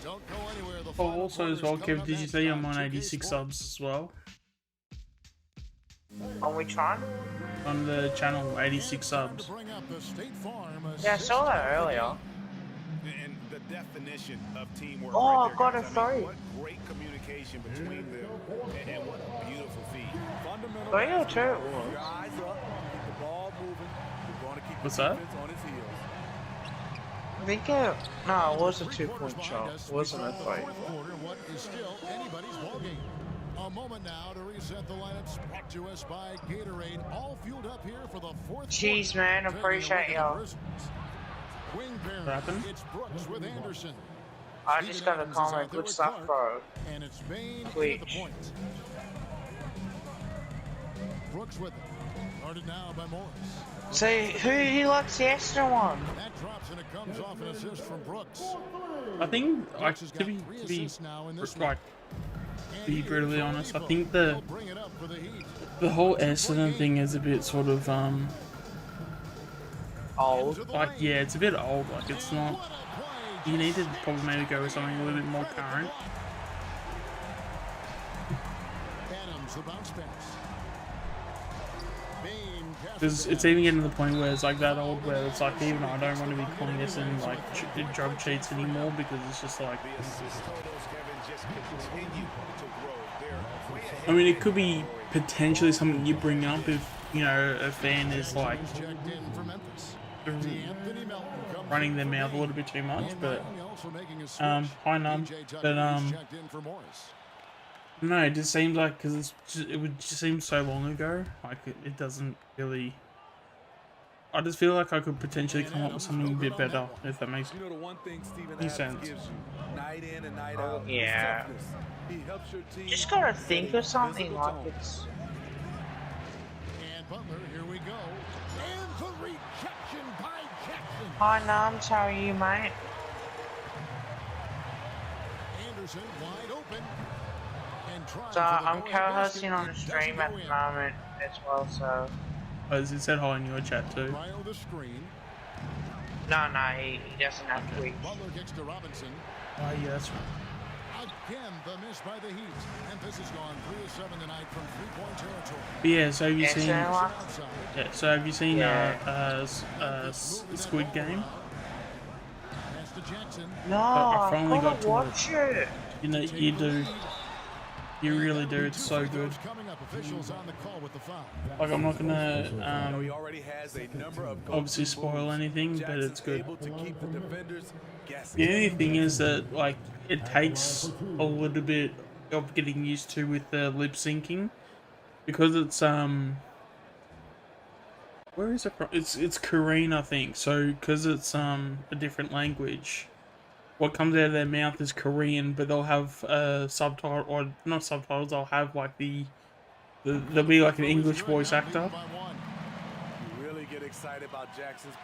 Don't go anywhere. The Oh, also as well, Kev, did you say I'm on 86 subs as well? On which one? On the channel, 86 subs. Yeah, I saw that earlier. And the definition of teamwork. Oh, right I got there, a guys. throw. What great communication between them, and what a beautiful feed. Fundamental 3 or 2? your eyes up, the ball moving. You're going to keep What's the that? defense on his heels. I think no, it was a 2-point shot. It wasn't a 3. What is still anybody's ballgame. A moment now to reset the lineups. Brought to us by Gatorade. All fueled up here for the 4th. Jeez, man, appreciate y'all. Wing pairing. happened? It's Brooks with Anderson. I just got a comment. Good stuff, bro. And it's Bain Twitch. at the point. Brooks with it. Guarded now by Morris. So who likes the extra one? That drops and it comes off an assist from Brooks. I think, like, to be brutally honest, I think the whole Essendon thing is a bit sort of old. Like, yeah, it's a bit old. Like, it's not. You need to probably maybe go with something a little bit more current. Adams, the bounce pass. Because it's even getting to the point where it's like that old, where it's like, even I don't want to be calling this in like drug cheats anymore, because it's just like. I mean, it could be potentially something you bring up if, you know, a fan is like running their mouth a little bit too much, but hi Num, but no, it just seems like, because it would just seem so long ago, like it doesn't really. I just feel like I could potentially come up with something a bit better, if that makes any sense. Yeah. Just gotta think of something like it's. And Butler, here we go. And the rejection by Jackson. Hi Nums, how are you, mate? Anderson wide open. So I'm co-hosting on the stream at the moment as well, so. Oh, it said hi in your chat too. No, he doesn't have Twitch. Butler kicks to Robinson. Oh yeah, that's right. Again, the miss by the Heat. Memphis has gone 3 of 7 tonight from 3-point territory. But yeah, so have you seen? Outside. Yeah, so have you seen Squid Game? Pass to Jackson. No, I finally gotta got to watch it. You know, you do. You really do. It's so good. Coming up, officials on the call with the foul. Like, I'm not gonna obviously spoil anything, but it's good. The only thing is that, like, it takes a little bit of getting used to with the lip syncing, because it's where is it from? It's Korean, I think. So because it's a different language, what comes out of their mouth is Korean, but they'll have subtitle, or not subtitles. They'll have like there'll be like an English voice actor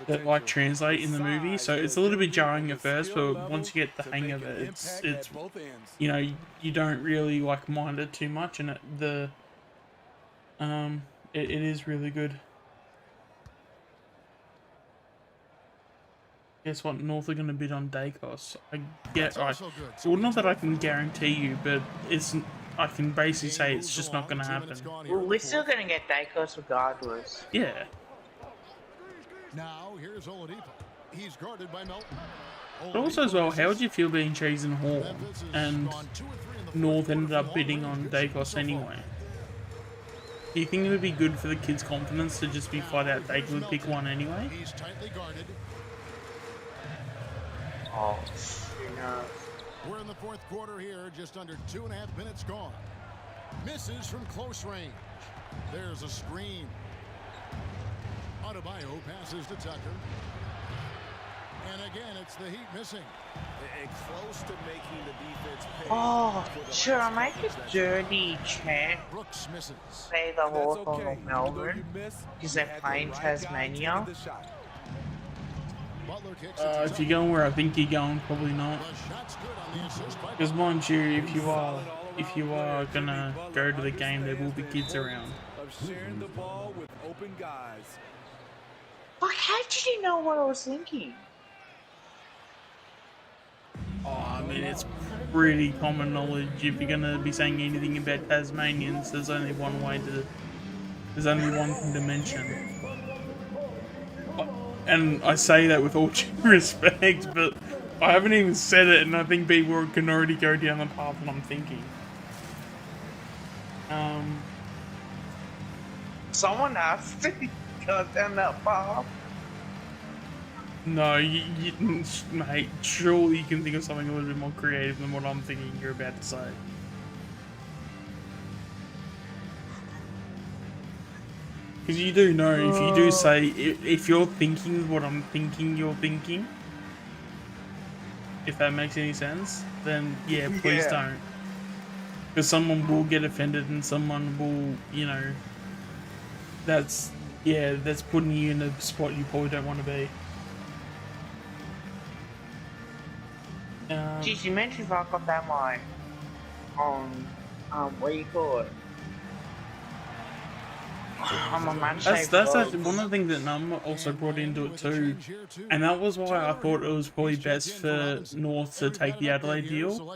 that like translate in the movie. So it's a little bit jarring at first, but once you get the hang of it, it's you know, you don't really like mind it too much, and it is really good. Guess what? North are going to bid on Dacos. I get right. Well, not that I can guarantee you, but I can basically say it's just not going to happen. Well, we're still going to get Dacos regardless. Yeah. Now here's Oladipo. He's guarded by Melton. But also as well, how would you feel being Cheese and Horn and North ended up bidding on Dacos anyway? Do you think it would be good for the kids' confidence to just be flat out they would pick one anyway? He's tightly guarded. Oh, you know. We're in the fourth quarter here, just under 2.5 minutes gone. Misses from close range. There's a screen. Adebayo passes to Tucker. And again, it's the Heat missing. And close to making the defense pay. Oh, sure, I make a dirty chant. Brooks misses. Say the Hawthorn of Melbourne, because they're playing Tasmania. If you're going where I think you're going, probably not. Because mind you, if you are gonna go to the game, there will be kids around. Like, how did you know what I was thinking? Oh, I mean, it's pretty common knowledge. If you're gonna be saying anything about Tasmanians, there's only one thing to mention. And I say that with all due respect, but I haven't even said it, and I think people can already go down the path that I'm thinking. Someone has to go down that path. No, mate, surely you can think of something a little bit more creative than what I'm thinking you're about to say. Because you do know, if you do say, if you're thinking what I'm thinking you're thinking, if that makes any sense, then yeah, please don't. Because someone will get offended and someone will, you know, that's putting you in a spot you probably don't want to be. Geez, imagine if I got that line on, what do you call it? That's actually one of the things that Num also brought into it too, and that was why I thought it was probably best for North to take the Adelaide deal,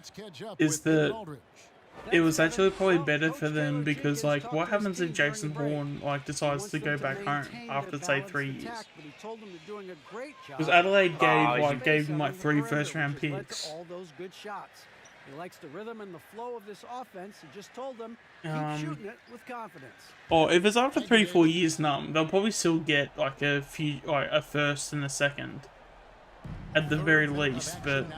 is that it was actually probably better for them, because like what happens if Jason Bourne like decides to go back home after say 3 years? Because Adelaide gave him like 3 first-round picks. All those good shots. He likes the rhythm and the flow of this offense. He just told them, keep shooting it with confidence. Or if it's after 3-4 years, they'll probably still get like a first and a second, at the very least. But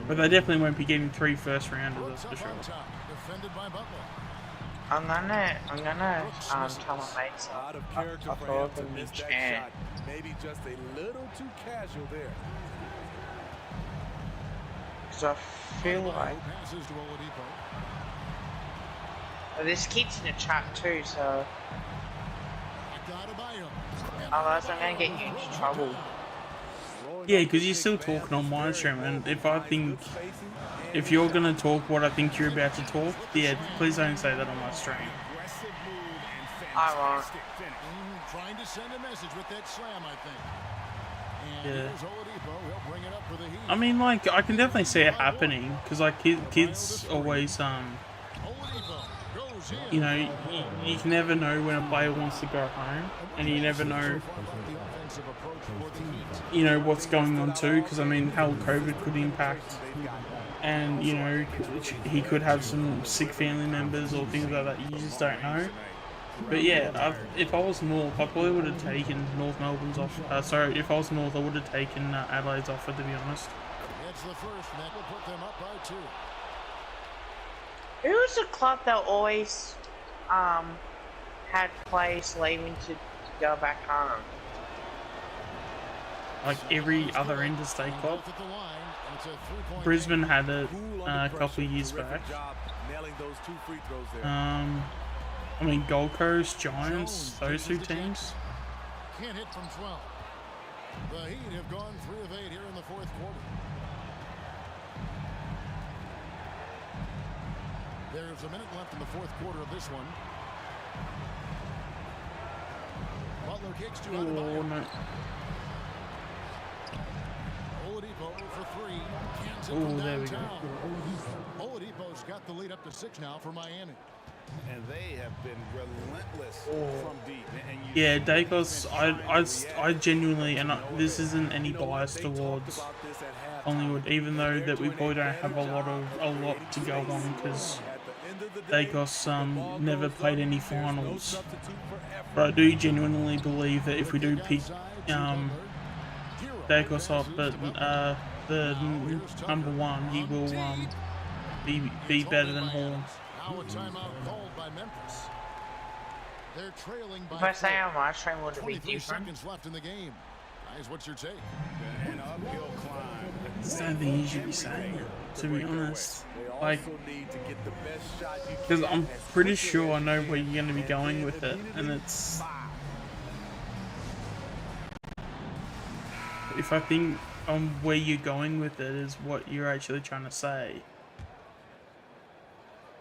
they definitely won't be getting 3 first rounders, that's for sure. I'm gonna tell my mates Out of character for him to miss that shot. Maybe just a little too casual there. Because I feel like this kid's in the chat too, so otherwise I'm gonna get you into trouble. Yeah, because you're still talking on my stream, and if you're gonna talk what I think you're about to talk, yeah, please don't say that on my stream. I won't. Trying to send a message with that slam, I think. Yeah. I mean, like, I can definitely see it happening, because like kids always you know, you can never know when a player wants to go home, and you never know, you know, what's going on too, because I mean, how COVID could impact, and you know, he could have some sick family members or things like that. You just don't know. But yeah, if I was North, I probably would have taken North Melbourne's offer. Sorry, if I was North, I would have taken Adelaide's offer, to be honest. It's the first, and that will put them up by 2. Who was the club that always had players leaving to go back home? Like every other interstate club. Brisbane had it a couple of years back. I mean, Gold Coast, Giants, those 2 teams. Can't hit from 12. The Heat have gone 3 of 8 here in the 4th quarter. There's a minute left in the 4th quarter of this one. Butler kicks to Adebayo. Oladipo for 3. Cans it from downtown. Oladipo's got the lead up to 6 now for Miami. And they have been relentless from deep. And yeah, Dacos, I genuinely, and this isn't any bias towards Collingwood, even though that we probably don't have a lot to go on, because Dacos never played any finals. But I do genuinely believe that if we do pick Dacos up at the number 1, he will be better than Horn. Now a timeout called by Memphis. They're trailing by if I say how much, I would be 23 different. seconds left in the game. Guys, what's your take? An uphill climb. I just don't think you should be saying it, to be honest. Like, because I'm pretty sure I know where you're going to be going with it, and it's... If I think where you're going with it is what you're actually trying to say,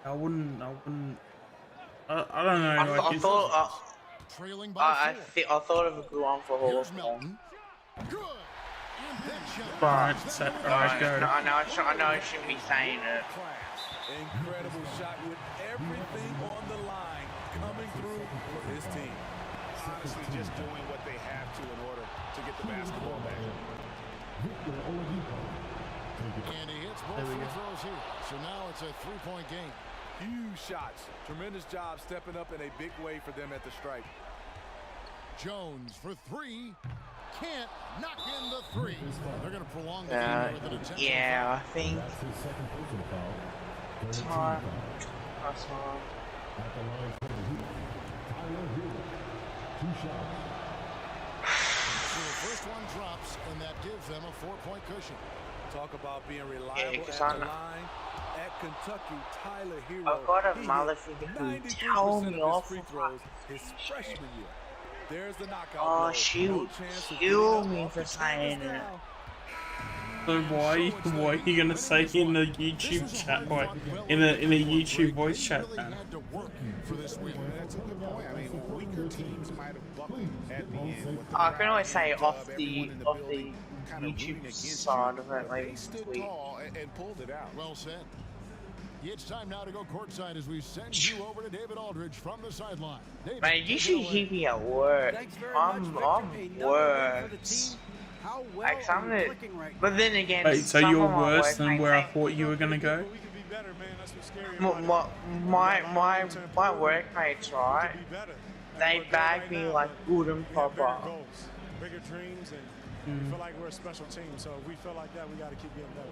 I don't know. I thought of a good one for Hawthorn. Alright, go. I know I shouldn't be saying it. Incredible shot with everything on the line coming through for his team. Honestly, just doing what they have to in order to get the basketball back. And he hits both free throws here. So now it's a 3-point game. Huge shots. Tremendous job stepping up in a big way for them at the stripe. Jones for 3. Can't knock in the 3. They're going to prolong the game with an attempt. Yeah, I think time. So the first one drops, and that gives them a 4-point cushion. Talk about being reliable Yeah, at the line. At Kentucky, Tyler Hero, I've got a he mother hit figure who 93% told of me his off free of throws his freshman year. There's the knockout Oh, blow. she No would chance of kill getting me up for off the canvas saying it. now. So why are you gonna say in the YouTube chat, like in a YouTube voice chat, man? That's a good point. I mean, weaker teams might have buckled at the end. With the I can crowd always say amped off up, the everyone in the building kind of rooting YouTube against side you, of it, but like they stood tweet. tall and pulled it out. Well said. It's time now to go courtside as we send you over to David Aldridge from the sideline. David, Man, you should hear me at work. I'm worse. Like some of it, but then again, Wait, so some you're of my worse than workmates, where I they- thought you were gonna go? my workmates, right? They bag me like good and proper. Bigger dreams, and we feel like we're a special team. So if we feel like that, we got to keep getting better.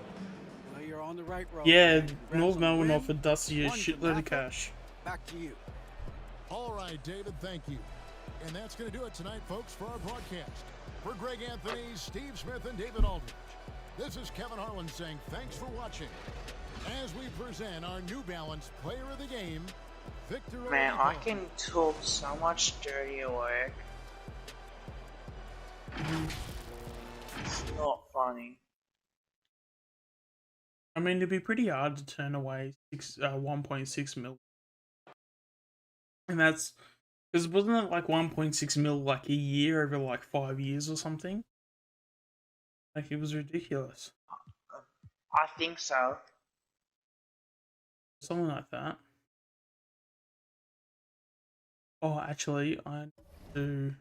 Well, you're on the right road. Yeah, Grab North some Melbourne win, offered Dusty a one shitload of Jamaica. cash. Back to you. All right, David, thank you. And that's going to do it tonight, folks, for our broadcast. For Greg Anthony, Steve Smith, and David Aldridge, this is Kevin Harlan saying thanks for watching as we present our New Balance Player of the Game, Victor Man, Oladipo. I can talk so much dirty at work. It's not funny. I mean, it'd be pretty hard to turn away 1.6 mil, and that's because wasn't it like 1.6 mil like a year over like 5 years or something? Like it was ridiculous. I think so. Something like that. Oh, actually, I do.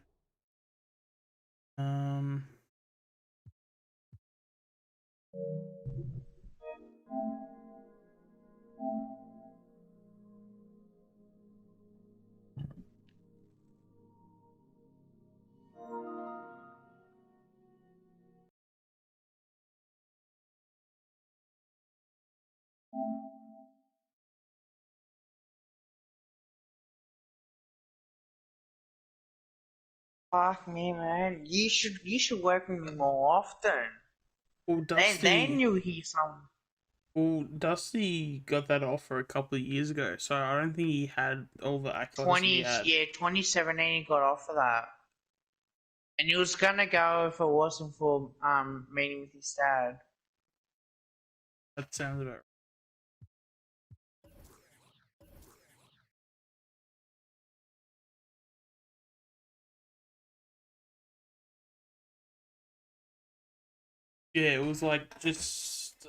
Fuck me, man. You should work with me more often. Well, Dusty. Then you hear some. Well, Dusty got that offer a couple of years ago, so I don't think he had all the accolades he had. 2017 he got off of that. And he was gonna go if it wasn't for meeting with his dad. That sounds about right. Yeah, it was like just.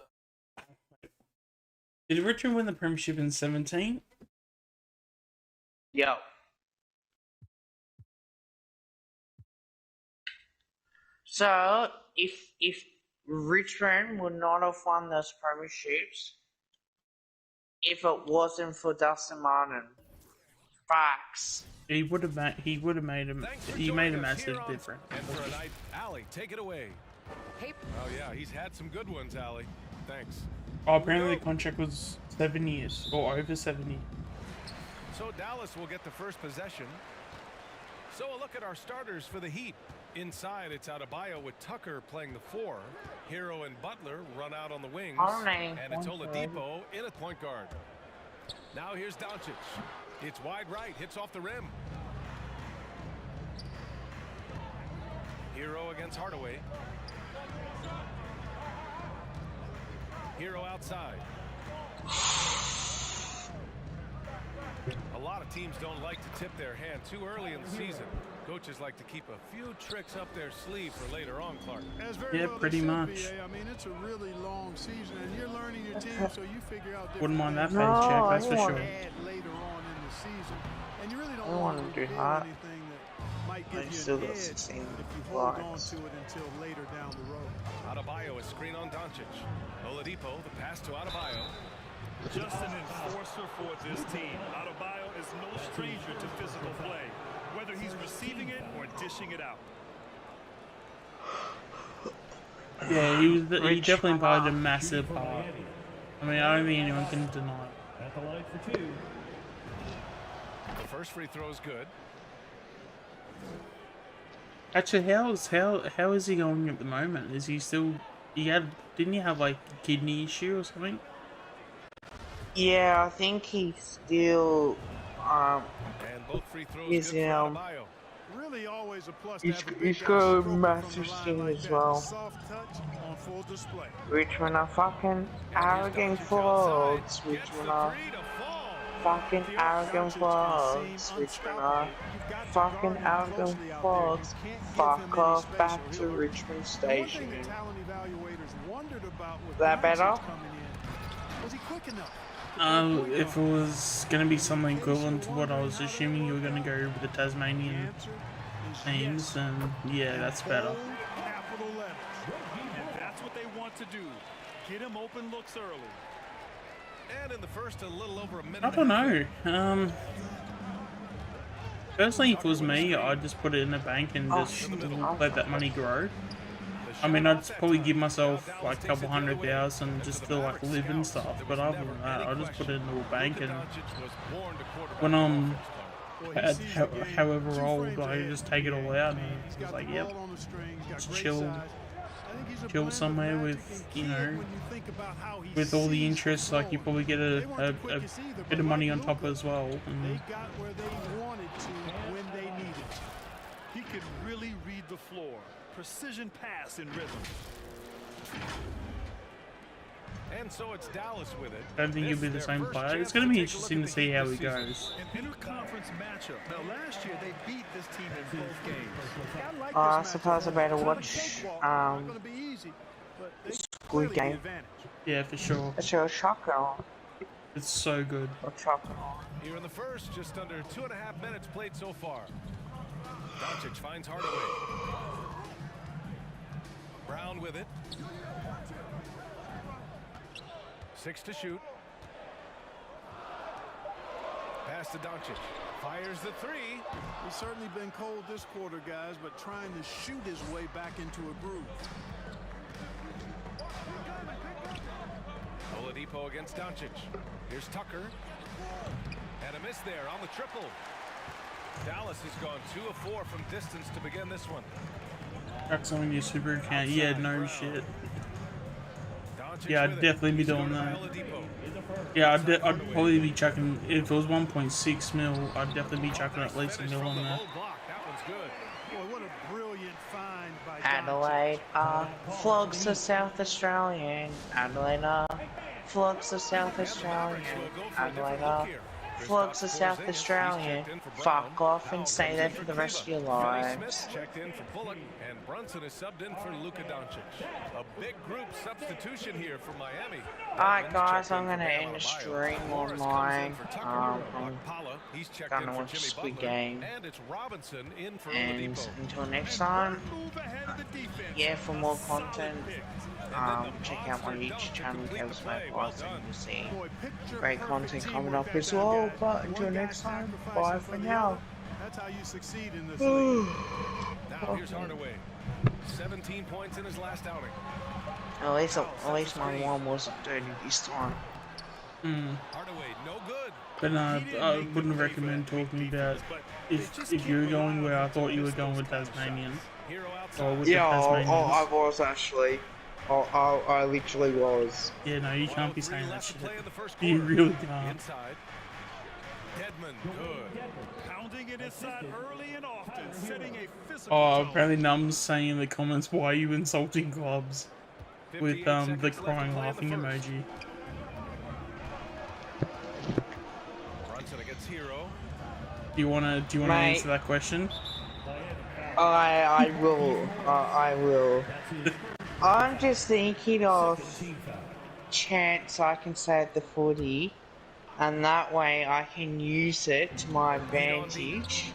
Did Richmond win the premiership in 17? Yep. So if Richmond would not have won those premierships if it wasn't for Dustin Martin, facts. He would have made a massive difference. And for a night, Allie, take it away. Oh yeah, he's had some good ones, Allie. Thanks. Oh, apparently the contract was 7 years or over 70. So Dallas will get the first possession. So a look at our starters for the Heat. Inside, it's Adebayo with Tucker playing the 4. Hero and Butler run out on the wings. And it's Oladipo in at point guard. Now here's Doncic. It's wide right, hits off the rim. Hero against Hardaway. Hero outside. A lot of teams don't like to tip their hand too early in the season. Coaches like to keep a few tricks up their sleeve for later on, Clark. Yeah, pretty much. I mean, it's a really long season, and you're learning your team, so you figure out. Wouldn't mind that paycheck, that's for sure. Later on in the season, and you really I don't don't want want to to do reveal that. anything that might give you still an got edge 16 if you hold on likes. to it until later down the road. Adebayo is screen on Doncic. Oladipo, the pass to Adebayo. Just an enforcer for this team. Adebayo is no stranger to physical play, whether he's receiving it or dishing it out. Yeah, he definitely played a massive part. I mean, I don't think anyone can deny it. At the line for 2. The first free throw is good. Actually, how is he going at the moment? Is he still? Didn't he have like a kidney issue or something? Yeah, I think he's still and both free throws he's good for Adebayo. Really always a plus to have a big he's guy got a stroking massive from the line sting like as that. well. Soft touch on full display. Richmond are fucking arrogant frauds. Richmond are fucking arrogant frauds. Richmond are fucking arrogant frauds. Fuck off back to Richmond Station. Is that better? Was he quick enough? If it was going to be something equivalent to what I was assuming you were going to go with the Tasmanian names, and yeah, that's better. Capital letters. And that's what they want to do. Get him open looks early. And in the first, a little over a minute. I don't know. Personally, if it was me, I'd just put it in the bank and just let that money grow. I mean, I'd probably give myself like a couple $100,000 just to like live and stuff, but other than that, I just put it into a bank, and when I'm at however old, I just take it all out and it's like, yep, just chill somewhere with, you know, with all the interest, like you probably get a bit of money on top as well. And they got where they wanted to when they needed to. He could really read the floor. Precision pass in rhythm. And so it's Dallas with it. I don't think he'll be the same player. It's going to be interesting to see how he goes. An interconference matchup. Now last year they beat this team in both games. I suppose I better watch Squid Game. Yeah, for sure. It's a shocker. It's so good. Here in the first, just under 2.5 minutes played so far. Doncic finds Hardaway. Brown with it. 6 to shoot. Pass to Doncic. Fires the 3. He's certainly been cold this quarter, guys, but trying to shoot his way back into a groove. Oladipo against Doncic. Here's Tucker. And a miss there on the triple. Dallas has gone 2 of 4 from distance to begin this one. That's on your super account. Yeah, no shit. Yeah, I'd definitely be doing that. Yeah, I'd probably be chucking, if it was 1.6 mil, I'd definitely be chucking at least $1 mil on that. Adelaide flogs the South Australian. Adelaide flogs the South Australian. Adelaide flogs the South Australian. Fuck off and stay there for the rest of your lives. Checked in for Bullock, and Brunson is subbed in for Luka Doncic. A big group substitution here for Miami. Alright guys, I'm gonna end the stream online. I'm gonna watch Squid Game. And it's Robinson in for And until next time, yeah, for more content, check out my YouTube channel, Kev's Magpies, and you'll see great content coming up as well. But until next time, bye for now. That's how you succeed in this league. Now here's Hardaway. 17 points in his last outing. At least my one wasn't dirty this time. Hardaway, no good. But no, I wouldn't recommend talking about if you were going where I thought you were going with Tasmanian. Or with Yeah, the Tasmanians. I was actually. I literally was. Yeah, no, you can't be saying that shit. You really can't. Deadman, good. Pounding it inside early and often, setting a physical Oh, tone. apparently Num's saying in the comments, why are you insulting clubs? With the crying laughing emoji. Brunson against Hero. Do you wanna answer that question? I will. I will. I'm just thinking of chance I can save the footy, and that way I can use it to my advantage.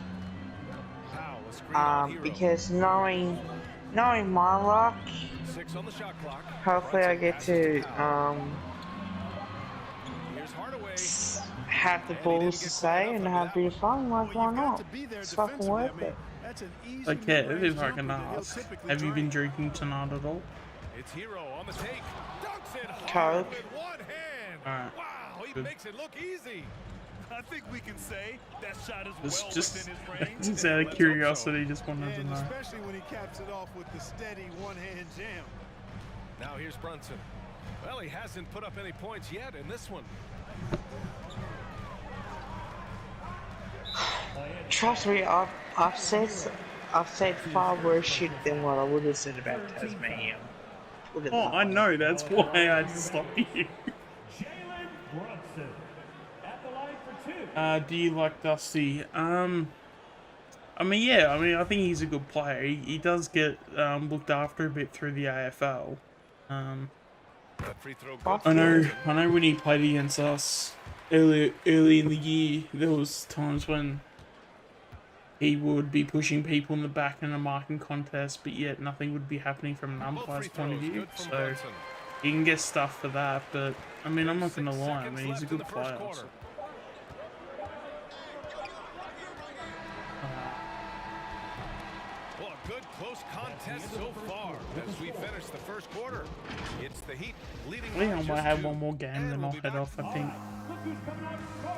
Because knowing my luck, 6 on the shot clock. hopefully I get to have the balls to say and have a bit of fun. Like, why not? It's fucking worth it. Okay, if I can ask, have you been drinking tonight at all? It's Hero on the take. Dunks it hard Coke. with one hand. Alright. Wow, he Good. makes it look easy. I think we can say that shot is It's well just, within his range. just out of curiosity, just wanted to And know. especially when he caps it off with the steady one-hand jam. Now here's Brunson. Well, he hasn't put up any points yet in this one. Trust me, I've said far worse shit than what I would have said about Tasmania. Put it Oh, that I way. know. That's why I had to stop you. Do you like Dusty? I mean, yeah. I mean, I think he's a good player. He does get looked after a bit through the AFL. I know when he played against us early in the year, there was times when he would be pushing people in the back in a marking contest, but yet nothing would be happening from an umpire's point of view. So you can get stuff for that, but I mean, I'm not gonna lie. I mean, he's a good player. So. Well, a good close contest so far as we finish the first quarter. It's the Heat leading. I think I might have one more game, then I'll head off. I think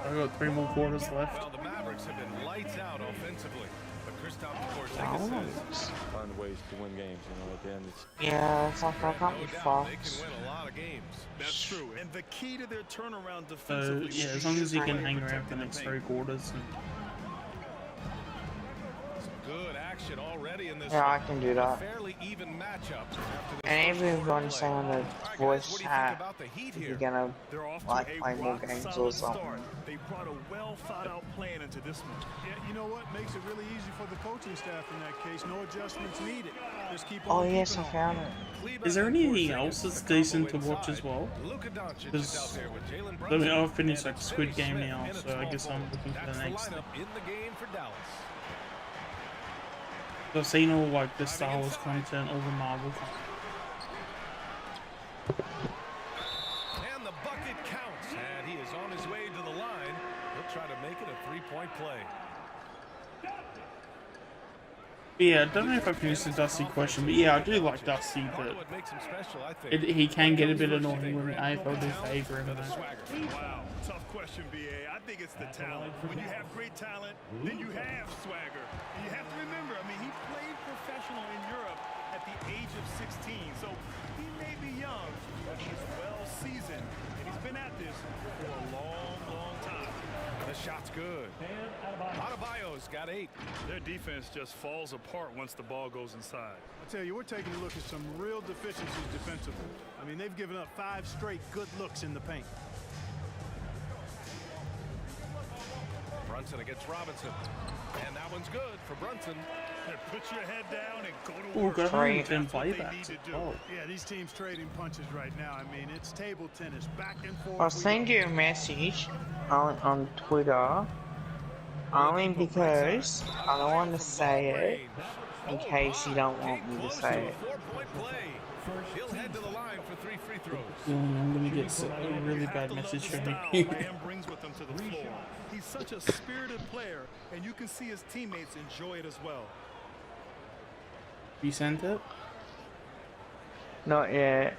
I've got 3 more quarters left. Well, the Mavericks have been lights out offensively, but Kristaps Porzingis Find ways to win games, you know, at the end. Yeah, it's like I can't be they fucked. can win a lot of games. That's true. And the key to their turnaround defensively. Yeah, as long as he can hang around for the next 3 quarters. And... Good action already in this. Yeah, I can do that. Fairly even matchup. And everyone saying the voice chat, if you're gonna like play more games or something. They brought a well thought out plan into this one. Yeah, you know what makes it really easy for the coaching staff in that case? No adjustments needed. Just keep Oh on yes, I keeping found it. Is there anything else that's decent to watch as well? Because I mean, I've finished like Squid Game now, so I guess I'm looking for the next thing. In the game for Dallas. I've seen all like the Star Wars content, all the Marvel content. And the bucket counts, and he is on his way to the line. He'll try to make it a 3-point play. Yeah, I don't know if I finished the Dusty question, but yeah, I do like Dusty, but he can get a bit annoying when the AFL do favour him. Wow, tough question, BA. I think it's the talent. When you have great talent, then you have swagger. And you have to remember, I mean, he played professional in Europe at the age of 16, so he may be young, but he's well seasoned, and he's been at this for a long, long time. The shot's good. Adebayo's got 8. Their defense just falls apart once the ball goes inside. I tell you, we're taking a look at some real deficiencies defensively. I mean, they've given up 5 straight good looks in the paint. Brunson against Robinson. And that one's good for Brunson. Put your head down and go to work. That's what they need to do. Oh. Yeah, these teams trading punches right now. I mean, it's table tennis, back and forth. I'll send you a message on Twitter, only because I don't want to say it in case you don't want me to say it. He'll head to the line for 3 free throws. I'm gonna get a really bad message from you. brings with him to the floor. He's such a spirited player, and you can see his teammates enjoy it as well. You sent it? Not yet.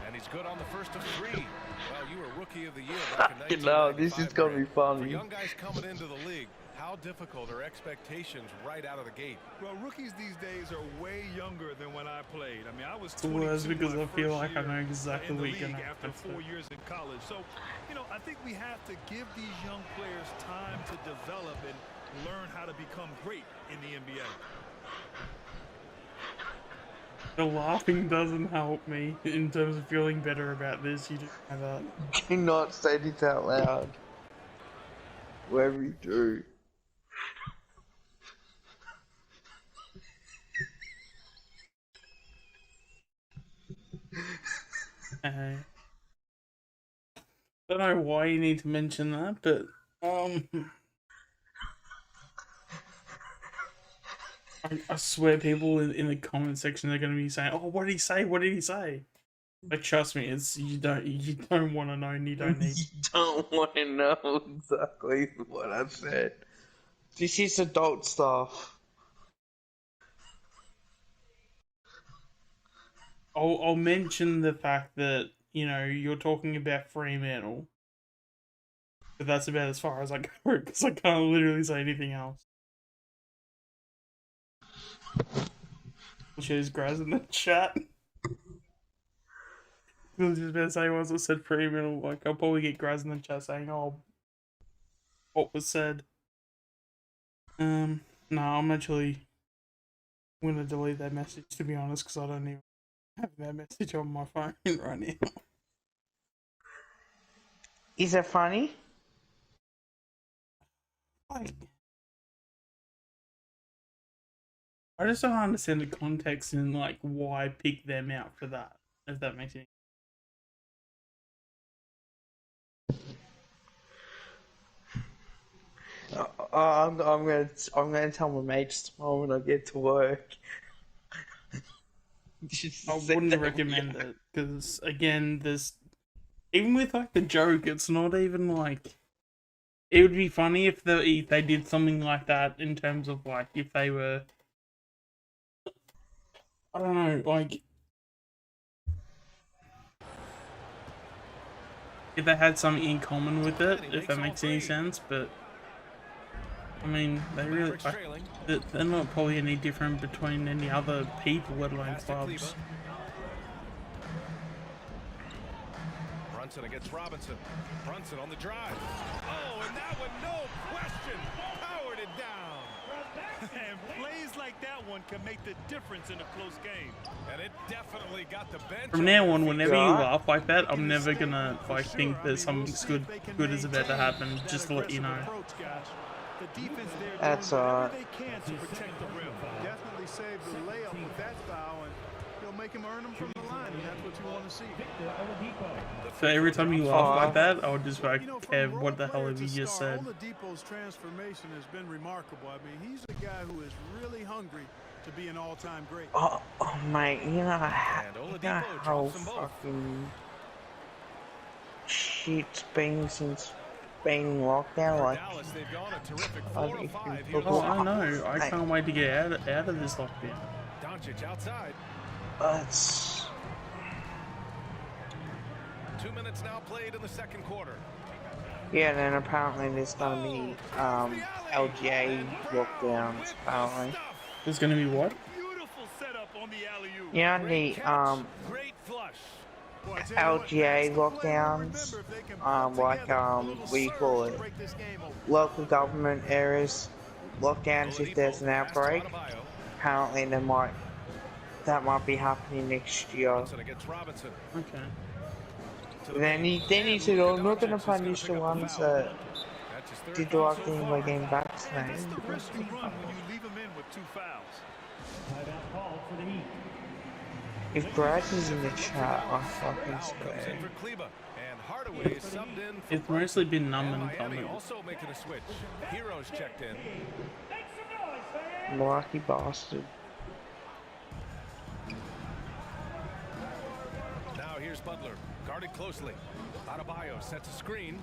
And he's good on the first of 3. Well, you were Rookie of the Year back in 1995. No, this is gonna be For funny. young guys coming into the league, how difficult are expectations right out of the gate? Well, rookies these days are way younger than when I played. I mean, I was It's worse 22 because my I feel first like I year know exactly in the what you're league gonna after have to 4 years in college. So, you know, I think we have to give these young players time to develop and learn how to become great in the NBA. The laughing doesn't help me in terms of feeling better about this. You just have that. Do not say this out loud. Whatever you do. Don't know why you need to mention that, but I swear people in the comment section are going to be saying, "Oh, what did he say? What did he say?" Like, trust me, it's you don't want to know, and you don't need. You don't want to know exactly what I said. This is adult stuff. I'll mention the fact that, you know, you're talking about Fremantle, but that's about as far as I go, because I can't literally say anything else. Cheers, Graz, in the chat. I was just about to say, once I said Freeman, like, I'll probably get Graz in the chat saying, oh, what was said. No, I'm actually going to delete that message, to be honest, because I don't even have that message on my phone right now. Is it funny? Like, I just don't understand the context and, like, why pick them out for that, if that makes any I'm gonna tell my mates tomorrow when I get to work. I wouldn't recommend it, because, again, there's... Even with, like, the joke, it's not even, like... It would be funny if they did something like that in terms of, like, if they were... I don't know, like... If they had something in common with it, if that makes any sense, but... I mean, they really... They're not probably any different between any other people, let alone clubs. Brunson against Robinson. Brunson on the drive. Oh, and that one, no question, powered it down. And plays like that one can make the difference in a close game. And it definitely got the bench. From now on, whenever you laugh like that, I'm never gonna like think that something good is about to happen. Just to let you know. That's they can to protect the rim. Definitely save the layup with that foul, and you'll make him earn them from the line, and that's what you want to see. So every time you laugh like that, I would just like, Kev, what the hell have you just said? Oladipo's transformation has been remarkable. I mean, he's a guy who is really hungry to be an all-time great. Oh mate, you know how fucking shit's been since being lockdown, like, well, I know. I can't wait to get out of this lockdown. Doncic outside. It's 2 minutes now played in the second quarter. yeah, and then apparently there's gonna be LGA lockdowns. Apparently, there's gonna be what? You know the LGA lockdowns, like what do you call it? Local government areas lockdowns if there's an outbreak. Apparently that might be happening next year. Okay. Then he said, "Oh, I'm not going to punish the ones that did the right thing by getting vaccinated." If Brad is in the chat, I fucking swear. It's mostly been numb and thumbing. Also making a switch. Heroes checked in. Lucky bastard. Now here's Butler, guarded closely. Adebayo sets a screen.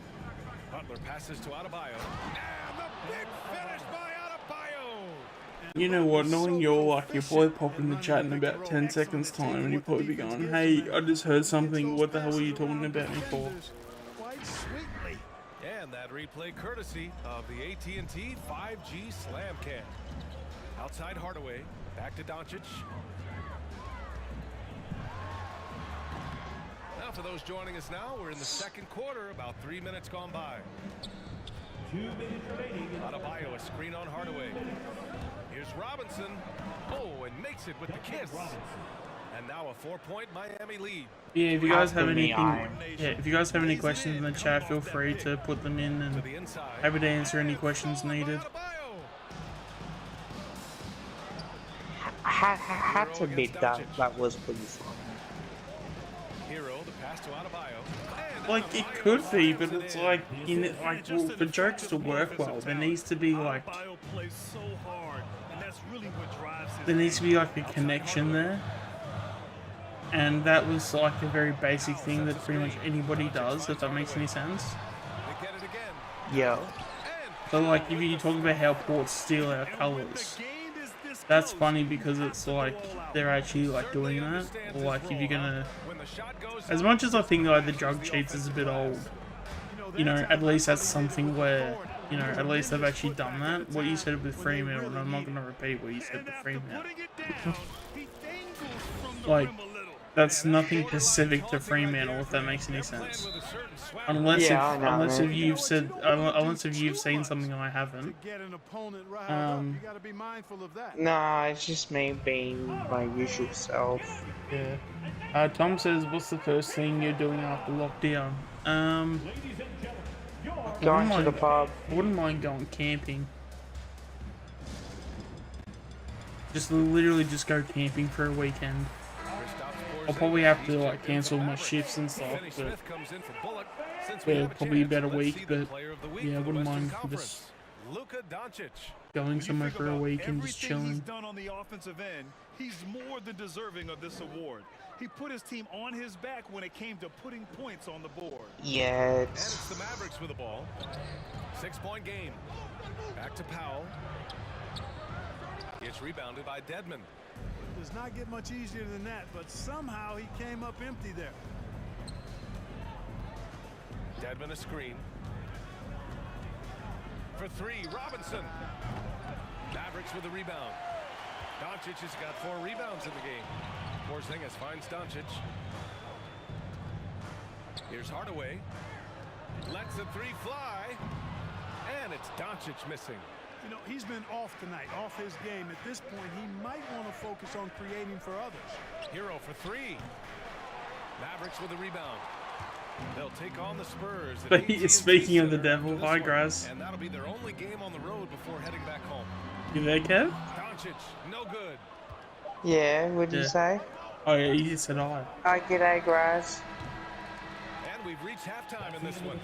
Butler passes to Adebayo. And the big finish by Adebayo. You know what, knowing you're like, you'll probably pop in the chat in about 10 seconds time and you'll probably be going, hey, I just heard something, what the hell were you talking about me for? And that replay courtesy of the AT&T 5G Slam Cam. Outside Hardaway, back to Doncic. Now for those joining us now, we're in the second quarter, about 3 minutes gone by. 2 minutes remaining. Adebayo, a screen on Hardaway. Here's Robinson. Oh, and makes it with the kiss. And now a 4-point Miami lead. Yeah, if you guys have anything, if you guys have any questions in the chat, feel free to put them in and happy to answer any questions needed. Had to admit that was pretty funny. Hero, the pass to Adebayo. Like, it could be, but it's like, you know, like, well, for jokes to work well, there needs to be like, there needs to be like a connection there. And that was like a very basic thing that pretty much anybody does, if that makes any sense. Yeah. So like, if you talk about how ports steal our colours, that's funny because it's like, they're actually like doing that. Or like, if you're gonna, as much as I think like the drug cheats is a bit old, you know, at least that's something where, you know, at least they've actually done that. What you said with Freeman, and I'm not gonna repeat what you said with Freeman. Like, that's nothing specific to Fremantle, if that makes any sense. Unless if you've seen something I haven't. Nah, it's just me being my usual self. Yeah. Tom says, "What's the first thing you're doing after lockdown?" Going to the pub. I wouldn't mind going camping. Just literally just go camping for a weekend. I'll probably have to like cancel my shifts and stuff, but yeah, probably about a week. But yeah, I wouldn't mind just going somewhere for a week and just chilling. He's done on the offensive end, he's more than deserving of this award. He put his team on his back when it came to putting points on the board. Yeah, And it's the Mavericks with the ball. 6-point game. Back to Powell. Gets rebounded by Dedmon. Does not get much easier than that, but somehow he came up empty there. Dedmon a screen. For three, Robinson. Mavericks with the rebound. Doncic has got 4 rebounds in the game. Porzingis finds Doncic. Here's Hardaway. Lets the 3 fly. And it's Doncic missing. You know, he's been off tonight, off his game. At this point, he might want to focus on creating for others. Hero for 3. Mavericks with the rebound. They'll take on the Spurs. Speaking of the devil, hi guys. And that'll be their only game on the road before heading back home. You there, Kev? Doncic, no good. Yeah, what'd you say? Oh yeah, you said hi. Hi, g'day, guys. And we've reached halftime in this one.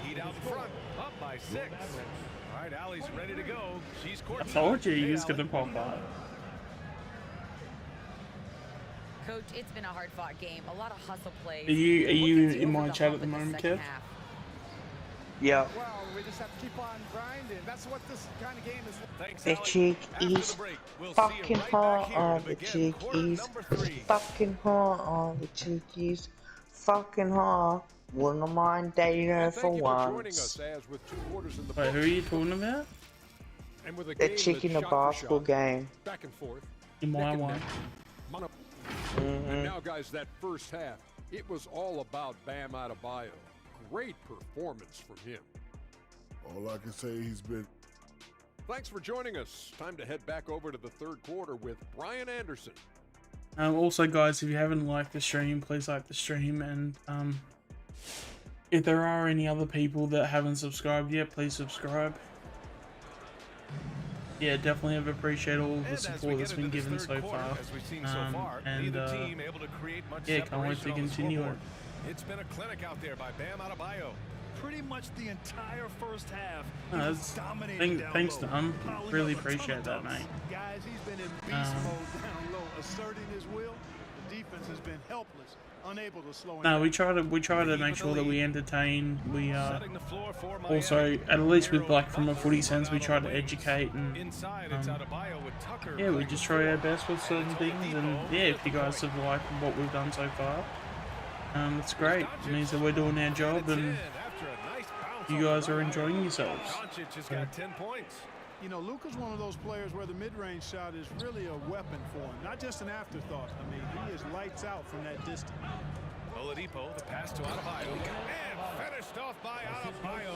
Heat out front, up by 6. All right, Allie's ready to go. She's court. I told you he was gonna pop up. Coach, it's been a hard-fought game. A lot of hustle plays. Are you in my chat at the moment, Kev? Yeah. Well, we just have to keep on grinding. That's what this kind of game is. The chick is fucking hot. Oh, the chick is fucking hot. Oh, the chick is fucking hot. Wouldn't mind dating her for once. Wait, who are you talking about? The chick in the basketball game. Back and forth. In my one. And now, guys, that first half, it was all about Bam Adebayo. Great performance from him. All I can say, he's been... Thanks for joining us. Time to head back over to the third quarter with Brian Anderson. Also, guys, if you haven't liked the stream, please like the stream. And if there are any other people that haven't subscribed yet, please subscribe. Yeah, definitely have appreciated all the support that's been given so far. Yeah, can't wait to continue it. It's been a clinic out there by Bam Adebayo. Pretty much the entire first half. Thanks, Tom. Really appreciate that, mate. Guys, he's been in beast mode down low, asserting his will. The defense has been helpless, unable to slow him down. No, we try to make sure that we entertain. We also, at least with like from a footy sense, we try to educate and yeah, we just try our best with certain things. And yeah, if you guys have liked what we've done so far, it's great. It means that we're doing our job and you guys are enjoying yourselves. Doncic has got 10 points. You know, Luka's one of those players where the mid-range shot is really a weapon for him, not just an afterthought. I mean, he is lights out from that distance. Oladipo, the pass to Adebayo, and finished off by Adebayo.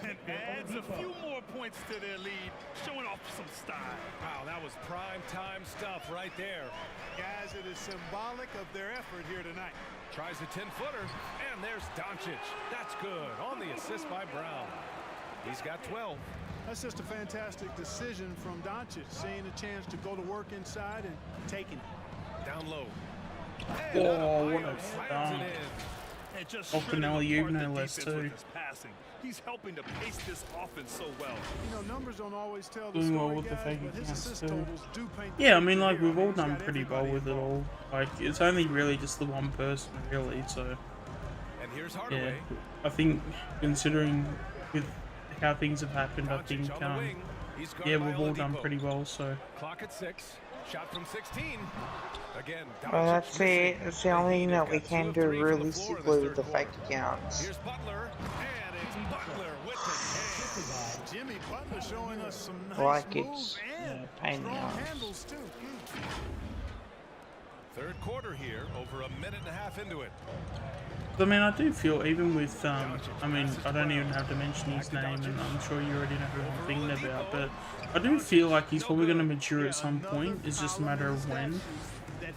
And adds a few more points to their lead, showing off some style. Wow, that was prime time stuff right there. Guys, it is symbolic of their effort here tonight. Tries a 10-footer, and there's Doncic. That's good on the assist by Brown. He's got 12. That's just a fantastic decision from Doncic, seeing a chance to go to work inside and taking it. Down low. Oh, what a dunk. Open alley-oop, no less too. He's helping to pace this offense so well. You know, numbers don't always tell the Doing story, well with the guys, fake but his accounts assist too. totals do paint. Yeah, I mean, like we've all done pretty well with it all. Like it's only really just the one person, really. So And here's yeah, Hardaway. I think considering with how things have happened, I think yeah, we've all done pretty well. So Clock at 6. Shot from 16. Again, Well, that's it. That's the only thing that we can do realistically with the fake accounts. Here's Butler, and it's Butler with the Jimmy Butler showing us some nice Like moves it's and pain in the strong arms. handles too. Third quarter here, over a minute and a half into it. I mean, I do feel even with, I mean, I don't even have to mention his name, and I'm sure you already know who I'm thinking about, but I do feel like he's probably going to mature at some point. It's just a matter of when.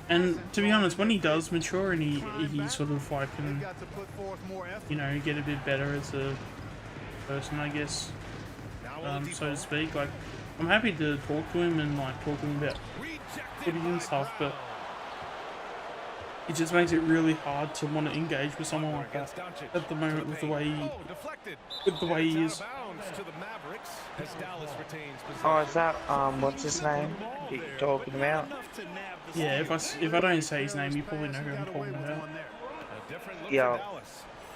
And to be honest, when he does mature and he sort of like can, you know, get a bit better as a person, I guess, so to speak, like, I'm happy to talk to him and like talk to him about footy and stuff, but it just makes it really hard to want to engage with someone like that at the moment with the way he is. Oh, is that what's his name that you're talking about? Yeah, if I don't say his name, you probably know who I'm talking about. Yeah.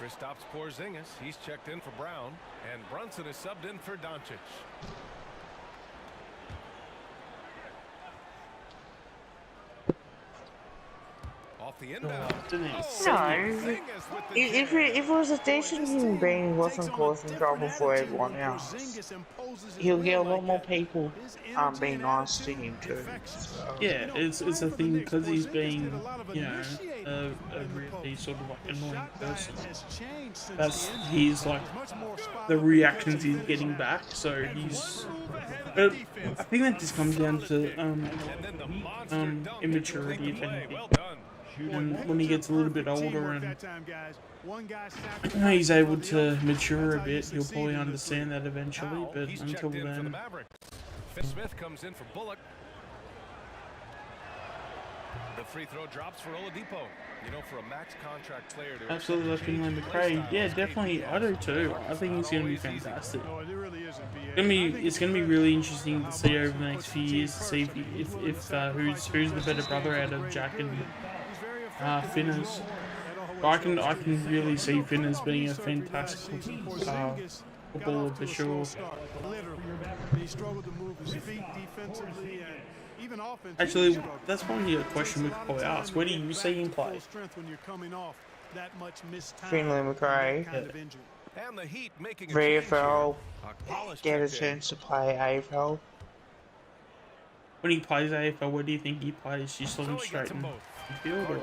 Kristaps Porzingis, he's checked in for Brown, and Brunson is subbed in for Doncic. Off the inbound. No, if it was a decent human being who wasn't causing trouble for everyone else, he'll get a lot more people being nice to him too. So. Yeah, it's a thing because he's being, you know, a really sort of like annoying person. He's like the reactions he's getting back. So he's. But I think that just comes down to immaturity, if anything. And when he gets a little bit older and he's able to mature a bit, he'll probably understand that eventually. But until then, Smith comes in for Bullock. The free throw drops for Oladipo. You know, for a max contract player to absolutely love Finlay McRae. Yeah, definitely, I do too. I think he's going to be fantastic. It's going to be really interesting to see over the next few years to see if who's the better brother out of Jack and Finners. I can really see Finners being a fantastic footballer for sure. Actually, that's probably a question we could probably ask. Where do you see him play? Finlay McRae. VFL. Get a chance to play AFL. When he plays AFL, where do you think he plays? You saw him straight in field, or?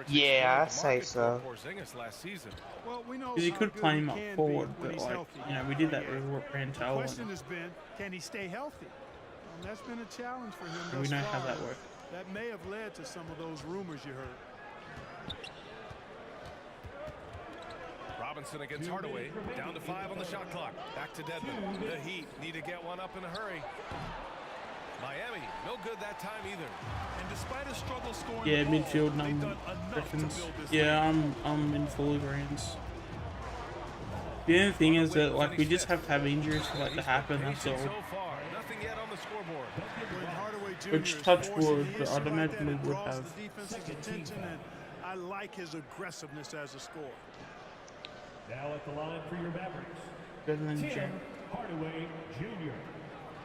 Yeah, I say so. Because you could play him up forward, but like, you know, we did that with Rantel. The question has been, can he stay healthy? That's been a challenge for him. We know how that works. That may have led to some of those rumors you heard. Robinson against Hardaway. Down to 5 on the shot clock. Back to Dedmon. The Heat need to get one up in a hurry. Miami, no good that time either. And despite a struggle scoring, yeah, midfield reckons. Yeah, I'm in full agreement. The only thing is that like we just have to have injuries for that to happen. That's all. Which touch wood, but I'd imagine we would have. I like his aggressiveness as a scorer. Now at the line for your Mavericks. Better than Jen. Hardaway Jr.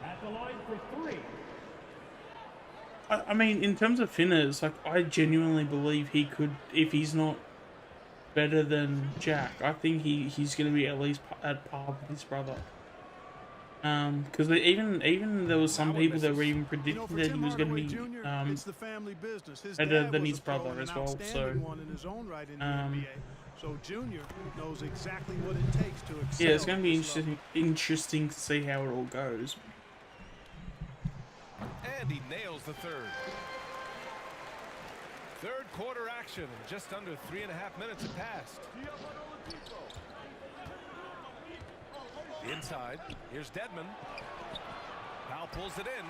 At the line for 3. I mean, in terms of Finners, like I genuinely believe he could, if he's not better than Jack, I think he's going to be at least at par with his brother. Because even there was some people that were even predicting that he was going to be better than his brother as well. So Junior knows exactly what it takes to excel. Yeah, it's going to be interesting to see how it all goes. And he nails the third. Third quarter action. Just under 3.5 minutes have passed. Inside, here's Dedmon. Powell pulls it in.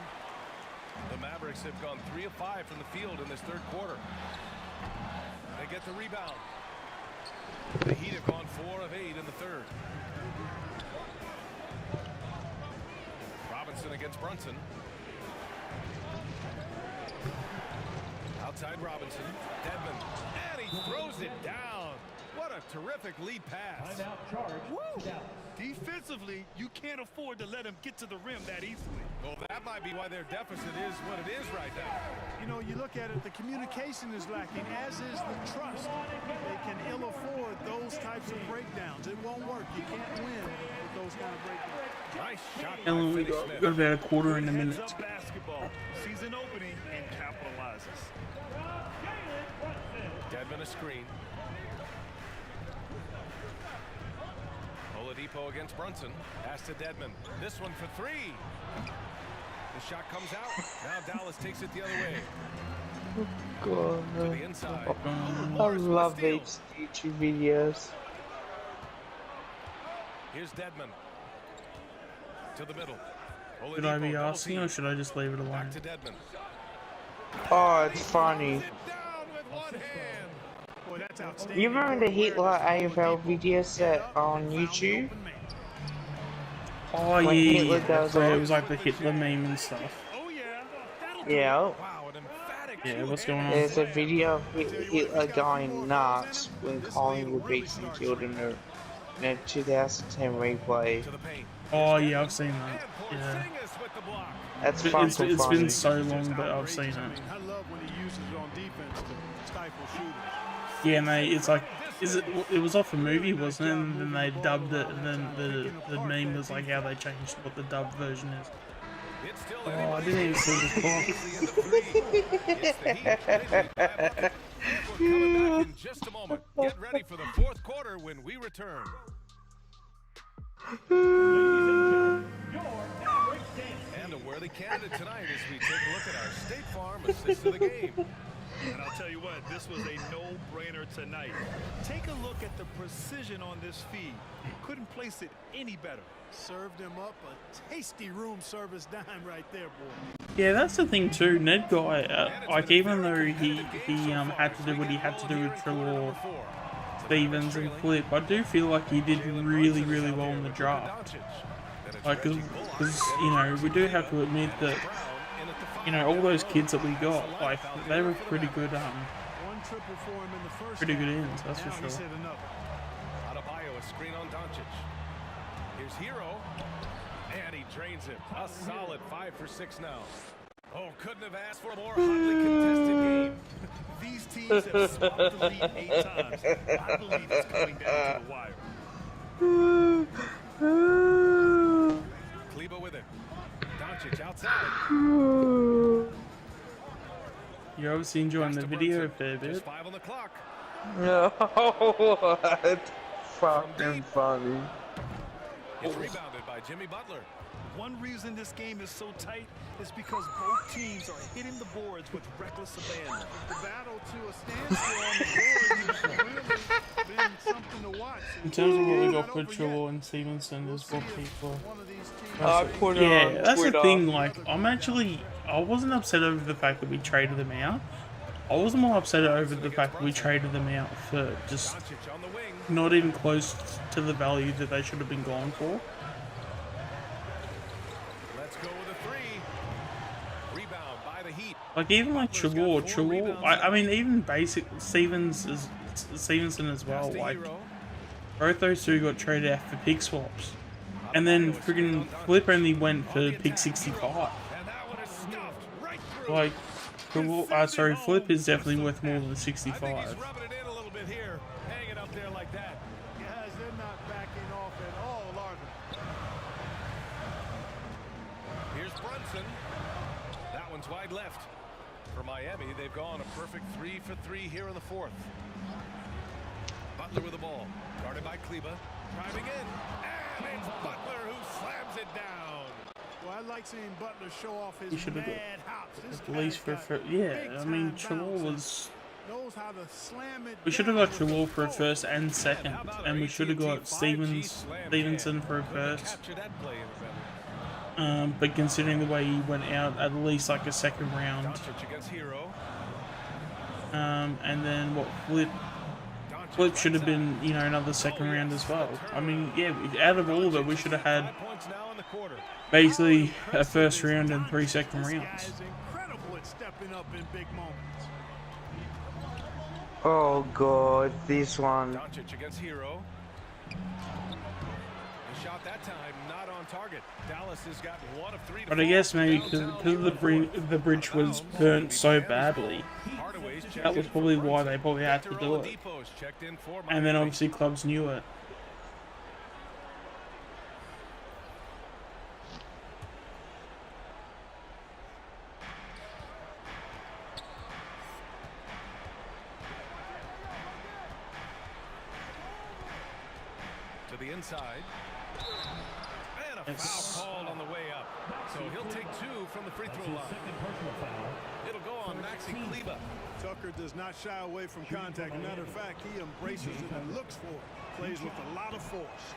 The Mavericks have gone 3 of 5 from the field in this third quarter. They get the rebound. The Heat have gone 4 of 8 in the third. Robinson against Brunson. Outside Robinson. Dedmon. And he throws it down. What a terrific lead pass. Defensively, you can't afford to let him get to the rim that easily. Well, that might be why their deficit is what it is right now. You know, you look at it, the communication is lacking, as is the trust. They can ill afford those types of breakdowns. It won't work. You can't win with those kind of breakdowns. Nice shot. And we got about a quarter in a minute. Basketball season opening and capitalizes. Given a screen. Oladipo against Brunson. Pass to Dedmon. This one for three. The shot comes out. Now Dallas takes it the other way. God. To the inside. I love these YouTube videos. Here's Dedmon. To the middle. Should I be asking or should I just leave it alone? Back to Dedmon. Oh, it's funny. You remember the Hitler AFL video set on YouTube? Oh When yeah, Hitler goes so it off? was like the Hitler meme and stuff. Yeah. Yeah, what's going on? There's a video of Hitler going nuts when Collingwood beats them killed in a 2010 replay. Oh yeah, I've seen that. Yeah. That's It's fucking funny. been so long, but I've seen it. I love when he uses it on defense to stifle shooters. Yeah, mate, it's like, it was off a movie, wasn't it? And then they dubbed it, and then the meme was like how they changed what the dubbed version is. Oh, I didn't even see this Coming back in just a moment. Get ready for the fourth quarter when we return. And a worthy candidate tonight as we take a look at our State Farm assist of the game. And I'll tell you what, this was a no-brainer tonight. Take a look at the precision on this feed. Couldn't place it any better. Served him up a tasty room service dime right there, boy. Yeah, that's the thing too. Ned Guy, like even though he had to do what he had to do with Trelaw, Stevens, and Flip, I do feel like he did really well in the draft. Like, because you know, we do have to admit that, you know, all those kids that we got, like, they were pretty good ends, that's for sure. Adebayo, a screen on Doncic. Here's Hero, and he drains it. A solid 5 for 6 now. Oh, couldn't have asked for a more hotly contested game. These teams have swapped the lead 8 times. I believe it's coming down to the wire. Kleba with it. Doncic outside. You're obviously enjoying the video a fair bit. Just 5 on the clock. No, what? Fucking funny. It's rebounded by Jimmy Butler. One reason this game is so tight is because both teams are hitting the boards with reckless abandon. The battle to a standstill on the board has really been something to watch. In terms of what we got for Trelaw and Stevenson as well, people. Yeah, that's the thing. Like, I wasn't upset over the fact that we traded them out. I was more upset over the fact that we traded them out for just not even close to the value that they should have been gone for. Let's go with a 3. Rebound by the Heat. Like, even like Trelaw, I mean, even basic Stevenson as well. Like, both those two got traded out for pick swaps. And then friggin' Flip only went for pick 65. Like, Flip is definitely worth more than 65. Guys, they're not backing off at all, are they? Here's Brunson. That one's wide left. For Miami, they've gone a perfect 3 for 3 here in the fourth. Butler with the ball. Guarded by Kleba. Driving in. And it's Butler who slams it down. Well, I like seeing Butler show off his He should have mad hops. This at least for yeah. I mean, Trelaw was. knows how to slam it We should have got Trelaw for a first and second, and we should have got Stevenson for a first. But considering the way he went out, at least like a second round. And then what Flip should have been, you know, another second round as well. I mean, yeah, out of all of it, we should have had basically a first round and 3 second rounds. Oh god, this one. Doncic against Hero. The shot that time not on target. Dallas has got 1 of 3 to But I guess maybe because the bridge was burnt so badly, that was probably why they probably had to do it. And then obviously clubs knew it. the inside. And a foul called on the way up. So he'll take 2 from the free throw line. It'll go on Maxi Kleba. Tucker does not shy away from contact. As a matter of fact, he embraces it and looks for it. Plays with a lot of force.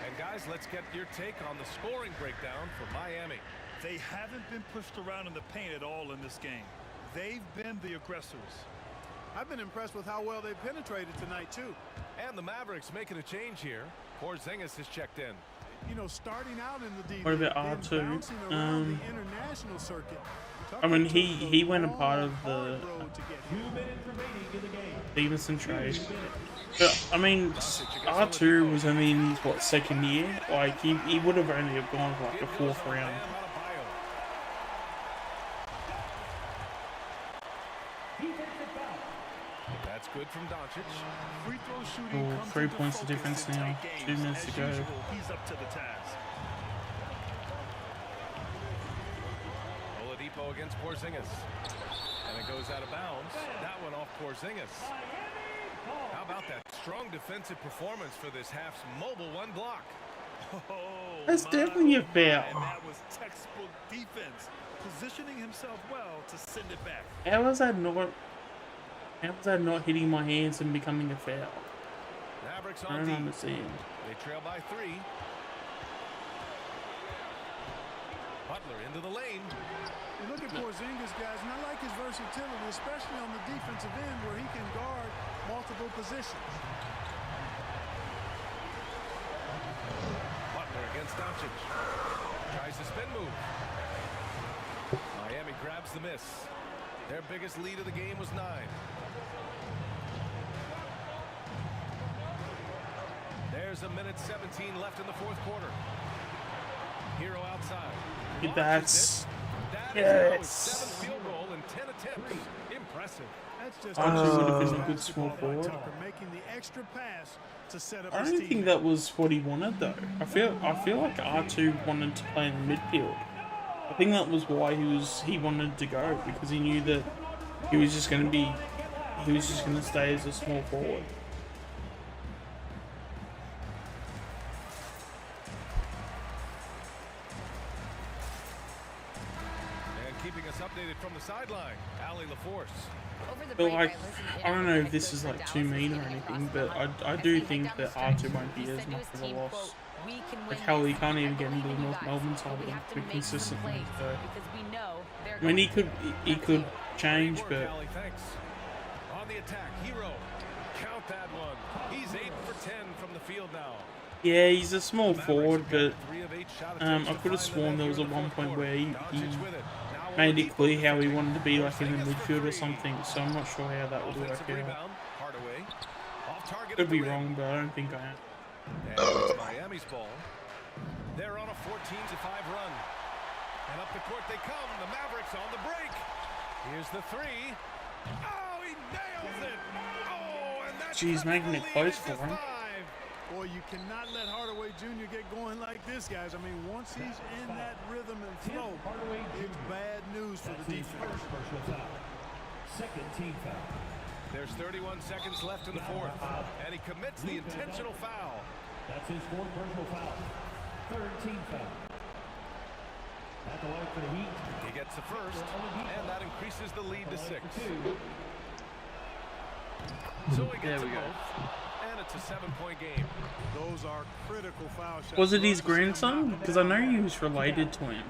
And guys, let's get your take on the scoring breakdown for Miami. They haven't been pushed around in the paint at all in this game. They've been the aggressors. I've been impressed with how well they penetrated tonight, too. And the Mavericks making a change here. Porzingis has checked in. You know, starting out in the D. What about R2? The international circuit. I mean, he went a part of the Stevenson trade. But, I mean, R2 was only in his, what, second year? Like, he would have only have gone for, like, the 4th round. That's good from Doncic. Free throw shooting comes 3 into points of focus difference in now. tight 2 games. minutes to go. As usual, he's up to the task. Oladipo against Porzingis. And it goes out of bounds. That one off Porzingis. How about that strong defensive performance for this half's mobile 1 block? Oh, That's definitely a foul. And that was textbook defense, positioning himself well to send it back. How was that not hitting my hands and becoming a foul? Mavericks I on don't deep. understand. They trail by 3. Butler into the lane. You look at Porzingis, guys, and I like his versatility, especially on the defensive end where he can guard multiple positions. Butler against Doncic. Tries the spin move. Miami grabs the miss. Their biggest lead of the game was 9. There's a minute 17 left in the 4th quarter. Hero outside. That's That is now his 7th field goal in 10 attempts. Impressive. That's just R2 would have been a good small forward. Tucker making the extra pass to set up I his don't team. think that was what he wanted though. I feel like R2 wanted to play in the midfield. I think that was why he wanted to go, because he knew that he was just going to stay as a small forward. And keeping us updated from the sideline, Allie LaForce. But like, I don't know if this is like too mean or anything, but I do think that R2 won't be as much of a loss. Like hell, he can't even get into the North Melbourne side of them consistently. So I mean, he could change, but On the attack, Hero. Count that one. He's 8 for 10 from the field now. yeah, he's a small forward, but I could have sworn there was at one point where he made it clear how he wanted to be like in the midfield or something, so I'm not sure how that would work out. Could be wrong, but I don't think I am. And it's Miami's ball. They're on a 14-5 run. And up the court they come. The Mavericks on the break. Here's the 3. Oh, he nails it. Oh, and that's Jeez, making it close for him. Boy, you cannot let Hardaway Jr. get going like this, guys. I mean, once he's in that rhythm and flow, it's bad news for the defense. Second team foul. There's 31 seconds left in the 4th. And he commits the intentional foul. That's his 4th personal foul. Third team foul. At the line for the Heat. He gets the first, and that increases the lead to 6. So he gets them both, and it's a 7-point game. Those are critical foul shots. Was it his grandson? Because I know he was related to him.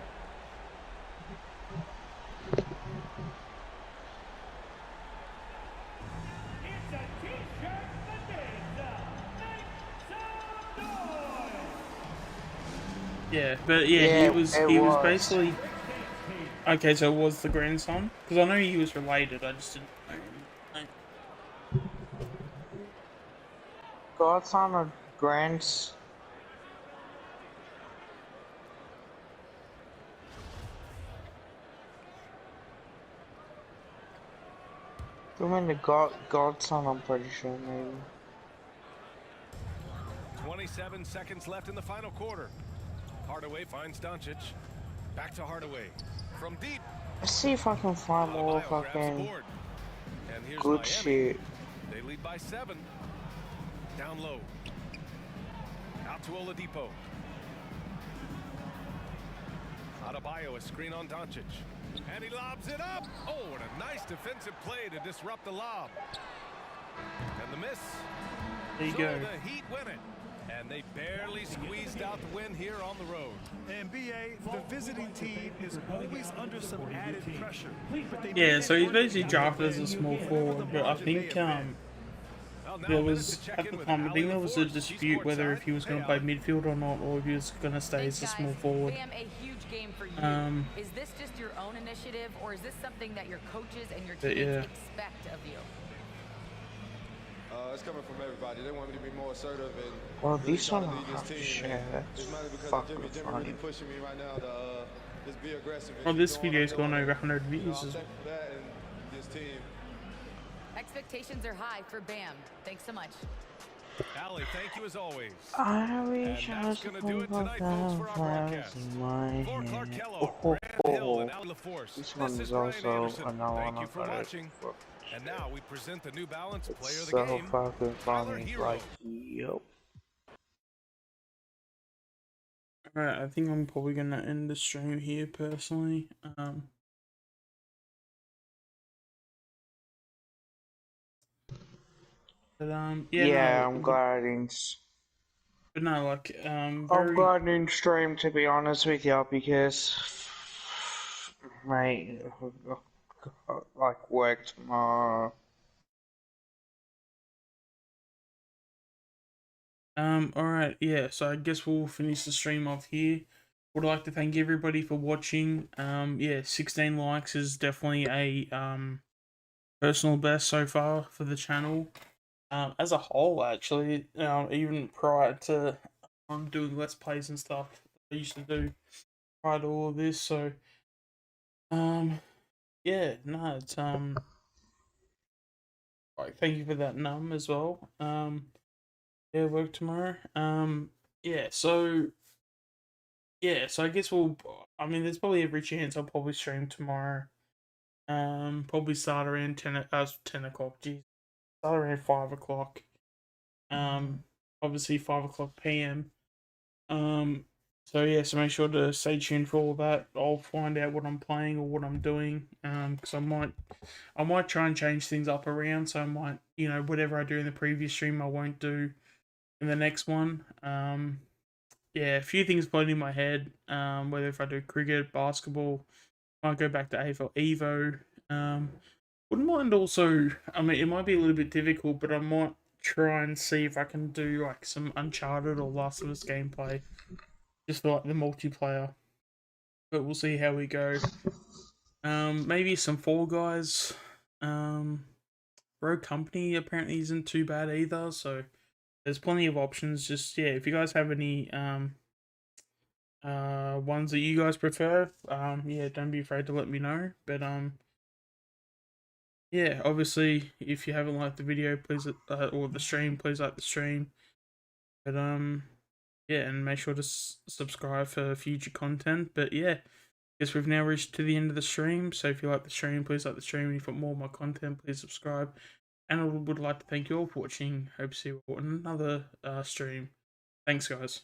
Yeah, but yeah, he was basically okay. So it was the grandson, because I know he was related. I just didn't know. Godson or grands? I mean the godson, I'm pretty sure maybe. 27 seconds left in the final quarter. Hardaway finds Doncic. Back to Hardaway. From deep. Let's see if I can find more fucking good Miami. shit. They lead by 7. Down low. Out to Oladipo. Adebayo, a screen on Doncic. And he lobs it up. Oh, and a nice defensive play to disrupt the lob. And the miss. There you so go. The Heat win it. And they barely squeezed out the win here on the road. And BA, the visiting team is always under some added pressure. Yeah, so he's basically drafted as a small forward, but I think there was at the time I think there was a dispute whether if he was going to play midfield or not, or if he was going to stay as a small forward. Bam, a huge game for you. Is this just your own initiative, or is this something that your coaches and your teammates expect of you? It's coming from everybody. They want me to be more assertive and. Well, really this one try to I lead have to team. share. That's It's mainly because fucking Jimmy funny. really pushing me right now to just be aggressive. Oh, this video's gone over 100 views. I'm thankful for that and this team. Expectations are high for Bam. Thanks so much. Allie, thank you as always. I wish and I was that's going to do it tonight, folks, for our broadcast. For Clark Kellogg, Grant Hill, and Allie LaForce. This one is is Brian also Anderson. another Thank one you for watching. And now we present the New Balance Player of the so Game, fucking Tyler funny. Hero. Like, yup. Alright, I think I'm probably going to end the stream here personally. Yeah, no, I'm glad I didn't. But no, like, I'm glad I didn't stream, to be honest with you, because, mate, like work tomorrow. Alright, yeah, so I guess we'll finish the stream off here. Would like to thank everybody for watching. Yeah, 16 likes is definitely a personal best so far for the channel. As a whole, actually, even prior to doing Let's Plays and stuff I used to do prior to all of this, so yeah, no, it's like, thank you for that as well. Yeah, work tomorrow. Yeah, so I guess I mean, there's probably every chance I'll probably stream tomorrow. Probably start around 10 o'clock, geez. Start around 5 o'clock. Obviously 5 o'clock PM. So yeah, so make sure to stay tuned for all that. I'll find out what I'm playing or what I'm doing. Because I might try and change things up around. So I might, whatever I do in the previous stream, I won't do in the next one. Yeah, a few things floating in my head. Whether if I do cricket, basketball, might go back to AFL Evo. Wouldn't mind also. I mean, it might be a little bit difficult, but I might try and see if I can do like some Uncharted or Last of Us gameplay, just for like the multiplayer. But we'll see how we go. Maybe some Fall Guys. Rogue Company apparently isn't too bad either, so there's plenty of options. Just yeah, if you guys have any ones that you guys prefer, yeah, don't be afraid to let me know. But yeah, obviously, if you haven't liked the video, please or the stream, please like the stream. But yeah, and make sure to subscribe for future content. But yeah, guess we've now reached to the end of the stream. So if you like the stream, please like the stream. And if you want more of my content, please subscribe. And I would like to thank you all for watching. Hope to see you all in another stream. Thanks, guys.